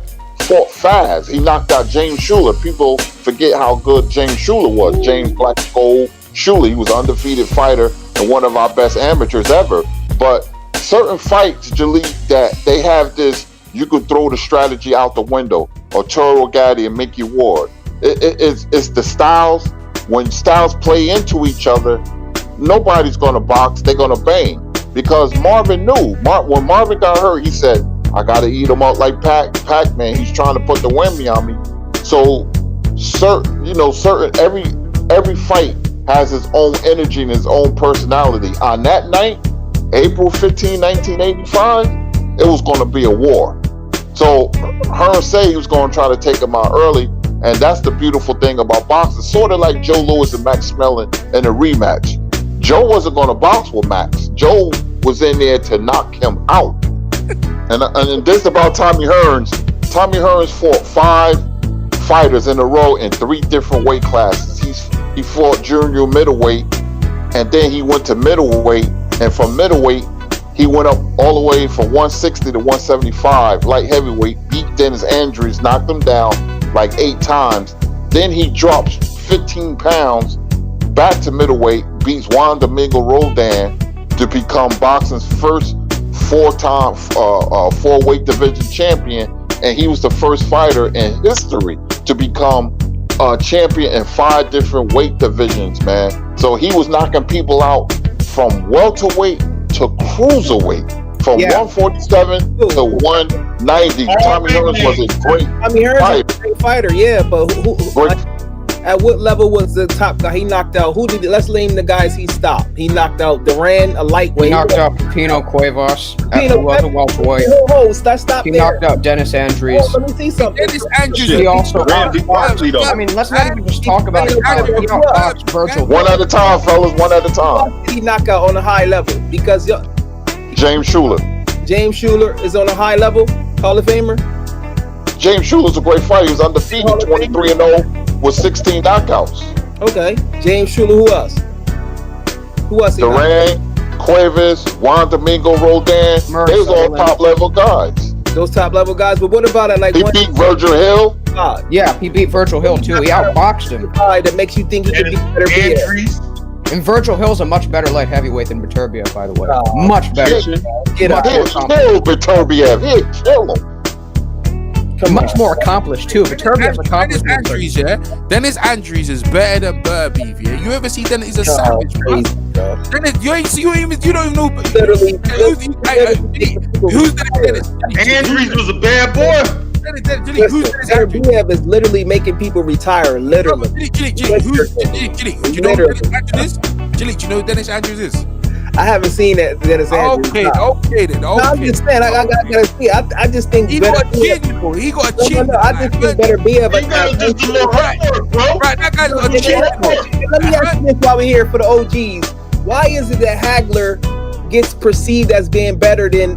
fast. He knocked out James Schuler. People forget how good James Schuler was. James Black Gold Schuler. He was an undefeated fighter and one of our best amateurs ever. But certain fights, Jaleel, that they have this, you could throw the strategy out the window. Arturo Gatti and Mickey Ward. It's the styles. When styles play into each other, nobody's going to box. They're going to bang. Because Marvin knew. When Marvin got hurt, he said, I got to eat him up like Pac-Man. He's trying to put the whammy on me. So, every fight has its own energy and its own personality. On that night, April 15, 1985, it was going to be a war. So Hearns said he was going to try to take him out early, and that's the beautiful thing about boxing. Sort of like Joe Louis and Max Mellon in a rematch. Joe wasn't going to box with Max. Joe was in there to knock him out. And this about Tommy Hearns. Tommy Hearns fought 5 fighters in a row in 3 different weight classes. He fought junior middleweight, and then he went to middleweight, and from middleweight he went up all the way from 160 to 175, light heavyweight, beat Dennis Andrews, knocked him down like 8 times. Then he drops 15 pounds back to middleweight, beats Juan Domingo Roldan to become boxing's first 4-time 4-weight division champion, and he was the first fighter in history to become a champion in 5 different weight divisions, man. So he was knocking people out from welterweight to cruiserweight, from 147 to 190. Tommy Hearns was a great fighter. Yeah, but at what level was the top guy he knocked out? Let's name the guys he stopped. He knocked out Duran, a lightweight. He knocked out Pino Cuevas at welterweight. Stop he there. knocked out Dennis Andrews. Let me see something. Dennis Andrews. He also. I mean, let's not even just talk about it. He outboxed Virgil. One at a time, fellas. One at a time. He knocked out on a high level because James Schuler. James Schuler is on a high level Hall of Famer. James Schuler's a great fighter. He was undefeated, 23-0 with 16 knockouts. Okay. James Schuler. Who else? Duran, Cuevas, Juan Domingo Roldan. They was all top level guys. Those top level guys. But what about it? He beat Virgil Hill. Yeah, he beat Virgil Hill too. He outboxed him. That makes you think he could be better. And Virgil Hill's a much better light heavyweight than Beterbiev, by the way. Much better. Beterbiev. He'll kill him. Much more accomplished too. Beterbiev's accomplished. Dennis Andrews is better than Burbeef. Yeah, you ever see Dennis? He's a savage, bro. Dennis, you don't even know. Literally, who's Dennis? Andrews was a bad boy. Beterbiev is literally making people retire. Literally. Gilly, you know who Dennis Andrews is? I haven't seen that. Okay, then. No, I'm just saying. I gotta see. I just think He better. got cheated, though. He got No, cheated. I just think better be of it. gotta just do more homework, bro. Right, that guy's got cheated. Let me ask you this while we're here for the OGs. Why is it that Hagler gets perceived as being better than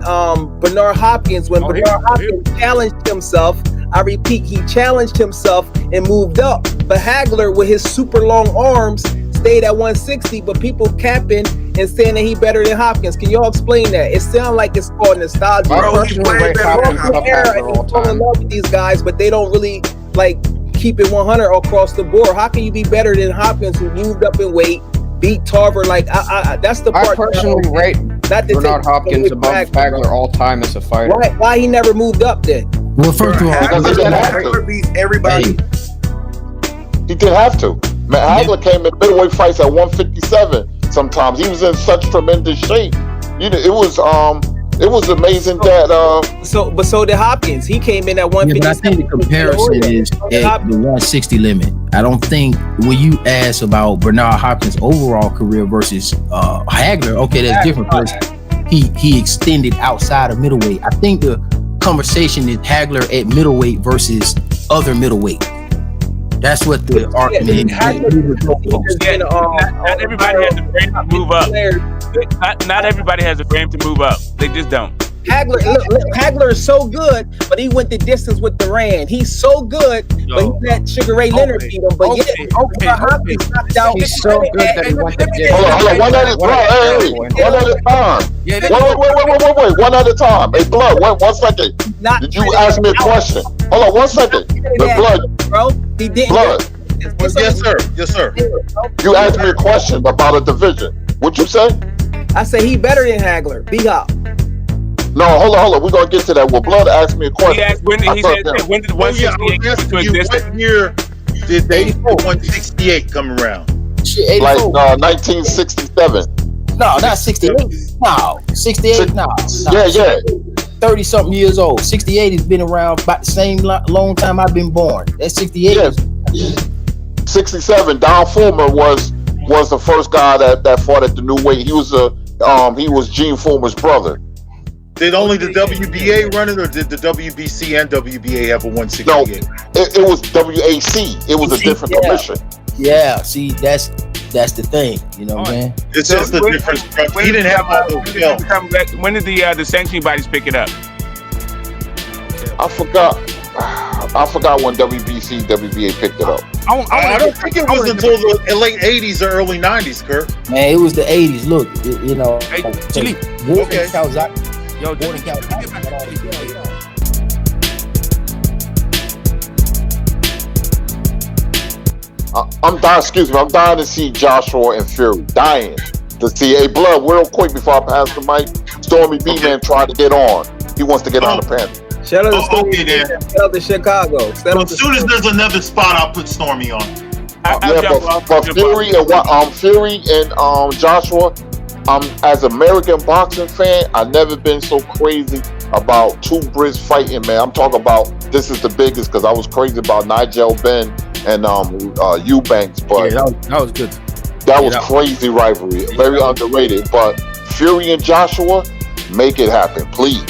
Bernard Hopkins when Bernard Hopkins challenged himself? I repeat, he challenged himself and moved up. But Hagler, with his super long arms, stayed at 160, but people capping and saying that he better than Hopkins. Can y'all explain that? It sounds like it's called nostalgia. Bro, he's way better than Hopkins. Fall in love with these guys, but they don't really like keep it 100 across the board. How can you be better than Hopkins, who moved up in weight, beat Tarver? Like, that's the part. I personally rate Bernard Hopkins above Hagler all time as a fighter. Why he never moved up then? Well, first of all, Hagler beats everybody. He didn't have to. Man, Hagler came in middleweight fights at 157. Sometimes he was in such tremendous shape. You know, it was amazing that. So did Hopkins. He came in at 157. Yeah, but I think the comparison is at the 160 limit. I don't think when you ask about Bernard Hopkins' overall career versus Hagler, okay, that's different because he extended outside of middleweight. I think the conversation is Hagler at middleweight versus other middleweight. That's what the argument is. Not everybody has a frame to move up. Not everybody has a frame to move up. They just don't. Hagler is so good, but he went the distance with Duran. He's so good, but he let Sugar Ray Leonard beat him. But Hopkins knocked out. He's so good that he went the distance. Hold on, one at a time. Wait, one at a time. Hey, Blood, one second. Did you ask me a question? Hold on, 1 second. Blood, bro, he didn't. Blood. Yes, sir. You asked me a question about a division. What'd you say? I say he better than Hagler. B-Hop. No, hold on. We're gonna get to that. Well, Blood asked me a question. He asked when did the 168 come into existence? What year did the 168 come around? Like 1967. No, not 68. No, 68. No. Yeah. 30 something years old. 68 has been around about the same long time I've been born. That's 68. Yeah. 67. Don Fulmer was the first guy that fought at the new weight. He was Gene Fulmer's brother. Did only the WBA run it, or did the WBC and WBA have a 168? No, it was WAC. It was a different commission. Yeah, see, that's the thing, you know, man. It's just the difference. He didn't have all those belts. When did the sanctioning bodies pick it up? I forgot when WBC, WBA picked it up. I don't think it was until the late 80s or early 90s, Kurt. Man, it was the 80s. Look, you know. Hey, Chili. Okay. Yo, I'm dying. Excuse me. I'm dying to see Joshua and Fury. Dying to see. Hey, Blood. Real quick before I pass the mic. Stormy B-Man tried to get on. He wants to get on the panel. Shout out to Stormy. Shout out to Chicago. As soon as there's another spot, I'll put Stormy on. But Fury and Joshua. As an American boxing fan, I've never been so crazy about two Brits fighting, man. I'm talking about this is the biggest because I was crazy about Nigel Benn and Eubanks, but yeah, that was good. That was crazy rivalry, very underrated. But Fury and Joshua, make it happen, please.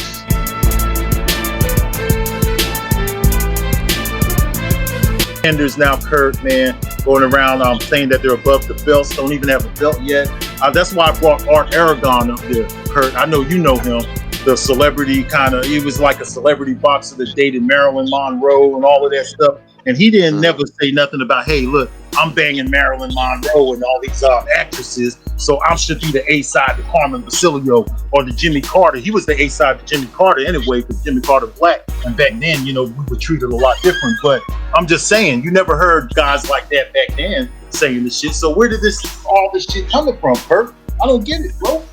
Contenders now, Kurt, man, going around saying that they're above the belts, don't even have a belt yet. That's why I brought Art Aragon up there, Kurt. I know you know him, the celebrity he was like a celebrity boxer that dated Marilyn Monroe and all of that stuff. And he didn't never say nothing about, hey, look, I'm banging Marilyn Monroe and all these actresses, so I should be the A side to Carmen Basilio or the Jimmy Carter. He was the A side to Jimmy Carter anyway, because Jimmy Carter black, and back then, we were treated a lot different. But I'm just saying, you never heard guys like that back then saying this shit. So where did all this shit coming from, Kurt? I don't get it, bro.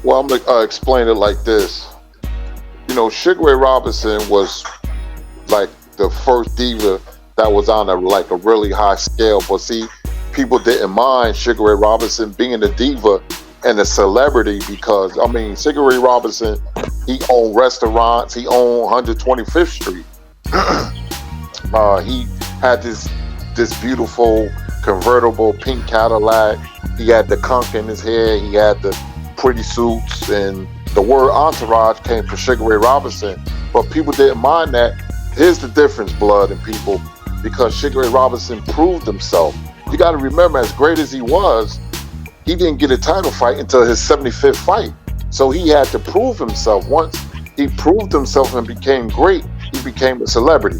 Well, I'm gonna explain it like this. Sugar Ray Robinson was like the first diva that was on a really high scale. But see, people didn't mind Sugar Ray Robinson being a diva and a celebrity because, Sugar Ray Robinson, he owned restaurants. He owned 125th Street. He had this beautiful convertible pink Cadillac. He had the conch in his hair. He had the pretty suits, and the word entourage came from Sugar Ray Robinson, but people didn't mind that. Here's the difference, Blood and people, because Sugar Ray Robinson proved himself. You got to remember, as great as he was, he didn't get a title fight until his 75th fight. So he had to prove himself. Once he proved himself and became great, he became a celebrity.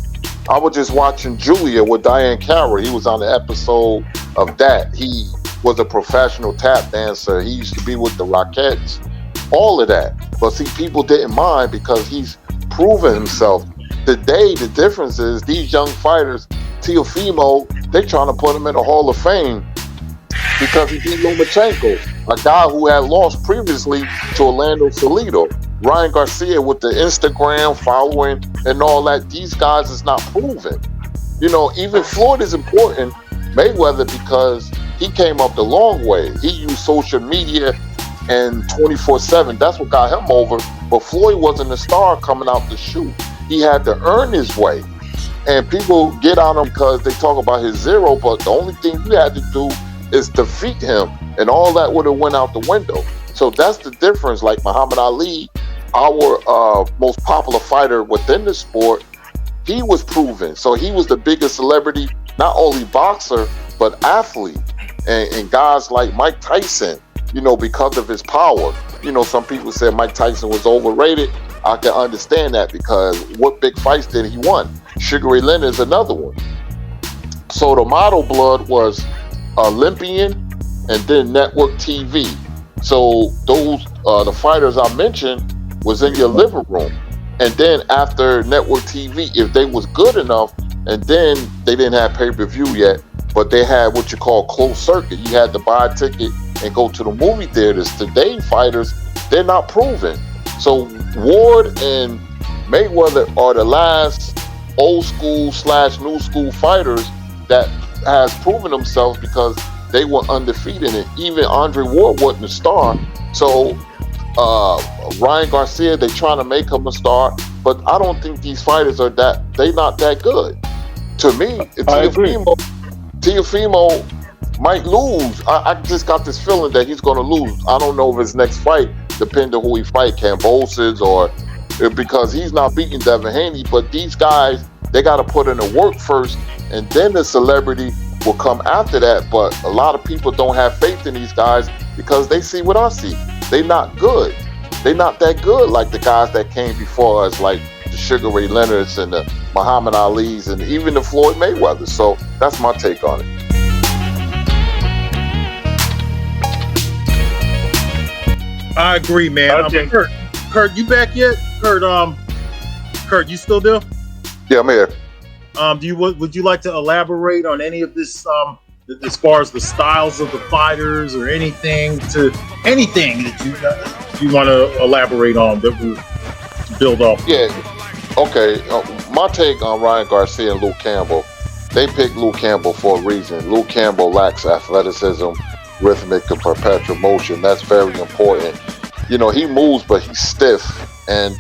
I was just watching Julia with Diane Carroll. He was on the episode of that. He was a professional tap dancer. He used to be with the Rockettes. All of that. But see, people didn't mind because he's proven himself. Today, the difference is these young fighters, Teofimo, they trying to put him in the Hall of Fame because he beat Lomachenko, a guy who had lost previously to Orlando Salido. Ryan Garcia with the Instagram following and all that, these guys is not proven. You know, even Floyd is important, Mayweather, because he came up the long way. He used social media and 24/7. That's what got him over. But Floyd wasn't a star coming out the chute. He had to earn his way. And people get on him because they talk about his zero, but the only thing you had to do is defeat him, and all that would have went out the window. So that's the difference. Like Muhammad Ali, our most popular fighter within the sport, he was proven. So he was the biggest celebrity, not only boxer, but athlete. And guys like Mike Tyson, you know, because of his power. You know, some people said Mike Tyson was overrated. I can understand that because what big fights did he won? Sugar Ray Leonard is another one. So the model, Blood, was Olympian and then network TV. So those the fighters I mentioned was in your living room, and then after network TV, if they was good enough, and then they didn't have pay-per-view yet, but they had what you call closed circuit. You had to buy a ticket and go to the movie theaters. Today fighters, they're not proven. So Ward and Mayweather are the last old school / new school fighters that has proven themselves because they were undefeated, and even Andre Ward wasn't a star. So Ryan Garcia, they trying to make him a star, but I don't think these fighters are they not that good. To me, Teofimo might lose. I just got this feeling that he's going to lose. I don't know if his next fight, depending on who he fight, Cambosis, or because he's not beating Devin Haney. But these guys, they got to put in the work first, and then the celebrity will come after that. But a lot of people don't have faith in these guys because they see what I see. They not good. They not that good like the guys that came before us, like the Sugar Ray Leonards and the Muhammad Ali's and even the Floyd Mayweather. So that's my take on it. I agree, man. Okay. Kurt, you back yet? Kurt, you still there? Yeah, I'm here. Would you like to elaborate on any of this, as far as the styles of the fighters or anything that you want to elaborate on that will build up? Yeah. Okay. My take on Ryan Garcia and Luke Campbell, they picked Luke Campbell for a reason. Luke Campbell lacks athleticism, rhythmic and perpetual motion. That's very important. You know, he moves, but he's stiff. And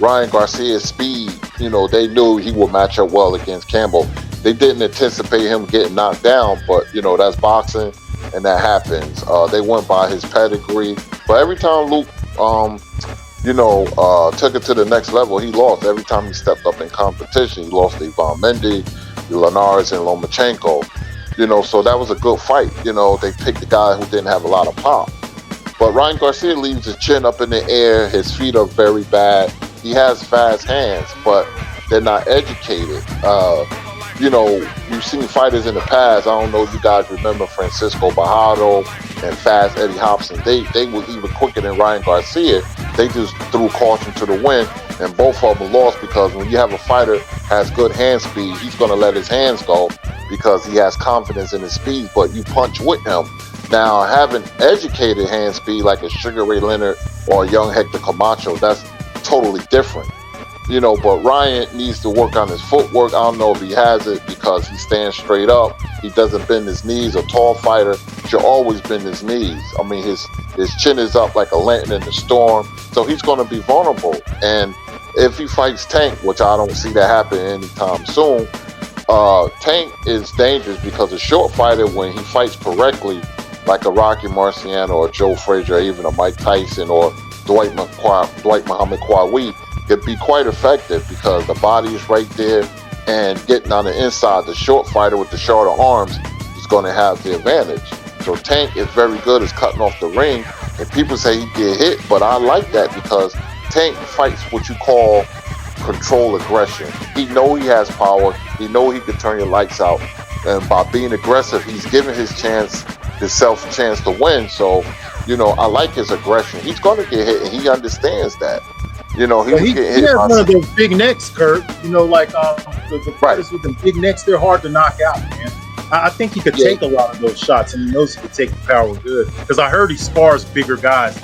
Ryan Garcia's speed, you know, they knew he would match up well against Campbell. They didn't anticipate him getting knocked down, but, you know, that's boxing, and that happens. They went by his pedigree. But every time Luke, took it to the next level, he lost. Every time he stepped up in competition, he lost to Ivan Mendy, Linares, and Lomachenko. You know, so that was a good fight. You know, they picked a guy who didn't have a lot of pop. But Ryan Garcia leaves his chin up in the air. His feet are very bad. He has fast hands, but they're not educated. You know, you've seen fighters in the past. I don't know if you guys remember Francisco Bajado and Fast Eddie Hobson. They was even quicker than Ryan Garcia. They just threw caution to the wind, and both of them lost because when you have a fighter has good hand speed, he's going to let his hands go because he has confidence in his speed, but you punch with him. Now, having educated hand speed like a Sugar Ray Leonard or a young Hector Camacho, that's totally different. You know, but Ryan needs to work on his footwork. I don't know if he has it because he stands straight up. He doesn't bend his knees. A tall fighter should always bend his knees. I mean, his chin is up like a lantern in the storm. So he's going to be vulnerable. And if he fights Tank, which I don't see that happen anytime soon, Tank is dangerous because a short fighter, when he fights correctly, like a Rocky Marciano or Joe Frazier, or even a Mike Tyson or Dwight Muhammad Qawi, could be quite effective because the body is right there, and getting on the inside, the short fighter with the shorter arms is going to have the advantage. So Tank is very good at cutting off the ring, and people say he get hit, but I like that because Tank fights what you call control aggression. He know he has power. He know he can turn your lights out, and by being aggressive, he's giving himself a chance to win. So, you know, I like his aggression. He's going to get hit, and he understands that. You know, he has one of those big necks, Kurt. You know, like the fighters with the big necks, they're hard to knock out, man. I think he could take a lot of those shots, and he knows he could take the power good. Because I heard he spars bigger guys,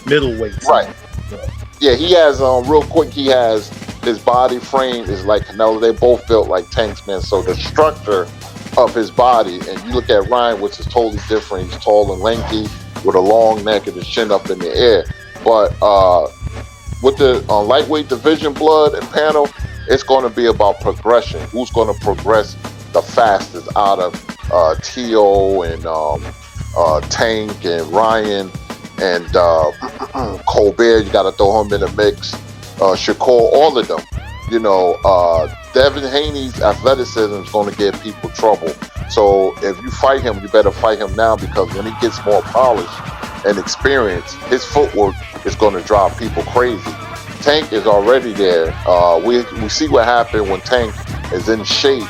middleweights. Right. Yeah, he has, real quick, he has, his body frame is like Canelo. They both built like tanks, man. So the structure of his body, and you look at Ryan, which is totally different. He's tall and lengthy with a long neck and his chin up in the air. But with the lightweight division, Blood and panel, it's going to be about progression. Who's going to progress the fastest out of T.O. and Tank and Ryan and Colbert? You got to throw him in the mix. Shakur, all of them. You know, Devin Haney's athleticism is going to give people trouble. So if you fight him, you better fight him now, because when he gets more polish and experience, his footwork is going to drive people crazy. Tank is already there. We see what happened when Tank is in shape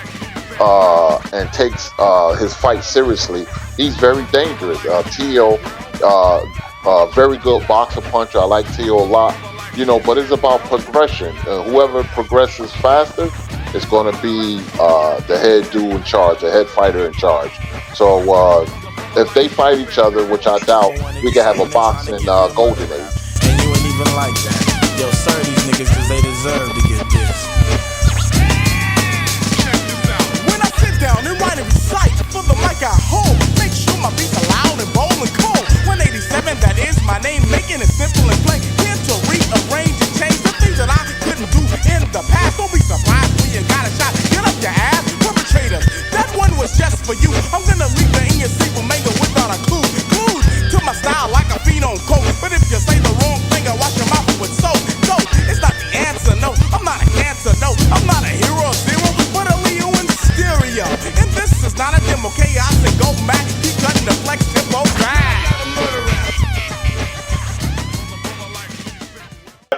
and takes his fight seriously. He's very dangerous. T.O., very good boxer puncher. I like T.O. a lot. You know, but it's about progression. Whoever progresses faster is going to be the head dude in charge, the head fighter in charge. So if they fight each other, which I doubt, we can have a boxing golden age. And you ain't even like that. Yo, serve these niggas because they deserve to get this. When I sit down and write and recite for the mic I hold, make sure my beats are loud and bold and cold. 187, that is my name, making it simple and plain. Here to rearrange and change the things that I couldn't do in the past. Don't be surprised when you got a shot. Get up your ass, perpetrators. That one was just for you. I'm gonna leave the in your sleep and make it without a clue. Glued to my style like a feet on coke. But if you say the wrong thing, I wash your mouth with soap. No, it's not the answer, no. I'm not a cancer, no. I'm not a hero zero, but a Leo in stereo. And this is not a demo, okay? I say go back, keep cutting the flex tempo back.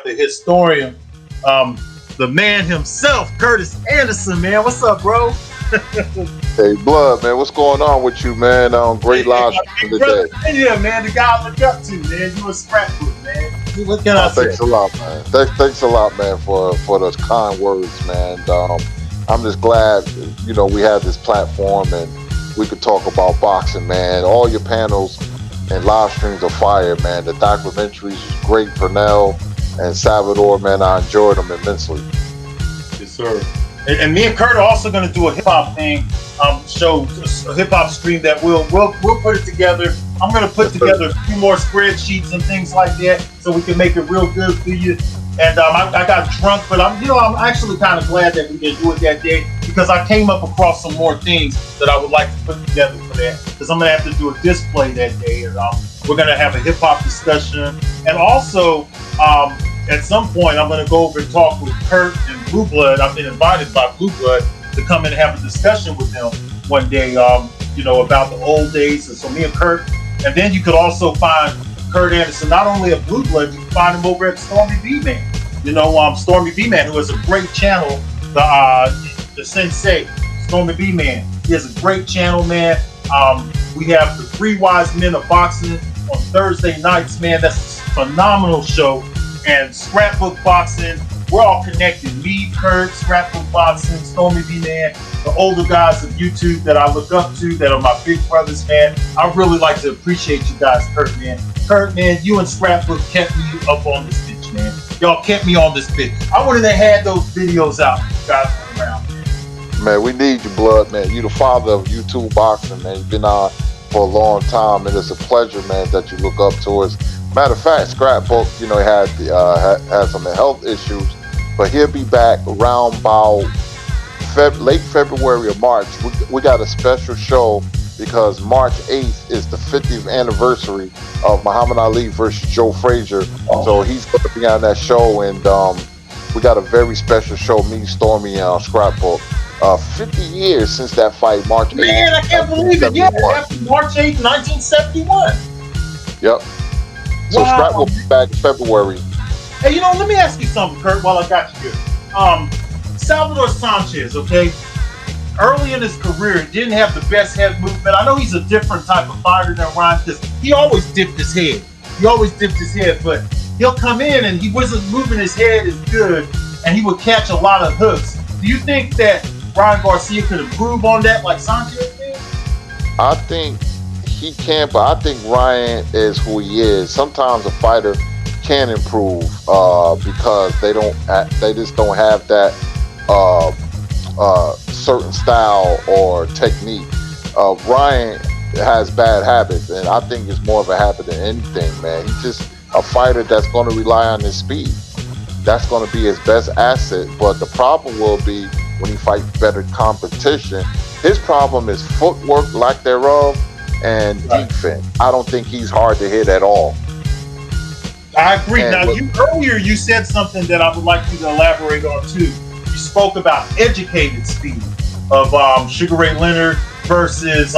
The historian, the man himself, Kurtis Anderson, man. What's up, bro? Hey, Blood, man, what's going on with you, man? Great live stream today. Yeah, man, the guy I look up to, man. You a scrapbook, man. What can I say? Thanks a lot, man. Thanks a lot, man, for those kind words, man. I'm just glad, you know, we have this platform and we could talk about boxing, man. All your panels and live streams are fire, man. The documentaries is great, Pernell and Salvador, man. I enjoyed them immensely. Yes, sir. And me and Kurt are also going to do a hip hop thing, show a hip hop stream that we'll put it together. I'm going to put together a few more spreadsheets and things like that so we can make it real good for you. And I got drunk, but I'm actually kind of glad that we didn't do it that day, because I came up across some more things that I would like to put together for that. Because I'm going to have to do a display that day, and we're going to have a hip hop discussion, and also at some point I'm going to go over and talk with Kurt and Blue Blood. I've been invited by Blue Blood to come in and have a discussion with them one day, you know, about the old days. And so me and Kurt, and then you could also find Kurt Anderson not only at Blue Blood, you can find him over at Stormy B-Man. You know, Stormy B-Man, who has a great channel, the Sensei, Stormy B-Man. He has a great channel, man. We have the Three Wise Men of Boxing on Thursday nights, man. That's a phenomenal show. And Scrapbook Boxing, we're all connected. Me, Kurt, Scrapbook Boxing, Stormy B-Man, the older guys of YouTube that I look up to, that are my big brothers, man. I really like to appreciate you guys, Kurt, man. Kurt, man, you and Scrapbook kept me up on this bitch, man. Y'all kept me on this bitch. I wouldn't have had those videos out if you guys weren't around, man. Man, we need you, Blood, man. You the father of YouTube boxing, man. You've been on for a long time, and it's a pleasure, man, that you look up to us. Matter of fact, Scrapbook, you know, had some health issues, but he'll be back around about late February or March. We got a special show because March 8th is the 50th anniversary of Muhammad Ali versus Joe Frazier. So he's going to be on that show, and we got a very special show, me, Stormy, and Scrapbook. 50 years since that fight, March 8th. Man, I can't believe it. Yeah, it happened March 8th, 1971. Yep. So Wow. Scrap will be back in February. Hey, you know, let me ask you something, Kurt, while I got you here. Salvador Sanchez, okay? Early in his career, he didn't have the best head movement. I know he's a different type of fighter than Ryan, because he always dipped his head. But he'll come in and he wasn't moving his head as good, and he would catch a lot of hooks. Do you think that Ryan Garcia could improve on that like Sanchez did? I think he can, but I think Ryan is who he is. Sometimes a fighter can improve because they just don't have that certain style or technique. Ryan has bad habits, and I think it's more of a habit than anything, man. He's just a fighter that's going to rely on his speed. That's going to be his best asset, but the problem will be when he fights better competition. His problem is footwork, lack thereof, and defense. I don't think he's hard to hit at all. I agree. Now, earlier you said something that I would like you to elaborate on too. You spoke about educated speed of Sugar Ray Leonard versus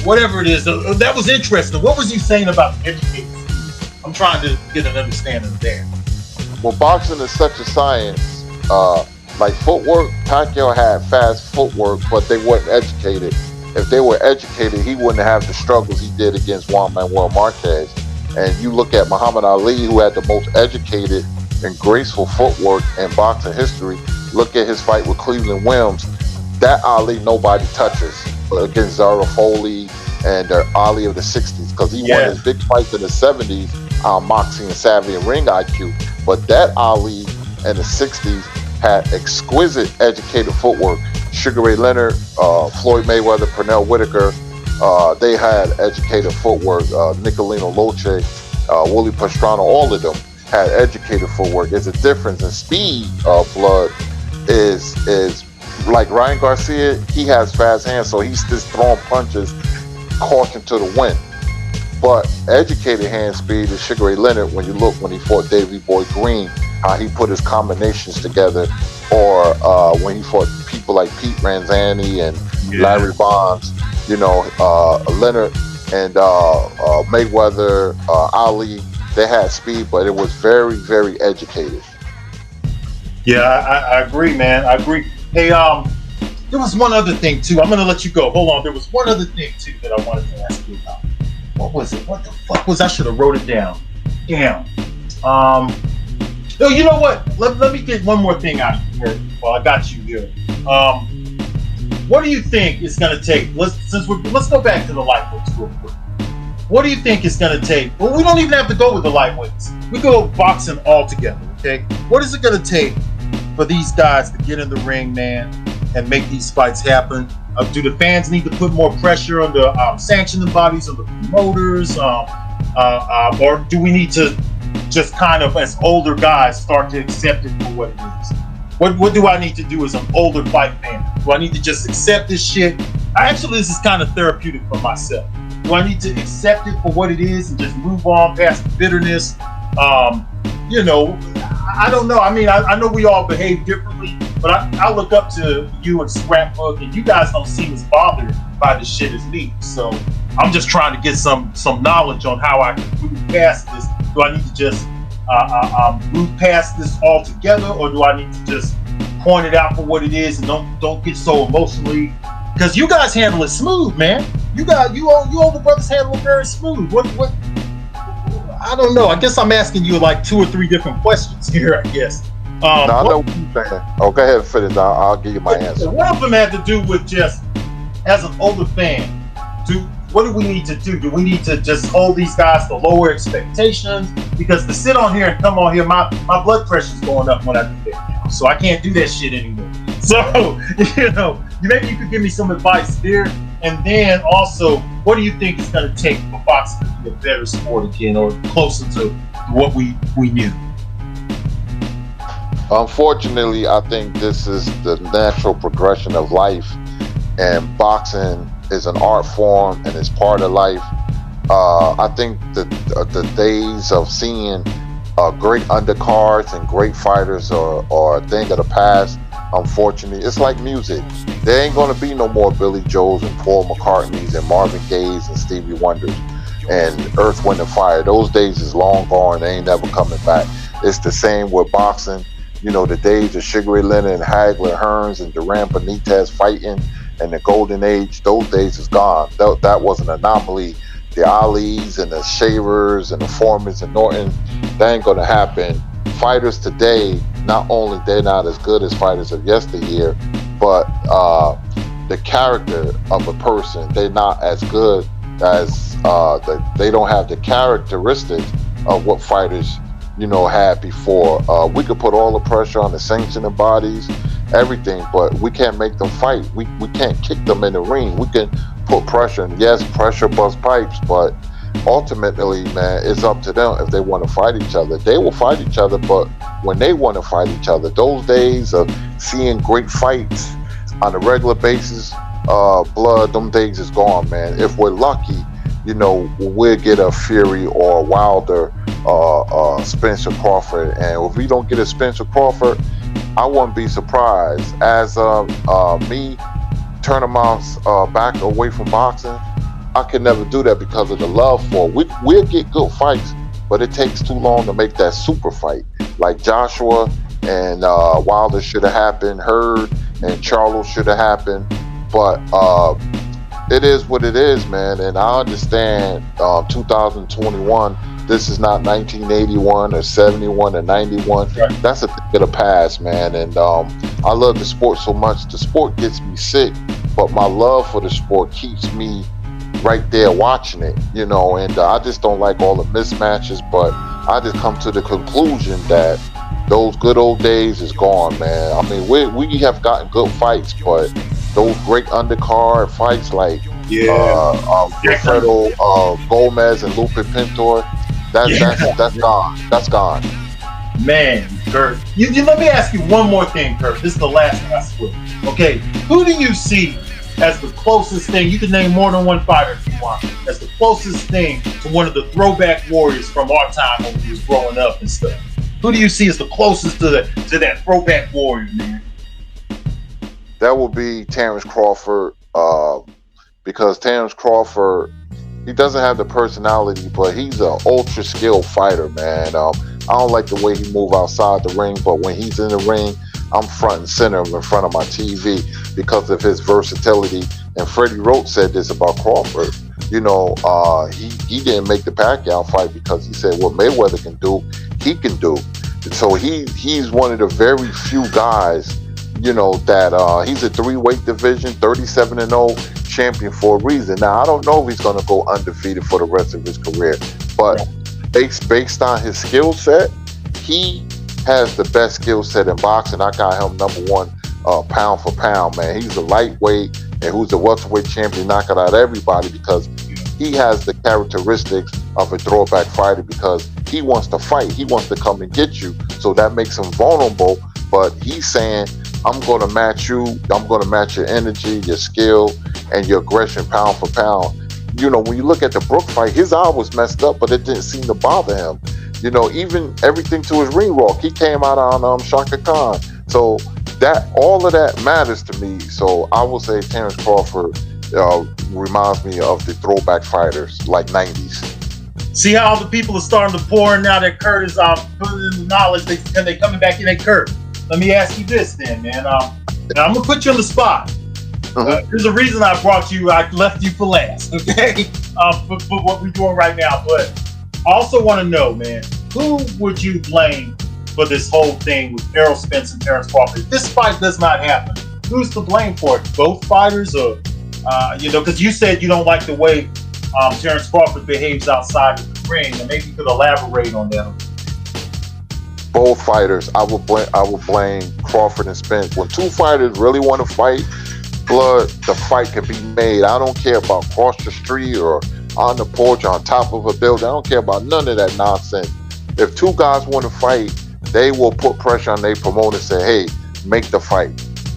whatever it is. That was interesting. What was you saying about educated speed? I'm trying to get an understanding there. Well, boxing is such a science. Like footwork, Pacquiao had fast footwork, but they weren't educated. If they were educated, he wouldn't have the struggles he did against Juan Manuel Marquez. And you look at Muhammad Ali, who had the most educated and graceful footwork in boxing history. Look at his fight with Cleveland Williams. That Ali nobody touches against Zara Foley and Ali of the 60s, because he won his big fights in the 70s on moxie and savvy and ring IQ. But that Ali in the 60s had exquisite educated footwork. Sugar Ray Leonard, Floyd Mayweather, Pernell Whitaker, they had educated footwork. Nicolino Loche, Willie Pastrana, all of them had educated footwork. There's a difference in speed of blood. Is like Ryan Garcia, he has fast hands, so he's just throwing punches, caution to the wind. But educated hand speed is Sugar Ray Leonard. When he fought Davey Boy Green, how he put his combinations together, or when he fought people like Pete Ranzani and Larry Bonds, Leonard and Mayweather, Ali, they had speed, but it was very, very educated. Yeah, I agree, man. I agree. Hey, there was one other thing too. I'm gonna let you go. Hold on. There was one other thing too that I wanted to ask you about. What was it? What the fuck was? I should have wrote it down. Damn. You know what? Let me get one more thing out here while I got you here. What do you think it's gonna take? Let's go back to the lightweights real quick. What do you think it's gonna take? Well, we don't even have to go with the lightweights. We go boxing all together. Okay. What is it gonna take for these guys to get in the ring, man, and make these fights happen? Do the fans need to put more pressure on the sanctioning bodies, on the promoters, or do we need to just kind of, as older guys, start to accept it for what it is? What do I need to do as an older fight fan? Do I need to just accept this shit? This is kind of therapeutic for myself. Do I need to accept it for what it is and just move on past the bitterness? I don't know. I mean, I know we all behave differently, but I look up to you and Scrapbook, and you guys don't seem as bothered by this shit as me. So I'm just trying to get some knowledge on how I can move past this. Do I need to just move past this altogether, or do I need to just point it out for what it is and don't get so emotionally? Because you guys handle it smooth, man. You older brothers handle it very smooth. What? I don't know. I guess I'm asking you like 2 or 3 different questions here, I guess. I know what you're saying. Oh, go ahead and finish. I'll give you my answer. One of them had to do with just, as an older fan, what do we need to do? Do we need to just hold these guys to lower expectations? Because to sit on here and come on here, my blood pressure's going up when I do that now. So I can't do that shit anymore. So, maybe you could give me some advice there. And then also, what do you think it's going to take for boxing to be a better sport again, or closer to what we knew? Unfortunately, I think this is the natural progression of life, and boxing is an art form and it's part of life. I think the days of seeing great undercards and great fighters are a thing of the past. Unfortunately, it's like music. There ain't gonna be no more Billy Joels and Paul McCartneys and Marvin Gayes and Stevie Wonders and Earth, Wind and Fire. Those days is long gone. They ain't never coming back. It's the same with boxing. You know, the days of Sugar Ray Leonard and Hagler, Hearns and Duran Benitez fighting and the golden age, those days is gone. That was an anomaly. The Alis and the Shavers and the Foremans and Norton, that ain't gonna happen. Fighters today, not only they're not as good as fighters of yesteryear, but the character of a person, they're not as good as they don't have the characteristics of what fighters, you know, had before. We could put all the pressure on the sanctioning bodies, everything, but we can't make them fight. We can't kick them in the ring. We can put pressure, and yes, pressure busts pipes, but ultimately, man, it's up to them. If they want to fight each other, they will fight each other. But when they want to fight each other, those days of seeing great fights on a regular basis, blood, them days is gone, man. If we're lucky, you know, we'll get a Fury or a Wilder, Spence or Crawford. And if we don't get a Spence or Crawford, I wouldn't be surprised. As me turning my back away from boxing, I can never do that because of the love for it. We'll get good fights, but it takes too long to make that super fight. Like Joshua and Wilder should have happened, Hurd and Charlo should have happened, but it is what it is, man. And I understand 2021, this is not 1981 or 71 or 91. That's a thing of the past, man. And I love the sport so much. The sport gets me sick, but my love for the sport keeps me right there watching it, you know. And I just don't like all the mismatches, but I just come to the conclusion that those good old days is gone, man. I mean, we have gotten good fights, but those great undercard fights like Wilfredo Gomez and Lupe Pintor, that's gone. That's gone. Man, Kurt, you let me ask you one more thing, Kurt. This is the last one I split. Okay, who do you see as the closest thing? You can name more than one fighter if you want. As the closest thing to one of the throwback warriors from our time when we was growing up and stuff. Who do you see as the closest to that throwback warrior, man? That will be Terrence Crawford, because Terrence Crawford, he doesn't have the personality, but he's an ultra skilled fighter, man. I don't like the way he move outside the ring, but when he's in the ring, I'm front and center in front of my TV because of his versatility. And Freddie Roach said this about Crawford. You know, he didn't make the Pacquiao fight because he said what Mayweather can do, he can do. So he's one of the very few guys, you know, that he's a 3-weight division, 37-0 champion for a reason. Now, I don't know if he's going to go undefeated for the rest of his career, but based on his skill set, he has the best skill set in boxing. I got him #1 pound for pound, man. He's a lightweight and who's a welterweight champion, knocking out everybody because he has the characteristics of a throwback fighter because he wants to fight. He wants to come and get you. So that makes him vulnerable. But he's saying, I'm going to match you. I'm going to match your energy, your skill, and your aggression pound for pound. You know, when you look at the Brook fight, his eye was messed up, but it didn't seem to bother him. You know, even everything to his ring walk, he came out on Shaka Khan. So that all of that matters to me. So I will say Terrence Crawford reminds me of the throwback fighters, like 90s. See how the people are starting to pour in now that Kurt is putting in the knowledge. They coming back in. Hey, Kurt, let me ask you this then, man. Now I'm gonna put you on the spot. There's a reason I brought you. I left you for last, okay? For what we're doing right now. But I also want to know, man, who would you blame for this whole thing with Errol Spence and Terrence Crawford? If this fight does not happen, who's to blame for it? Both fighters, or you know, because you said you don't like the way Terrence Crawford behaves outside of the ring, and maybe you could elaborate on that. Both fighters. I would blame Crawford and Spence. When two fighters really want to fight, blood, the fight can be made. I don't care about across the street or on the porch, on top of a building. I don't care about none of that nonsense. If two guys want to fight, they will put pressure on their promoter and say, hey, make the fight.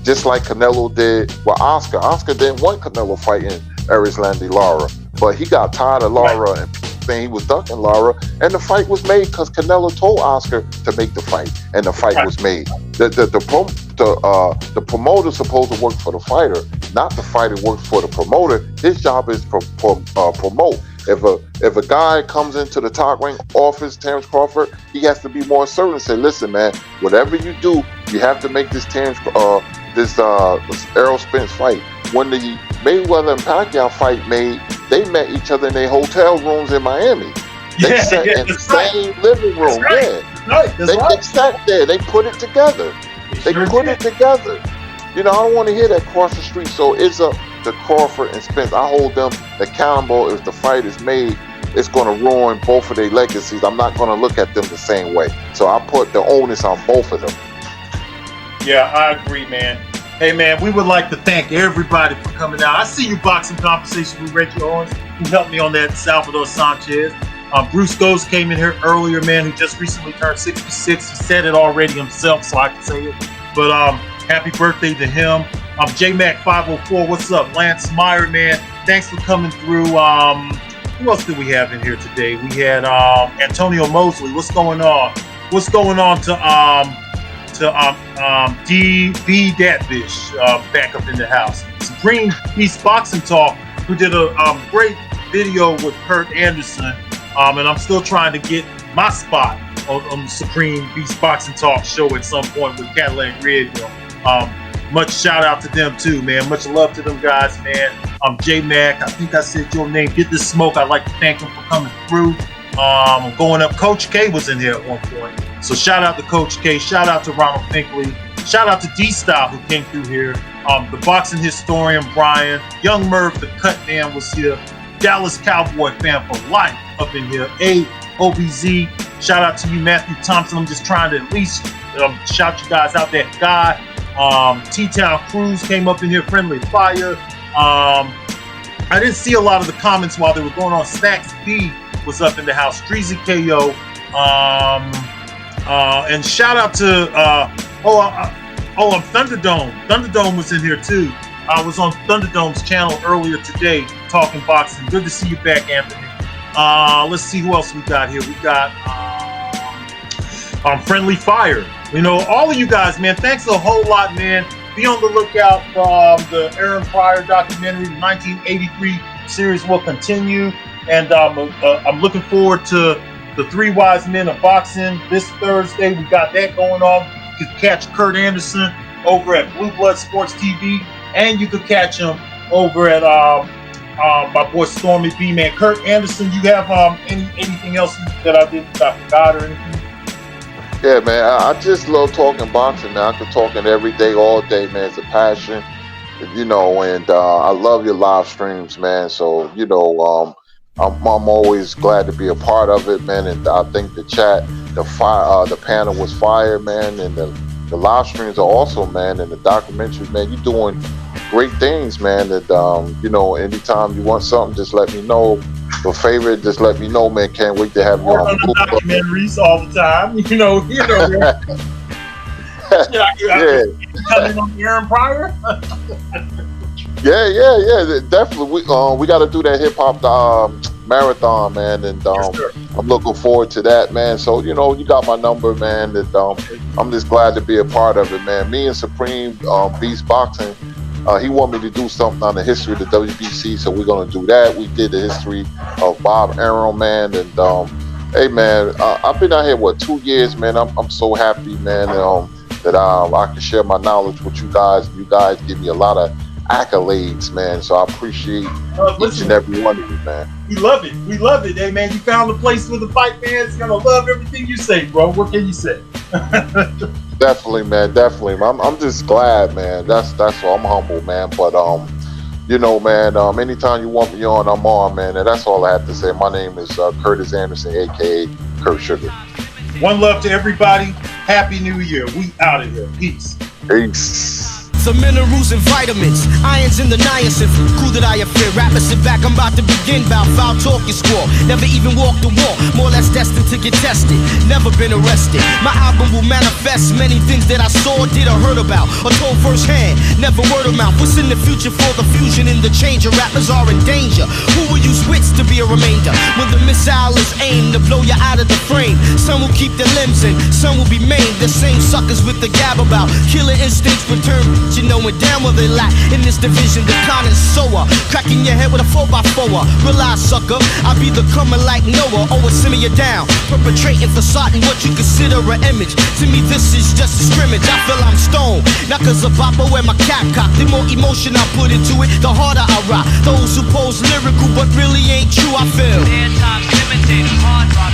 just like Canelo did with Oscar. Oscar didn't want Canelo fighting Erislandy Lara, but he got tired of Lara and saying he was ducking Lara, and the fight was made because Canelo told Oscar to make the fight, and the fight was made. The promoter's supposed to work for the fighter, not the fighter works for the promoter. His job is promote. If a guy comes into the top ring office, Terrence Crawford, he has to be more certain and say, listen, man, whatever you do, you have to make this this Errol Spence fight. When the Mayweather and Pacquiao fight made, they met each other in their hotel rooms in Miami. They sat in the same living room. They sat there. They put it together. You know, I don't want to hear that cross the street. So it's up to Crawford and Spence. I hold them accountable. If the fight is made, it's going to ruin both of their legacies. I'm not going to look at them the same way. So I put the onus on both of them. Yeah, I agree, man. Hey, man, we would like to thank everybody for coming out. I see you boxing conversation with Reggie Owens, who helped me on that Salvador Sanchez. Bruce Ghost came in here earlier, man, who just recently turned 66. He said it already himself, so I can say it. But happy birthday to him. JMac504, what's up? Lance Meyer, man, thanks for coming through. Who else did we have in here today? We had Antonio Mosley. What's going on? What's going on to DB Datbish back up in the house? Supreme Beast Boxing Talk, who did a great video with Kurt Anderson, and I'm still trying to get my spot on the Supreme Beast Boxing Talk show at some point with Cadillac Radio. Much shout out to them too, man. Much love to them guys, man. J-Mac, I think I said your name. Get this smoke. I'd like to thank him for coming through. Going up. Coach K was in here at one point. So shout out to Coach K. Shout out to Ronald Finkley. Shout out to D-Style who came through here. The boxing historian, Brian. Young Merv, the cut man, was here. Dallas Cowboy fan for life up in here. OBZ. Shout out to you, Matthew Thompson. I'm just trying to at least shout you guys out there. Guy. T-Town Cruz came up in here. Friendly Fire. I didn't see a lot of the comments while they were going on. Stacks B was up in the house. Streezy KO. And shout out to Thunderdome. Thunderdome was in here too. I was on Thunderdome's channel earlier today talking boxing. Good to see you back, Anthony. Let's see who else we got here. We got Friendly Fire. You know, all of you guys, man, thanks a whole lot, man. Be on the lookout for the Aaron Pryor documentary. The 1983 series will continue. And I'm looking forward to the Three Wise Men of Boxing this Thursday. We got that going on. You can catch Kurt Anderson over at Blue Blood Sports TV. And you can catch him over at my boy Stormy B, man. Kurt Anderson, you have anything else that I forgot or anything? Yeah, man, I just love talking boxing, man. I could talk it every day, all day, man. It's a passion, you know, and I love your live streams, man. So, you know, I'm always glad to be a part of it, man. And I think the chat, the panel was fire, man. And the live streams are awesome, man. And the documentary, man, you're doing great things, man. And, you know, anytime you want something, just let me know. Your favorite, just let me know, man. Can't wait to have you on the documentaries all the time. You know. Coming on Aaron Pryor. Yeah, definitely. We got to do that hip hop marathon, man, and I'm looking forward to that, man. So you know, you got my number, man. And I'm just glad to be a part of it, man. Me and Supreme Beast Boxing. He wanted me to do something on the history of the WBC, so we're gonna do that. We did the history of Bob Arum, man, and hey, man, I've been out here 2 years, man. I'm so happy, man, that I can share my knowledge with you guys. You guys give me a lot of accolades, man. So I appreciate each and every one of you, man. We love it. We love it. Hey, man, you found a place where the fight fans gonna love everything you say, bro. What can you say? Definitely, man. Definitely. I'm just glad, man. That's all. I'm humble, man. But you know, man, anytime you want me on, I'm on, man. And that's all I have to say. My name is Kurtis Anderson, aka Kurt Sugar. One love to everybody. Happy New Year. We out of here. Peace. Peace. Some minerals and vitamins, irons in the niacin. Cool that I fear. Rappers sit back, I'm about to begin. Bout foul talk you score. Never even walked the walk. More or less destined to get tested. Never been arrested. My album will manifest many things that I saw, did or heard about, or told firsthand. Never word of mouth. What's in the future for the fusion and the change? Of rappers are in danger. Who will use wits to be a remainder? When the missile is aimed to blow you out of the frame. Some will keep their limbs in, some will be maimed. The same suckers with the gab about killer instincts return. You know it damn well they lack in this division. The con is sower, cracking your head with a 4x4. Realize, sucker, I be the comer like Noah. Always simmer you down, perpetrating facade and what you consider an image. To me, this is just a scrimmage. I feel I'm stoned, not cause of Papa wear my cap cock. The more emotion I put into it, the harder I rock. Those who pose lyrical but really ain't true, I feel. Hard rock.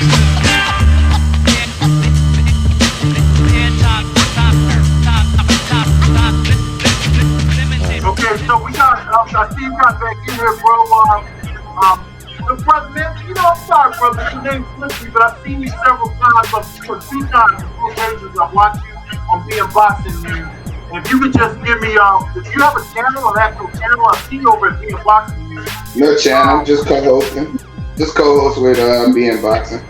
Okay, so we got, I see you got back in here, bro. The brother, man, you know, I'm sorry, brother, your name's Flippy, but I've seen you several times, or 2 times, 2 occasions I've watched you on being boxing, man. And if you could just give me, if you have a channel, an actual channel, I see you over at being boxing, man. No channel, just co-hosting. Just co-host with being boxing.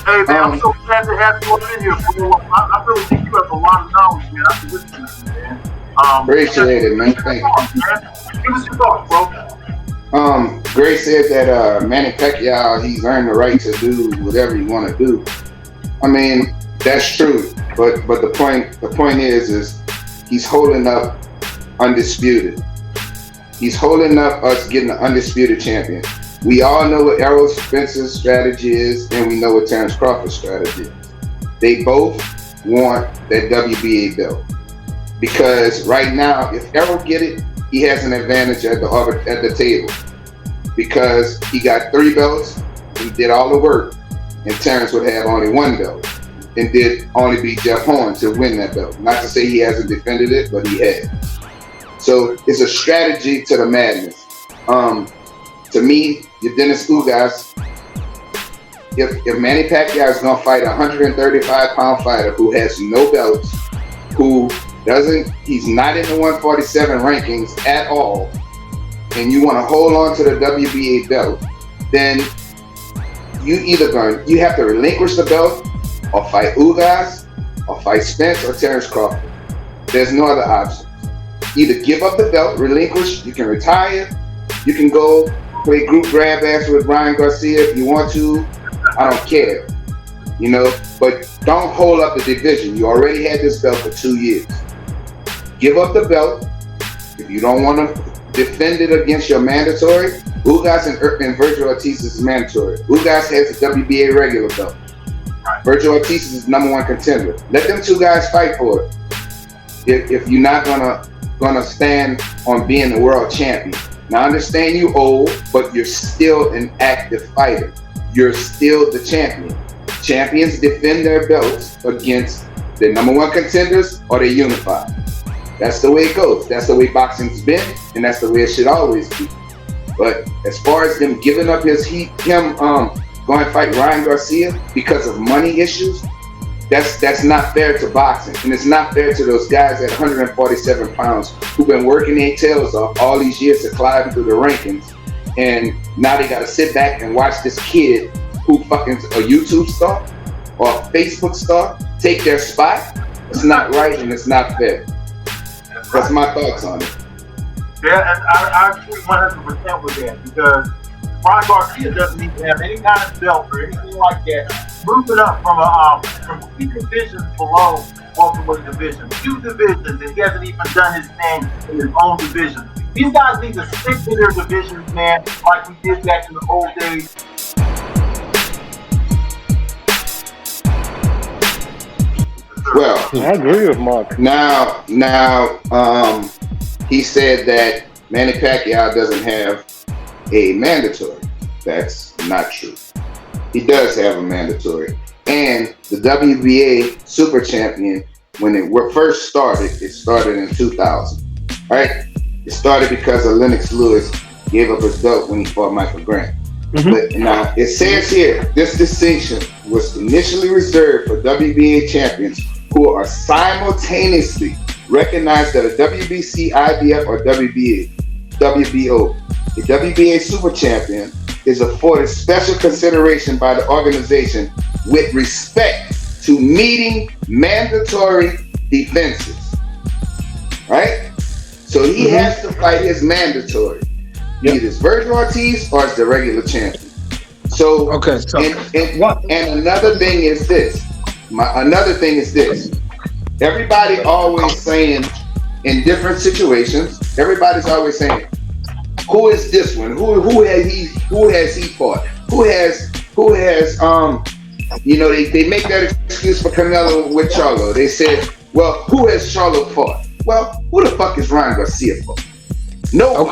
Hey, man, I'm so glad to have you up in here, bro. I really think you have a lot of knowledge, man. I can listen to you, man. Appreciate it, man. Thank you. Give us your thoughts, bro. Gray said that Manny Pacquiao, he's earned the right to do whatever you want to do. I mean, that's true, but the point is he's holding up undisputed. He's holding up us getting an undisputed champion. We all know what Errol Spence's strategy is, and we know what Terrence Crawford's strategy is. They both want that WBA belt. Because right now, if Errol get it, he has an advantage at the table. Because he got 3 belts, he did all the work, and Terrence would have only 1 belt, and did only beat Jeff Horn to win that belt. Not to say he hasn't defended it, but he had. So it's a strategy to the madness. To me, your Dennis Ugas, if Manny Pacquiao is gonna fight a 135-pound fighter who has no belts, he's not in the 147 rankings at all, and you want to hold on to the WBA belt, then you have to relinquish the belt, or fight Ugas, or fight Spence, or Terrence Crawford. There's no other option. Either give up the belt, relinquish, you can retire, you can go play group grab ass with Ryan Garcia if you want to. I don't care, but don't hold up the division. You already had this belt for 2 years. Give up the belt. If you don't want to defend it against your mandatory, Ugas and Virgil Ortiz is mandatory. Ugas has a WBA regular belt. Virgil Ortiz is #1 contender. Let them 2 guys fight for it. If you're not gonna stand on being the world champion. Now I understand you old, but you're still an active fighter. You're still the champion. Champions defend their belts against the #1 contenders, or they unify. That's the way it goes. That's the way boxing's been, and that's the way it should always be. But as far as them giving up him going to fight Ryan Garcia because of money issues, that's not fair to boxing, and it's not fair to those guys at 147 pounds who've been working their tails off all these years to climb through the rankings, and now they got to sit back and watch this kid who fucking a YouTube star or a Facebook star take their spot. It's not right and it's not fair. That's my thoughts on it. Yeah, and I agree 100% with that, because Ryan Garcia doesn't even have any kind of belt or anything like that. Moving up from 3 divisions below welterweight division, 2 divisions, and he hasn't even done his thing in his own division. These guys need to stick to their divisions, man, like we did back in the old days. Well, I agree with Mark. Now, he said that Manny Pacquiao doesn't have a mandatory. That's not true. He does have a mandatory. And the WBA Super Champion, when it first started, it started in 2000, right? It started because of Lennox Lewis gave up his belt when he fought Michael Grant. Mm-hmm. But now, it says here, this distinction was initially reserved for WBA champions who are simultaneously recognized that a WBC, IBF, or WBO, the WBA Super Champion is afforded special consideration by the organization with respect to meeting mandatory defenses. Right? So he has to fight his mandatory. Either it's Virgil Ortiz or it's the regular champion. So, and another thing is this. Everybody always saying in different situations, everybody's always saying, who is this one? Who has he fought? Who has they make that excuse for Canelo with Charlo. They said, well, who has Charlo fought? Well, who the fuck is Ryan Garcia for? No.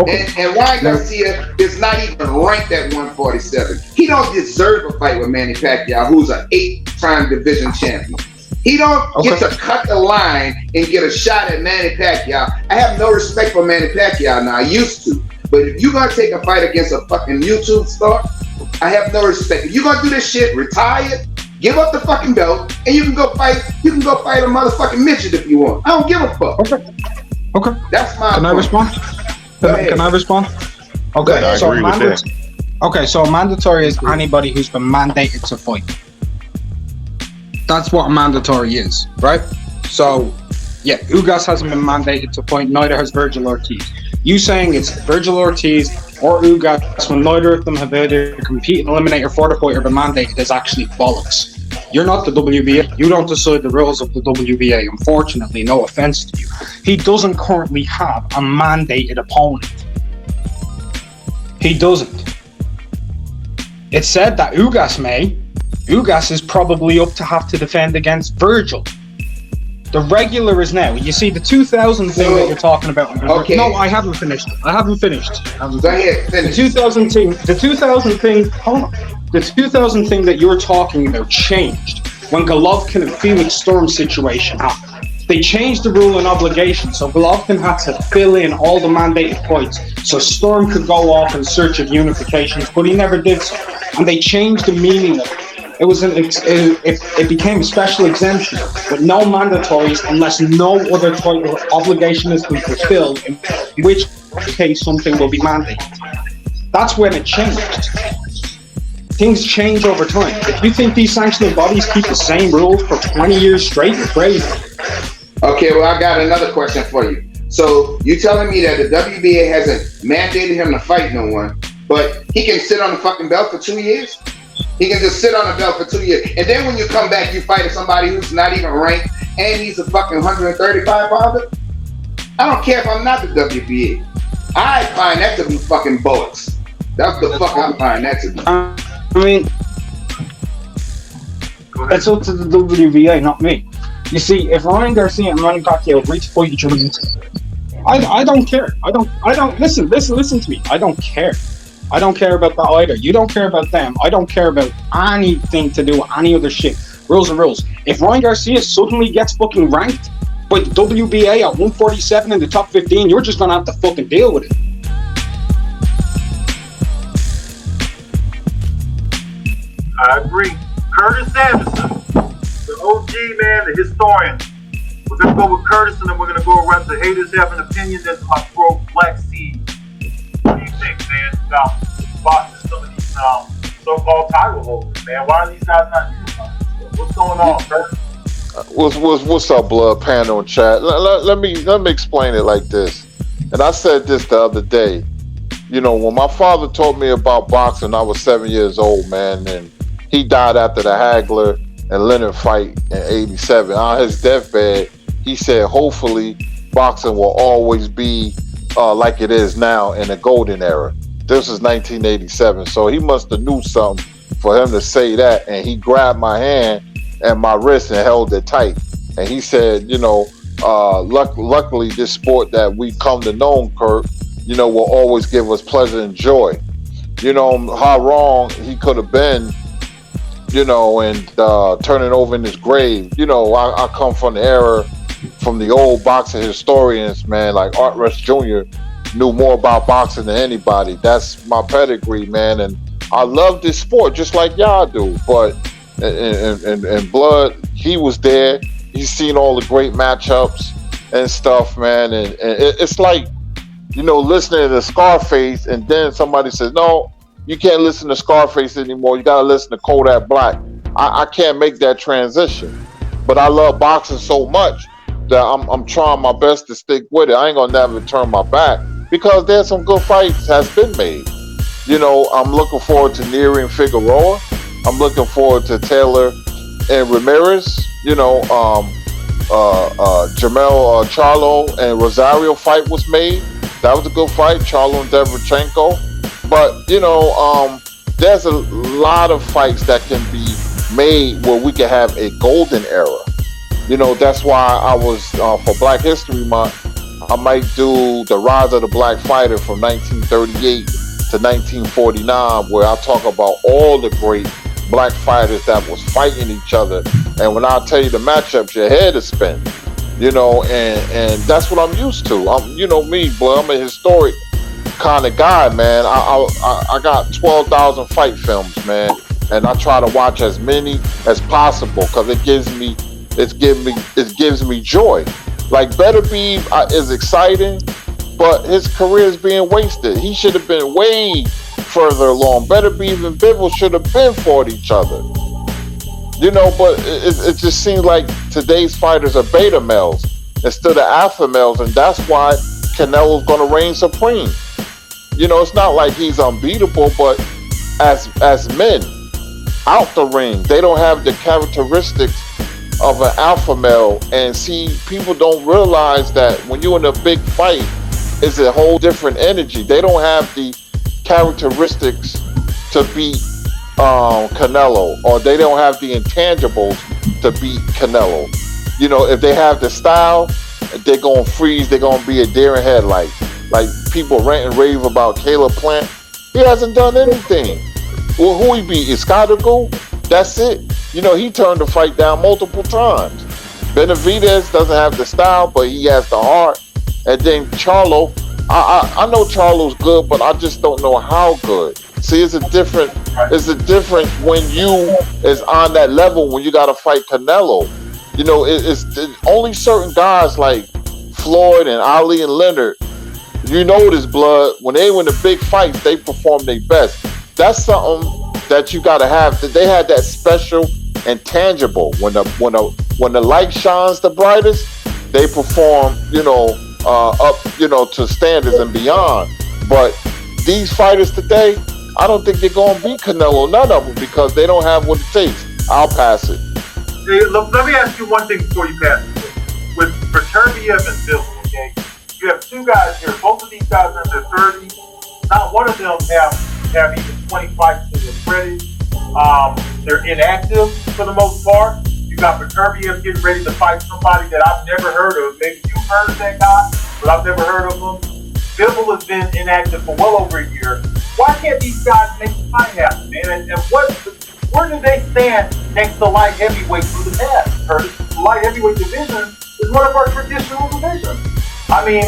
And Ryan Garcia is not even ranked at 147. He don't deserve a fight with Manny Pacquiao, who's an 8-time division champion. He don't get to cut the line and get a shot at Manny Pacquiao. I have no respect for Manny Pacquiao now. I used to. But if you're going to take a fight against a fucking YouTube star, I have no respect. If you're going to do this shit, retire, give up the fucking belt, and you can go fight a motherfucking midget if you want. I don't give a fuck. Okay. That's my Can I respond? Can I respond? Okay. I agree with that. Okay, so mandatory is anybody who's been mandated to fight. That's what a mandatory is, right? So, yeah, Ugas hasn't been mandated to fight, neither has Virgil Ortiz. You saying it's Virgil Ortiz or Ugas when neither of them have either compete and eliminate or for the fight or been mandated is actually bollocks. You're not the WBA. You don't decide the rules of the WBA, unfortunately. No offense to you. He doesn't currently have a mandated opponent. He doesn't. It's said that Ugas may. Ugas is probably up to have to defend against Virgil. The regular is now. You see, the 2000 thing that you're talking about. Okay. No, I haven't finished. Go ahead, finish. The 2000 thing. Hold on. The 2000 thing that you're talking about changed when Golovkin and Felix Storm situation happened. They changed the rule and obligation, so Golovkin had to fill in all the mandated fights so Storm could go off in search of unifications, but he never did so. And they changed the meaning of it. It became a special exemption with no mandatories unless no other type of obligation has been fulfilled, in which case something will be mandated. That's when it changed. Things change over time. If you think these sanctioning bodies keep the same rules for 20 years straight, you're crazy. Okay, well, I got another question for you. So you telling me that the WBA hasn't mandated him to fight no one, but he can sit on the fucking belt for 2 years? He can just sit on the belt for 2 years. And then when you come back, you fight somebody who's not even ranked and he's a fucking 135 pounder? I don't care if I'm not the WBA. I find that to be fucking bullets. That's the fuck I find that to be. I mean, it's up to the WBA, not me. You see, if Ryan Garcia and Manny Pacquiao agree to fight each other, I don't care. I don't listen to me. I don't care. I don't care about that either. You don't care about them. I don't care about anything to do with any other shit. Rules are rules. If Ryan Garcia suddenly gets fucking ranked by the WBA at 147 in the top 15, you're just gonna have to fucking deal with it. I agree. Kurtis Anderson, the OG man, the historian. We're gonna go with Kurtis, and then we're gonna go with the haters have an opinion. That's my bro Black Seed. What do you think, man, about boxing some of these so-called title holders, man? Why are these guys not unified? What's going on, Kurtis? What's up, blood panel and chat? Let me explain it like this. And I said this the other day. You know, when my father told me about boxing, I was 7 years old, man, and he died after the Hagler and Leonard fight in '87. On his deathbed, he said, hopefully, boxing will always be like it is now in the golden era. This is 1987, so he must have knew something for him to say that. And he grabbed my hand and my wrist and held it tight. And he said, you know, luckily this sport that we come to know, Kurt, you know, will always give us pleasure and joy. You know, how wrong he could have been, you know, and turning over in his grave. You know, I come from the era, from the old boxing historians, man, like Art Rush Jr. knew more about boxing than anybody. That's my pedigree, man, and I love this sport just like y'all do. But in blood, he was there. He's seen all the great matchups and stuff, man. And it's like, listening to Scarface, and then somebody says, no, you can't listen to Scarface anymore. You got to listen to Kodak Black. I can't make that transition. But I love boxing so much that I'm trying my best to stick with it. I ain't gonna never turn my back because there's some good fights has been made. I'm looking forward to Nery and Figueroa. I'm looking forward to Taylor and Ramirez. Jamel Charlo and Rosario fight was made. That was a good fight, Charlo and Derevchenko. But there's a lot of fights that can be made where we can have a golden era. That's why I was for Black History Month. I might do the rise of the black fighter from 1938 to 1949, where I talk about all the great black fighters that was fighting each other. And when I tell you the matchups, your head is spin. And that's what I'm used to. Me, boy, I'm a historic kind of guy, man. I got 12,000 fight films, man, and I try to watch as many as possible because it gives me joy. Like Better Be is exciting, but his career is being wasted. He should have been way further along. Better Be and Bivol should have been fought each other. But it just seems like today's fighters are beta males instead of alpha males, and that's why Canelo's going to reign supreme. It's not like he's unbeatable, but as men out the ring, they don't have the characteristics of an alpha male. And see, people don't realize that when you're in a big fight, it's a whole different energy. They don't have the characteristics to beat Canelo, or they don't have the intangibles to beat Canelo. If they have the style, they're gonna freeze. They're gonna be a deer in headlights. Like people rant and rave about Caleb Plant. He hasn't done anything. Well, who he beat? Escargo? That's it. He turned the fight down multiple times. Benavidez doesn't have the style, but he has the heart. And then Charlo, I know Charlo's good, but I just don't know how good. See, it's a different when you is on that level when you got to fight Canelo. It's only certain guys like Floyd and Ali and Leonard. This blood when they win the big fights, they perform their best. That's something that you got to have. That they had that special and tangible. When the light shines the brightest, they perform. Up to standards and beyond. But these fighters today, I don't think they're going to beat Canelo, none of them, because they don't have what it takes. I'll pass it. Hey, let me ask you one thing before you pass it. With Beterbiev and Bivol, okay, you have two guys here. Both of these guys are in their 30s. Not one of them have even 20 fights to their credit. They're inactive for the most part. You got Beterbiev getting ready to fight somebody that I've never heard of. Maybe you've heard of that guy, but I've never heard of him. Bivol has been inactive for well over a year. Why can't these guys make the fight happen, man? And where do they stand next to light heavyweight for the past, Kurtis? The light heavyweight division is one of our traditional divisions. I mean,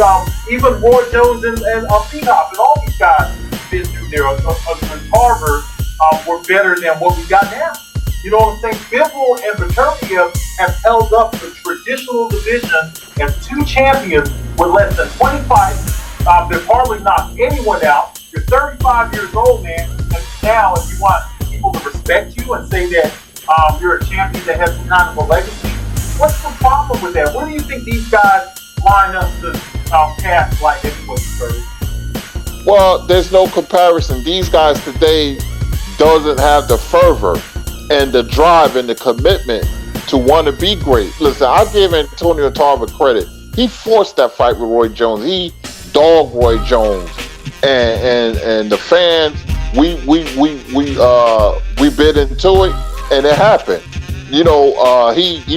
even Roy Jones and Phenom and all these guys been through there. Harvard were better than what we got now. You know what I'm saying? Bivol and Beterbiev have held up the traditional division as two champions with less than 20 fights. They've hardly knocked anyone out. You're 35 years old, man. And now, if you want people to respect you and say that you're a champion that has some kind of a legacy, what's the problem with that? Where do you think these guys line up to pass like heavyweight, Curtis? Well, there's no comparison. These guys today doesn't have the fervor and the drive and the commitment to want to be great. Listen, I give Antonio Tarver credit. He forced that fight with Roy Jones. He dogged Roy Jones, and the fans, we bit into it, and it happened. He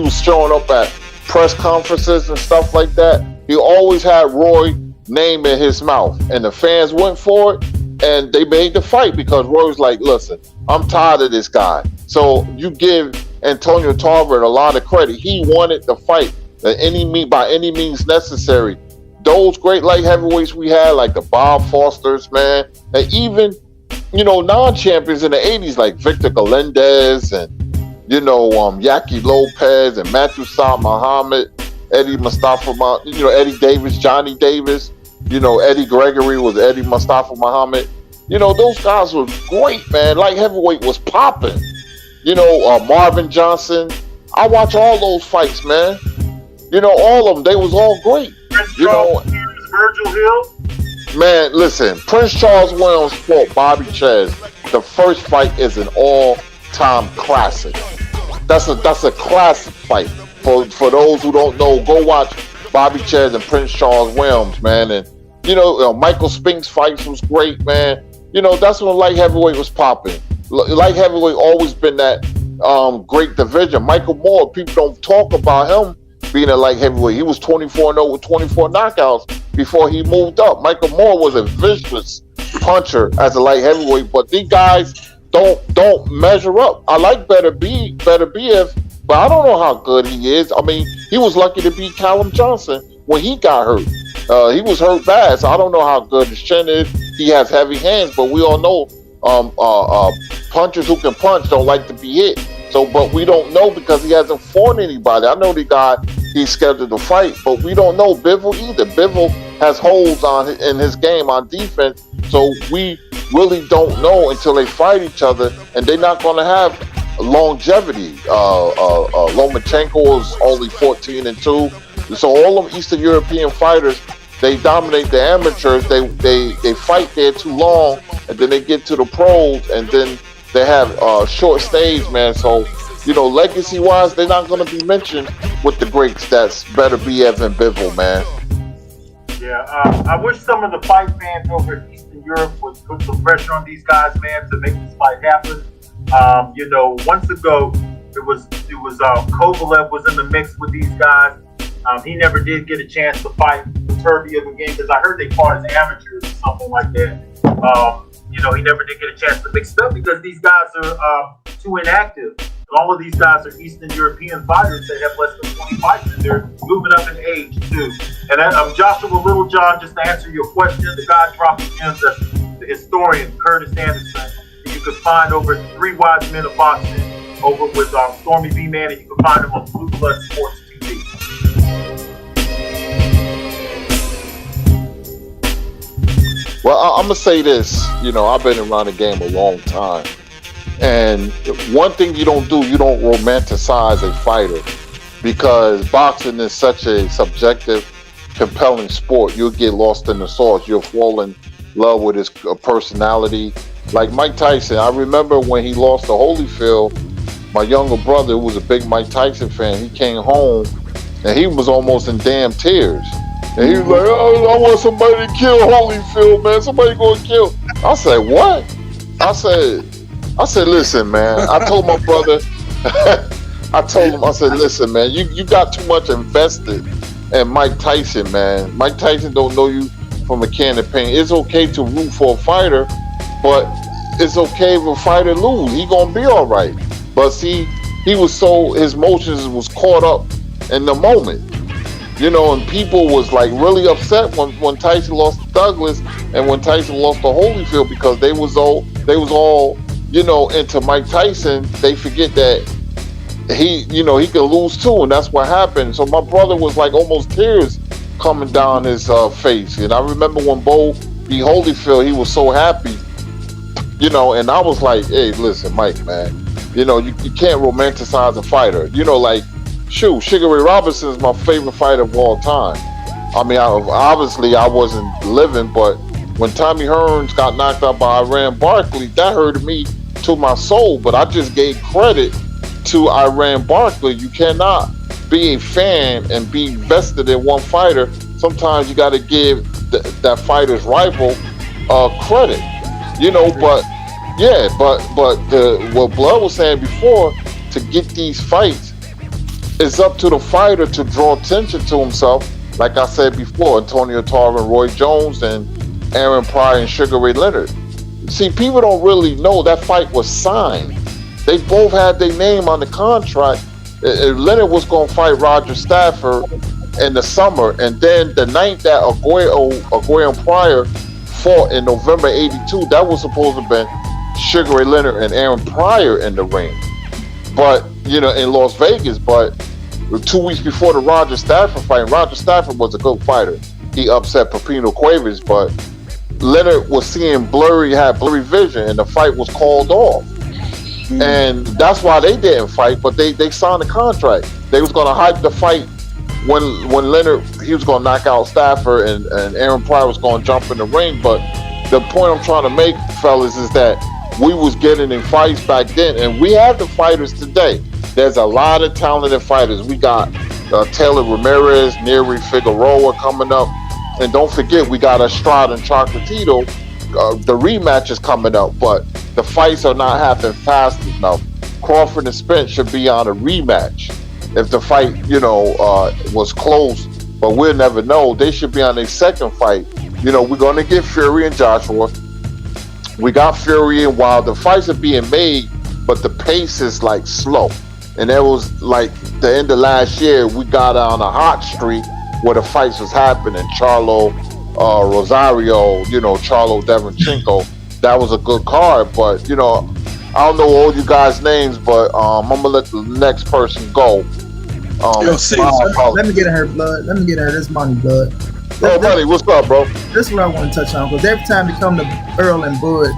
was showing up at press conferences and stuff like that. He always had Roy name in his mouth, and the fans went for it, and they made the fight because Roy was like, listen, I'm tired of this guy. So you give Antonio Tarver a lot of credit. He wanted the fight by any means necessary. Those great light heavyweights we had, like the Bob Fosters, man, and even, non-champions in the 80s, like Victor Galindez and, Yaki Lopez and Matthew Sa Muhammad, Eddie Mustafa, Eddie Davis, Johnny Davis, Eddie Gregory was Eddie Mustafa Muhammad. Those guys were great, man. Light heavyweight was popping. Marvin Johnson. I watch all those fights, man. All of them. They was all great. Virgil Hill. Man, listen. Prince Charles Williams fought Bobby Ches. The first fight is an all-time classic. That's a classic fight. For those who don't know, go watch Bobby Ches and Prince Charles Williams, man. And Michael Spink's fights was great, man. That's when light heavyweight was popping. Light heavyweight always been that great division. Michael Moore, people don't talk about him being a light heavyweight. He was 24-0 with 24 knockouts before he moved up. Michael Moore was a vicious puncher as a light heavyweight, but these guys don't measure up. I like Better BF, but I don't know how good he is. I mean, he was lucky to beat Callum Johnson when he got hurt. He was hurt bad, so I don't know how good his chin is. He has heavy hands, but we all know punchers who can punch don't like to be hit. But we don't know because he hasn't fought anybody. I know the guy he's scheduled to fight, but we don't know Bivol either. Bivol has holes in his game on defense, so we really don't know until they fight each other, and they're not going to have longevity. Lomachenko is only 14-2, so all of Eastern European fighters, they dominate the amateurs. They fight there too long, and then they get to the pros, and then they have short stays, man. So, legacy-wise, they're not going to be mentioned with the greats. That's Better BF and Bivol, man. Yeah, I wish some of the fight fans over in Eastern Europe would put some pressure on these guys, man, to make this fight happen. Months ago, it was Kovalev was in the mix with these guys. He never did get a chance to fight Turbiev again because I heard they fought as amateurs or something like that. He never did get a chance to mix it up because these guys are too inactive. And all of these guys are Eastern European fighters that have less than 20 fights, and they're moving up in age too. And I'm Joshua Littlejohn, just to answer your question, the guy dropping gems, that's the historian Kurtis Anderson. You can find over 3 Wise Men of Boxing over with Stormy B-Man, and you can find him on Blue Blood Sports TV. Well, I'm going to say this. I've been around the game a long time. And one thing you don't do, you don't romanticize a fighter, because boxing is such a subjective, compelling sport. You'll get lost in the sauce. You'll fall in love with his personality. Like Mike Tyson, I remember when he lost to Holyfield, my younger brother, who was a big Mike Tyson fan, he came home and he was almost in damn tears. And he was like, I want somebody to kill Holyfield, man. Somebody gonna kill. I said, what? I said, listen, man. I told my brother, I said, listen, man, you got too much invested in Mike Tyson, man. Mike Tyson don't know you from a can of paint. It's okay to root for a fighter, but it's okay if a fighter lose. He gonna be all right. But see, his emotions was caught up in the moment. And people was like really upset when Tyson lost to Douglas and when Tyson lost to Holyfield, because they was all into Mike Tyson. They forget that he could lose too, and that's what happened. So my brother was like almost tears coming down his face. And I remember when Bo beat Holyfield, he was so happy, and I was like, hey, listen, Mike, man, you can't romanticize a fighter. Sugar Ray Robinson is my favorite fighter of all time. I mean, obviously I wasn't living, but when Tommy Hearns got knocked out by Iran Barkley, that hurted me to my soul. But I just gave credit to Iran Barkley. You cannot be a fan and be vested in one fighter. Sometimes you got to give that fighter's rival credit, But what Blood was saying before, to get these fights, it's up to the fighter to draw attention to himself. Like I said before, Antonio Tarver and Roy Jones and Aaron Pryor and Sugar Ray Leonard. See, people don't really know that fight was signed. They both had their name on the contract. Leonard was going to fight Roger Stafford in the summer, and then the night that Aguayo and Pryor fought in November '82, that was supposed to have been Sugar Ray Leonard and Aaron Pryor in the ring. But in Las Vegas. But 2 weeks before the Roger Stafford fight, Roger Stafford was a good fighter. He upset Pepino Cuevas, but Leonard was seeing had blurry vision, and the fight was called off. And that's why they didn't fight, but they signed a contract. They was going to hype the fight when Leonard, he was going to knock out Stafford, and Aaron Pryor was going to jump in the ring. But the point I'm trying to make, fellas, is that we was getting in fights back then, and we have the fighters today. There's a lot of talented fighters. We got Taylor Ramirez, Neri Figueroa coming up. And don't forget, we got Estrada and Chocolatito. The rematch is coming up, but the fights are not happening fast enough. Crawford and Spence should be on a rematch. If the fight, was close, but we'll never know. They should be on their second fight. We're going to get Fury and Joshua. We got Fury and Wilder. The fights are being made, but the pace is like slow. And that was like the end of last year. We got on a hot streak where the fights was happening. Charlo, Rosario, Charlo Devonchenko. That was a good card, but I don't know all you guys' names, but I'm gonna let the next person go. Let me get her, blood. Let me get her this money, blood. Buddy, what's up, bro? This is what I want to touch on, because every time they come to Earl and Bud,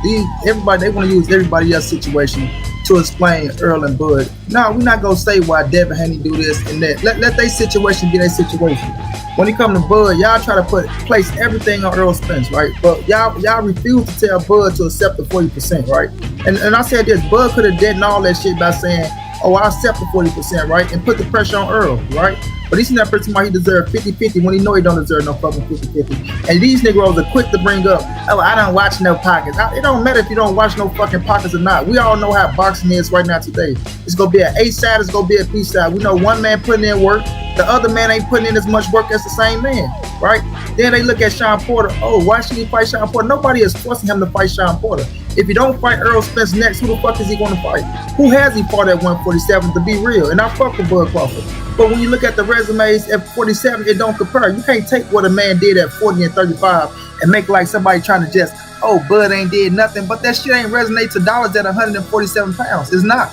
they want to use everybody else's situation to explain Earl and Bud. No, we're not gonna say why Devin Haney do this and that. Let their situation be their situation. When it come to Bud, y'all try to place everything on Earl Spence, right? But y'all refuse to tell Bud to accept the 40%, right? And I said this, Bud could have done all that shit by saying, oh, I accept the 40%, right? And put the pressure on Earl, right? But he's not person why he deserved 50-50 when he know he don't deserve no fucking 50-50. And these niggas are quick to bring up, oh, I don't watch no pockets. It don't matter if you don't watch no fucking pockets or not. We all know how boxing is right now today. It's gonna be an A side, it's gonna be a B side. We know one man putting in work, the other man ain't putting in as much work as the same man, right? Then they look at Sean Porter, oh, why should he fight Sean Porter? Nobody is forcing him to fight Sean Porter. If you don't fight Earl Spence next, who the fuck is he gonna fight? Who has he fought at 147, to be real? And I fuck with Bud Crawford. But when you look at the resumes at 47, it don't compare. You can't take what a man did at 40 and 35 and make like somebody trying to just, oh, Bud ain't did nothing. But that shit ain't resonate to dollars at 147 pounds. It's not.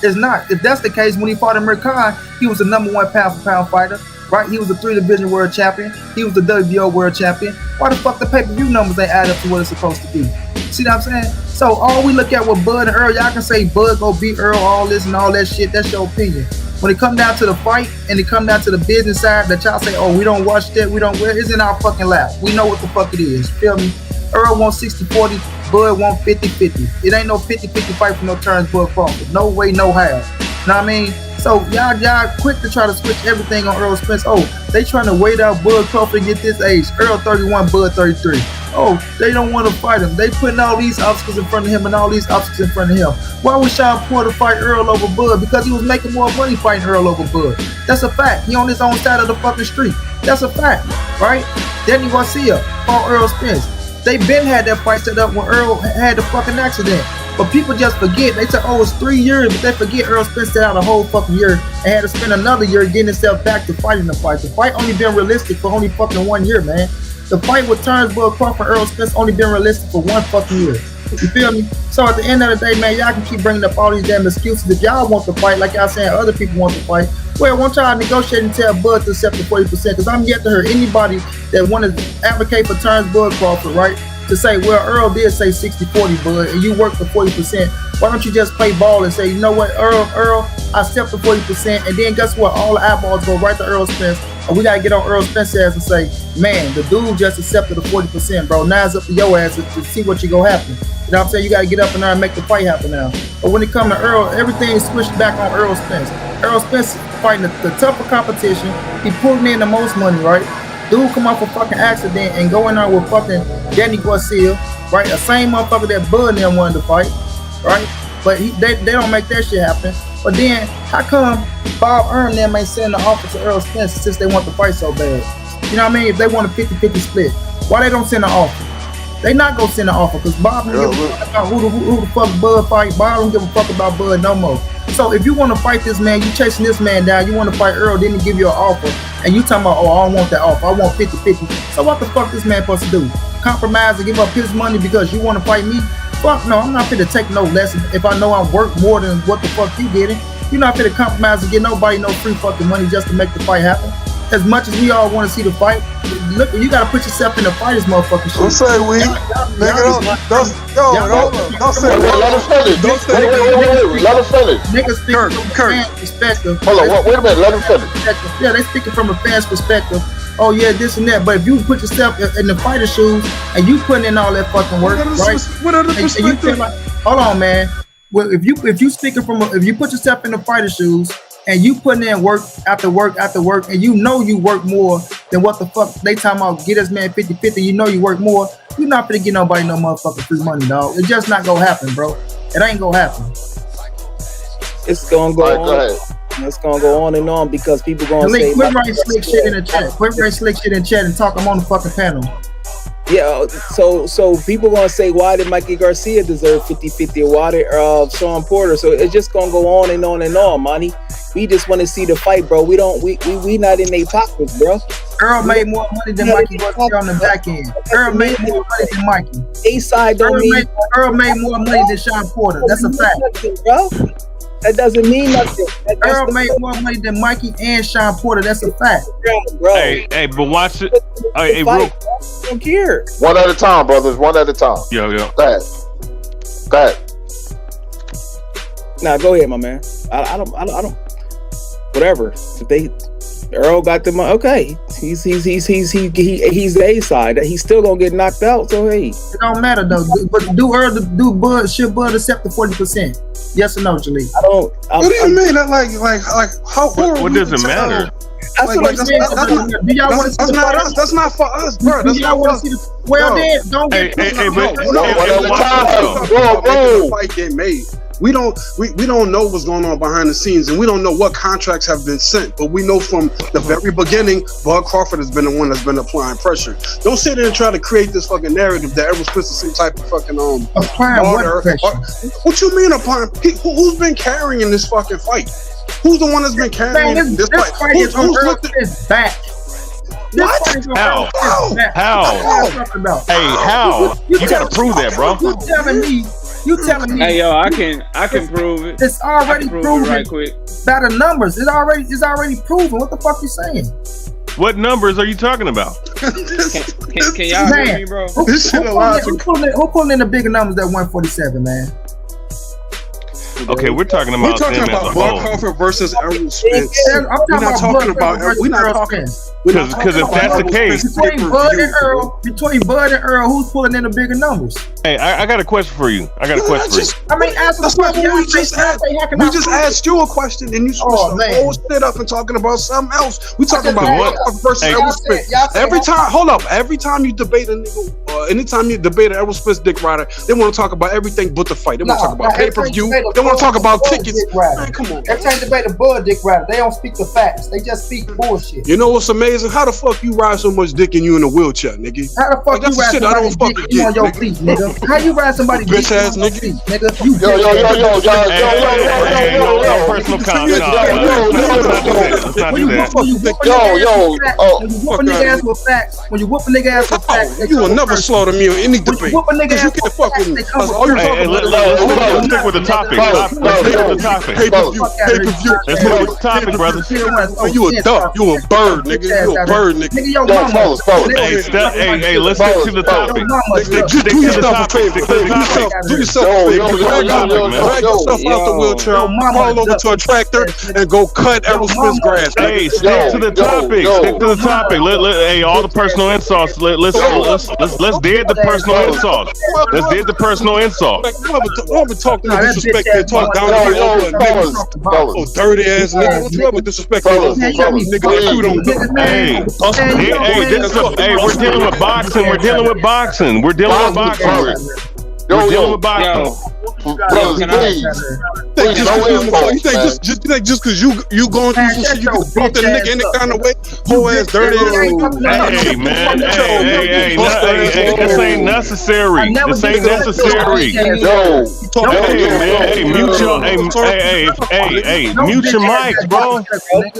It's not. If that's the case, when he fought Amir Khan, he was the number 1 pound for pound fighter, right? He was the 3-division world champion. He was the WBO world champion. Why the fuck the pay-per-view numbers ain't add up to what it's supposed to be? See what I'm saying? So all we look at with Bud and Earl, y'all can say Bud go beat Earl, all this and all that shit. That's your opinion. When it come down to the fight and it come down to the business side that y'all say, oh, we don't watch that, we don't, it's in our fucking lap. We know what the fuck it is. Feel me? Earl wants 60-40, Bud wants 50-50. It ain't no 50-50 fight for no turns, Bud Crawford. No way, no how. Know what I mean? So y'all quick to try to switch everything on Earl Spence. Oh, they trying to wait out Bud Crawford and get this age. Earl 31, Bud 33. Oh, they don't want to fight him. They putting all these obstacles in front of him and all these obstacles in front of him. Why would Sean Porter fight Earl over Bud? Because he was making more money fighting Earl over Bud. That's a fact. He on his own side of the fucking street. That's a fact, right? Danny Garcia fought Earl Spence. They been had that fight set up when Earl had the fucking accident. But people just forget. They say, oh, it's 3 years, but they forget Earl Spence set out a whole fucking year and had to spend another year getting himself back to fighting the fight. The fight only been realistic for only fucking 1 year, man. The fight with Bud Crawford and Earl Spence only been realistic for 1 fucking year. You feel me? So at the end of the day, man, y'all can keep bringing up all these damn excuses. If y'all want to fight, like y'all saying other people want to fight, well, won't y'all negotiate and tell Bud to accept the 40%? Because I'm yet to hear anybody that want to advocate for Bud Crawford, right? To say, well, Earl did say 60-40, Bud, and you worked for 40%. Why don't you just play ball and say, you know what, Earl, I accept the 40%, and then guess what? All the eyeballs go right to Earl Spence, and we gotta get on Earl Spence's ass and say, man, the dude just accepted the 40%, bro. Now it's up to your ass to see what you gonna happen. You know what I'm saying? You gotta get up in there and make the fight happen now. But when it comes to Earl, everything switched back on Earl Spence. Earl Spence fighting the tougher competition. He pulling in the most money, right? Dude come off a fucking accident and go in there with fucking Danny Garcia, right? The same motherfucker that Bud and them wanted to fight, right? But they don't make that shit happen. But then, how come Bob Earn them ain't sending the offer to Earl Spence since they want to fight so bad? You know what I mean? If they want a 50-50 split, why they don't send an offer? They not gonna send an offer because Bob don't give a fuck about who the fuck Bud fight. Bob don't give a fuck about Bud no more. So if you want to fight this man, you chasing this man down, you want to fight Earl, then he give you an offer, and you talking about, oh, I don't want that offer, I want 50-50. So what the fuck this man supposed to do? Compromise and give up his money because you want to fight me? Fuck no, I'm not finna take no lesson if I know I'm worth more than what the fuck you getting. You're not gonna compromise and get nobody no free fucking money just to make the fight happen. As much as we all want to see the fight, look, you gotta put yourself in the fighter's motherfucking shoes. Don't say we. Nigga, don't say we. Let him finish. Let him finish. Niggas speaking from a fan's perspective. Hold on, wait a minute. Let him finish. Yeah, they speaking from a fan's perspective. Oh yeah, this and that. But if you put yourself in the fighter's shoes and you putting in all that fucking work, right? What other perspective? Hold on, man. Well, if you speaking from if you put yourself in the fighter's shoes and you putting in work after work after work, and you know you work more than what the fuck they talking about, get us man 50-50, you know you work more, you're not gonna get nobody no motherfucking free money, dog. It's just not gonna happen, bro. It ain't gonna happen. It's gonna go on. It's gonna go on and on because people gonna say. Quit writing slick shit in the chat. Quit writing slick shit in the chat and talk. I'm on the fucking panel. Yeah, so people gonna say, why did Mikey Garcia deserve 50-50 or why did Sean Porter? So it's just gonna go on and on and on, money. We just want to see the fight, bro. We not in their pockets, bro. Earl made more money than Mikey Garcia on the back end. Earl made more money than Mikey. A-side don't mean Earl made more money than Sean Porter. That's a fact, bro. That doesn't mean nothing. Earl made more money than Mikey and Sean Porter. That's a fact, bro. Hey, but watch it. Hey, bro. Don't care. One at a time, brothers. One at a time. Yo. Go ahead. Nah, go ahead, my man. I don't. Whatever. If Earl got the money, okay. He's the A side. He's still gonna get knocked out. So hey, it don't matter though. But should Bud accept the 40%? Yes or no, Jaleel? What do you mean? Like how? What does it matter? That's what I'm saying. Do y'all want to see the fight? That's not for us, bro. Do y'all want to see the? Well, then don't get. The fight get made. We don't know what's going on behind the scenes, and we don't know what contracts have been sent. But we know from the very beginning, Bud Crawford has been the one that's been applying pressure. Don't sit there and try to create this fucking narrative that Errol Spence is some type of fucking applying what pressure? What you mean applying? Who's been carrying this fucking fight? Who's the one that's been carrying this fight? Who's looked at his back? What? How? Hey, how? You gotta prove that, bro. You telling me? Hey, yo, I can prove it. It's already proven right quick by the numbers. It's already proven. What the fuck you saying? What numbers are you talking about? Can y'all hear me, bro? Who pulling in the bigger numbers than 147, man? Okay, we're talking about Bud Crawford versus Errol Spence. We're not talking about because if that's the case, between Bud and Earl, who's pulling in the bigger numbers? Hey, I got a question for you. I mean, ask the question. We just asked you a question, and you switched the whole shit up and talking about something else. We talking about Bud Crawford versus Errol Spence. Every time you debate a nigga, anytime you debate an Errol Spence dick rider, they want to talk about everything but the fight. They want to talk about pay-per-view. They want to talk about tickets. Man, come on. Every time you debate a Bud dick rider, they don't speak the facts. They just speak bullshit. You know what's amazing? How the fuck you ride so much dick and you in a wheelchair, nigga? How the fuck you ride somebody's dick and you on your feet, nigga? How you ride somebody's dick on your feet, nigga? Yo, personal comment. When you whoop a nigga ass with facts, you will never slaughter me on any debate. You can't fuck with me. Let's stick with the topic. Let's stick with the topic. Pay-per-view. Let's stick with the topic, brothers. You a duck. You a bird, nigga. You a bird, nigga. Hey, let's stick to the topic. Do yourself a favor. Do yourself a favor. Drag yourself out the wheelchair, crawl over to a tractor, and go cut Errol Spence grass. Hey, stick to the topic. Stick to the topic. Hey, all the personal insults. Let's dead the personal insults. Let's dead the personal insults. Don't ever talk to me disrespect and talk down to me over niggas. Oh, dirty ass nigga. What you ever disrespect me over nigga? You don't know. Hey, we're dealing with boxing. We're dealing with boxing. We're dealing with boxing. We're dealing with boxing. You think just because you going through some shit, you can bump that nigga any kind of way? Whole ass dirty ass. Hey, man. Hey, this ain't necessary. This ain't necessary. Hey, mute your. Hey, mute your mics, bro.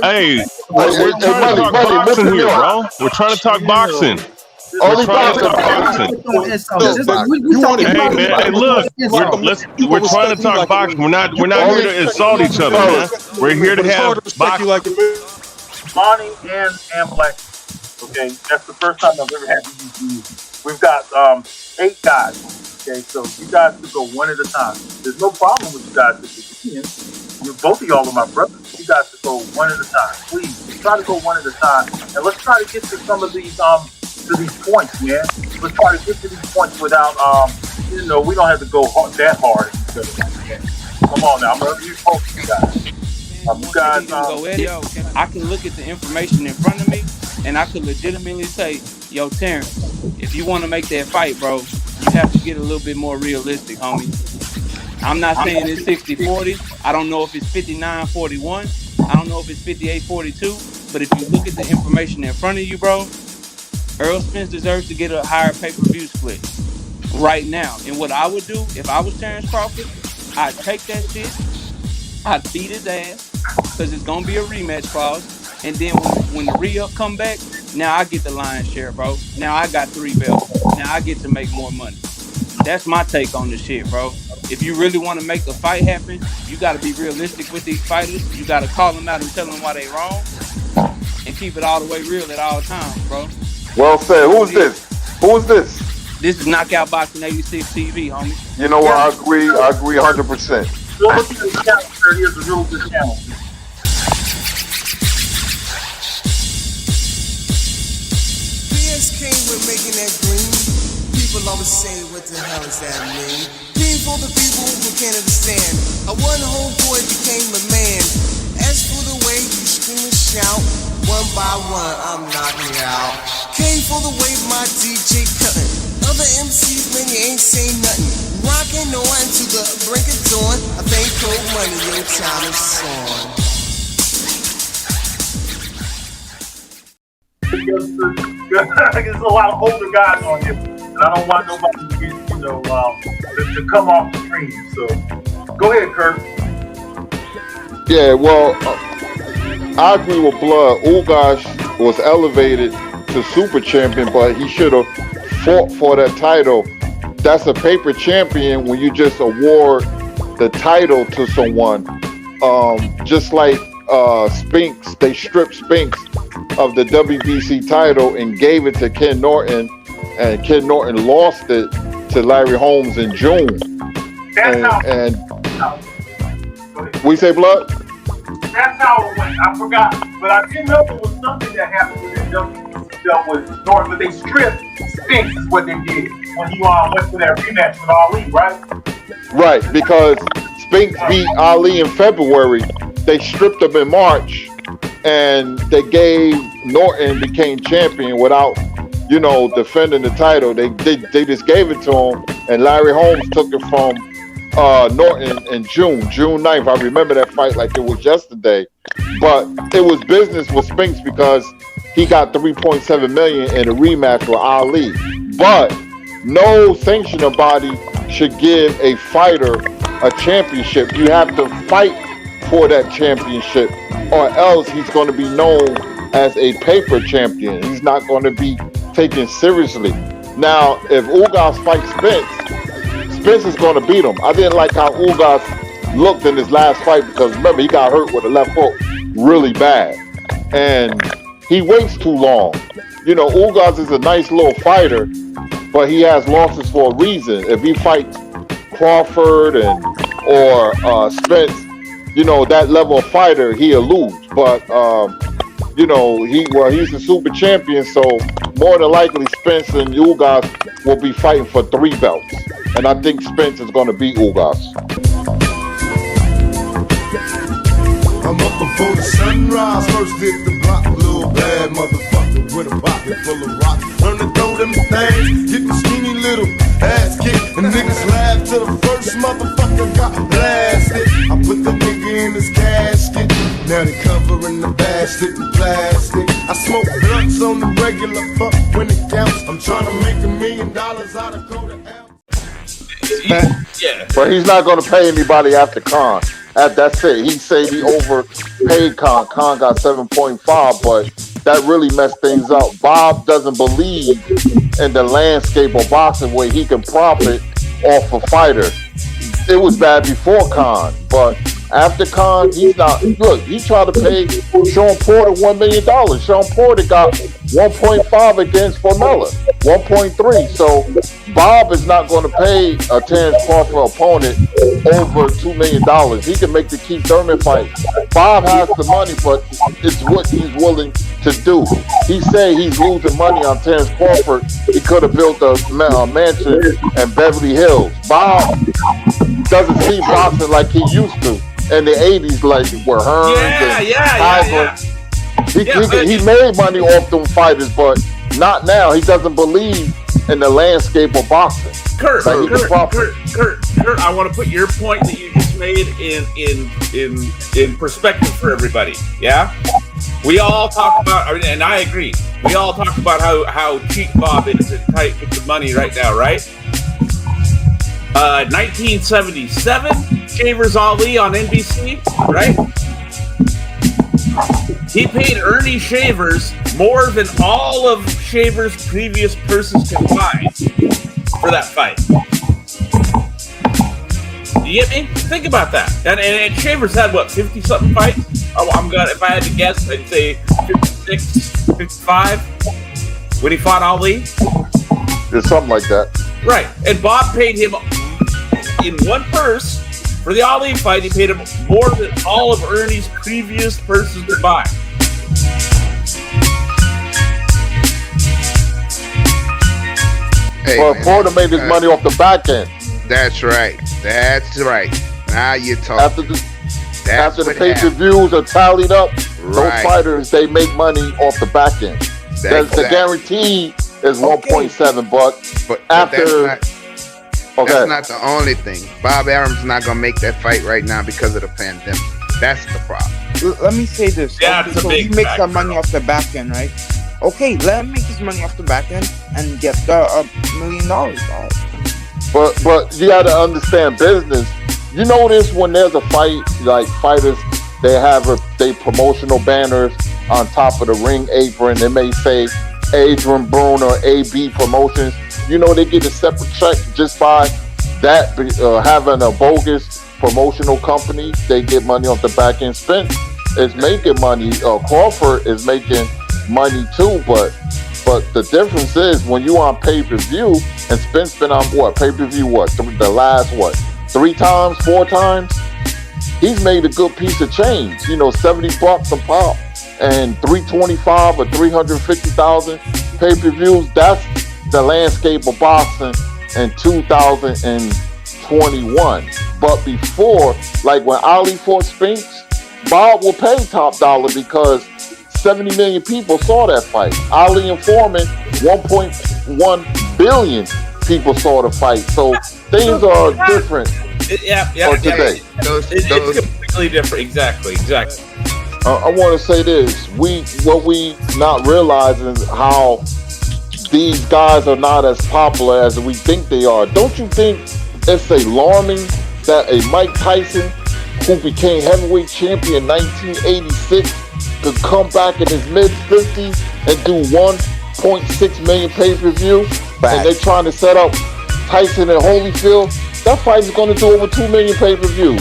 Hey, we're trying to talk boxing here, bro. We're trying to talk boxing. We're trying to talk boxing. Hey man, hey, look, we're trying to talk boxing. We're not here to insult each other, man. We're here to have boxing. Lonnie and Black. Okay, that's the first time I've ever had to use these. We've got 8 guys. Okay, so you guys could go one at a time. There's no problem with you guys if you can. Both of y'all are my brothers. You guys could go one at a time. Please try to go one at a time, and let's try to get to some of these points, man. Let's try to get to these points without we don't have to go that hard. Come on now, I'm gonna use both of you guys. I can look at the information in front of me, and I could legitimately say, yo, Terrence, if you want to make that fight, bro, you have to get a little bit more realistic, homie. I'm not saying it's 60-40. I don't know if it's 59-41. I don't know if it's 58-42. But if you look at the information in front of you, bro, Earl Spence deserves to get a higher pay-per-view split right now. And what I would do if I was Terrence Crawford, I'd take that shit, I'd beat his ass, because it's going to be a rematch clause. And then when the re-up come back, now I get the lion's share, bro. Now I got 3 belts. Now I get to make more money. That's my take on the shit, bro. If you really want to make a fight happen, you got to be realistic with these fighters. You got to call them out and tell them why they wrong. And keep it all the way real at all times, bro. Well said. Who's this? Who is this? This is Knockout Boxing 86 TV, homie. You know what? I agree 100%. Well, look at the calendar. Here's the real good calendar. BS came with making that green. People always say, what the hell does that mean? Being for the people who can't understand. A one homeboy became a man. As for the way you scream and shout, one by one I'm knocking you out. Came for the way my DJ cutting. Other MCs, man, you ain't saying nothing. Rocking on to the brink of dawn. I think cold money, your time is on. There's a lot of older guys on here, and I don't want nobody to get, to come off the screen. So, go ahead, Kurt. Yeah, well, I agree with Blood. Ugas was elevated to super champion, but he should have fought for that title. That's a paper champion when you just award the title to someone. Just like Spinks, they stripped Spinks of the WBC title and gave it to Ken Norton, and Ken Norton lost it to Larry Holmes in June. And we say Blood? That's how it went. I forgot, but I didn't know it was something that happened within WBC dealt with Norton, but they stripped Spinks is what they did when he went for that rematch with Ali, right? Right, because Spinks beat Ali in February. They stripped him in March, and they gave Norton became champion without, defending the title. They just gave it to him, and Larry Holmes took it from Norton in June 9th. I remember that fight like it was yesterday. But it was business with Spinks because he got $3.7 million in a rematch with Ali. But no sanctioning body should give a fighter a championship. You have to fight for that championship, or else he's going to be known as a paper champion. He's not going to be taken seriously. Now, if Ugas fights Spence is going to beat him. I didn't like how Ugas looked in his last fight because remember, he got hurt with a left hook really bad. And he waits too long. Ugas is a nice little fighter, but he has losses for a reason. If he fights Crawford or Spence, that level of fighter, he'll lose. But, he's a super champion, so more than likely Spence and Ugas will be fighting for 3 belts. And I think Spence is going to beat Ugas. I'm up before the sunrise, first hit the block, little bad motherfucker with a pocket full of rocks. Learn to throw them things, get the skinny little ass kicked, and niggas laugh till the first motherfucker got blasted. I put the nigga in his casket, now they covering the bastard in plastic. I smoke blunts on the regular, fuck when it counts. I'm trying to make $1 million out of quarter ounce. Yeah. But he's not going to pay anybody after Khan. That's it. He said he overpaid Khan. Khan got 7.5, but that really messed things up. Bob doesn't believe in the landscape of boxing where he can profit off a fighter. It was bad before Khan, but after Khan, he's not. Look, he tried to pay Sean Porter $1 million. Sean Porter got 1.5 against Formella, 1.3. So Bob is not going to pay a Terence Crawford opponent over $2 million. He can make the Keith Thurman fight. Bob has the money, but it's what he's willing to do. He said he's losing money on Terence Crawford. He could have built a mansion in Beverly Hills. Bob doesn't see boxing like he used to in the 80s, like were Hearns and Hagler. He made money off them fighters, but not now. He doesn't believe in the landscape of boxing. Kurt, I want to put your point that you just made in perspective for everybody. Yeah, we all talk about, and I agree. We all talk about how cheap Bob is and tight with the money right now, right? 1977, Shavers Ali on NBC, right? He paid Ernie Shavers more than all of Shavers' previous persons combined for that fight. You get me? Think about that. And Shavers had what, 50-something fights? Oh, I'm gonna, if I had to guess, I'd say 56, 55 when he fought Ali. There's something like that. Right. And Bob paid him in one purse for the Ali fight. He paid him more than all of Ernie's previous purses combined. Hey, but Porter made his money off the back end. That's right. That's right. Now you're talking. After the pay-per-views are tallied up, those fighters, they make money off the back end. The guarantee is 1.7, but after... That's not the only thing. Bob Arum's not going to make that fight right now because of the pandemic. That's the problem. Let me say this. Yeah, okay, so he makes that money off the back end, right? Okay, let him make his money off the back end and get the $1 million. But you got to understand business. You notice when there's a fight, like fighters, they have they promotional banners on top of the ring apron. They may say Adrian Boone or AB Promotions. You know, they get a separate check just by that, having a bogus promotional company. They get money off the back end. Spence is making money. Crawford is making money too, but the difference is when you on pay-per-view, and Spence been on pay-per-view the last 3 times, 4 times, he's made a good piece of change. You know, $70 a pop and 325 or 350,000 pay-per-views. That's the landscape of boxing in 2021. But before, like when Ali fought Spence, Bob will pay top dollar because 70 million people saw that fight. Ali and Foreman, 1.1 billion people saw the fight. So things are different today. It's completely different. Exactly. I want to say this. What we not realizing is how these guys are not as popular as we think they are. Don't you think it's alarming that a Mike Tyson, who became heavyweight champion in 1986, could come back in his mid-50s and do 1.6 million pay-per-view? And they're trying to set up Tyson and Holyfield. That fight is going to do over 2 million pay-per-view.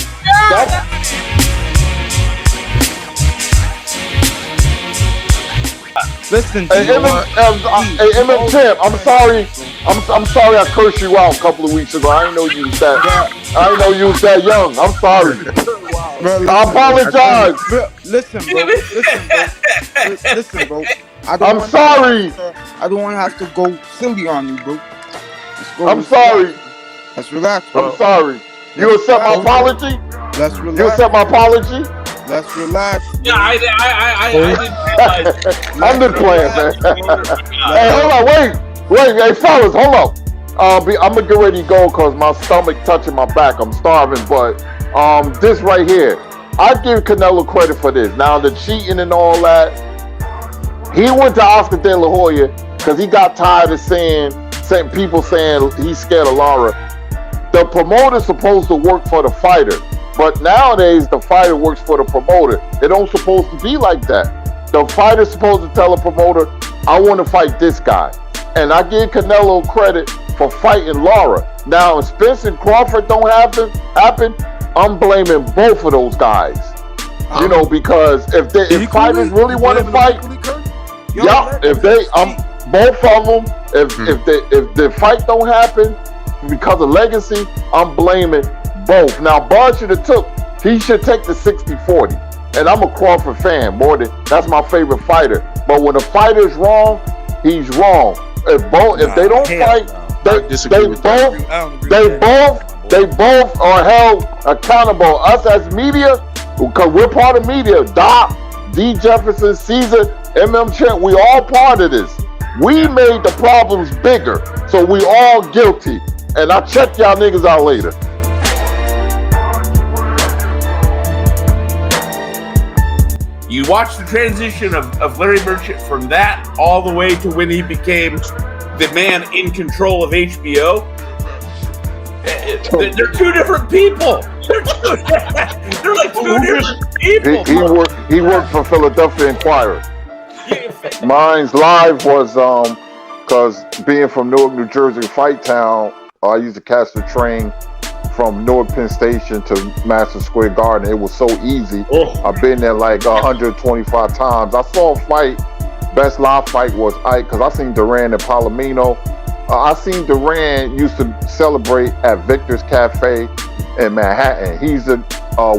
Listen, Emmett Champ, I'm sorry I cursed you out a couple of weeks ago. I didn't know you was that. I didn't know you was that young. I'm sorry. I apologize. Listen, bro. I'm sorry. I don't want to have to go silly on you, bro. I'm sorry. Let's relax, bro. I'm sorry. You accept my apology? Let's relax. You accept my apology? Let's relax. Yeah, I didn't realize. I'm just playing, man. Hey, hold on, wait, hey fellas, hold up. I'm gonna get ready to go because my stomach touching my back. I'm starving, but this right here, I give Canelo credit for this. Now the cheating and all that, he went to Oscar De La Hoya because he got tired of saying people saying he's scared of Lara. The promoter's supposed to work for the fighter. But nowadays, the fighter works for the promoter. It don't supposed to be like that. the fighter's supposed to tell a promoter, I want to fight this guy. And I give Canelo credit for fighting Lara. Now, if Spence and Crawford don't happen, I'm blaming both of those guys. You know, because if fighters really want to fight, if they, both of them, if the fight don't happen because of legacy, I'm blaming both. Now, Bud should have he should take the 60-40. And I'm a Crawford fan that's my favorite fighter. But when a fighter's wrong, he's wrong. If they don't fight, they both are held accountable. Us as media, because we're part of media. Doc, D. Jefferson, Caesar, MM Trent, we all part of this. We made the problems bigger, so we all guilty. And I'll check y'all niggas out later. You watch the transition of Larry Merchant from that all the way to when he became the man in control of HBO. They're two different people. They're like two different people. He worked for Philadelphia Inquirer. Mine's live was because being from Newark, New Jersey, Fight Town, I used to catch the train from Newark Penn Station to Madison Square Garden. It was so easy. I've been there like 125 times. I saw a fight. Best live fight was Ike, because I seen Duran and Palomino. I seen Duran used to celebrate at Victor's Cafe in Manhattan. He used to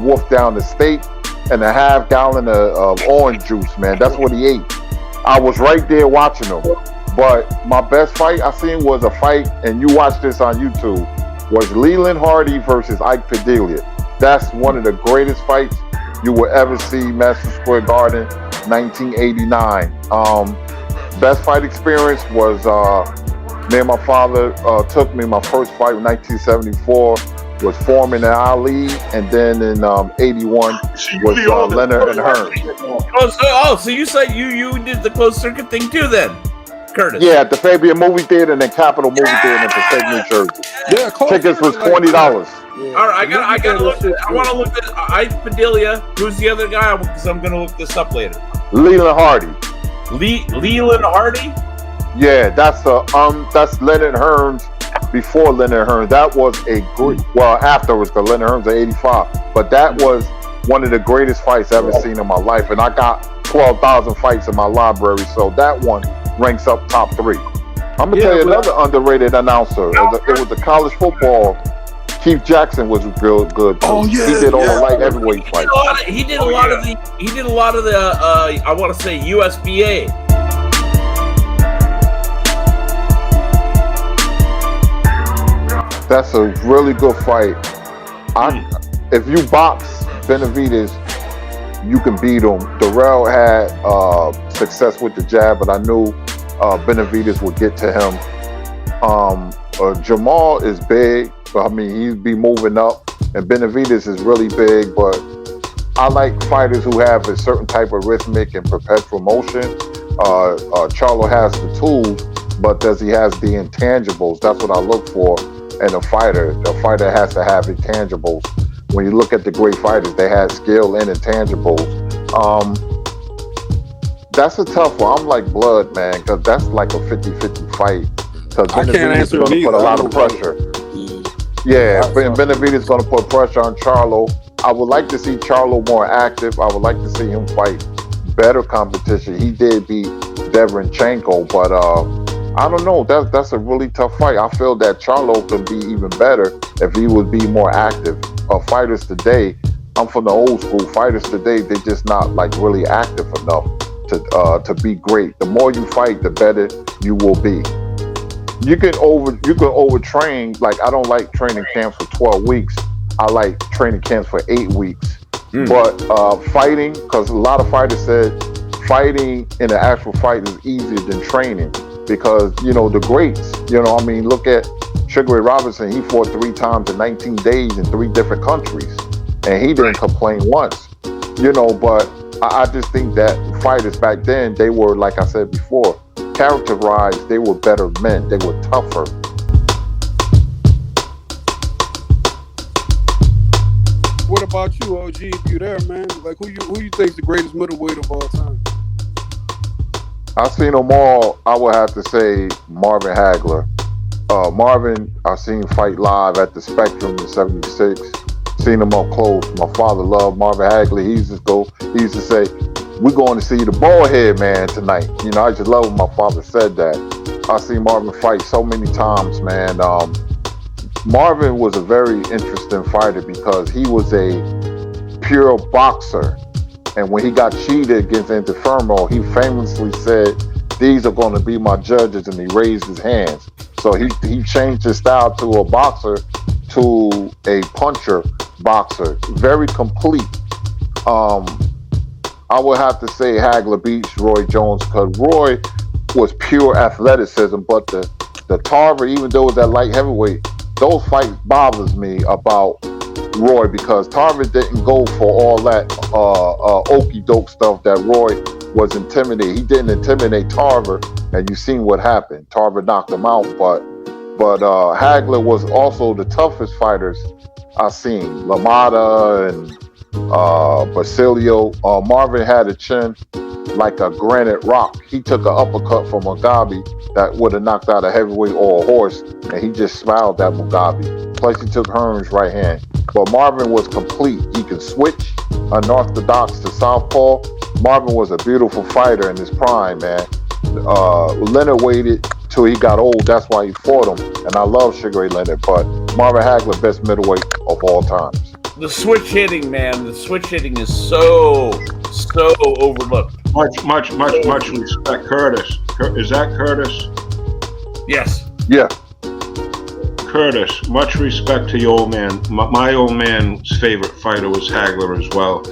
wolf down the steak and a half gallon of orange juice, man. That's what he ate. I was right there watching him. But my best fight I seen was a fight, and you watch this on YouTube, was Leland Hardy versus Ike Padilla. That's one of the greatest fights you will ever see, Madison Square Garden, 1989. Best fight experience was me and my father took me. My first fight in 1974 was Foreman and Ali, and then in 81 was Leonard and Hearns. So you said you did the closed circuit thing too, then, Kurtis? Yeah, at the Fabian Movie Theater and then Capitol Movie Theater in Passaic, New Jersey. Yeah, tickets was $20. All right, I gotta look. I want to look at Ike Padilla. Who's the other guy? Because I'm gonna look this up later. Leland Hardy. Leland Hardy. Yeah, that's Leonard Hearns. Before Leonard Hearns, that was a good. Well, afterwards, because Leonard Hearns at 85. But that was one of the greatest fights I've ever seen in my life, and I got 12,000 fights in my library, so that one ranks up top 3. I'm gonna tell you another underrated announcer. It was the college football. Keith Jackson was real good too. He did all the light heavyweight fights. He did a lot of the. I want to say USBA. That's a really good fight. If you box Benavidez, you can beat him. Darrell had success with the jab, but I knew Benavidez would get to him. Jamal is big. I mean, he'd be moving up, and Benavidez is really big, but I like fighters who have a certain type of rhythmic and perpetual motion. Charlo has the tools, but does he have the intangibles? That's what I look for in a fighter. A fighter has to have intangibles. When you look at the great fighters, they had skill and intangibles. That's a tough one. I'm like Blood, man, because that's like a 50-50 fight. Because Benavidez is going to put a lot of pressure. Yeah, Benavidez is going to put pressure on Charlo. I would like to see Charlo more active. I would like to see him fight better competition. He did beat Deverenchenko, but I don't know. That's a really tough fight. I feel that Charlo could be even better if he would be more active. Fighters today, I'm from the old school. Fighters today, they're just not like really active enough to be great. The more you fight, the better you will be. You can overtrain. Like, I don't like training camps for 12 weeks. I like training camps for 8 weeks. But fighting, because a lot of fighters said fighting in an actual fight is easier than training, because the greats. I mean, look at Sugar Ray Robinson. He fought 3 times in 19 days in 3 different countries, and he didn't complain once. But I just think that fighters back then, they were, like I said before, characterized, they were better men, they were tougher. What about you, OG? If you there, man, like who you think's the greatest middleweight of all time? I've seen them all. I would have to say Marvin Hagler. Marvin, I've seen fight live at the Spectrum in '76. Seen him up close. My father loved Marvin Hagler. He used to say, "We're going to see the bald head man tonight." You know, I just love when my father said that. I've seen Marvin fight so many times, man. Marvin was a very interesting fighter because he was a pure boxer. And when he got cheated against Interfermo, he famously said, "These are going to be my judges," and he raised his hands. So he changed his style to a boxer, to a puncher boxer. Very complete. I would have to say Hagler beats Roy Jones because Roy was pure athleticism, but the Tarver, even though it was at light heavyweight, those fights bothers me about Roy because Tarver didn't go for all that okey doke stuff that Roy was intimidated. He didn't intimidate Tarver, and you've seen what happened. Tarver knocked him out, but Hagler was also the toughest fighters I've seen. LaMotta and Basilio. Marvin had a chin like a granite rock. He took an uppercut from Mugabe that would have knocked out a heavyweight or a horse, and he just smiled at Mugabe. Plus he took Hearn's right hand. But Marvin was complete. He could switch unorthodox to southpaw. Marvin was a beautiful fighter in his prime, man. Leonard waited till he got old. That's why he fought him. And I love Sugar Ray Leonard, but Marvin Hagler, best middleweight of all times. The switch hitting, man. The switch hitting is so overlooked. Much respect, Kurtis. Is that Kurtis? Yes. Yeah. Kurtis, much respect to your old man. My old man's favorite fighter was Hagler as well.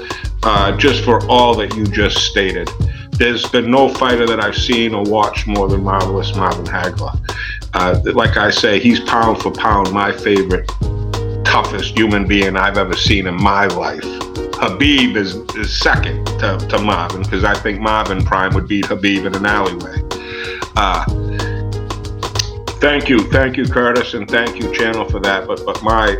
Just for all that you just stated. There's been no fighter that I've seen or watched more than Marvelous Marvin Hagler. Like I say, he's pound for pound my favorite, toughest human being I've ever seen in my life. Habib is second to Marvin, because I think Marvin Prime would beat Habib in an alleyway. Thank you, Kurtis, and thank you, Channel, for that. But my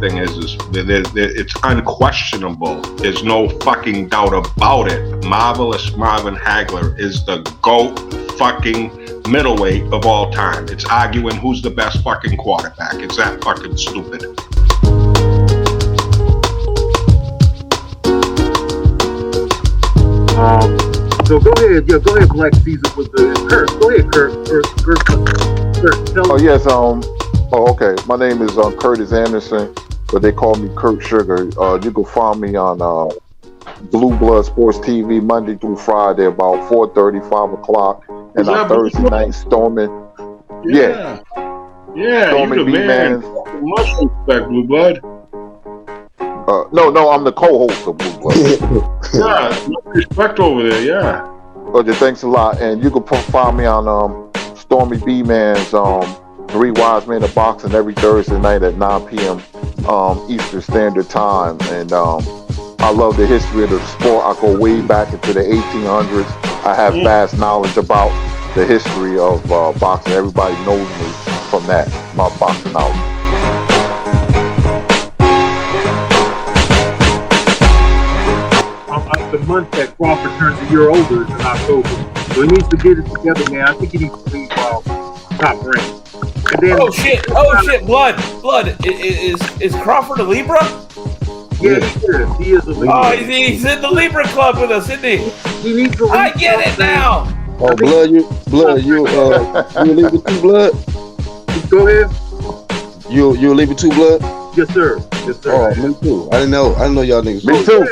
thing is it's unquestionable. There's no fucking doubt about it. Marvelous Marvin Hagler is the GOAT fucking middleweight of all time. It's arguing who's the best fucking quarterback. It's that fucking stupid. So go ahead, Black Caesar with the Kurt. Go ahead, Kurt. Yes. Okay. My name is Curtis Anderson, but they call me Kurt Sugar. You can find me on Blue Blood Sports TV Monday through Friday about 4:30, 5 o'clock, and on Thursday night storming. Yeah, Storming you the man. Much respect, Blue Blood. No, I'm the co-host of Blue Blood. Yeah, respect over there. Yeah. Okay, thanks a lot, and you can find me on Stormy B Man's Three Wise Men of Boxing every Thursday night at 9 p.m. Eastern Standard Time. And I love the history of the sport. I go way back into the 1800s. I have vast knowledge about the history of boxing. Everybody knows me from that, my boxing knowledge. The month that Crawford turns a year older is in October. So he needs to get it together, man. I think he needs to leave Top Rank. And then, oh shit! Blood. Is Crawford a Libra? Yeah, he is a Libra. Oh, he's in the Libra club with us, isn't he? He needs to. I get it now. Oh, you leave it too, Blood? Go ahead. You leave it too, Blood? Yes, sir. Oh, me too. I didn't know y'all niggas. Me too.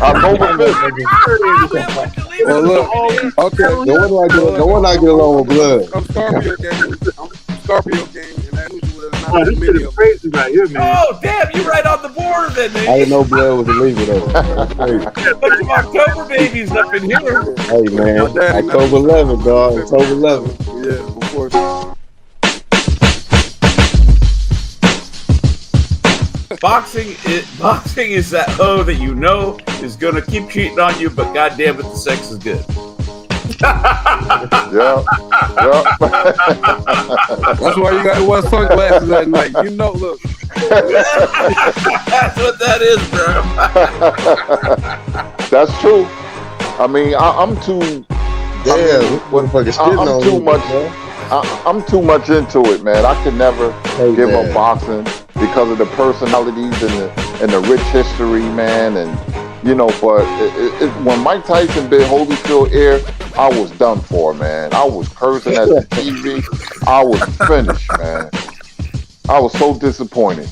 October 5th. Well, look. Okay. No one I get along with Blood. I'm Scorpio gang, and that usually this shit is crazy right here, man. Oh, damn, you right on the border then, man. I didn't know Blood was a Libra though. Bunch of October babies up in here. Hey, man. October 11th, dog. October 11th. Yeah, before. Boxing is that hoe that you know is gonna keep cheating on you, but goddamn it, the sex is good. Yeah. That's why you gotta wear sunglasses at night. You know, look. That's what that is, bro. That's true. I mean, I'm too. I'm too much. I'm too much into it, man. I could never give up boxing because of the personalities and the rich history, man. And you know, but when Mike Tyson bit Holyfield ear, I was done for, man. I was cursing at the TV. I was finished, man. I was so disappointed.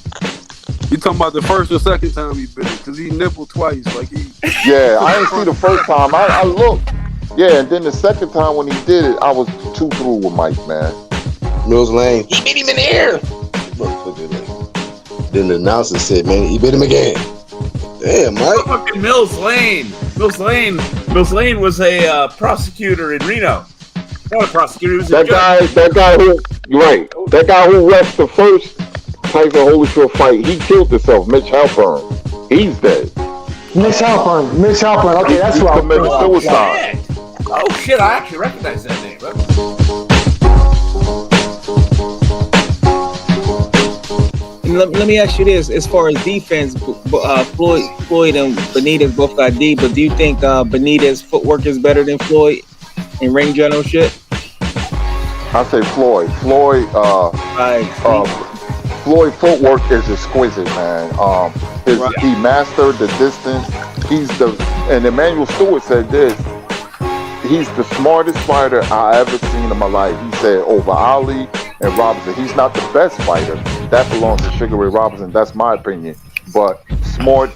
You talking about the first or second time he bit it? Because he nippled twice. Like he. Yeah, I didn't see the first time. I looked. Yeah, and then the second time when he did it, I was too through with Mike, man. Mills Lane. He bit him in the ear. Look at that. Then the announcer said, man, he bit him again. Damn, Mike. Fucking Mills Lane. Mills Lane was a prosecutor in Reno. Not a prosecutor, he was a judge. That guy who, right, that guy who refed the first Tyson Holyfield fight, he killed himself, Mitch Halpern. He's dead. Mitch Halpern. Okay, that's what I committed suicide. Oh shit, I actually recognize that name. Let me ask you this: as far as defense, Floyd and Benitez both got D, but do you think Benitez's footwork is better than Floyd in ring general shit? I say Floyd. Floyd footwork is exquisite, man. He mastered the distance. And Emmanuel Stewart said this. He's the smartest fighter I ever seen in my life. He said over Ali and Robinson. He's not the best fighter. That belongs to Sugar Ray Robinson. That's my opinion. But Floyd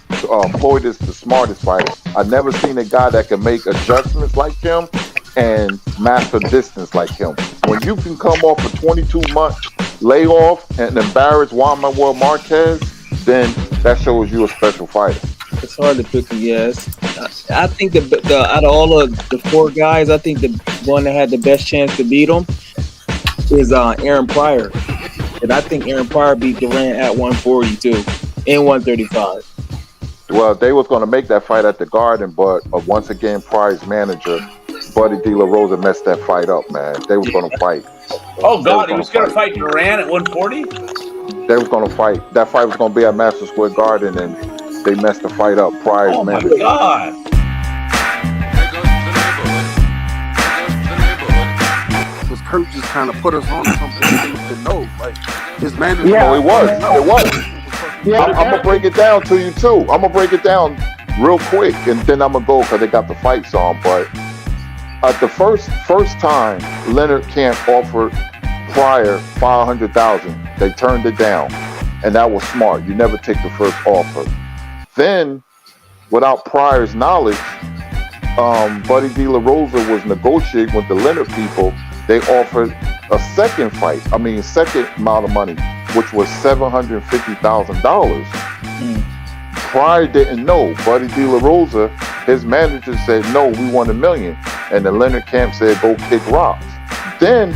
is the smartest fighter. I've never seen a guy that can make adjustments like him and master distance like him. When you can come off a 22-month layoff and embarrass Juan Manuel Marquez, then that shows you a special fighter. It's hard to pick a guess. I think the out of all of the four guys, I think the one that had the best chance to beat him is Aaron Pryor. And I think Aaron Pryor beat Durant at 142 and 135. Well, they was going to make that fight at the Garden, but once again, Pryor's manager, Buddy De La Rosa, messed that fight up, man. They was going to fight. Oh, God, he was going to fight Durant at 140? They was going to fight. That fight was going to be at Madison Square Garden, and they messed the fight up. Pryor's manager. Oh, my God. Because Kurt just kind of put us on something to know. Like, his manager. Yeah. It was. Yeah, I'm going to break it down to you, too. I'm going to break it down real quick, and then I'm going to go because they got the fights on. But at the first time, Leonard Camp offered Pryor $500,000. They turned it down, and that was smart. You never take the first offer. Then, without Pryor's knowledge, Buddy De La Rosa was negotiating with the Leonard people. They offered a second amount of money, which was $750,000. Pryor didn't know. Buddy De La Rosa, his manager said, no, we want $1 million. And the Leonard Camp said, go kick rocks. Then,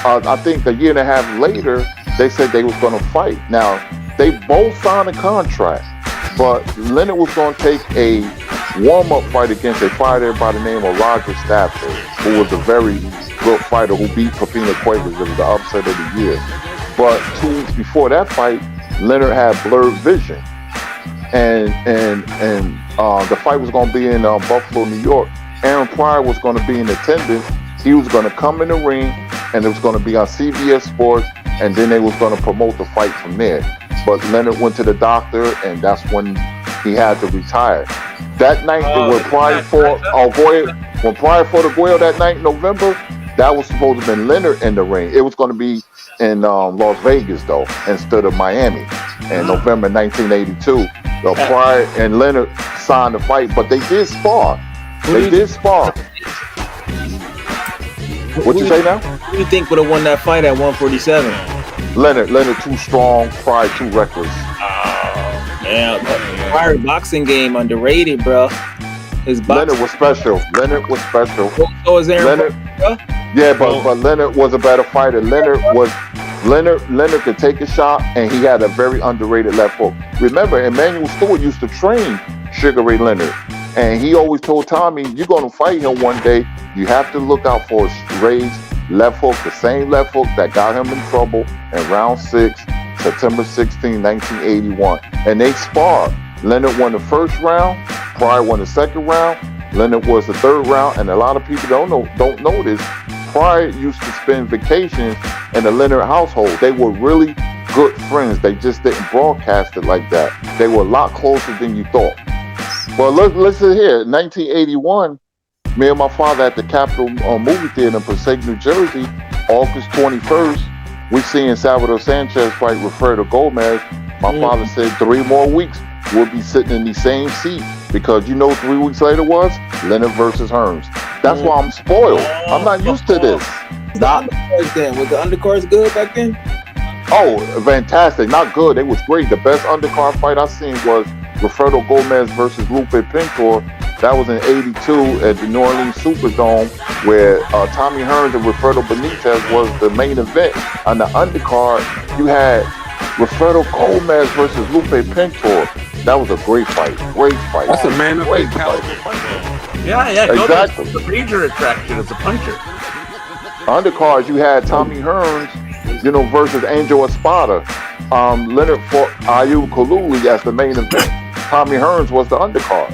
I think a year and a half later, they said they was going to fight. Now, they both signed a contract, but Leonard was going to take a warm-up fight against a fighter by the name of Roger Stafford, who was a very good fighter who beat Pepino Cuevas. It was the upset of the year. But 2 weeks before that fight, Leonard had blurred vision. And the fight was going to be in Buffalo, New York. Aaron Pryor was going to be in attendance. He was going to come in the ring, and it was going to be on CBS Sports, and then they was going to promote the fight from there. But Leonard went to the doctor, and that's when he had to retire. That night, when Pryor fought Aguayo that night in November, that was supposed to have been Leonard in the ring. It was going to be in Las Vegas, though, instead of Miami, in November 1982. Pryor and Leonard signed the fight, but they did spar. What you say now? Who do you think would have won that fight at 147? Leonard too strong, Pryor too reckless. Pryor boxing game underrated, bro. Leonard was special. So is Aaron Leonard. Yeah, but Leonard was a better fighter. Leonard could take a shot, and he had a very underrated left hook. Remember, Emmanuel Stewart used to train Sugar Ray Leonard, and he always told Tommy, you're going to fight him one day. You have to look out for Ray's left hook, the same left hook that got him in trouble in round 6, September 16, 1981. And they sparred. Leonard won the first round, Pryor won the second round, Leonard was the third round, and a lot of people don't know this. Pryor used to spend vacations in the Leonard household. They were really good friends. They just didn't broadcast it like that. They were a lot closer than you thought. Well, listen here. In 1981, me and my father at the Capitol movie theater in Passaic, New Jersey, August 21st, we seen Salvador Sanchez fight Wilfredo Gomez. My father said 3 more weeks we'll be sitting in the same seat, because 3 weeks later was Leonard versus Hearns. That's why I'm spoiled. I'm not used to this. Was the undercards good back then? Oh, fantastic. Not good. It was great. The best undercard fight I seen was Wilfredo Gomez versus Lupe Pintor. That was in 82 at the New Orleans Superdome, where Tommy Hearns and Wilfredo Benitez was the main event. On the undercard, you had Wilfredo Gomez versus Lupe Pintor. That was a great fight. Great fight. That's a man of great fight. Yeah, exactly. The major attraction is a puncher. Undercards, you had Tommy Hearns, versus Angel Espada. Leonard fought Ayu Kaluli as the main event. Tommy Hearns was the undercard.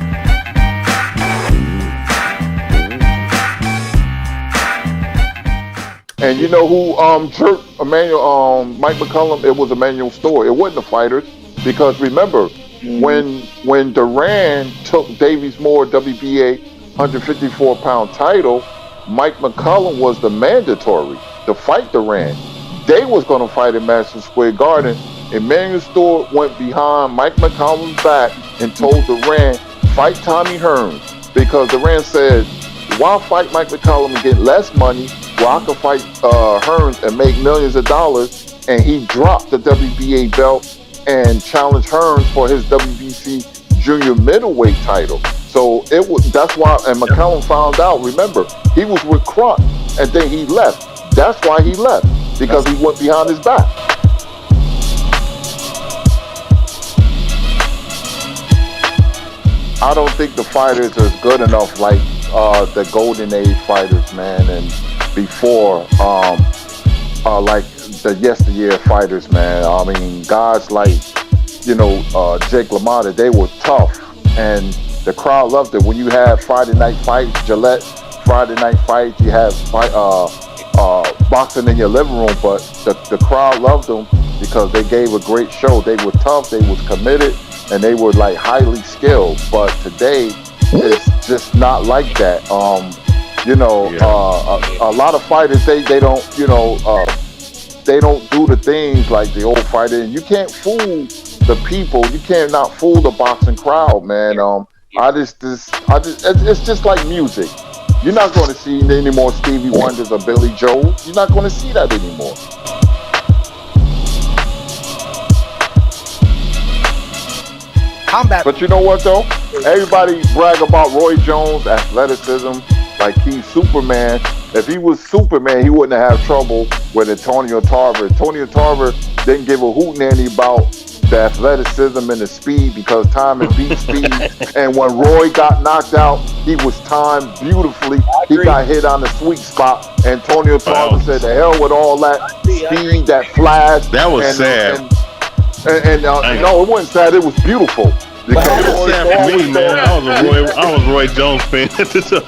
And you know who jerked Mike McCullum? It was Emmanuel Stewart. It wasn't the fighters, because remember, when Duran took Davies Moore WBA 154-pound title, Mike McCullum was the mandatory to fight Duran. They was going to fight in Madison Square Garden. Emmanuel Stewart went behind Mike McCullum's back and told Duran, fight Tommy Hearns, because Duran said, why fight Mike McCullum and get less money while I can fight Hearns and make millions of dollars? And he dropped the WBA belt and challenged Hearns for his WBC junior middleweight title. So that's why, and McCullum found out, remember, he was with Crunk and then he left. That's why he left, because he went behind his back. I don't think the fighters are good enough like the Golden Age fighters, man, and before, like the yesteryear fighters, man. I mean, guys like, Jake LaMotta, they were tough, and the crowd loved it. When you had Friday night fights, Gillette Friday night fights, you had boxing in your living room, but the crowd loved them because they gave a great show. They were tough, they was committed, and they were like highly skilled. But today, it's just not like that. A lot of fighters, they don't, they don't do the things like the old fighter. And you can't fool the people. You cannot fool the boxing crowd, man. It's just like music. You're not going to see any more Stevie Wonders or Billy Joel. You're not going to see that anymore. Combat. But you know what though? Everybody brag about Roy Jones' athleticism, like he's Superman. If he was Superman, he wouldn't have trouble with Antonio Tarver. Antonio Tarver didn't give a hootenanny about the athleticism and the speed, because time and beat speed. And when Roy got knocked out, he was timed beautifully. He got hit on the sweet spot. Antonio Tarver said, "The hell with all that speed, that flash." That was sad. No, it wasn't sad. It was beautiful. Because it was sad for me, man. I was a Roy Jones fan at the time.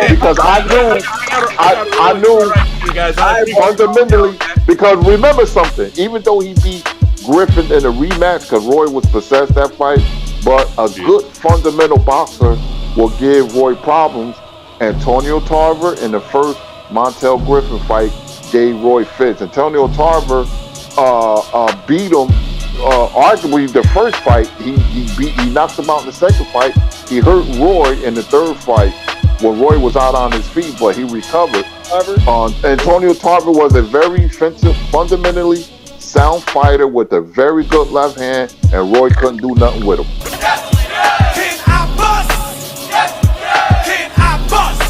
Because I knew fundamentally. Because remember something, even though he beat Griffin in a rematch, because Roy was possessed that fight, but a good fundamental boxer will give Roy problems. Antonio Tarver in the first Montel Griffin fight gave Roy fits. Antonio Tarver beat him. Arguably the first fight, he knocked him out in the second fight. He hurt Roy in the third fight when Roy was out on his feet, but he recovered. Antonio Tarver was a very offensive, fundamentally sound fighter with a very good left hand, and Roy couldn't do nothing with him. Can I bust? Can I bust?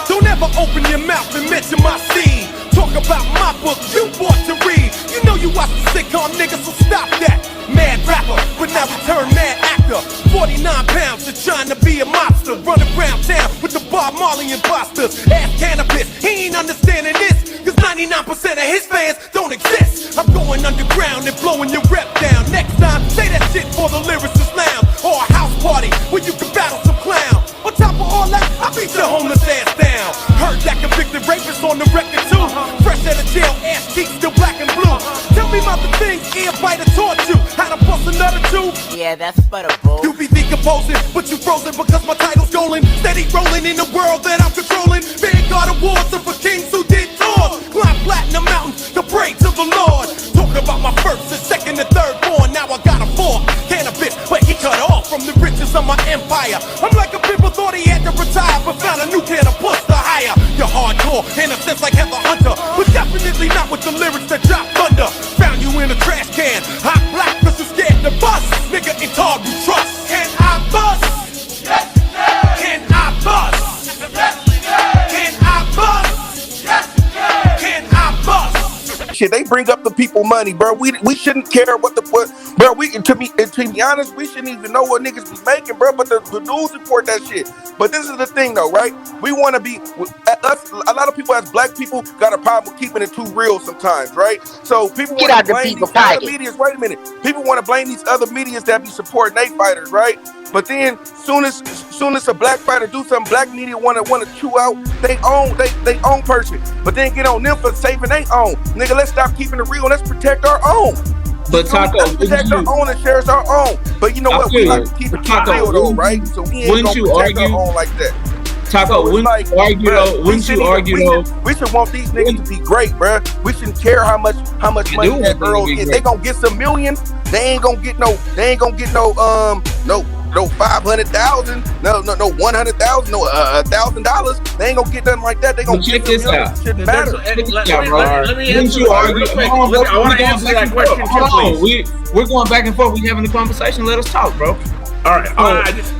Don't ever open your mouth and mention my seed. Talk about my book you bought to read. You know you watch the sitcom, nigga, so stop that. Mad rapper, but now we turn mad actor. 49 pounds to trying to be a monster. Running around town with the Bob Marley imposters. Ass cannabis, he ain't understanding this. Cause 99% of his fans don't exist. I'm going underground and blowing your rep down. Next time, say that shit for the lyricist lounge or a house party where you can battle some clown. On top of all that, I beat your homeless ass down. Heard that convicted rapist on the record too. Fresh out of jail, ass cheeks still black and blue. Tell me about the things ear fighter taught you. How to bust another two. Yeah, that's buttable. You be decomposing, but you frozen because my title's stolen. Steady rolling in the world that I'm controlling. Vanguard awards are for kings who did tours. Climb platinum mountains to pray to the Lord. Talking about my first and second and third born. Now I got a fourth. Cannabis, but he cut off from the riches of my empire. I'm like a people thought he had to retire, but found a new can of puss to hire. You're hardcore, in a sense like Heather Hunter, but definitely not with the lyrics that drop thunder. Found you in a trash can, hot black cause you scared to bust. Nigga, it's hard to trust. Can I bust? Yes, you can. Can I bust? Can I bust? Yes, you can. Can I bust? Shit, they bring up the people money, bro. We shouldn't care what bro. To be honest, we shouldn't even know what niggas be making, bro. But the news report that shit. But this is the thing, though, right? We want to be us. A lot of people, as black people, got a problem with keeping it too real sometimes, right? So people want to blame these other medias. Wait a minute, people want to blame these other medias that be supporting they fighters, right? But then, soon as a black fighter do something, black media want to chew out they own person. But then get on them for saving their own. Nigga, let's stop keeping it real. Let's protect our own. But Taco, let's protect our own and share our own. But you know what? We like to keep it real though, right? So we ain't gonna protect our own like that. Taco, wouldn't you argue though? We should want these niggas to be great, bruh. We shouldn't care how much money that Earl get. They gonna get some million. They ain't gonna get no 500,000, no 100,000, no $1,000. They ain't gonna get nothing like that. They gonna check this out. Shouldn't matter. Let me answer that. I want to answer that question too, please. We're going back and forth. We having a conversation. Let us talk, bro. All right.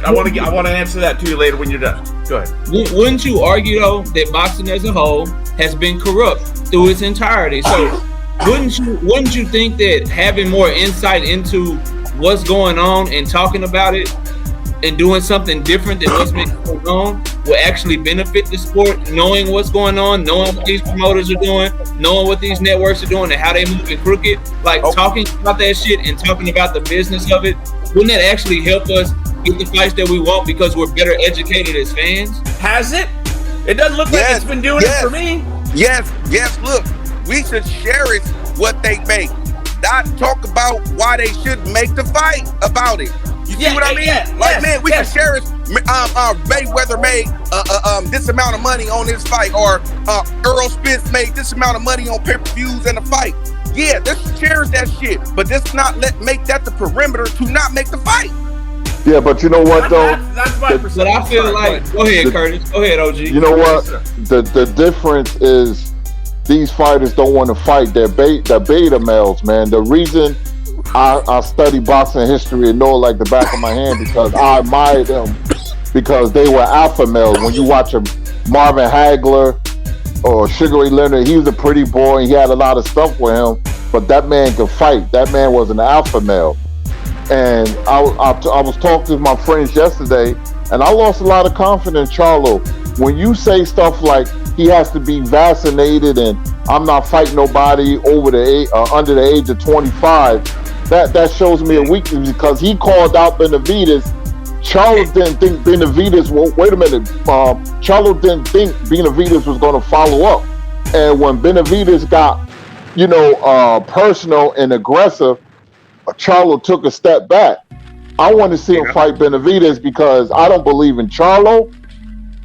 I want to answer that to you later when you're done. Go ahead. Wouldn't you argue though that boxing as a whole has been corrupt through its entirety? So wouldn't you think that having more insight into what's going on and talking about it and doing something different than what's been going on will actually benefit the sport? Knowing what's going on, knowing what these promoters are doing, knowing what these networks are doing and how they moving crooked, talking about that shit and talking about the business of it, wouldn't that actually help us get the fights that we want because we're better educated as fans? Has it? It doesn't look like it's been doing it for me. Yes. Look, we should cherish what they make, not talk about why they should make the fight about it. You see what I mean? We can cherish Mayweather made this amount of money on this fight, or Earl Spence made this amount of money on pay-per-views and the fight. Yeah, let's cherish that shit, but let's not make that the perimeter to not make the fight. Yeah, but you know what though? That's my perception. But I feel like, go ahead, Kurtis. Go ahead, OG. You know what? The difference is these fighters don't want to fight. They're beta males, man. The reason I study boxing history and know it like the back of my hand because I admire them because they were alpha males. When you watch Marvin Hagler or Sugar Ray Leonard, he was a pretty boy and he had a lot of stuff with him, but that man could fight. That man was an alpha male. And I was talking to my friends yesterday and I lost a lot of confidence in Charlo. When you say stuff like he has to be vaccinated and I'm not fighting nobody over under the age of 25, that shows me a weakness because he called out Benavidez. Charlo didn't think Benavidez. Well, wait a minute. Charlo didn't think Benavidez was going to follow up, and when Benavidez got, personal and aggressive, Charlo took a step back. I want to see him fight Benavidez because I don't believe in Charlo.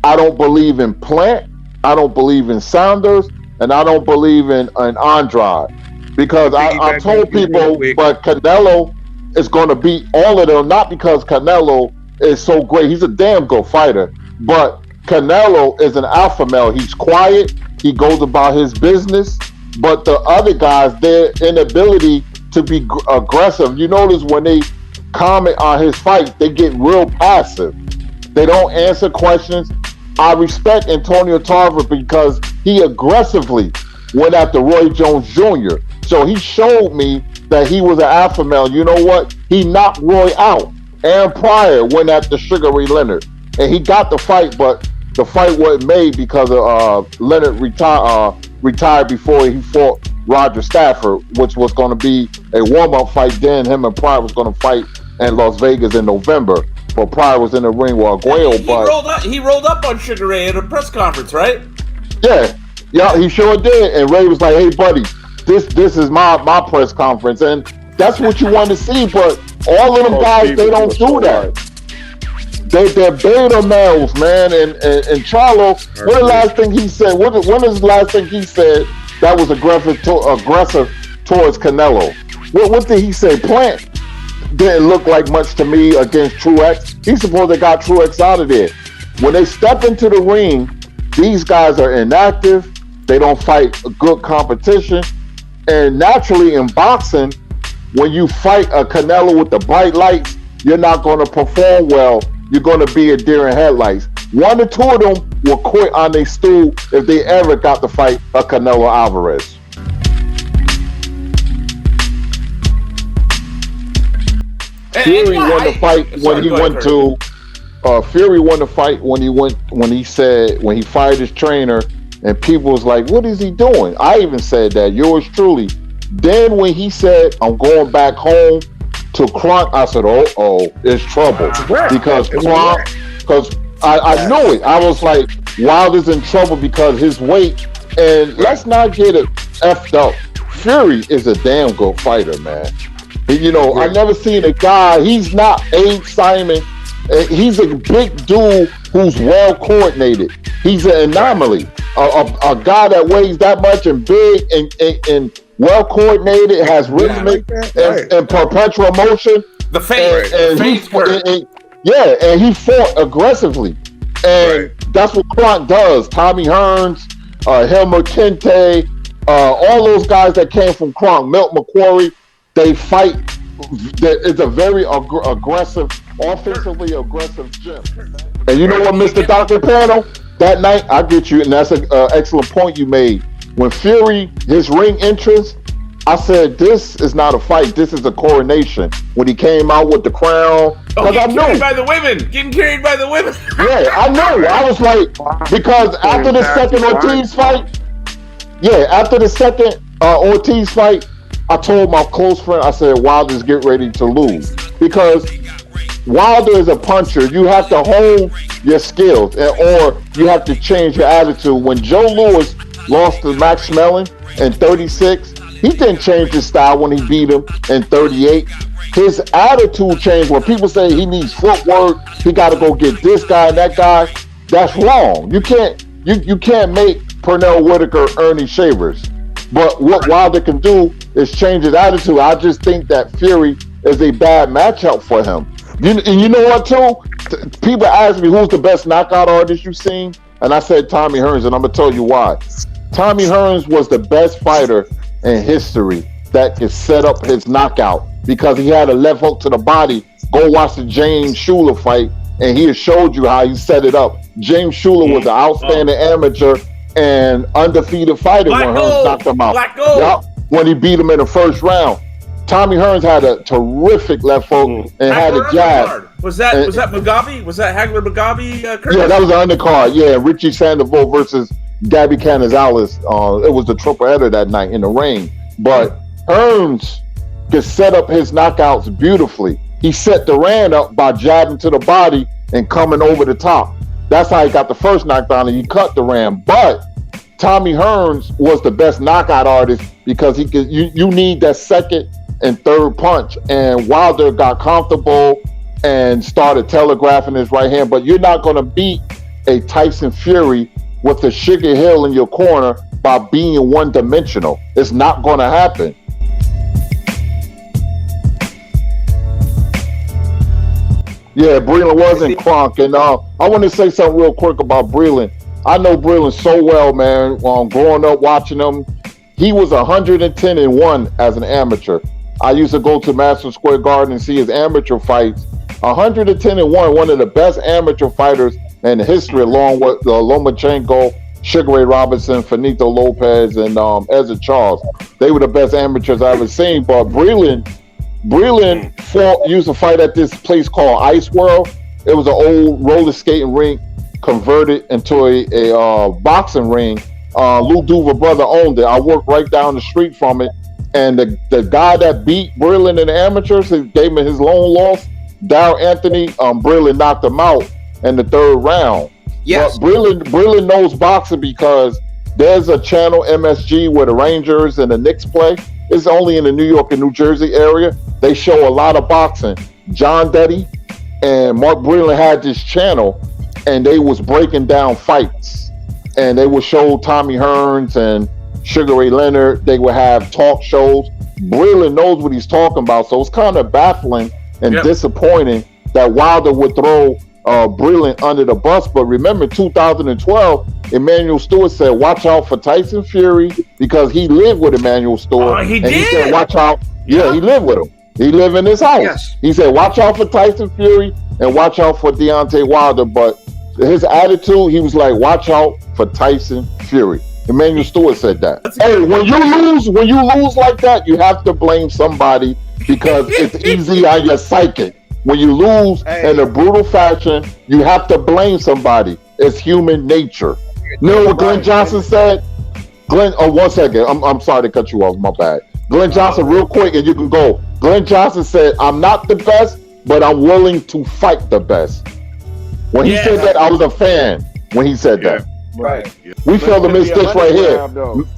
I don't believe in Plant. I don't believe in Saunders, and I don't believe in Andrade. Because I told people, but Canelo is going to beat all of them, not because Canelo is so great. He's a damn good fighter. But Canelo is an alpha male. He's quiet. He goes about his business. But the other guys, their inability to be aggressive. You notice when they comment on his fight, they get real passive. They don't answer questions. I respect Antonio Tarver because he aggressively went after Roy Jones Jr. So he showed me that he was an alpha male. You know what? He knocked Roy out. Aaron Pryor went after Sugar Ray Leonard. And he got the fight, but the fight wasn't made because of Leonard retired before he fought Roger Stafford, which was going to be a warm-up fight. Then him and Pryor was going to fight in Las Vegas in November. But Pryor was in the ring with Arguello. He rolled up on Sugar Ray at a press conference, right? Yeah, he sure did. And Ray was like, "Hey, buddy, this is my press conference," and that's what you want to see. But all of them guys, they don't do that. They're beta males, man. And Charlo, when the last thing he said? When is the last thing he said that was aggressive towards Canelo? What did he say? Plant didn't look like much to me against Truex. He's supposed to got Truex out of there. When they step into the ring, these guys are inactive. They don't fight a good competition. And naturally in boxing, when you fight a Canelo with the bright lights, you're not going to perform well. You're going to be a deer in headlights. One or two of them will quit on their stool if they ever got to fight a Canelo Alvarez. Fury won the fight when he went to. Fury won the fight when he fired his trainer, and people was like, "What is he doing?" I even said that. Yours truly. Then when he said, "I'm going back home to Kronk," I said, "Oh, it's trouble," because Kronk. Because I knew it. I was like, Wilder's in trouble because his weight. And let's not get it effed up. Fury is a damn good fighter, man. You know, I never seen a guy. He's not Abe Simon. He's a big dude who's well coordinated. He's an anomaly. A guy that weighs that much and big and well coordinated, has rhythmic and perpetual motion. The fade. And he fought aggressively. And that's what Kronk does. Tommy Hearns, Helmut Kente, all those guys that came from Kronk, Milt McQuarrie, they fight. It's a very aggressive, offensively aggressive gym. And you know what, Mr. Dr. Panel? That night, I get you, and that's an excellent point you made. When Fury, his ring entrance, I said, this is not a fight. This is a coronation. When he came out with the crown. Getting carried by the women. Getting carried by the women. Yeah, I know. I was like, because after the second Ortiz fight, Ortiz fight, I told my close friend, I said, Wilder's get ready to lose. Because Wilder is a puncher. You have to hone your skills, or you have to change your attitude. When Joe Louis lost to Max Schmeling in 36, he didn't change his style when he beat him in 38. His attitude changed. When people say he needs footwork, he got to go get this guy and that guy. That's wrong. You can't make Pernell Whitaker Ernie Shavers. But what Wilder can do is change his attitude. I just think that Fury is a bad matchup for him. And you know what, too? People ask me who's the best knockout artist you've seen, and I said Tommy Hearns, and I'm gonna tell you why. Tommy Hearns was the best fighter in history that could set up his knockout because he had a left hook to the body. Go watch the James Shuler fight, and he showed you how he set it up. James Shuler was an outstanding amateur and undefeated fighter when Hearns knocked him out. When he beat him in the first round. Tommy Hearns had a terrific left hook and had a jab. Was that Mugabe? Was that Hagler Mugabe? Yeah, that was an undercard. Yeah, Richie Sandoval versus Gabby Canizales. It was the triple header that night in the rain. But Hearns could set up his knockouts beautifully. He set Duran up by jabbing to the body and coming over the top. That's how he got the first knockdown, and he cut Duran. But Tommy Hearns was the best knockout artist because he could. You need that second and third punch, and Wilder got comfortable and started telegraphing his right hand. But you're not going to beat a Tyson Fury with the Sugar Hill in your corner by being one-dimensional. It's not going to happen. Yeah, Breland wasn't Kronk, and I want to say something real quick about Breland. I know Breland so well, man. Growing up watching him, he was 110-1 as an amateur. I used to go to Madison Square Garden and see his amateur fights. 110-1, one of the best amateur fighters in history, along with Lomachenko, Sugar Ray Robinson, Finito Lopez, and Ezra Charles. They were the best amateurs I ever seen. But Breland used to fight at this place called Ice World. It was an old roller skating rink converted into a boxing ring. Lou Duva brother owned it. I worked right down the street from it. And the guy that beat Breland in the amateurs, he gave him his lone loss, Darrell Anthony. Breland knocked him out in the third round. Yes. But Breland knows boxing because there's a channel, MSG, where the Rangers and the Knicks play. It's only in the New York and New Jersey area. They show a lot of boxing. John Duddy and Mark Breland had this channel, and they was breaking down fights. And they would show Tommy Hearns and Sugar Ray Leonard. They would have talk shows. Breland knows what he's talking about, so it's kind of baffling and disappointing that Wilder would throw Breland under the bus. But remember, 2012, Emmanuel Stewart said, "Watch out for Tyson Fury," because he lived with Emmanuel Stewart. He and did. He said, "Watch out." Yeah, he lived with him. He lived in his house. Yes. He said, "Watch out for Tyson Fury and watch out for Deontay Wilder." But his attitude, he was like, "Watch out for Tyson Fury." Emmanuel Stewart said that. Hey, when you lose like that, you have to blame somebody because it's easy on your psychic. When you lose in a brutal fashion, you have to blame somebody. It's human nature. You know what Glenn Johnson said? Glenn, 1 second. I'm sorry to cut you off. My bad. Glenn Johnson, real quick, and you can go. Glenn Johnson said, "I'm not the best, but I'm willing to fight the best." When he said that, I was a fan when he said that. Right. We feel the mistakes right here.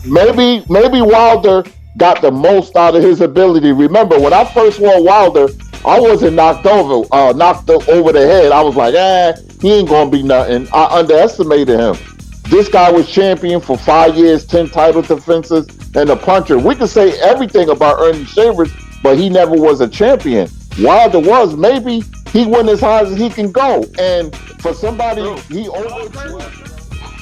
Maybe Wilder got the most out of his ability. Remember, when I first saw Wilder, I wasn't knocked over the head. I was like, he ain't gonna be nothing. I underestimated him. This guy was champion for 5 years, 10 title defenses, and a puncher. We can say everything about Ernie Shavers, but he never was a champion. Wilder was. Maybe he went as high as he can go. And for somebody,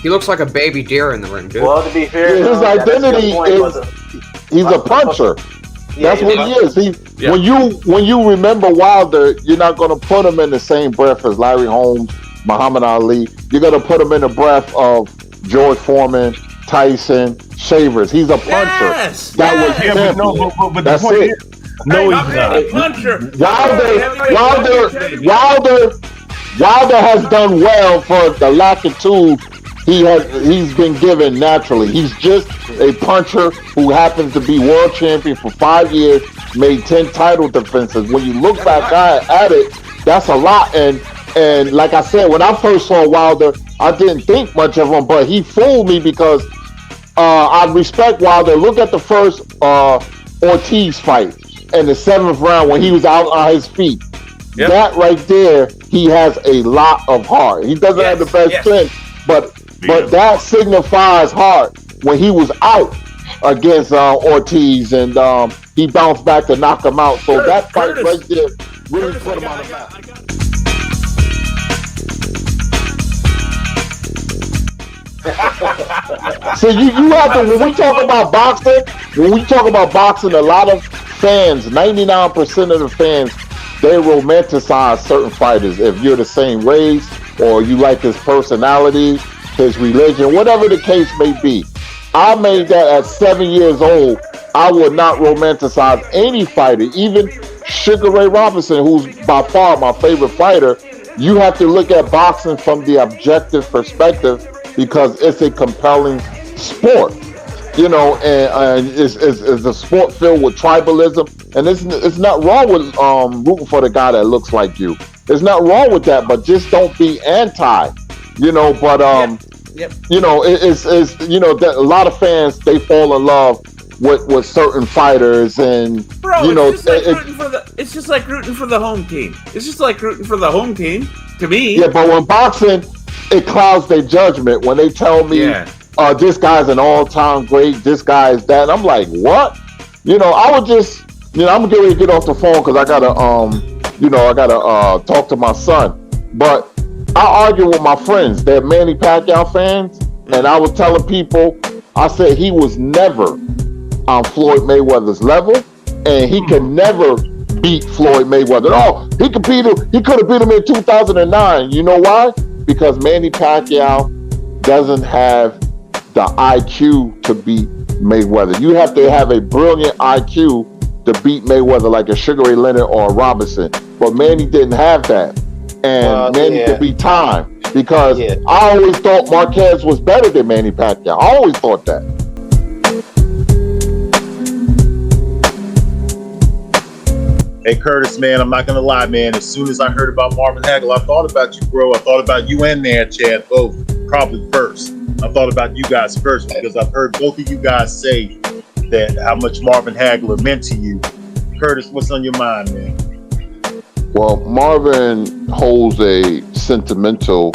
He looks like a baby deer in the ring, dude. Well, to be fair, his identity is he's a puncher. That's what he is. When you remember Wilder, you're not going to put him in the same breath as Larry Holmes, Muhammad Ali. You're going to put him in the breath of George Foreman, Tyson, Shavers. He's a puncher. That was but the point is, no, he's not a puncher. Wilder has done well for the latitude he's been given naturally. He's just a puncher who happens to be world champion for 5 years, made 10 title defenses. When you look back at it, that's a lot. And like I said, when I first saw Wilder, I didn't think much of him, but he fooled me because I respect Wilder. Look at the first Ortiz fight in the 7th round when he was out on his feet. Yep. That right there, he has a lot of heart. He doesn't have the best strength, but that signifies heart when he was out against Ortiz, and he bounced back to knock him out. So that fight right there really put him on the map. So you have to, when we talk about boxing, a lot of fans, 99% of the fans, they romanticize certain fighters. If you're the same race or you like his personality, his religion, whatever the case may be. I made that at 7 years old. I would not romanticize any fighter, even Sugar Ray Robinson, who's by far my favorite fighter. You have to look at boxing from the objective perspective because it's a compelling sport, you know, and it's a sport filled with tribalism, and it's not wrong with rooting for the guy that looks like you. There's not wrong with that, but just don't be anti, you know. But you know, it's you know that a lot of fans, they fall in love with certain fighters, and you know, it's just like rooting for the home team. It's just like rooting for the home team to me. Yeah, but when boxing, it clouds their judgment when they tell me, this guy's an all-time great, this guy is that. I'm like, what? You know, I would just, you know, I'm getting ready to get off the phone because I gotta, talk to my son. But I argue with my friends. They're Manny Pacquiao fans, and I was telling people, I said he was never on Floyd Mayweather's level, and he could never beat Floyd Mayweather. Oh, he could have beat him in 2009. You know why? Because Manny Pacquiao doesn't have the IQ to beat Mayweather. You have to have a brilliant IQ to beat Mayweather, like a Sugar Ray Leonard or a Robinson. But Manny didn't have that. And Manny could be timed. Because I always thought Marquez was better than Manny Pacquiao. I always thought that. Hey, Kurtis, man, I'm not going to lie, man. As soon as I heard about Marvin Hagler, I thought about you, bro. I thought about you and Nan, Chad, both. Probably first. I thought about you guys first because I've heard both of you guys say that how much Marvin Hagler meant to you. Kurtis, what's on your mind, man? Well, Marvin holds a sentimental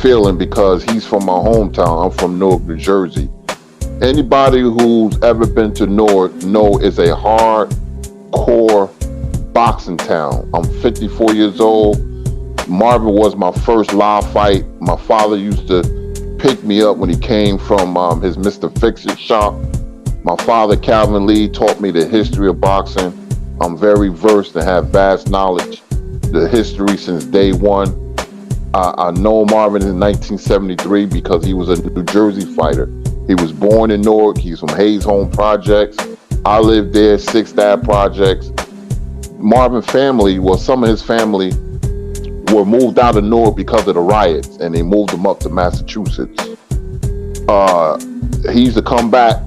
feeling because he's from my hometown. I'm from Newark, New Jersey. Anybody who's ever been to Newark know it's a hardcore boxing town. I'm 54 years old. Marvin was my first live fight. My father used to pick me up when he came from his Mr. Fix-It shop. My father, Calvin Lee, taught me the history of boxing. I'm very versed and have vast knowledge, the history since day one. I know Marvin in 1973 because he was a New Jersey fighter. He was born in Newark. He's from Hayes Home Projects. I lived there, 6th Ave Projects. Marvin family, well, some of his family were moved out of Newark because of the riots, and they moved them up to Massachusetts. He used to come back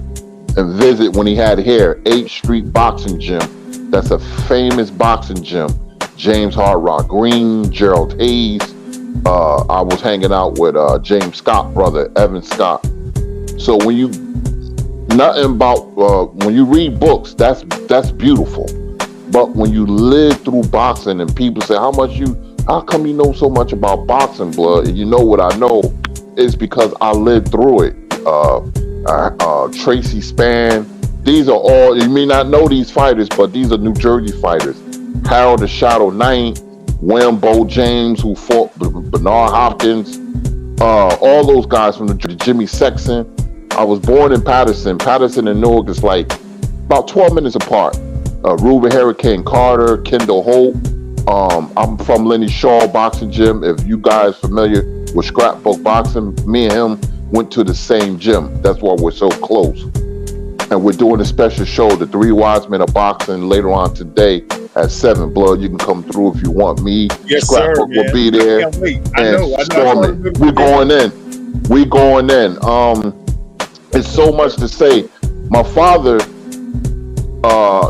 and visit when he had hair, 8th Street Boxing Gym. That's a famous boxing gym. James Hard Rock Green, Gerald Hayes. I was hanging out with James Scott brother, Evan Scott. So when you read books, that's beautiful. But when you live through boxing and people say, how come you know so much about boxing, blood? And you know what I know, it's because I lived through it. Tracy Spann, these are all, you may not know these fighters, but these are New Jersey fighters. Harold the Shadow Knight, Wimbo James, who fought Bernard Hopkins, all those guys from the Jimmy Sexton. I was born in Patterson. Patterson and Newark is like about 12 minutes apart. Ruben Hurricane Carter, Kendall Holt. I'm from Lenny Shaw Boxing Gym. If you guys familiar with Scrapbook Boxing, me and him went to the same gym. That's why we're so close. And we're doing a special show, The Three Wise Men of Boxing, later on today at 7. Blood, you can come through if you want me. Yes, Scrapbook sir, will be there. I know. We're going in. It's so much to say. My father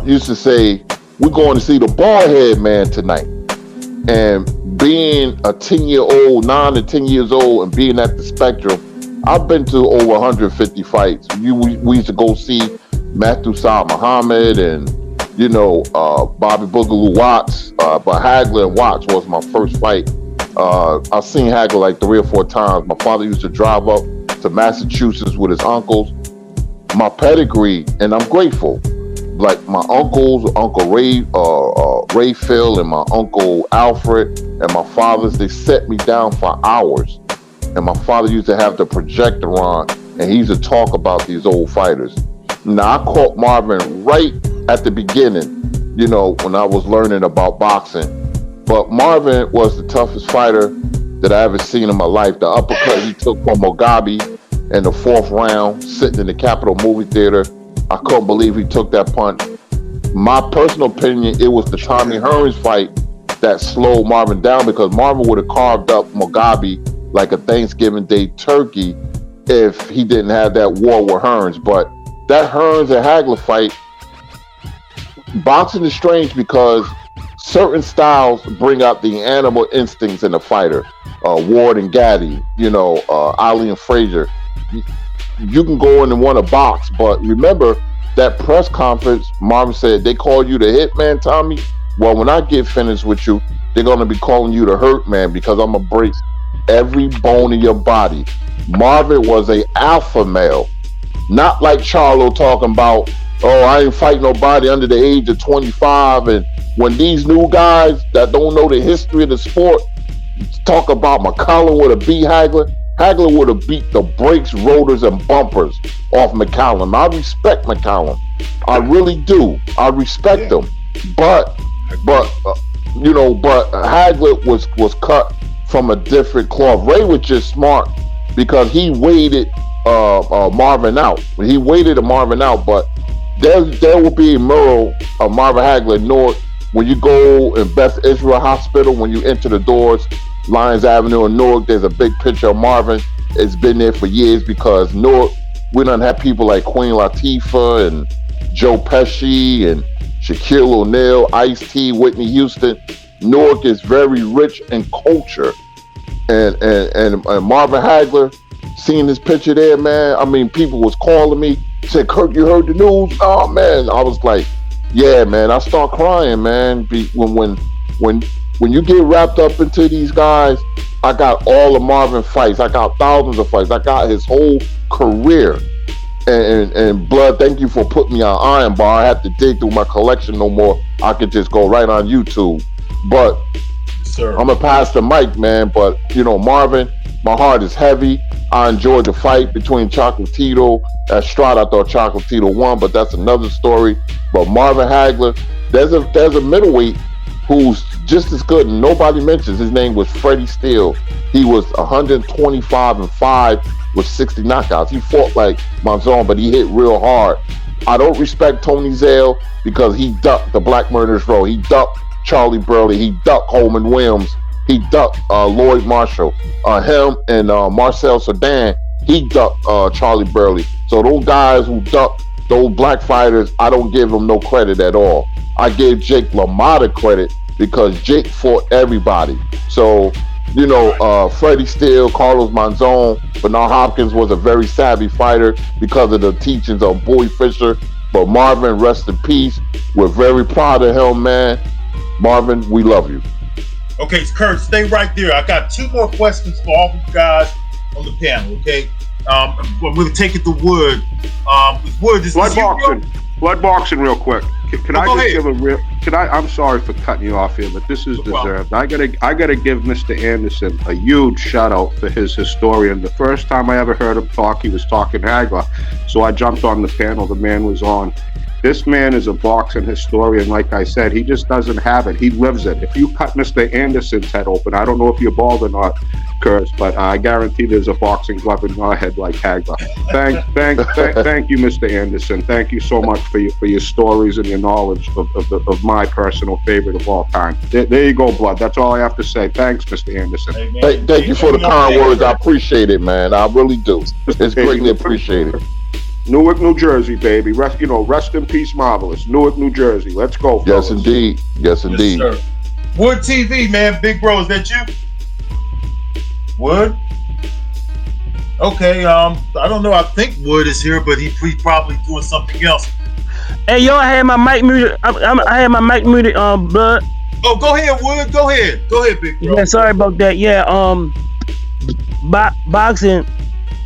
used to say, we're going to see the bald head man tonight. And being a 10-year-old, 9 to 10 years old, and being at the Spectrum, I've been to over 150 fights. We used to go see Matthew Saad Muhammad and, Bobby Boogaloo Watts. But Hagler and Watts was my first fight. I've seen Hagler like 3 or 4 times. My father used to drive up to Massachusetts with his uncles. My pedigree, and I'm grateful. Like my uncles, Uncle Ray Phil and my Uncle Alfred and my fathers, they set me down for hours. And my father used to have the projector on and he used to talk about these old fighters. Now I caught Marvin right at the beginning, when I was learning about boxing. But Marvin was the toughest fighter that I ever seen in my life. The uppercut he took from Mugabe in the 4th round, sitting in the Capitol movie theater. I couldn't believe he took that punch. My personal opinion, it was the Tommy Hearns fight that slowed Marvin down, because Marvin would have carved up Mugabe like a Thanksgiving Day turkey if he didn't have that war with Hearns. But that Hearns and Hagler fight, boxing is strange because certain styles bring out the animal instincts in a fighter. Ward and Gaddy, Ali and Frazier. You can go in and want to box, but remember that press conference, Marvin said, they call you the hitman, Tommy. Well, when I get finished with you, they're going to be calling you the hurt man, because I'm going to break every bone in your body. Marvin was a alpha male, not like Charlo talking about, I ain't fighting nobody under the age of 25. And when these new guys that don't know the history of the sport talk about McCollum would have beat Hagler, Hagler would have beat the brakes, rotors, and bumpers off McCollum. I respect McCollum. I really do. I respect him. But Hagler was cut from a different cloth. Ray was just smart because he waited Marvin out. He waited Marvin out, but there will be a mural of Marvin Hagler in Newark. When you go in Beth Israel Hospital, when you enter the doors, Lyons Avenue in Newark, there's a big picture of Marvin. It's been there for years because Newark, we done have people like Queen Latifah and Joe Pesci and Shaquille O'Neal, Ice-T, Whitney Houston. Newark is very rich in culture. And Marvin Hagler, seeing this picture there, man, I mean, people was calling me, said, Kirk, you heard the news? Oh, man. I was like, yeah, man. I start crying, man. When you get wrapped up into these guys, I got all the Marvin fights. I got thousands of fights. I got his whole career. And Blood, thank you for putting me on Iron Bar. I have to dig through my collection no more. I could just go right on YouTube. But I'm going to pass the mic, man. But, you know, Marvin, my heart is heavy. I enjoyed the fight between Chocolatito and Estrada. I thought Chocolatito won, but that's another story. But Marvin Hagler, there's a middleweight who's just as good, and nobody mentions. His name was Freddie Steele. He was 125-5 with 60 knockouts. He fought like Monzon, but he hit real hard. I don't respect Tony Zale because he ducked the Black Murderers Row. He ducked Charlie Burley. He ducked Holman Williams. He ducked Lloyd Marshall. Him and Marcel Sedan, he ducked Charlie Burley. So those guys who ducked those black fighters, I don't give them no credit at all. I gave Jake LaMotta credit because Jake fought everybody. So, you know, Freddie Steele, Carlos Monzon, Bernard Hopkins was a very savvy fighter because of the teachings of Boy Fischer. But Marvin, rest in peace. We're very proud of him, man. Marvin, we love you. Okay, Kurt, stay right there. I got two more questions for all of you guys on the panel, okay? I'm going to take it to Wood. Wood, this Blood boxing. Blood boxing real quick. Can I just give a real? I'm sorry for cutting you off here, but this is deserved. I gotta give Mr. Anderson a huge shout out for his historian. The first time I ever heard him talk, he was talking Hagler, so I jumped on the panel. The man was on. This man is a boxing historian. Like I said, he just doesn't have it. He lives it. If you cut Mr. Anderson's head open, I don't know if you're bald or not, Kurtis, but I guarantee there's a boxing glove in your head like Hagler. Thank you, Mr. Anderson. Thank you so much for your stories and your knowledge of my personal favorite of all time. There you go, Blood. That's all I have to say. Thanks, Mr. Anderson. Thank you for the kind words. I appreciate it, man. I really do. It's greatly appreciated. Newark, New Jersey, baby. Rest in peace, Marvelous. Newark, New Jersey. Let's go, fellas. Yes, indeed. Yes, indeed. Yes, Wood TV, man. Big bro, is that you? Wood? Okay, I don't know. I think Wood is here, but he's probably doing something else. Hey, yo, I had my mic muted. I had my mic muted, Blood. Oh, go ahead, Wood. Go ahead, big bro. Yeah, sorry about that. Yeah, boxing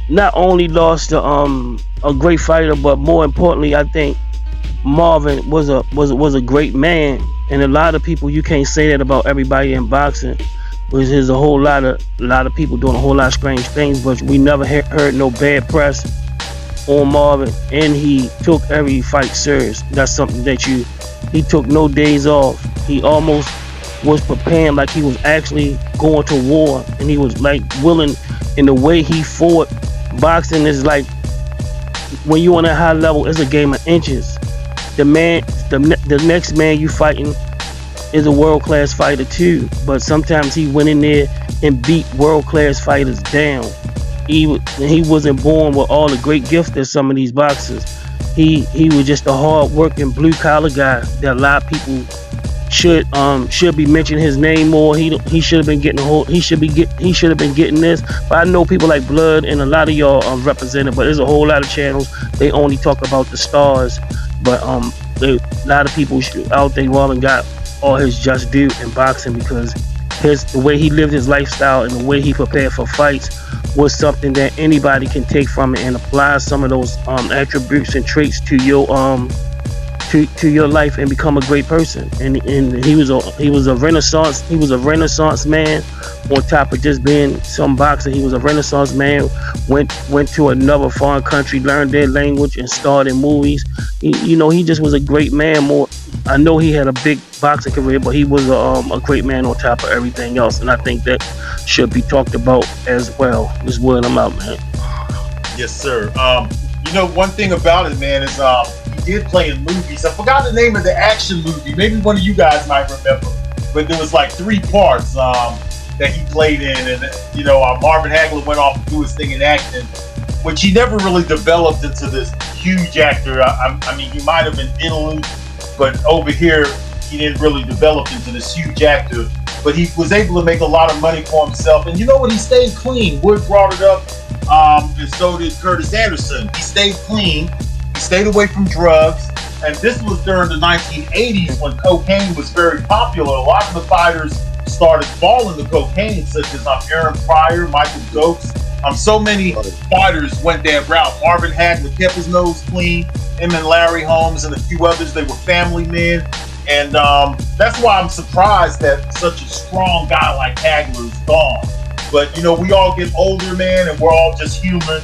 not only lost a great fighter, but more importantly, I think Marvin was a great man, and a lot of people, you can't say that about everybody in boxing. There's a whole lot of people doing a whole lot of strange things, but we never heard no bad press on Marvin, and he took every fight serious. That's something that he took no days off. He almost was preparing like he was actually going to war, and he was like willing. In the way he fought, boxing is like, when you on a high level, it's a game of inches. The next man you fighting is a world-class fighter too, but sometimes he went in there and beat world-class fighters down. He wasn't born with all the great gifts that some of these boxers. He was just a hard-working blue-collar guy that a lot of people should be mentioning his name more. He should have been getting he should have been getting this. But I know people like Blood and a lot of y'all are represented, but there's a whole lot of channels, they only talk about the stars. But a lot of people out there, Marvin got all his just due in boxing, because the way he lived his lifestyle and the way he prepared for fights was something that anybody can take from it and apply some of those attributes and traits to your life and become a great person. And he was a renaissance man. On top of just being some boxer, he was a renaissance man. Went to another foreign country, learned their language, and starred in movies. He just was a great man. I know he had a big boxing career, but he was a great man on top of everything else, and I think that should be talked about as well. This is word I'm out, man. Yes, sir. One thing about it, man, is he did play in movies. I forgot the name of the action movie. Maybe one of you guys might remember, but there was like 3 parts that he played in, and Marvin Hagler went off to do his thing in acting, which he never really developed into this huge actor. I mean, he might have been interlude, but over here he didn't really develop into this huge actor. But he was able to make a lot of money for himself. And you know what? He stayed clean. Wood brought it up, and so did Curtis Anderson. He stayed clean. He stayed away from drugs. And this was during the 1980s when cocaine was very popular. A lot of the fighters started falling to cocaine, such as Aaron Pryor, Michael Dokes. So many fighters went that route. Marvin Hagler kept his nose clean. Him and Larry Holmes and a few others, they were family men. And that's why I'm surprised that such a strong guy like Hagler is gone. But, you know, we all get older, man, and we're all just human.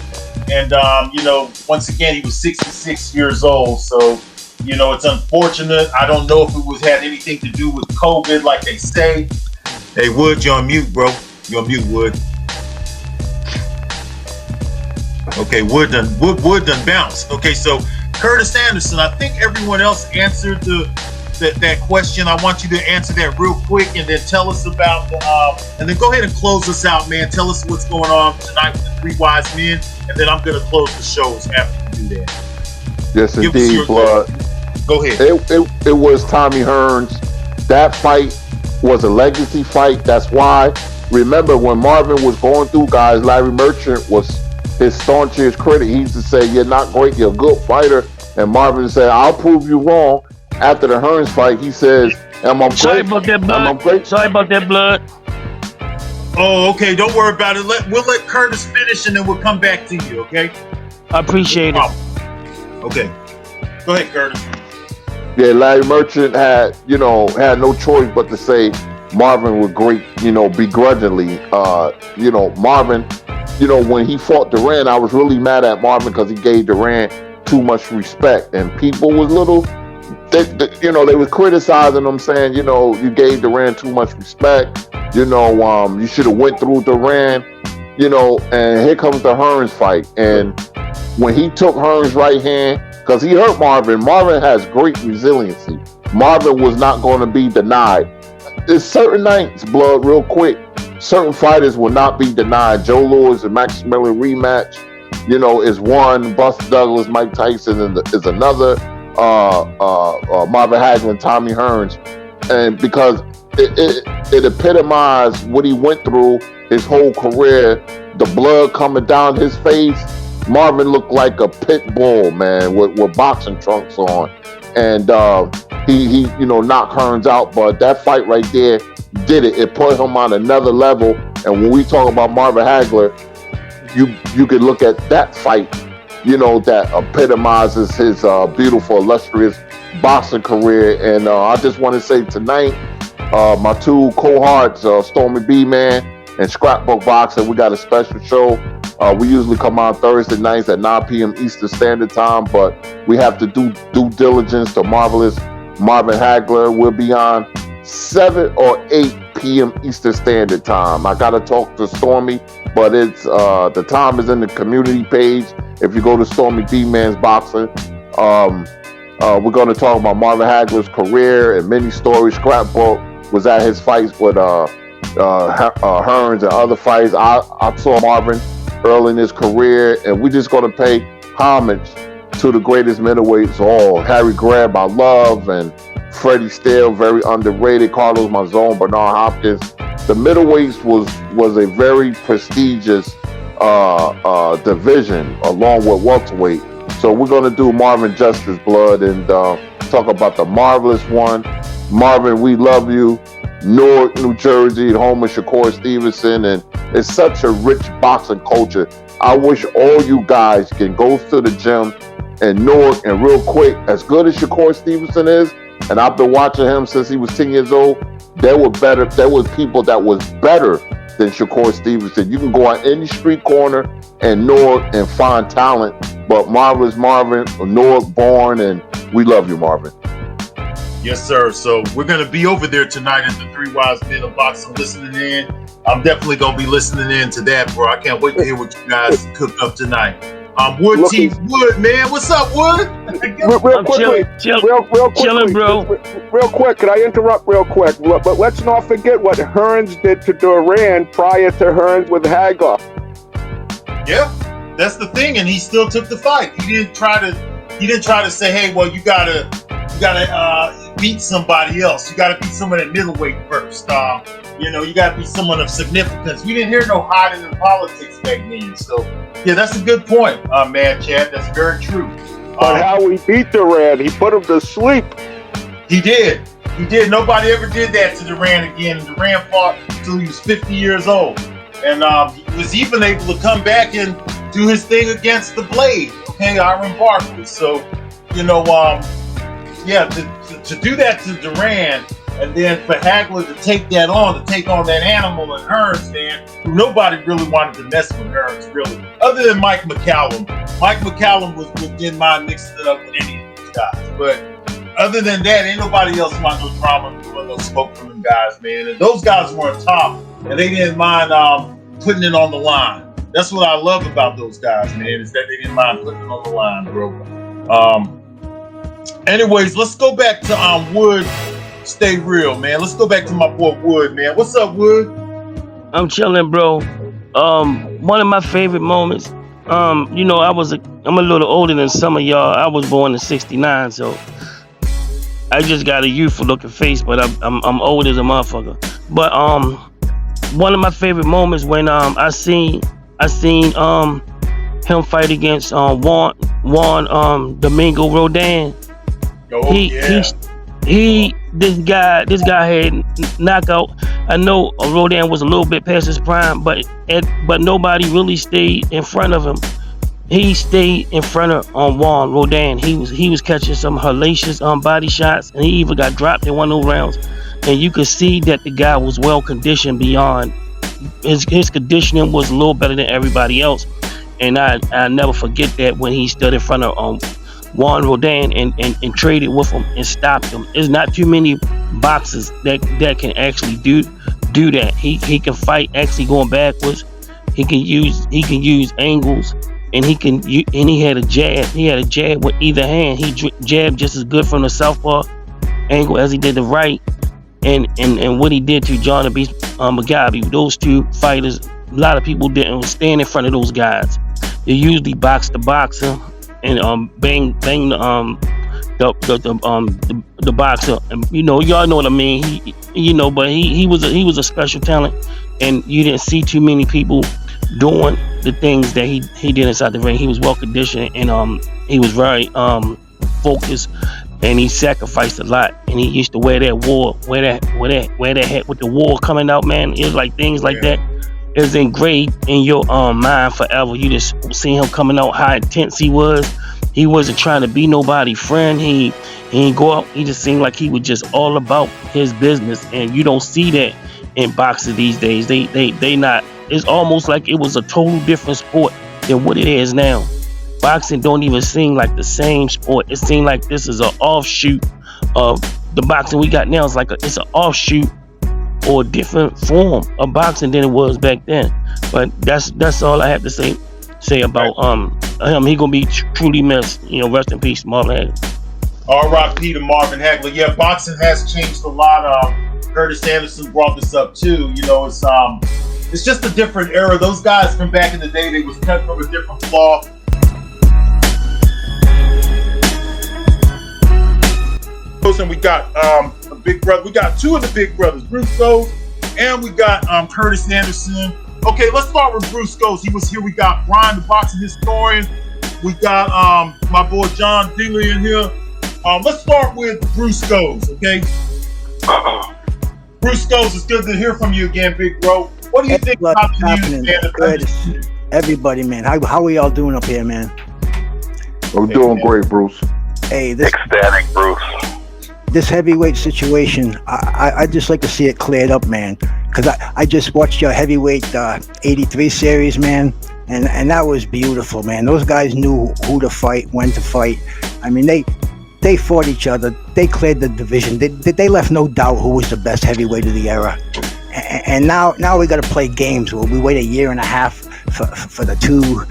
And, you know, once again, he was 66 years old. So, you know, it's unfortunate. I don't know if it had anything to do with COVID, like they say. Hey, Wood, you're on mute, bro. You're on mute, Wood. Okay, Wood done bounced. Okay, so Curtis Anderson, I think everyone else answered that question. I want you to answer that real quick and then tell us about and then go ahead and close us out, man. Tell us what's going on tonight with the Three Wise Men, and then I'm gonna close the shows after you do that. Yes, indeed, Blood. Go ahead. It was Tommy Hearns. That fight was a legacy fight. That's why, remember when Marvin was going through guys, Larry Merchant was his staunchest critic. He used to say, "You're not great, you're a good fighter." And Marvin said, "I'll prove you wrong." After the Hearns fight, he says, Sorry about that, Blood. Sorry about that, Blood. Oh, okay. Don't worry about it. We'll let Curtis finish, and then we'll come back to you, okay? I appreciate it. Okay. Go ahead, Curtis. Yeah, Larry Merchant had no choice but to say Marvin was great, begrudgingly. Marvin, when he fought Duran, I was really mad at Marvin because he gave Duran too much respect. And people was they was criticizing him, saying, you gave Duran too much respect. You should have went through Duran, and here comes the Hearns fight. And when he took Hearns' right hand, because he hurt Marvin has great resiliency. Marvin was not going to be denied. There's certain nights, Blood, real quick, certain fighters will not be denied. Joe Louis and Max Miller rematch, is one. Buster Douglas, Mike Tyson is another. Marvin Hagler and Tommy Hearns. And because it epitomized what he went through his whole career, the blood coming down his face. Marvin looked like a pit bull, man, with boxing trunks on. And he knocked Hearns out. But that fight right there did it. It put him on another level. And when we talk about Marvin Hagler, you could look at that fight, that epitomizes his beautiful, illustrious boxing career. And I just want to say tonight, my two cohorts, Stormy B Man and Scrapbook Boxing, we got a special show. We usually come on Thursday nights at 9 p.m. Eastern Standard Time, but we have to do due diligence to marvelous Marvin Hagler. We'll be on 7 or 8 p.m. Eastern Standard Time. I got to talk to Stormy, but it's the time is in the community page. If you go to Stormy B Man's Boxing, we're going to talk about Marvin Hagler's career and many stories. Scrapbook was at his fights with Hearns and other fights. I saw Marvin early in his career, and we're just going to pay homage to the greatest middleweights all. Harry Greb, I love, and Freddie Steele, very underrated. Carlos Mazon, Bernard Hopkins. The middleweights was a very prestigious division along with welterweight. So we're going to do Marvin justice, Blood, and talk about the marvelous one. Marvin, we love you. Newark, New Jersey, home of Shakur Stevenson, and it's such a rich boxing culture. I wish all you guys can go to the gym in Newark, and real quick, as good as Shakur Stevenson is, and I've been watching him since he was 10 years old, there were people that was better than Shakur Stevenson. You can go on any street corner in Newark and find talent, but Marvelous Marvin, Newark born, and we love you, Marvin. Yes, sir. So we're going to be over there tonight at the Three Wise Men of Boxing listening in. I'm definitely going to be listening in to that, bro. I can't wait to hear what you guys cooked up tonight. Wood T. Wood, man. What's up, Wood? Real quickly, chilling, bro. Real quick, could I interrupt real quick? But let's not forget what Hearns did to Duran prior to Hearns with Hagler. Yeah, that's the thing, and he still took the fight. He didn't try to say, hey, well, you gotta beat somebody else. You gotta beat someone at middleweight first. You know, you gotta beat someone of significance. We didn't hear no hiding in politics back then. So yeah, that's a good point, man, Chad. That's very true. But how he beat Duran, he put him to sleep. He did. Nobody ever did that to Duran again. Duran fought until he was 50 years old. And he was even able to come back and do his thing against the Blade, okay, Iron Barkley. So, you know, to do that to Duran, and then for Hagler to take on that animal in Hearns, man, nobody really wanted to mess with Hearns, really, other than Mike McCallum. Mike McCallum was getting mine mixed up with any of these guys, but other than that, ain't nobody else want no drama or no smoke from them guys, man. And those guys were on top, and they didn't mind putting it on the line. That's what I love about those guys, man, is that they didn't mind putting it on the line, bro. Anyways, let's go back to Wood. Stay real, man. Let's go back to my boy Wood, man. What's up, Wood? I'm chilling, bro. One of my favorite moments. You know, I'm a little older than some of y'all. I was born in '69, so I just got a youthful looking face, but I'm old as a motherfucker. But one of my favorite moments when I seen him fight against Juan Domingo Rodan. This guy had knockout. I know Rodan was a little bit past his prime, but nobody really stayed in front of him. He stayed in front of Juan Rodan. He was catching some hellacious body shots, and he even got dropped in one of those rounds. And you could see that the guy was well conditioned beyond his conditioning was a little better than everybody else. And I never forget that when he stood in front of Juan Rodan and traded with him and stopped him. There's not too many boxers that can actually do that. He can fight actually going backwards. He can use angles, and he had a jab. He had a jab with either hand. He jabbed just as good from the southpaw angle as he did the right. And what he did to John Beast Mugabe, those two fighters, a lot of people didn't stand in front of those guys. They usually box the boxer and bang the boxer, and you know, y'all know what I mean. But he was a special talent, and you didn't see too many people doing the things that he did inside the ring. He was well conditioned, and he was very focused, and he sacrificed a lot. And he used to wear that hat with the wall coming out, man. It was like things like that. It's engraved in your mind forever. You just see him coming out, how intense he was. He wasn't trying to be nobody's friend. He ain't go out. He just seemed like he was just all about his business. And you don't see that in boxing these days. They not. It's almost like it was a total different sport than what it is now. Boxing don't even seem like the same sport. It seems like this is an offshoot of the boxing we got now. It's an offshoot or a different form of boxing than it was back then. But that's all I have to say about him. He gonna be truly missed. You know, rest in peace, Marvin Hagler. R.I.P. to Marvin Hagler. Yeah, boxing has changed a lot. Curtis Anderson brought this up too. You know, it's just a different era. Those guys from back in the day, they was cut from a different cloth. And we got a big brother. We got two of the big brothers, Bruce Goes, and we got Curtis Anderson. Okay, let's start with Bruce Goes. He was here. We got Brian, the boxing historian. We got my boy John Dingley in here. Let's start with Bruce Goes, okay? Bruce Goes, it's good to hear from you again, big bro. What do you think about the news, man? Everybody, man. How are y'all doing up here, man? We're doing great, Bruce. Hey, this ecstatic, Bruce. This heavyweight situation, I just like to see it cleared up, man. Because I just watched your heavyweight 83 series, man. And that was beautiful, man. Those guys knew who to fight, when to fight. I mean, they fought each other. They cleared the division. They left no doubt who was the best heavyweight of the era. And now we got to play games where we wait a year and a half for the two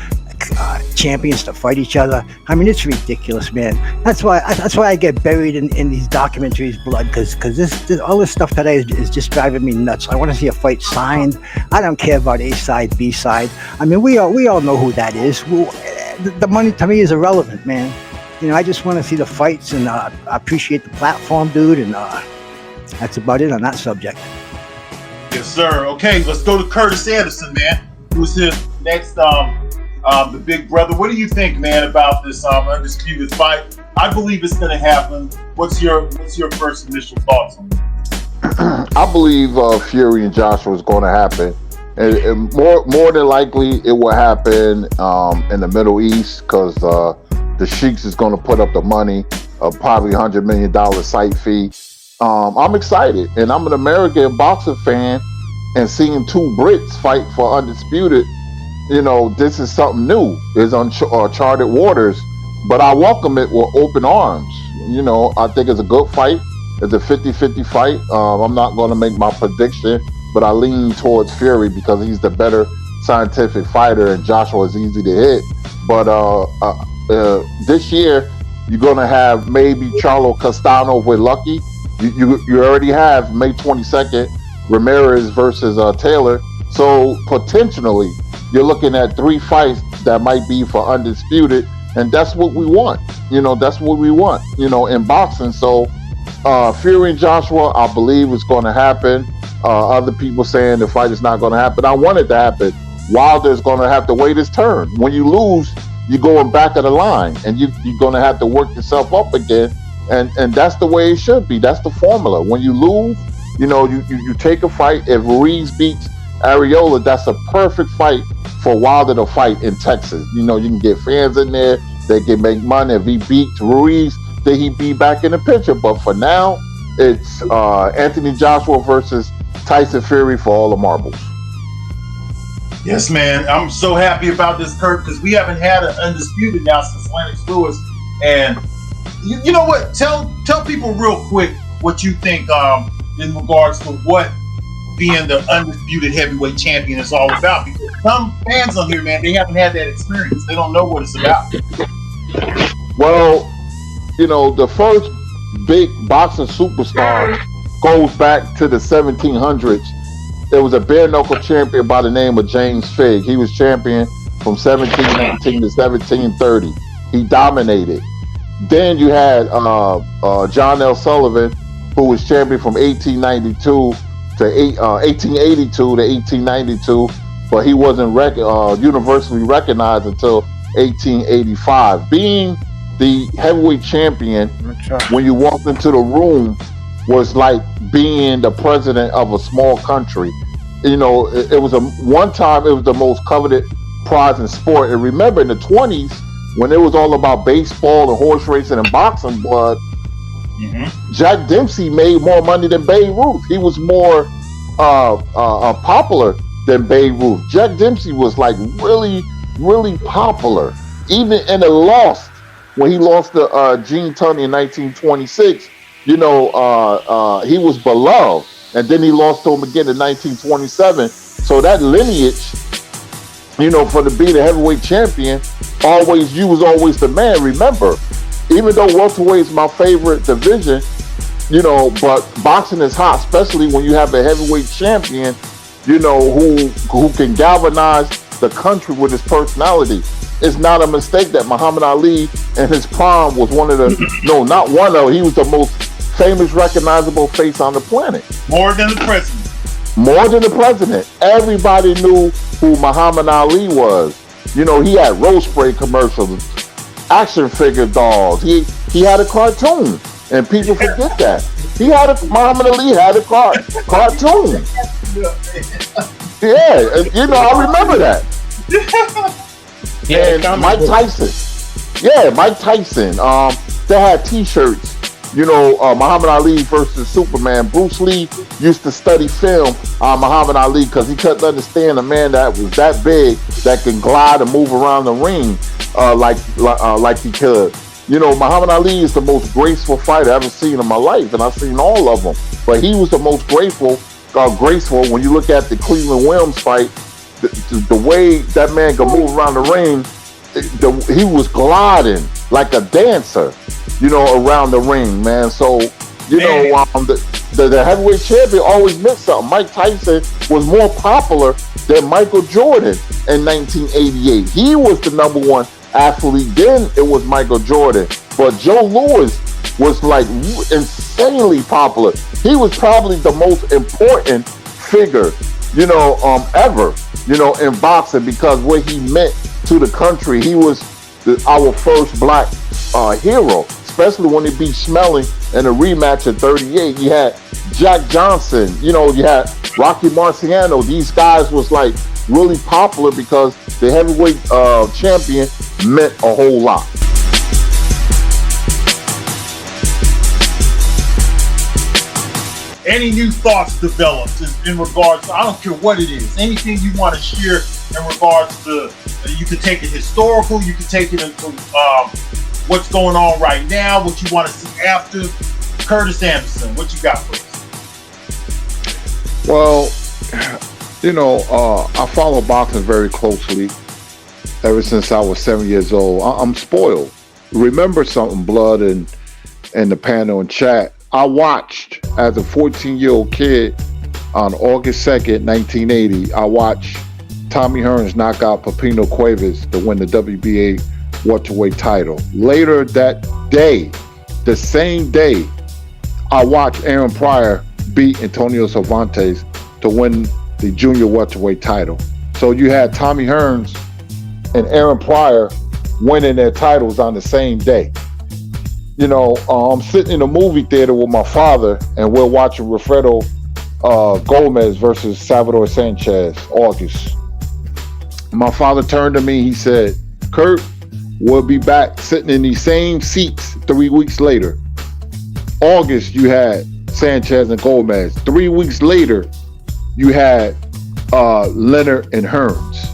champions to fight each other. I mean, it's ridiculous, man. That's why I get buried in these documentaries, blood, because this all this stuff today is just driving me nuts. I want to see a fight signed. I don't care about A side, B side. I mean, we all know who that is. The money to me is irrelevant, man. I just want to see the fights, and I appreciate the platform, dude, and that's about it on that subject. Yes, sir. Okay, let's go to Kurtis Anderson, man. Who's his next, the big brother. What do you think, man, about this undisputed fight? I believe it's going to happen. What's your first initial thoughts on it? I believe Fury and Joshua is going to happen, and more than likely it will happen in the Middle East, because the Sheiks is going to put up the money, probably $100 million site fee. I'm excited, and I'm an American boxing fan, and seeing two Brits fight for undisputed, this is something new. It's uncharted waters, but I welcome it with open arms. I think it's a good fight. It's a 50-50 fight. I'm not going to make my prediction, but I lean towards Fury because he's the better scientific fighter, and Joshua is easy to hit. But this year, you're going to have maybe Charlo Castano if we're lucky. You already have May 22nd, Ramirez versus Taylor. So potentially, you're looking at 3 fights that might be for undisputed, and that's what we want. That's what we want, in boxing. So Fury and Joshua, I believe it's going to happen. Other people saying the fight is not going to happen. I want it to happen. Wilder's going to have to wait his turn. When you lose, you're going back of the line, and you're going to have to work yourself up again. And that's the way it should be. That's the formula. When you lose, you take a fight. If Ruiz beats Areola, that's a perfect fight for Wilder to fight in Texas. You can get fans in there. They can make money. If he beats Ruiz, then he'd be back in the picture. But for now, it's Anthony Joshua versus Tyson Fury for all the marbles. Yes, man. I'm so happy about this, Kurt, because we haven't had an undisputed now since Lennox Lewis. And you know what? Tell people real quick what you think in regards to what being the undisputed heavyweight champion is all about. Because some fans on here, man, they haven't had that experience. They don't know what it's about. Well, the first big boxing superstar goes back to the 1700s. There was a bare knuckle champion by the name of James Figg. He was champion from 1719 to 1730. He dominated. Then you had John L. Sullivan, who was champion from 1882 to 1882 to 1892, but he wasn't universally recognized until 1885. Being the heavyweight champion, when you walked into the room, was like being the president of a small country. It was one time it was the most coveted prize in sport. And remember, in the 20s, when it was all about baseball and horse racing and boxing blood, Jack Dempsey made more money than Babe Ruth. He was more popular than Babe Ruth. Jack Dempsey was like really, really popular. Even in a loss, when he lost to Gene Tunney in 1926, he was beloved. And then he lost to him again in 1927. So that lineage, for to be the heavyweight champion, you was always the man. Remember, even though welterweight is my favorite division, but boxing is hot, especially when you have a heavyweight champion, who can galvanize the country with his personality. It's not a mistake that Muhammad Ali in his prime was one of the, he was the most famous, recognizable face on the planet. More than the president. More than the president. Everybody knew who Muhammad Ali was. He had rose spray commercials, action figure dolls. He had a cartoon, and people forget that. Muhammad Ali had a cartoon. Yeah, I remember that. And Mike Tyson. They had T-shirts. Muhammad Ali versus Superman. Bruce Lee used to study film on Muhammad Ali because he couldn't understand a man that was that big that can glide and move around the ring like he could. Muhammad Ali is the most graceful fighter I've ever seen in my life, and I've seen all of them. But he was the most graceful when you look at the Cleveland Williams fight. The way that man could move around the ring, he was gliding like a dancer, around the ring, man. So, the heavyweight champion always meant something. Mike Tyson was more popular than Michael Jordan in 1988. He was the number one athlete. Then it was Michael Jordan. But Joe Louis was like insanely popular. He was probably the most important figure, ever, in boxing, because what he meant to the country. He was our first black hero, especially when he beat Smelling in a rematch at 38. You had Jack Johnson, you had Rocky Marciano. These guys was like really popular because the heavyweight champion meant a whole lot. Any new thoughts developed in regards to, I don't care what it is, anything you want to share in regards to, you can take it historical, you can take it into what's going on right now, what you want to see after. Kurtis Anderson, what you got for us? Well, I follow boxing very closely ever since I was 7 years old. I'm spoiled. Remember something, Blood, and the panel and chat. I watched, as a 14-year-old kid, on August 2nd, 1980, I watched Tommy Hearns knock out Pepino Cuevas to win the WBA welterweight title. Later that day, the same day, I watched Aaron Pryor beat Antonio Cervantes to win the junior welterweight title. So you had Tommy Hearns and Aaron Pryor winning their titles on the same day. I'm sitting in a movie theater with my father, and we're watching Wilfredo Gomez versus Salvador Sanchez, August. My father turned to me, he said, "Kurt, we'll be back sitting in these same seats 3 weeks later." August, you had Sanchez and Gomez. 3 weeks later, you had Leonard and Hearns.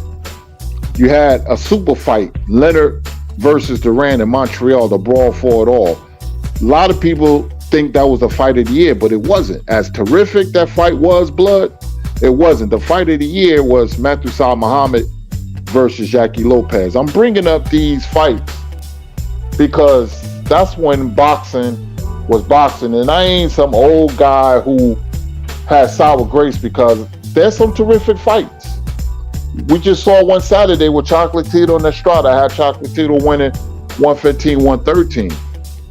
You had a super fight, Leonard versus Duran in Montreal, the brawl for it all. A lot of people think that was a fight of the year, but it wasn't. As terrific that fight was, Blood, it wasn't. The fight of the year was Mathussar Muhammad versus Jackie Lopez. I'm bringing up these fights because that's when boxing was boxing, and I ain't some old guy who has sour grapes, because there's some terrific fights. We just saw one Saturday with Chocolatito and Estrada. I had Chocolatito winning 115-113.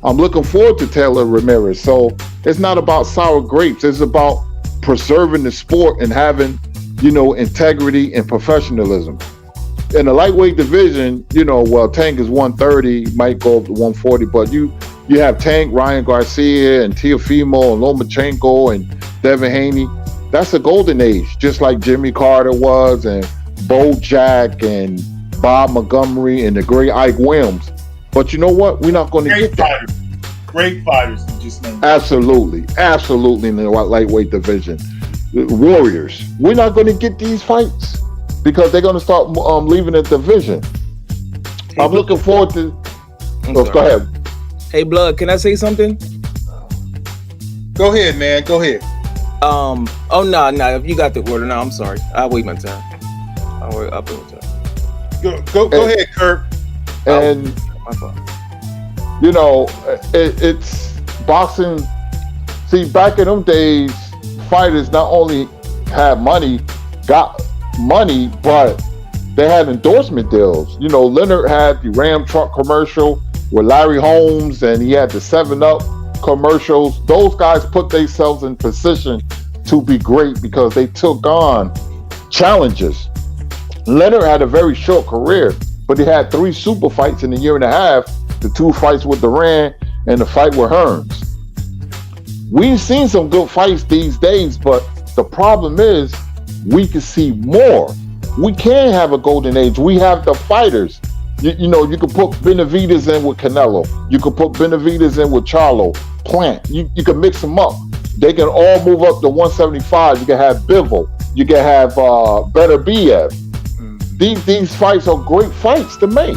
I'm looking forward to Taylor Ramirez. So it's not about sour grapes. It's about preserving the sport and having, integrity and professionalism. In the lightweight division, Tank is 130, might go up to 140, but you have Tank, Ryan Garcia, and Teofimo, and Lomachenko, and Devin Haney. That's a golden age, just like Jimmy Carter was, and Bo Jack, and Bob Montgomery, and the great Ike Williams. But you know what? We're not going to get that. Great fighters, you just named. Absolutely in the lightweight division. Warriors. We're not going to get these fights because they're going to start leaving the division. I'm looking forward to. Go ahead. Hey, Blood, can I say something? Go ahead, man. Go ahead. Oh no. If you got the order, no, I'm sorry. I'll wait my turn. I'll wait my turn. Go ahead, Kurt. And it's boxing. See, back in them days, fighters not only got money, but they had endorsement deals. Leonard had the Ram truck commercial with Larry Holmes, and he had the 7-Up commercials. Those guys put themselves in position to be great because they took on challenges. Leonard had a very short career, but he had 3 super fights in a year and a half, the 2 fights with Duran and the fight with Hearns. We've seen some good fights these days, but the problem is we can see more. We can have a golden age. We have the fighters. You can put Benavidez in with Canelo. You can put Benavidez in with Charlo, Plant. You can mix them up. They can all move up to 175. You can have Bivol. You can have Beterbiev. These fights are great fights to make.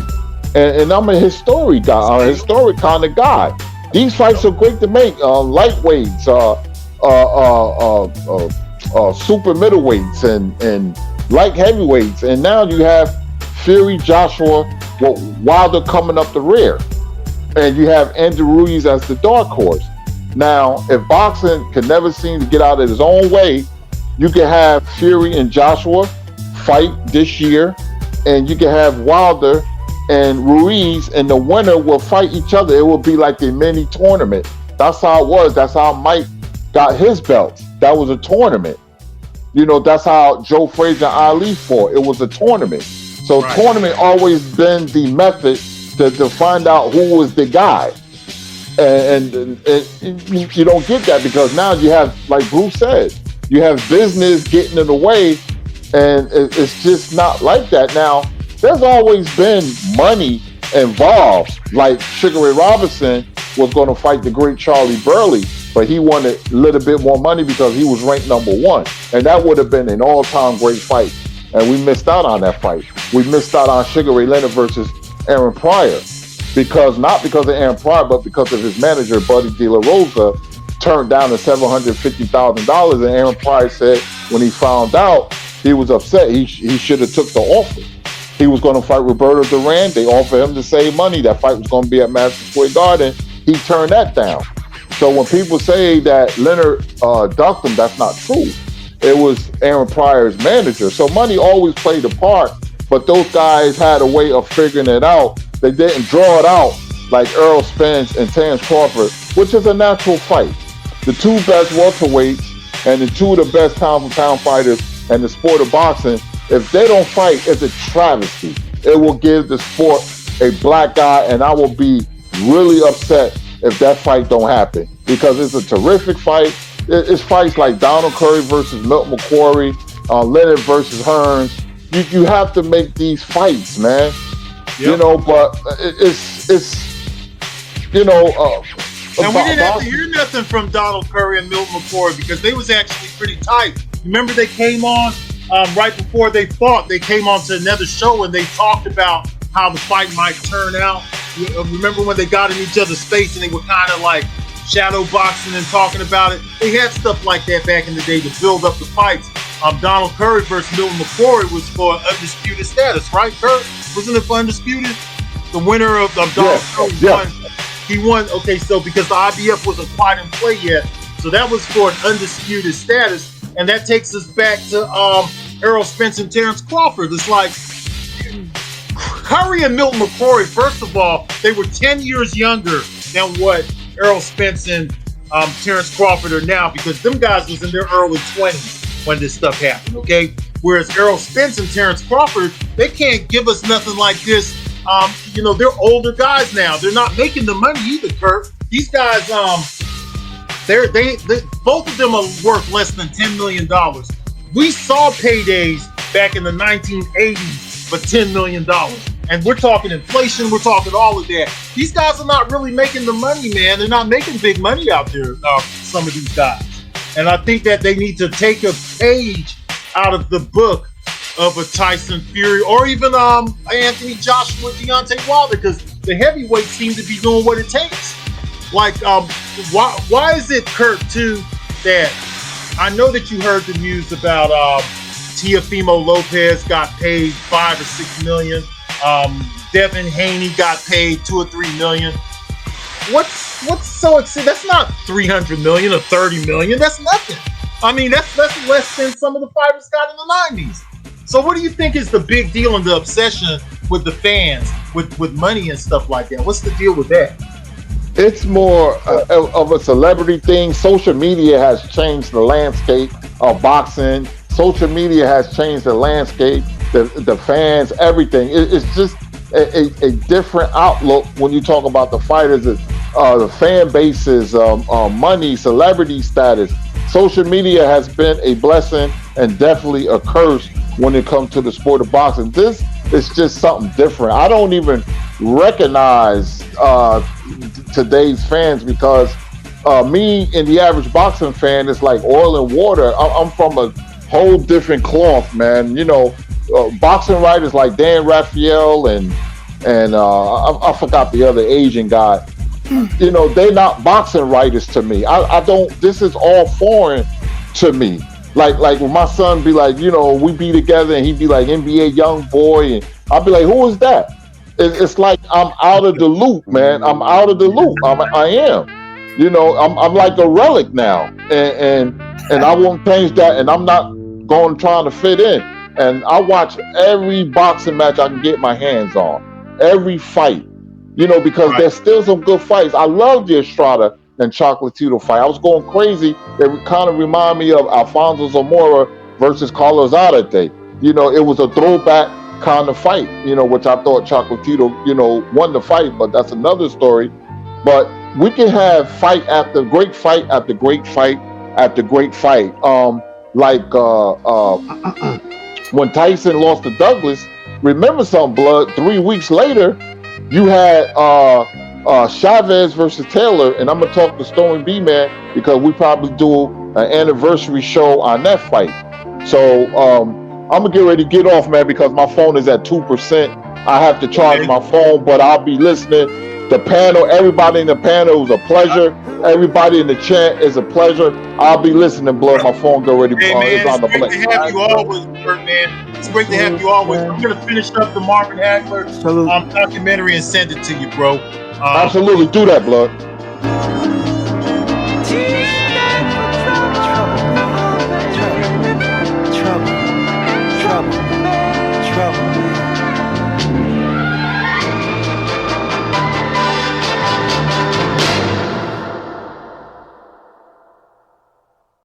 And I'm a historic guy, a historic kind of guy. These fights are great to make. Lightweights, super middleweights, and light heavyweights. And now you have Fury, Joshua, with Wilder coming up the rear. And you have Andrew Ruiz as the dark horse. Now, if boxing can never seem to get out of his own way, you can have Fury and Joshua fight this year, and you can have Wilder and Ruiz, and the winner will fight each other. It will be like a mini tournament. That's how it was. That's how Mike got his belts. That was a tournament. You know, that's how Joe Frazier and Ali fought. It was a tournament. So tournament always been the method to find out who was the guy. And you don't get that because now you have, like Bruce said, you have business getting in the way, and it's just not like that. Now, there's always been money involved. Like Sugar Ray Robinson was going to fight the great Charlie Burley, but he wanted a little bit more money because he was ranked #1. And that would have been an all-time great fight. And we missed out on that fight. We missed out on Sugar Ray Leonard versus Aaron Pryor. Not because of Aaron Pryor, but because of his manager, Buddy De La Rosa, turned down the $750,000. And Aaron Pryor said when he found out, he was upset. He should have took the offer. He was going to fight Roberto Duran. They offered him the same money. That fight was going to be at Madison Square Garden. He turned that down. So when people say that Leonard ducked him, that's not true. It was Aaron Pryor's manager. So money always played a part, but those guys had a way of figuring it out. They didn't draw it out like Errol Spence and Terrence Crawford, which is a natural fight. The two best welterweights and the two of the best pound-for-pound fighters in the sport of boxing, if they don't fight, it's a travesty. It will give the sport a black eye, and I will be really upset if that fight don't happen because it's a terrific fight. It's fights like Donald Curry versus Milton McQuarrie, Leonard versus Hearns. You have to make these fights, man. Yep. You know, but it's you know. And we didn't have to hear nothing from Donald Curry and Milton McQuarrie because they was actually pretty tight. Remember they came on right before they fought. They came on to another show and they talked about how the fight might turn out. Remember when they got in each other's face and they were kind of like shadow boxing and talking about it? They had stuff like that back in the day to build up the fights. Donald Curry versus Milton McQuarrie was for undisputed status, right, Kurt? Wasn't it for undisputed? The winner of Donald Curry won. He won. Okay, so because the IBF wasn't quite in play yet, so that was for an undisputed status, and that takes us back to Errol Spence and Terrence Crawford. It's like Curry and Milton McQuarrie. First of all, they were 10 years younger than what Errol Spence and Terrence Crawford are now, because them guys was in their early 20s when this stuff happened. Okay, whereas Errol Spence and Terrence Crawford, they can't give us nothing like this. You know, they're older guys now. They're not making the money either, Kurt. These guys, they both of them are worth less than $10 million. We saw paydays back in the 1980s for $10 million. And we're talking inflation, we're talking all of that. These guys are not really making the money, man. They're not making big money out there, some of these guys. And I think that they need to take a page out of the book of a Tyson Fury or even Anthony Joshua, Deontay Wilder, because the heavyweights seem to be doing what it takes. Like, why is it, Kurt, too, that I know that you heard the news about Teofimo Lopez got paid $5 or $6 million. Devin Haney got paid $2 or $3 million. What's so exciting? That's not $300 million or $30 million. That's nothing. I mean, that's less than some of the fighters got in the 90s. So what do you think is the big deal and the obsession with the fans, with money and stuff like that? What's the deal with that? It's more of a celebrity thing. Social media has changed the landscape of boxing. Social media has changed the landscape, the fans, everything. It's just a different outlook when you talk about the fighters, the fan bases, money, celebrity status. Social media has been a blessing and definitely a curse when it comes to the sport of boxing. This is just something different. I don't even recognize today's fans because me and the average boxing fan is like oil and water. I'm from a whole different cloth, man. You know, boxing writers like Dan Raphael and I forgot the other Asian guy. You know, they're not boxing writers to me. I don't. This is all foreign to me. Like when my son be like, you know, we be together and he be like NBA young boy, and I'll be like, who is that? It's like I'm out of the loop, man. I'm out of the loop. I am. You know, I'm like a relic now, and I won't change that. And I'm not going trying to fit in. And I watch every boxing match I can get my hands on. every fight, you know, because there's still some good fights. I love the Estrada and Chocolatito fight. I was going crazy. It kind of reminded me of Alfonso Zamora versus Carlos Zárate. You know, it was a throwback kind of fight, you know, which I thought Chocolatito, you know, won the fight, but that's another story. But we can have fight after great fight after great fight after great fight. When Tyson lost to Douglas, remember something, Blood? 3 weeks later, you had Chavez versus Taylor, and I'm gonna talk to Stone B Man because we probably do an anniversary show on that fight. So I'm gonna get ready to get off, man, because my phone is at 2%. I have to charge my phone, but I'll be listening. The panel, everybody in the panel, was a pleasure. Everybody in the chat is a pleasure. I'll be listening, Blood. My phone go ready. Hey, man, It's on the it's great to have you always, man. It's great to have you always. I'm gonna finish up the Marvin Hagler documentary and send it to you, bro. Absolutely, do that, Blood.